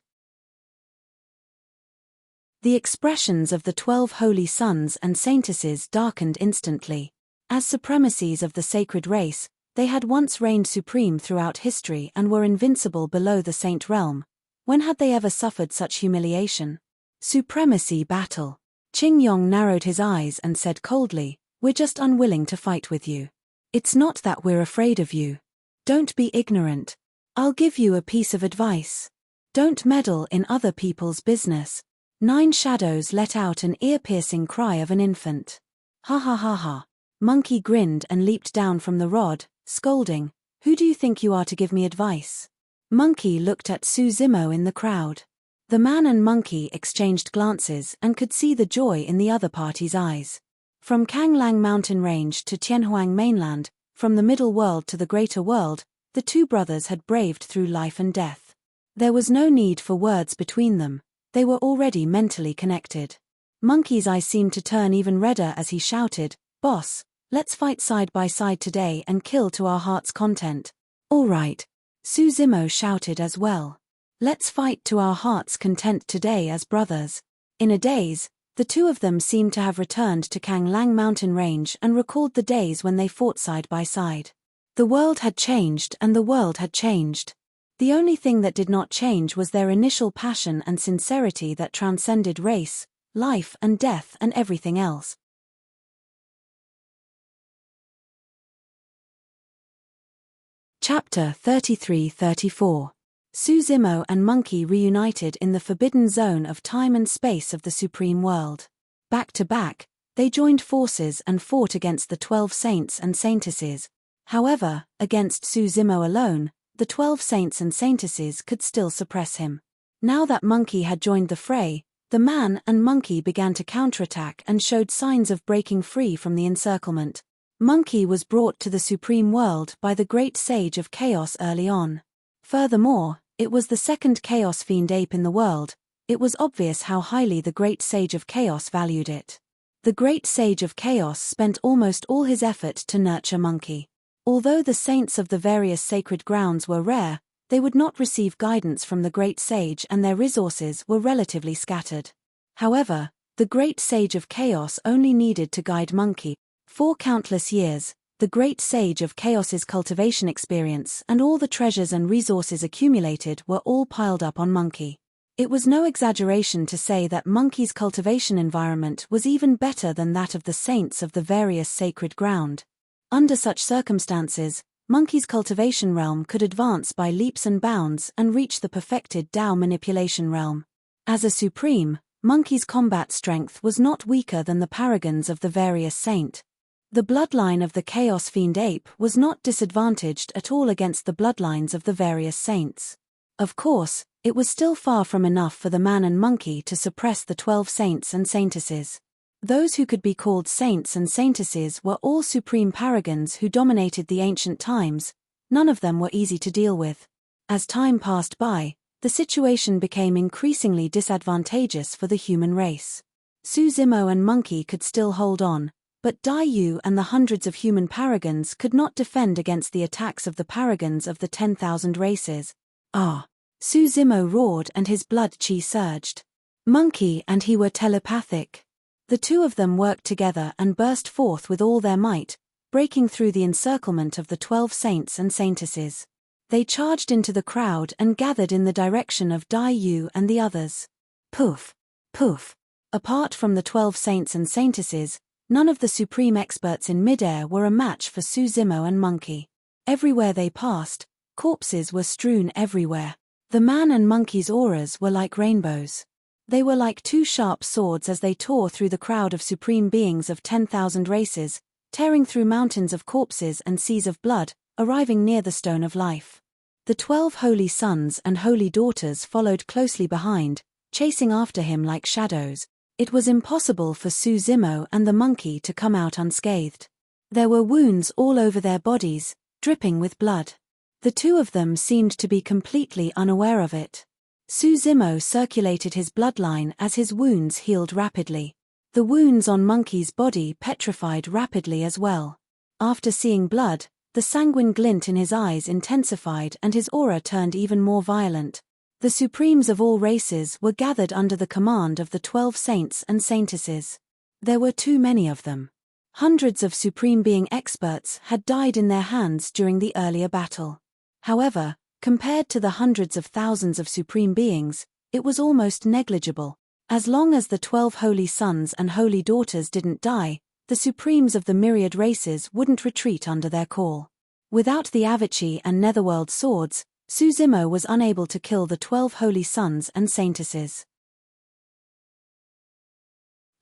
The expressions of the 12 holy sons and saintesses darkened instantly. As supremacies of the sacred race, they had once reigned supreme throughout history and were invincible below the saint realm. When had they ever suffered such humiliation? Supremacy battle. Qing Yong narrowed his eyes and said coldly, "We're just unwilling to fight with you. It's not that we're afraid of you. Don't be ignorant. I'll give you a piece of advice. Don't meddle in other people's business." 9 shadows let out an ear-piercing cry of an infant. Ha ha ha ha. Monkey grinned and leaped down from the rod, scolding, "Who do you think you are to give me advice?" Monkey looked at Suzimo in the crowd. The man and monkey exchanged glances and could see the joy in the other party's eyes. From Kanglang mountain range to Tianhuang mainland, from the middle world to the greater world, the 2 brothers had braved through life and death. There was no need for words between them, they were already mentally connected. Monkey's eyes seemed to turn even redder as he shouted, "Boss, let's fight side by side today and kill to our heart's content." "All right." Suzimo shouted as well. "Let's fight to our heart's content today as brothers." In a daze, The two of them seemed to have returned to Kang Lang mountain range and recalled the days when they fought side by side. The world had changed and the world had changed. The only thing that did not change was their initial passion and sincerity that transcended race, life and death and everything else. Chapter 33-34. Su Zimo and Monkey reunited in the forbidden zone of time and space of the Supreme World. Back to back, they joined forces and fought against the 12 saints and saintesses. However, against Su Zimo alone, the 12 saints and saintesses could still suppress him. Now that Monkey had joined the fray, the man and Monkey began to counterattack and showed signs of breaking free from the encirclement. Monkey was brought to the Supreme World by the Great Sage of Chaos early on. Furthermore, it was the second Chaos Fiend ape in the world. It was obvious how highly the Great Sage of Chaos valued it. The Great Sage of Chaos spent almost all his effort to nurture Monkey. Although the saints of the various sacred grounds were rare, they would not receive guidance from the Great Sage and their resources were relatively scattered. However, the Great Sage of Chaos only needed to guide Monkey. For countless years, the Great Sage of Chaos's cultivation experience and all the treasures and resources accumulated were all piled up on Monkey. It was no exaggeration to say that Monkey's cultivation environment was even better than that of the saints of the various sacred ground. Under such circumstances, Monkey's cultivation realm could advance by leaps and bounds and reach the perfected Tao manipulation realm. As a supreme, Monkey's combat strength was not weaker than the paragons of the various saint. The bloodline of the Chaos Fiend ape was not disadvantaged at all against the bloodlines of the various saints. Of course, it was still far from enough for the man and Monkey to suppress the 12 saints and saintesses. Those who could be called saints and saintesses were all supreme paragons who dominated the ancient times. None of them were easy to deal with. As time passed by, the situation became increasingly disadvantageous for the human race. Su Zimo and Monkey could still hold on, but Dai Yu and the hundreds of human paragons could not defend against the attacks of the paragons of the 10,000 races. Su Zimo roared and his blood chi surged. Monkey and he were telepathic. The two of them worked together and burst forth with all their might, breaking through the encirclement of the 12 saints and saintesses. They charged into the crowd and gathered in the direction of Dai Yu and the others. Poof! Poof! Apart from the 12 saints and saintesses, none of the supreme experts in midair were a match for Su Zimo and Monkey. Everywhere they passed, corpses were strewn everywhere. The man and Monkey's auras were like rainbows. They were like two sharp swords as they tore through the crowd of supreme beings of 10,000 races, tearing through mountains of corpses and seas of blood, arriving near the Stone of Life. The 12 holy sons and holy daughters followed closely behind, chasing after him like shadows. It was impossible for Su Zimo and the Monkey to come out unscathed. There were wounds all over their bodies, dripping with blood. The two of them seemed to be completely unaware of it. Su Zimo circulated his bloodline as his wounds healed rapidly. The wounds on Monkey's body petrified rapidly as well. After seeing blood, the sanguine glint in his eyes intensified and his aura turned even more violent. The supremes of all races were gathered under the command of the 12 saints and saintesses. There were too many of them. Hundreds of supreme being experts had died in their hands during the earlier battle. However, compared to the hundreds of thousands of supreme beings, it was almost negligible. As long as the 12 holy sons and holy daughters didn't die, the supremes of the myriad races wouldn't retreat under their call. Without the Avicii and Netherworld swords, Su Zimo was unable to kill the 12 holy sons and saintesses.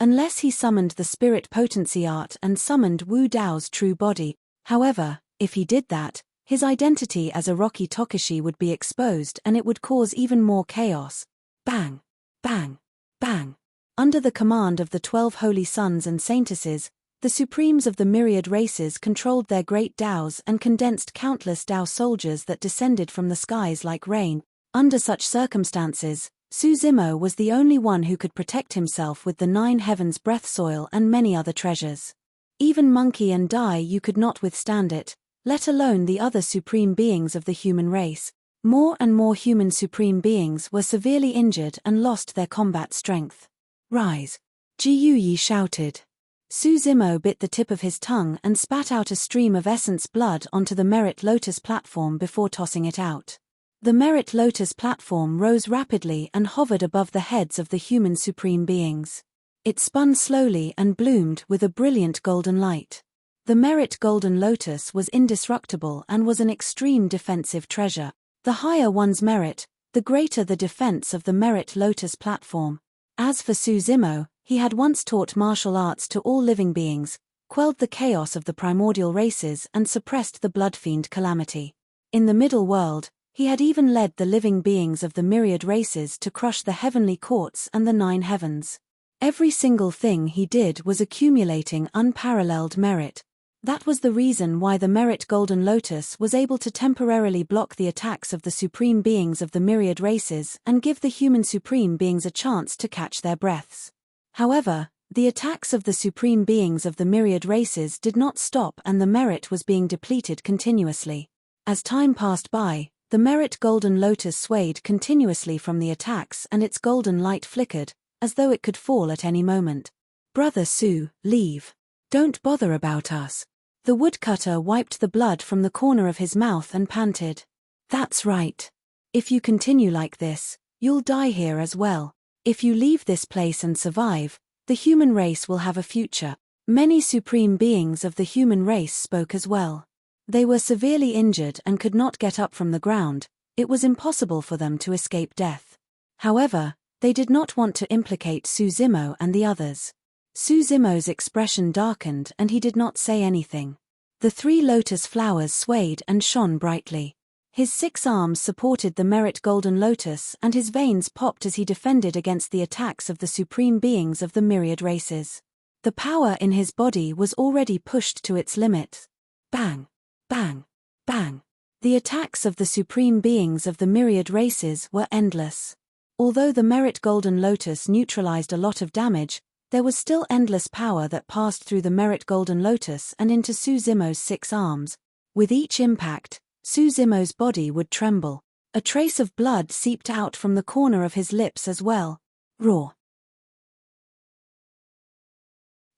Unless he summoned the spirit potency art and summoned Wu Dao's true body. However, if he did that, his identity as a Rocky Tokushi would be exposed and it would cause even more chaos. Bang! Bang! Bang! Under the command of the 12 holy sons and saintesses, the supremes of the myriad races controlled their great Daos and condensed countless Dao soldiers that descended from the skies like rain. Under such circumstances, Su Zimo was the only one who could protect himself with the 9 heavens breath soil and many other treasures. Even Monkey and Dai Yu could not withstand it, let alone the other supreme beings of the human race. More and more human supreme beings were severely injured and lost their combat strength. Rise! Yi shouted. Su Zimo bit the tip of his tongue and spat out a stream of essence blood onto the Merit Lotus platform before tossing it out. The Merit Lotus platform rose rapidly and hovered above the heads of the human supreme beings. It spun slowly and bloomed with a brilliant golden light. The Merit Golden Lotus was indestructible and was an extreme defensive treasure. The higher one's merit, the greater the defense of the Merit Lotus platform. As for Su Zimo, he had once taught martial arts to all living beings, quelled the chaos of the primordial races and suppressed the blood-fiend calamity. In the middle world, he had even led the living beings of the myriad races to crush the heavenly courts and the 9 heavens. Every single thing he did was accumulating unparalleled merit. That was the reason why the Merit Golden Lotus was able to temporarily block the attacks of the supreme beings of the myriad races and give the human supreme beings a chance to catch their breaths. However, the attacks of the supreme beings of the myriad races did not stop and the merit was being depleted continuously. As time passed by, the Merit Golden Lotus swayed continuously from the attacks and its golden light flickered, as though it could fall at any moment. Brother Su, leave. Don't bother about us. The woodcutter wiped the blood from the corner of his mouth and panted. That's right. If you continue like this, you'll die here as well. If you leave this place and survive, the human race will have a future. Many supreme beings of the human race spoke as well. They were severely injured and could not get up from the ground. It was impossible for them to escape death. However, they did not want to implicate Su Zimo and the others. Su Zimo's expression darkened and he did not say anything. The 3 lotus flowers swayed and shone brightly. His 6 arms supported the Merit Golden Lotus and his veins popped as he defended against the attacks of the supreme beings of the myriad races. The power in his body was already pushed to its limit. Bang! Bang! Bang! The attacks of the supreme beings of the myriad races were endless. Although the Merit Golden Lotus neutralized a lot of damage, there was still endless power that passed through the Merit Golden Lotus and into Su Zimo's 6 arms. With each impact, Su Zimo's body would tremble. A trace of blood seeped out from the corner of his lips as well. Roar!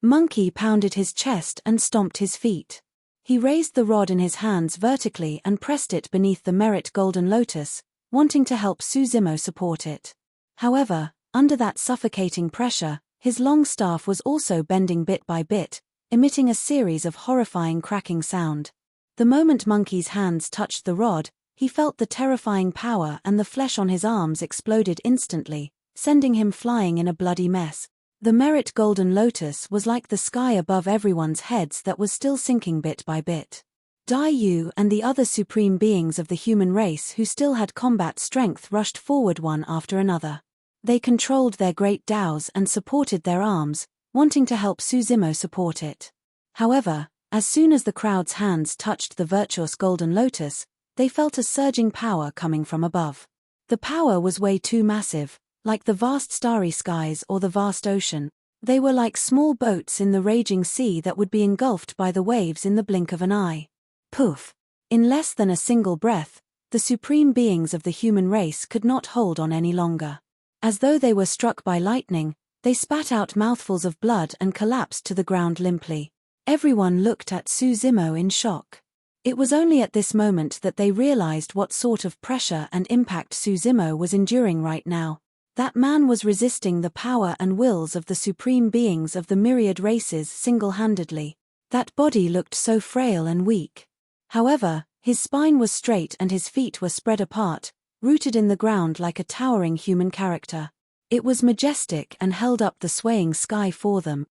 Monkey pounded his chest and stomped his feet. He raised the rod in his hands vertically and pressed it beneath the Merit Golden Lotus, wanting to help Su Zimo support it. However, under that suffocating pressure, his long staff was also bending bit by bit, emitting a series of horrifying cracking sound. The moment Monkey's hands touched the rod, he felt the terrifying power and the flesh on his arms exploded instantly, sending him flying in a bloody mess. The Merit Golden Lotus was like the sky above everyone's heads that was still sinking bit by bit. Dai Yu and the other supreme beings of the human race who still had combat strength rushed forward one after another. They controlled their great Daos and supported their arms, wanting to help Su Zimo support it. However, as soon as the crowd's hands touched the virtuous Golden Lotus, they felt a surging power coming from above. The power was way too massive, like the vast starry skies or the vast ocean. They were like small boats in the raging sea that would be engulfed by the waves in the blink of an eye. Poof! In less than a single breath, the supreme beings of the human race could not hold on any longer. As though they were struck by lightning, they spat out mouthfuls of blood and collapsed to the ground limply. Everyone looked at Su Zimo in shock. It was only at this moment that they realized what sort of pressure and impact Su Zimo was enduring right now. That man was resisting the power and wills of the supreme beings of the myriad races single-handedly. That body looked so frail and weak. However, his spine was straight and his feet were spread apart, rooted in the ground like a towering human character. It was majestic and held up the swaying sky for them.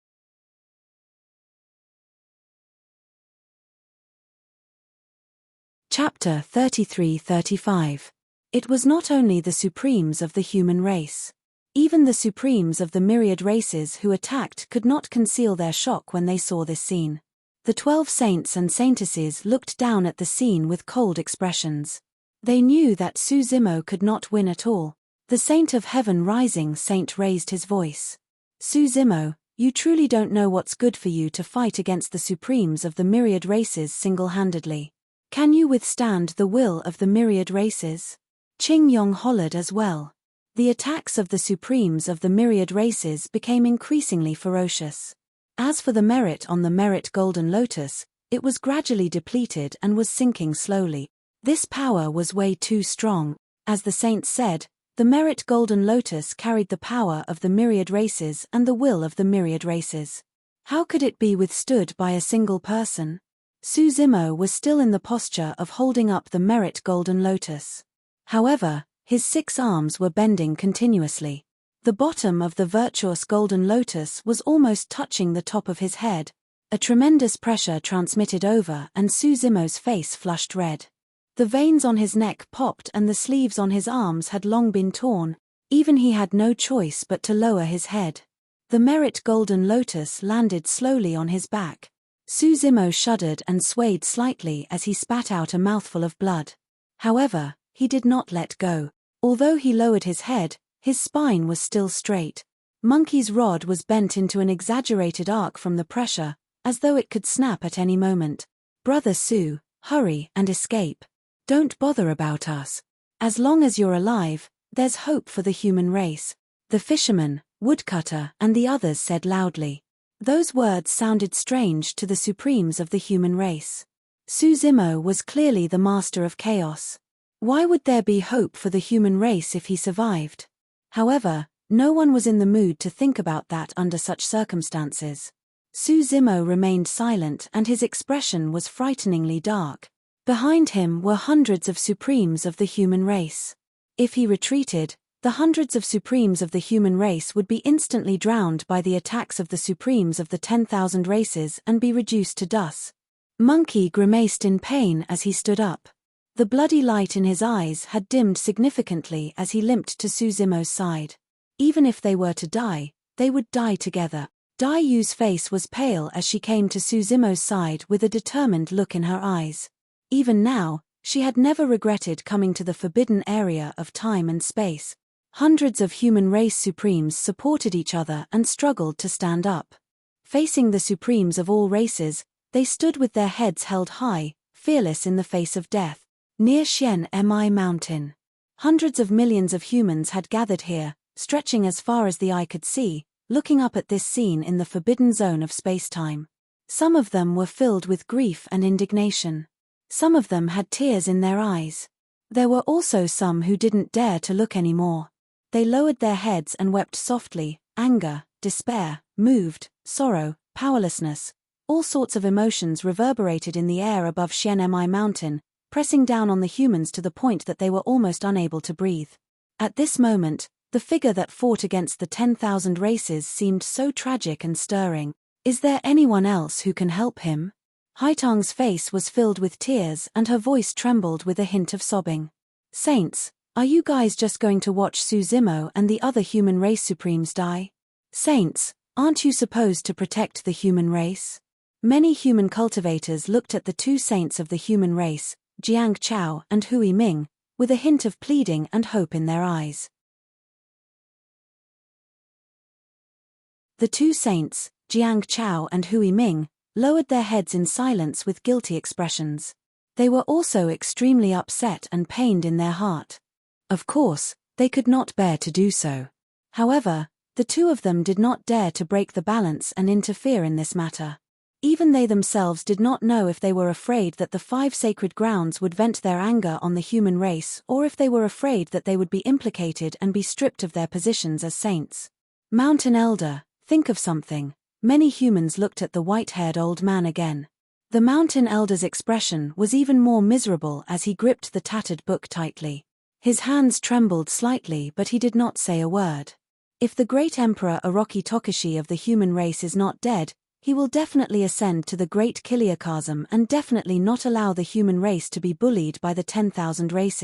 Chapter 33-35. It was not only the supremes of the human race. Even the supremes of the myriad races who attacked could not conceal their shock when they saw this scene. The 12 saints and saintesses looked down at the scene with cold expressions. They knew that Su Zimo could not win at all. The Saint of Heaven Rising Saint raised his voice. Su Zimo, you truly don't know what's good for you to fight against the supremes of the myriad races single-handedly. Can you withstand the will of the myriad races? Qing Yong hollered as well. The attacks of the supremes of the myriad races became increasingly ferocious. As for the merit on the merit golden lotus, it was gradually depleted and was sinking slowly. This power was way too strong. As the saints said, the merit golden lotus carried the power of the myriad races and the will of the myriad races. How could it be withstood by a single person? Suzimo was still in the posture of holding up the merit golden lotus. However, his 6 arms were bending continuously. The bottom of the virtuous golden lotus was almost touching the top of his head. A tremendous pressure transmitted over and Suzimo's face flushed red. The veins on his neck popped and the sleeves on his arms had long been torn. Even he had no choice but to lower his head. The merit golden lotus landed slowly on his back. Suzimo shuddered and swayed slightly as he spat out a mouthful of blood. However, he did not let go. Although he lowered his head, his spine was still straight. Monkey's rod was bent into an exaggerated arc from the pressure, as though it could snap at any moment. Brother Su, hurry and escape. Don't bother about us. As long as you're alive, there's hope for the human race. The fisherman, woodcutter, and the others said loudly. Those words sounded strange to the supremes of the human race. Suzimo was clearly the master of chaos. Why would there be hope for the human race if he survived? However, no one was in the mood to think about that under such circumstances. Suzimo remained silent and his expression was frighteningly dark. Behind him were hundreds of supremes of the human race. If he retreated, the hundreds of supremes of the human race would be instantly drowned by the attacks of the supremes of the 10,000 races and be reduced to dust. Monkey grimaced in pain as he stood up. The bloody light in his eyes had dimmed significantly as he limped to Suzimo's side. Even if they were to die, they would die together. Dai Yu's face was pale as she came to Suzimo's side with a determined look in her eyes. Even now, she had never regretted coming to the forbidden area of time and space. Hundreds of human race supremes supported each other and struggled to stand up. Facing the supremes of all races, they stood with their heads held high, fearless in the face of death. Near Xian-Mi Mountain, hundreds of millions of humans had gathered here, stretching as far as the eye could see, looking up at this scene in the forbidden zone of space-time. Some of them were filled with grief and indignation. Some of them had tears in their eyes. There were also some who didn't dare to look anymore. They lowered their heads and wept softly, anger, despair, moved, sorrow, powerlessness. All sorts of emotions reverberated in the air above Xian-Mi Mountain, pressing down on the humans to the point that they were almost unable to breathe. At this moment, the figure that fought against the 10,000 races seemed so tragic and stirring. Is there anyone else who can help him? Haitang's face was filled with tears and her voice trembled with a hint of sobbing. Saints, are you guys just going to watch Suzimo and the other human race supremes die? Saints, aren't you supposed to protect the human race? Many human cultivators looked at the 2 saints of the human race, Jiang Chao and Hui Ming, with a hint of pleading and hope in their eyes. The 2 saints, Jiang Chao and Hui Ming, lowered their heads in silence with guilty expressions. They were also extremely upset and pained in their heart. Of course, they could not bear to do so. However, the 2 of them did not dare to break the balance and interfere in this matter. Even they themselves did not know if they were afraid that the 5 sacred grounds would vent their anger on the human race or if they were afraid that they would be implicated and be stripped of their positions as saints. Mountain Elder, think of something. Many humans looked at the white-haired old man again. The Mountain Elder's expression was even more miserable as he gripped the tattered book tightly. His hands trembled slightly but he did not say a word. If the great Emperor Orochi Tokushi of the human race is not dead, he will definitely ascend to the great Kiliakasm and definitely not allow the human race to be bullied by the 10,000 race.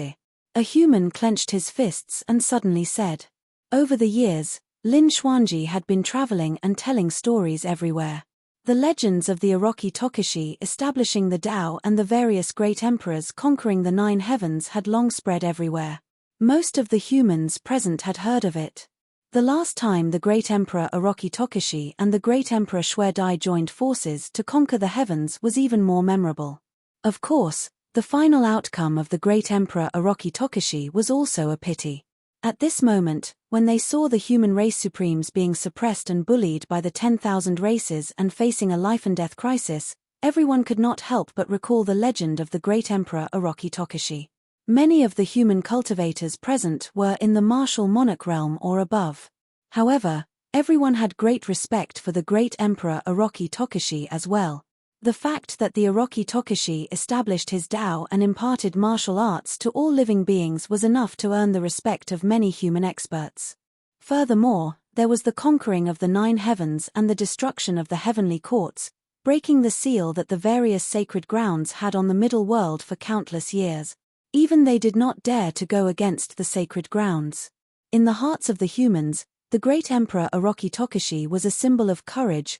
A human clenched his fists and suddenly said. Over the years, Lin Xuanji had been traveling and telling stories everywhere. The legends of the Orochi Tokushi establishing the Tao and the various great emperors conquering the 9 heavens had long spread everywhere. Most of the humans present had heard of it. The last time the great Emperor Orochi Tokushi and the great Emperor Shuai joined forces to conquer the heavens was even more memorable. Of course, the final outcome of the great Emperor Orochi Tokushi was also a pity. At this moment, when they saw the human race supremes being suppressed and bullied by the 10,000 races and facing a life-and-death crisis, everyone could not help but recall the legend of the great emperor Orochi Tokushi. Many of the human cultivators present were in the martial monarch realm or above. However, everyone had great respect for the great emperor Orochi Tokushi as well. The fact that the Orochi Tokushi established his Tao and imparted martial arts to all living beings was enough to earn the respect of many human experts. Furthermore, there was the conquering of the 9 heavens and the destruction of the heavenly courts, breaking the seal that the various sacred grounds had on the middle world for countless years. Even they did not dare to go against the sacred grounds. In the hearts of the humans, the great emperor Orochi Tokushi was a symbol of courage,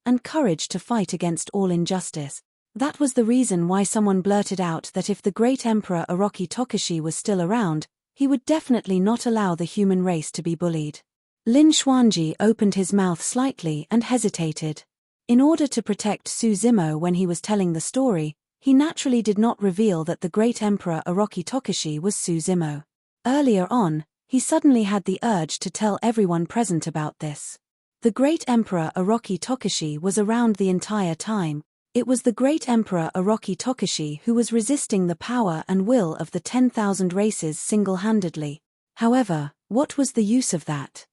and courage to fight against all injustice. That was the reason why someone blurted out that if the great emperor Orochi Tokushi was still around, he would definitely not allow the human race to be bullied. Lin Xuanji opened his mouth slightly and hesitated. In order to protect Su Zimo when he was telling the story, he naturally did not reveal that the great emperor Orochi Tokushi was Su Zimo. Earlier on, he suddenly had the urge to tell everyone present about this. The great emperor Orochi Tokushi was around the entire time. It was the great emperor Orochi Tokushi who was resisting the power and will of the 10,000 races single-handedly. However, what was the use of that?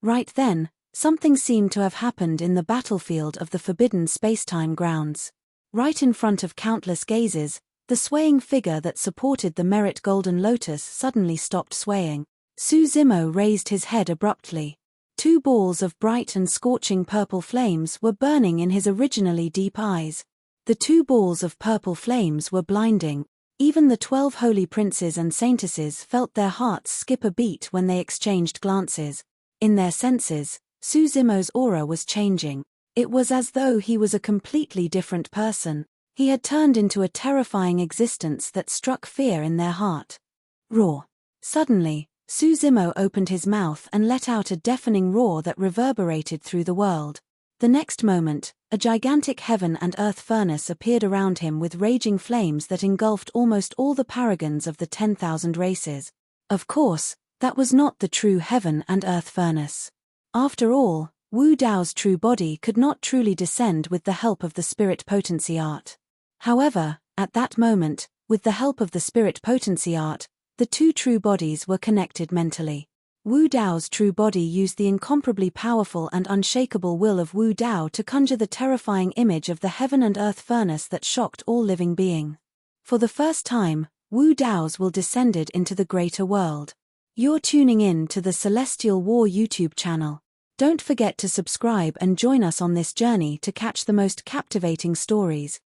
Right then, something seemed to have happened in the battlefield of the forbidden space-time grounds. Right in front of countless gazes, the swaying figure that supported the Merit Golden Lotus suddenly stopped swaying. Su Zimo raised his head abruptly. 2 balls of bright and scorching purple flames were burning in his originally deep eyes. The 2 balls of purple flames were blinding. Even the 12 holy princes and saintesses felt their hearts skip a beat when they exchanged glances. In their senses, Su Zimo's aura was changing. It was as though he was a completely different person. He had turned into a terrifying existence that struck fear in their heart. Roar. Suddenly, Su Zimo opened his mouth and let out a deafening roar that reverberated through the world. The next moment, a gigantic heaven and earth furnace appeared around him with raging flames that engulfed almost all the paragons of the 10,000 races. Of course, that was not the true heaven and earth furnace. After all, Wu Dao's true body could not truly descend with the help of the spirit potency art. However, at that moment, with the help of the spirit potency art, the 2 true bodies were connected mentally. Wu Dao's true body used the incomparably powerful and unshakable will of Wu Dao to conjure the terrifying image of the heaven and earth furnace that shocked all living being. For the first time, Wu Dao's will descended into the greater world. You're tuning in to the Celestial War YouTube channel. Don't forget to subscribe and join us on this journey to catch the most captivating stories.